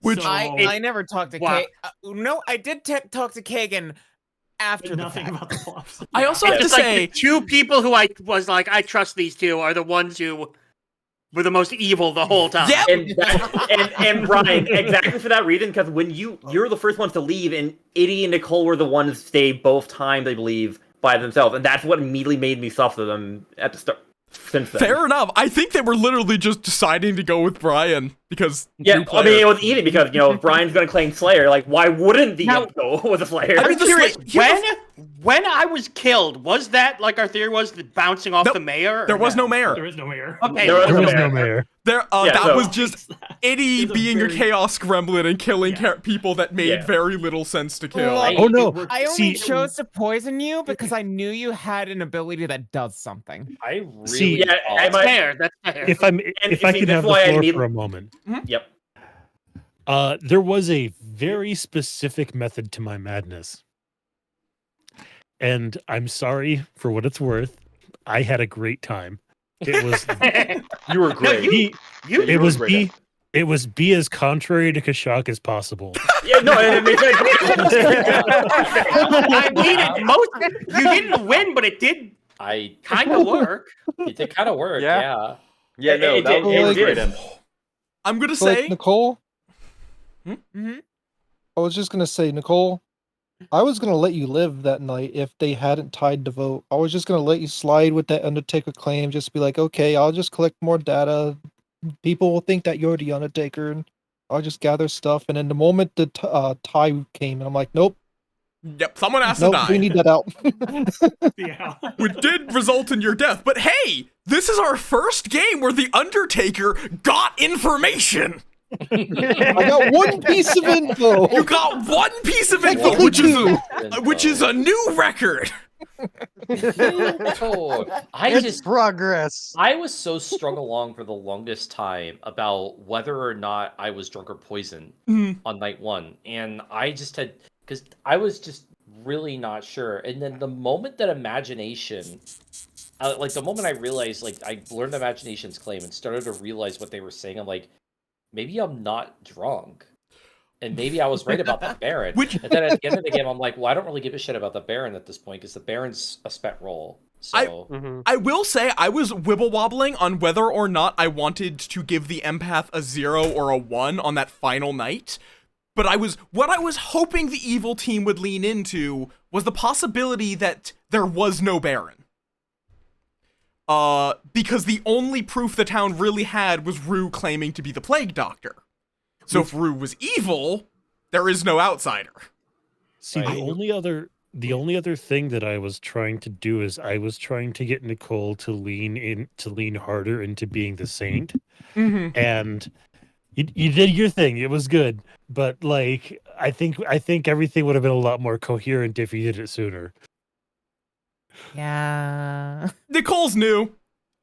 Which- So, I never talked to Wow. no, I did talk to Kagan after the nothing fact. about the bluffs. I also have to Just like say, the two people who I was like, I trust these two are the ones who were the most evil the whole time. Yep. and Brian, exactly for that reason, because when you're the first ones to leave, and Itty and Nicole were the ones to stay both times, I believe, by themselves, and that's what immediately made me softer them at the start. Since then. fair enough. I think they were literally just deciding to go with Brian because Yeah, new I player. mean, it was easy because, if Brian's going to claim Slayer, like, why wouldn't the Now- imp go with a Slayer? I mean, I'm the curious, Sla- when I was killed, was that like our theory was the bouncing off Nope, the mayor? or there was no mayor. There is no mayor. Okay, There was There no was no mayor. mayor. There, Yeah, that so- was just Itty It's a being a very- chaos gremlin and killing Yeah. people that made Yeah. very little sense to kill. Well, Oh, no. I only See- chose to poison you because I knew you had an ability that does something. I really See- Yeah, thought- and That's fair. That's fair. If I see, could that's have the why I floor need- for a moment. Yep. There was a very specific method to my madness. And I'm sorry for what it's worth. I had a great time. It was You were great. be, You it were was great. be it was be as contrary to Kashak as possible. Yeah, no, it makes sense. I mean, you didn't win, but it did kind of work. It did kind of work, Yeah. yeah. Yeah, no, It that did- was it a did. great imp. I'm gonna So, like, say, Nicole, Mm-hmm. I was just gonna say, Nicole, I was gonna let you live that night if they hadn't tied the vote. I was just gonna let you slide with that Undertaker claim, just be like, okay, I'll just collect more data. People will think that you're the Undertaker, and I'll just gather stuff. And then the moment the tie came, I'm like, nope, yep, someone has to nope, die. we need that out. Yeah. Which did result in your death. But hey, this is our first game where the Undertaker got information. I got one piece of info. You got one piece of info, Technically which is a new record. Oh, It's progress. I was so strung along for the longest time about whether or not I was drunk or poisoned on night one. And I just had, because I was just really not sure. And then the moment that imagination, like the moment I realized, like I learned imagination's claim and started to realize what they were saying, I'm like, maybe I'm not drunk. And maybe I was right about the Baron. And then at the end of the game, I'm like, well, I don't really give a shit about the Baron at this point because the Baron's a spec roll. So I will say I was wibble wobbling on whether or not I wanted to give the empath a 0 or a 1 on that final night. But what I was hoping the evil team would lean into was the possibility that there was no Baron. Because the only proof the town really had was Rue claiming to be the plague doctor. So if Rue was evil, there is no outsider. See, the only other thing that I was trying to do is I was trying to get Nicole to lean harder into being the saint. And you did your thing. It was good. But like I think everything would have been a lot more coherent if you did it sooner. Yeah. Nicole's new.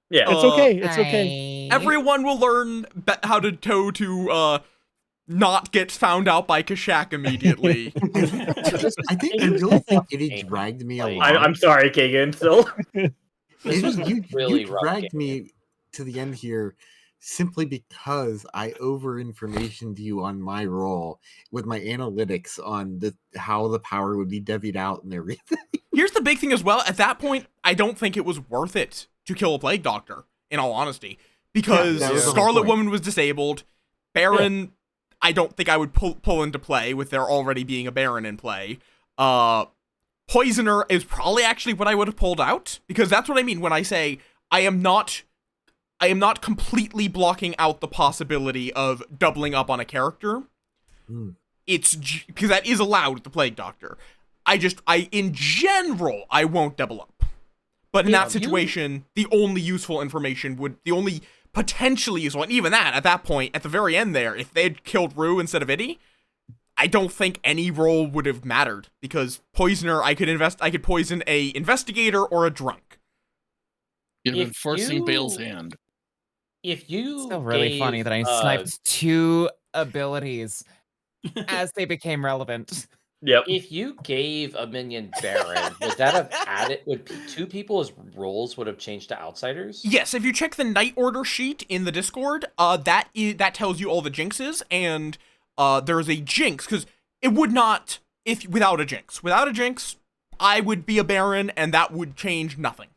Yeah. It's okay. It's okay. Everyone will learn how to not get found out by Kashak immediately. I really think it dragged me along. I'm sorry, Kagan. Still, You dragged me to the end here simply because I over informationed you on my role with my analytics on how the power would be divvied out and everything. Here's the big thing as well. At that point, I don't think it was worth it to kill a plague doctor, in all honesty. Because that was the whole Scarlet point. Woman was disabled. Baron, I don't think I would pull into play with there already being a Baron in play. Poisoner is probably actually what I would have pulled out. Because that's what I mean when I say I am not completely blocking out the possibility of doubling up on a character. It's because that is allowed with the Plague Doctor. In general, I won't double up. But in that situation, the only useful information the only potentially useful, and even that, at that point, at the very end there, if they had killed Rue instead of Itty, I don't think any role would have mattered. Because Poisoner, I could poison a investigator or a drunk. You'd have been forcing Bale's hand. If you Still really funny that I sniped 2 abilities as they became relevant. Yep. If you gave a minion Baron, would that have added? Would two people's roles would have changed to outsiders? Yes, if you check the Night Order sheet in the Discord, that tells you all the jinxes, and there's a jinx, because it would not, without a jinx. Without a jinx, I would be a Baron, and that would change nothing.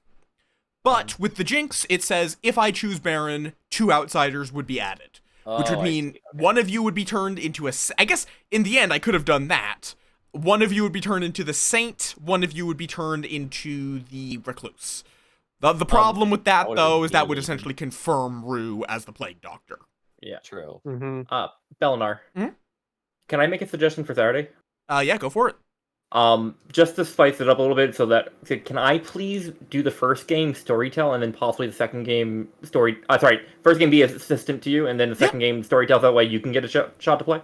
But with the jinx, it says, if I choose Baron, 2 outsiders would be added. Which would mean one of you would be turned into a... I guess, in the end, I could have done that. One of you would be turned into the Saint, one of you would be turned into the Recluse. The problem with that, though, is that would essentially confirm Rue as the Plague Doctor. Yeah. True. Belinar, can I make a suggestion for Saturday? Yeah, go for it. Just to spice it up a little bit, so that can I please do the first game Storytell, and then possibly the second game first game be assistant to you, and then the second game Storytell. That way you can get a shot to play.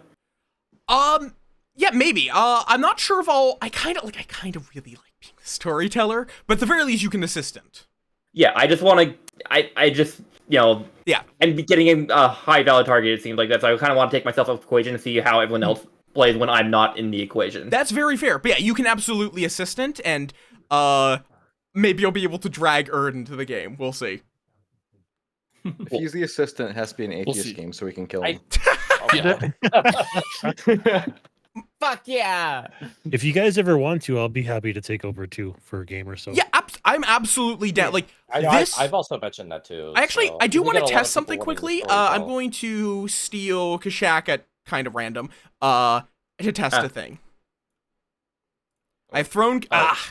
Yeah, maybe. I'm not sure if I kind of really like being the storyteller, but at the very least, you can assistant. Yeah, I just want to. I just and be getting a high value target. It seems like that, so I kind of want to take myself off the equation and see how everyone else plays when I'm not in the equation. That's very fair. But yeah, you can absolutely assistant, and maybe you'll be able to drag Erd into the game. We'll see. If he's the assistant, it has to be an atheist game so we can kill him. Fuck yeah! If you guys ever want to, I'll be happy to take over too for a game or so. Yeah, I'm absolutely down. Like I've also mentioned that too. I do want to test something quickly. I'm going to steal Kashak at kind of random to test a thing. I've thrown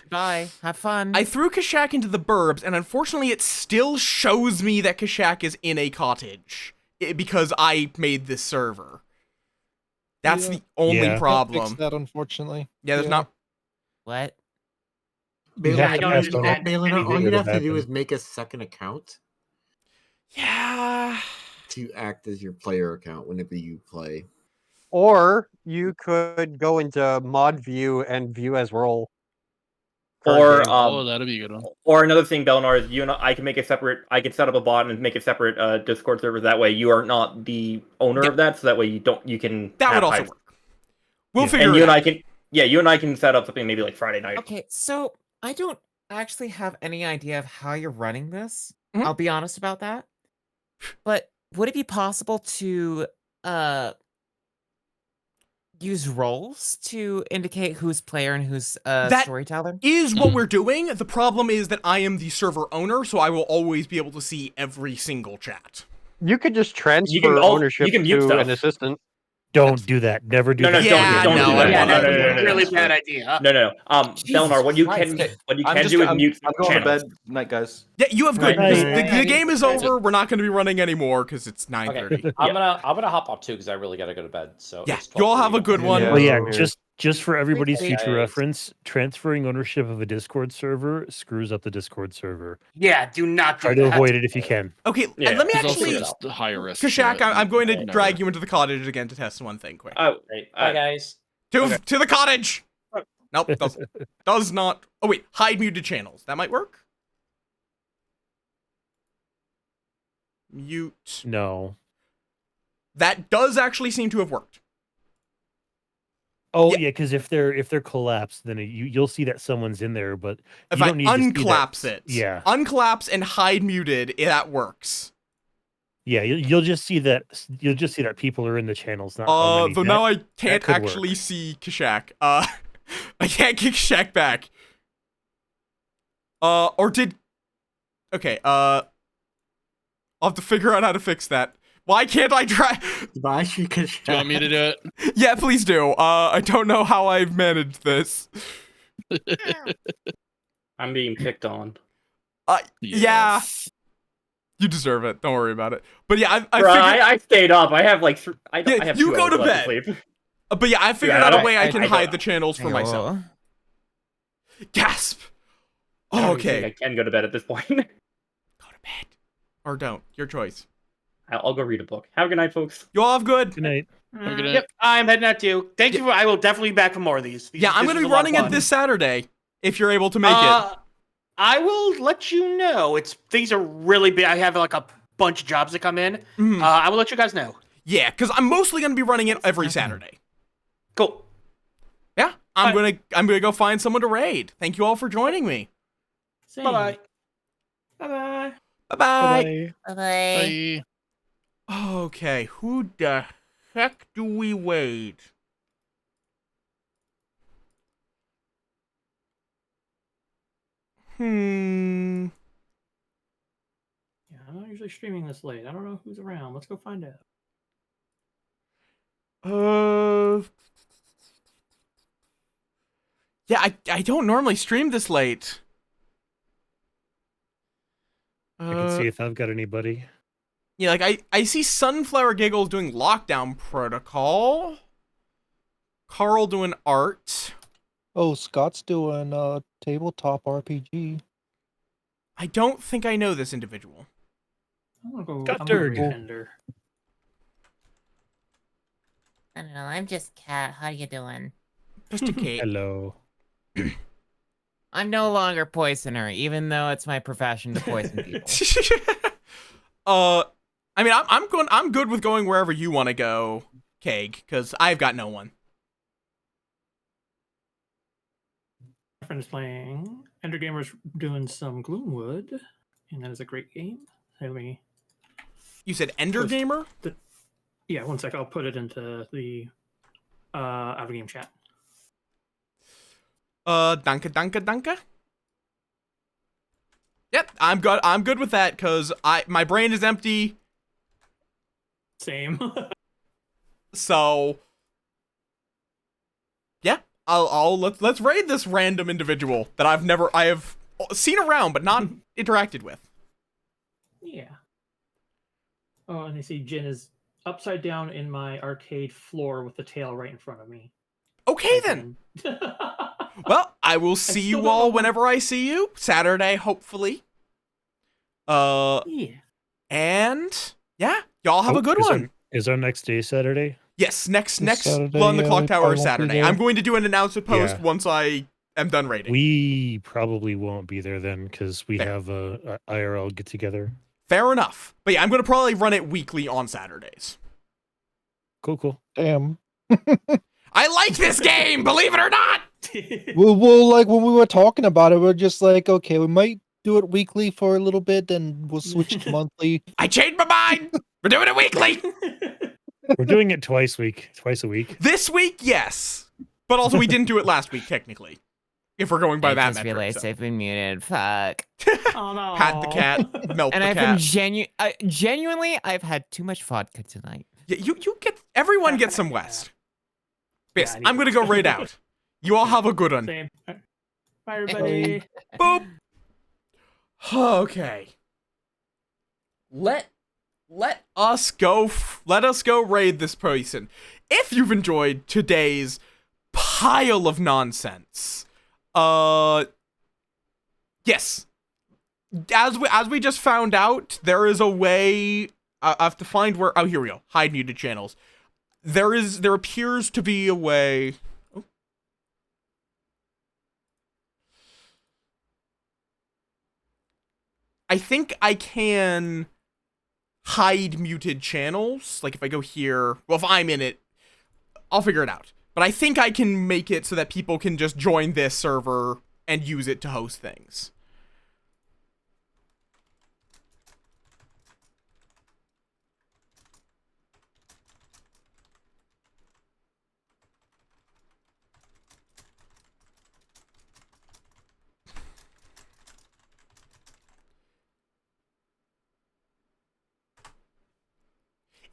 Bye. Have fun. I threw Kashak into the burbs, and unfortunately, it still shows me that Kashak is in a cottage because I made this server. That's the only problem. Fix that, unfortunately. Yeah, there's not. What? Baylor, don't understand all you have to do is make a second account. Yeah. To act as your player account whenever you play. Or you could go into mod view and view as role. Or that'd be a good one. Or another thing, Belinar, is you and I can make a separate. I can set up a bot and make a separate Discord server. That way, you are not the owner of that. So that way, you can. That would also work. We'll figure and it you out. And I can. Yeah, you and I can set up something maybe like Friday night. Okay, so I don't actually have any idea of how you're running this. Mhm. I'll be honest about that. But would it be possible to use roles to indicate who's player and who's storyteller? Is what we're doing. The problem is that I am the server owner, so I will always be able to see every single chat. You could just transfer ownership to an assistant. Don't do that. Never do that. Don't do that. No, really bad idea. No. Belinar, what you can do is mute I'm going channels. to bed. Night, guys. Yeah, you have good. Right. The game is over. We're not going to be running anymore because it's 9:30. Okay, I'm gonna hop off too because I really gotta go to bed. So Yeah, it's you all have a good one. Well, yeah, just for everybody's Thanks, future guys. reference, transferring ownership of a Discord server screws up the Discord server. Yeah, do not do Try to that. avoid it if you can. Okay, Yeah. let me There's also actually. just the higher risk. Kashak, I'm going to Never. drag you into the cottage again to test one thing quick. Oh, Great. Bye guys. To the cottage! Nope, does not. Oh wait, hide muted channels. That might work? Mute. No. That does actually seem to have worked. Oh Yeah. yeah, because if they're collapsed, then you'll see that someone's in there. But If you I don't need to see uncollapse that. it. Yeah, Uncollapse and hide muted, that works. yeah, you'll just see that people are in the channels. Not how many. Though now I can't could actually work. see Kashak. I can't kick Kashak back. Okay, I'll have to figure out how to fix that. Why can't I try? Bye, Do you want me to do it? Yeah, please do. I don't know how I've managed this. I'm being picked on. Yeah, Yes. you deserve it. Don't worry about it. But yeah, I Bro, figured. I stayed up. I have like I Yeah, have you 2 go hours to left bed. sleep. But yeah, I figured Yeah, out a I- way I I- can I hide don't- the channels for myself. Gasp. I don't even Okay. think I can go to bed at this point. Go to bed. Or don't. Your choice. I'll go read a book. Have a good night, folks. You all have good. Good night. Have a good night. Yep, I'm heading out too. Thank you. I will definitely be back for more of these. Yeah, I'm going to be running it this Saturday if you're able to make it. I will let you know. Things are really big. I have like a bunch of jobs that come in. Mhm. I will let you guys know. Yeah, because I'm mostly going to be running it every Saturday. Cool. Yeah, I'm gonna go find someone to raid. Thank you all for joining me. Same. Bye-bye. Bye-bye. Bye-bye. Bye. Bye. Okay, who the heck do we raid? Yeah, I'm not usually streaming this late. I don't know who's around. Let's go find out. Yeah, I don't normally stream this late. I can see if I've got anybody. Yeah, like I see Sunflower Giggles doing Lockdown Protocol. Carl doing art. Oh, Scott's doing tabletop RPG. I don't think I know this individual. I'm gonna go. Got I'm gonna dirt. raid Ender. I don't know. I'm just Cat. How you doing? Just a Kate. Hello. I'm no longer poisoner, even though it's my profession to poison people. I mean, I'm good with going wherever you want to go, Keg, because I've got no one. My friend is playing. Ender Gamer's doing some Gloomwood, and that is a great game. Let me. You said Ender Gamer? Yeah, one sec. I'll put it into the out of game chat. Danke. Yep, I'm good. I'm good with that because my brain is empty. Same. So yeah, let's raid this random individual that I have seen around but not interacted with. Yeah. Oh, and I see Jin is upside down in my arcade floor with the tail right in front of me. Okay then. Well, I will see still you don't know all when- whenever I see you. Saturday, hopefully. Yeah. And yeah, y'all have a good one. Is our next day Saturday? Yes, next Saturday, on the yeah, clock we tower probably is won't be Saturday. there. I'm going to do an announcement post Yeah. once I am done raiding. We probably won't be there then because we Fair. have a IRL get together. Fair enough. But yeah, I'm going to probably run it weekly on Saturdays. Cool. Damn. I like this game, believe it or not. Well, like when we were talking about it, we're just like, okay, we might do it weekly for a little bit, then we'll switch to monthly. I changed my mind. We're doing it weekly. We're doing it twice a week. This week, yes. But also we didn't do it last week, technically. If we're going by I that just metric. realized so. I've been muted. Fuck. Oh no. Pat the cat, melt And the I've cat. been genuinely, I've had too much vodka tonight. Yeah, you get everyone gets some West. Yes, Yeah, I need I'm gonna go raid out. You all have a good one. Same. Bye, everybody. Boop. Okay. Let us go. Let us go raid this person. If you've enjoyed today's pile of nonsense, yes. As we just found out, there is a way. I have to find where. Oh, here we go. Hide muted channels. There appears to be a way. Oh. I think I can hide muted channels. Like if I go here, well, if I'm in it, I'll figure it out. But I think I can make it so that people can just join this server and use it to host things.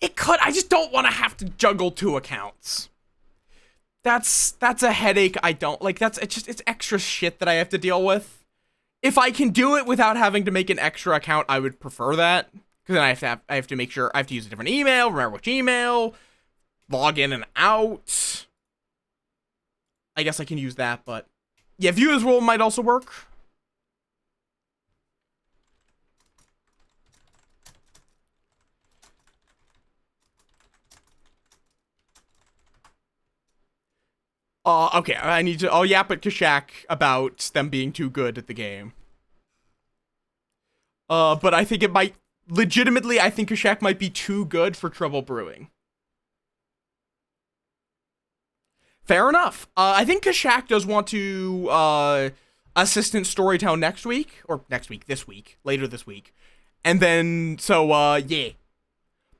It could. I just don't want to have to juggle 2 accounts. That's a headache I don't like. It's extra shit that I have to deal with. If I can do it without having to make an extra account, I would prefer that. Because then I have to make sure I have to use a different email, remember which email, log in and out. I guess I can use that, but yeah, view as role might also work. Okay, I need to. I'll yap at Kashak about them being too good at the game. But I think it might. Legitimately, I think Kashak might be too good for Trouble Brewing. Fair enough. I think Kashak does want to assistant Storytown this week, later this week. And then, yeah.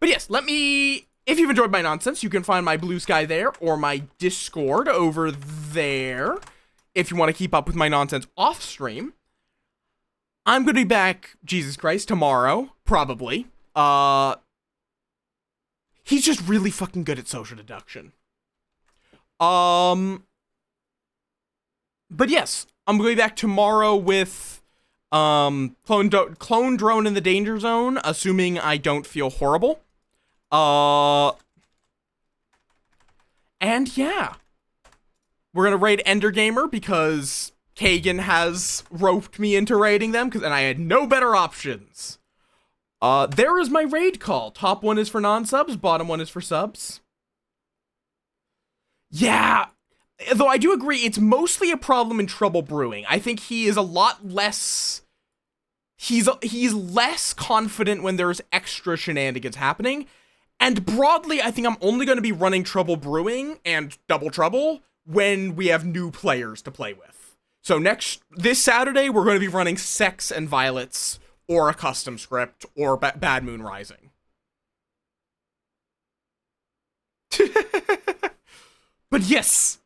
But yes, if you've enjoyed my nonsense, you can find my Blue Sky there, or my Discord over there, if you want to keep up with my nonsense off stream. I'm going to be back, Jesus Christ, tomorrow, probably. He's just really fucking good at social deduction. But yes, I'm going to be back tomorrow with Clone Drone in the Danger Zone, assuming I don't feel horrible. And yeah, we're gonna raid Ender Gamer because Kagan has roped me into raiding them, and I had no better options. There is my raid call. Top one is for non-subs, bottom one is for subs. Yeah, though I do agree it's mostly a problem in Trouble Brewing. I think he is a lot less... He's less confident when there's extra shenanigans happening. And broadly, I think I'm only going to be running Trouble Brewing and Double Trouble when we have new players to play with. So this Saturday, we're going to be running Sex and Violets, or a custom script, or Bad Moon Rising. But yes,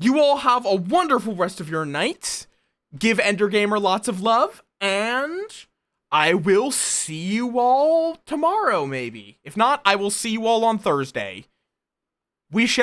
you all have a wonderful rest of your night. Give Ender Gamer lots of love, and I will see you all tomorrow, maybe. If not, I will see you all on Thursday. We shall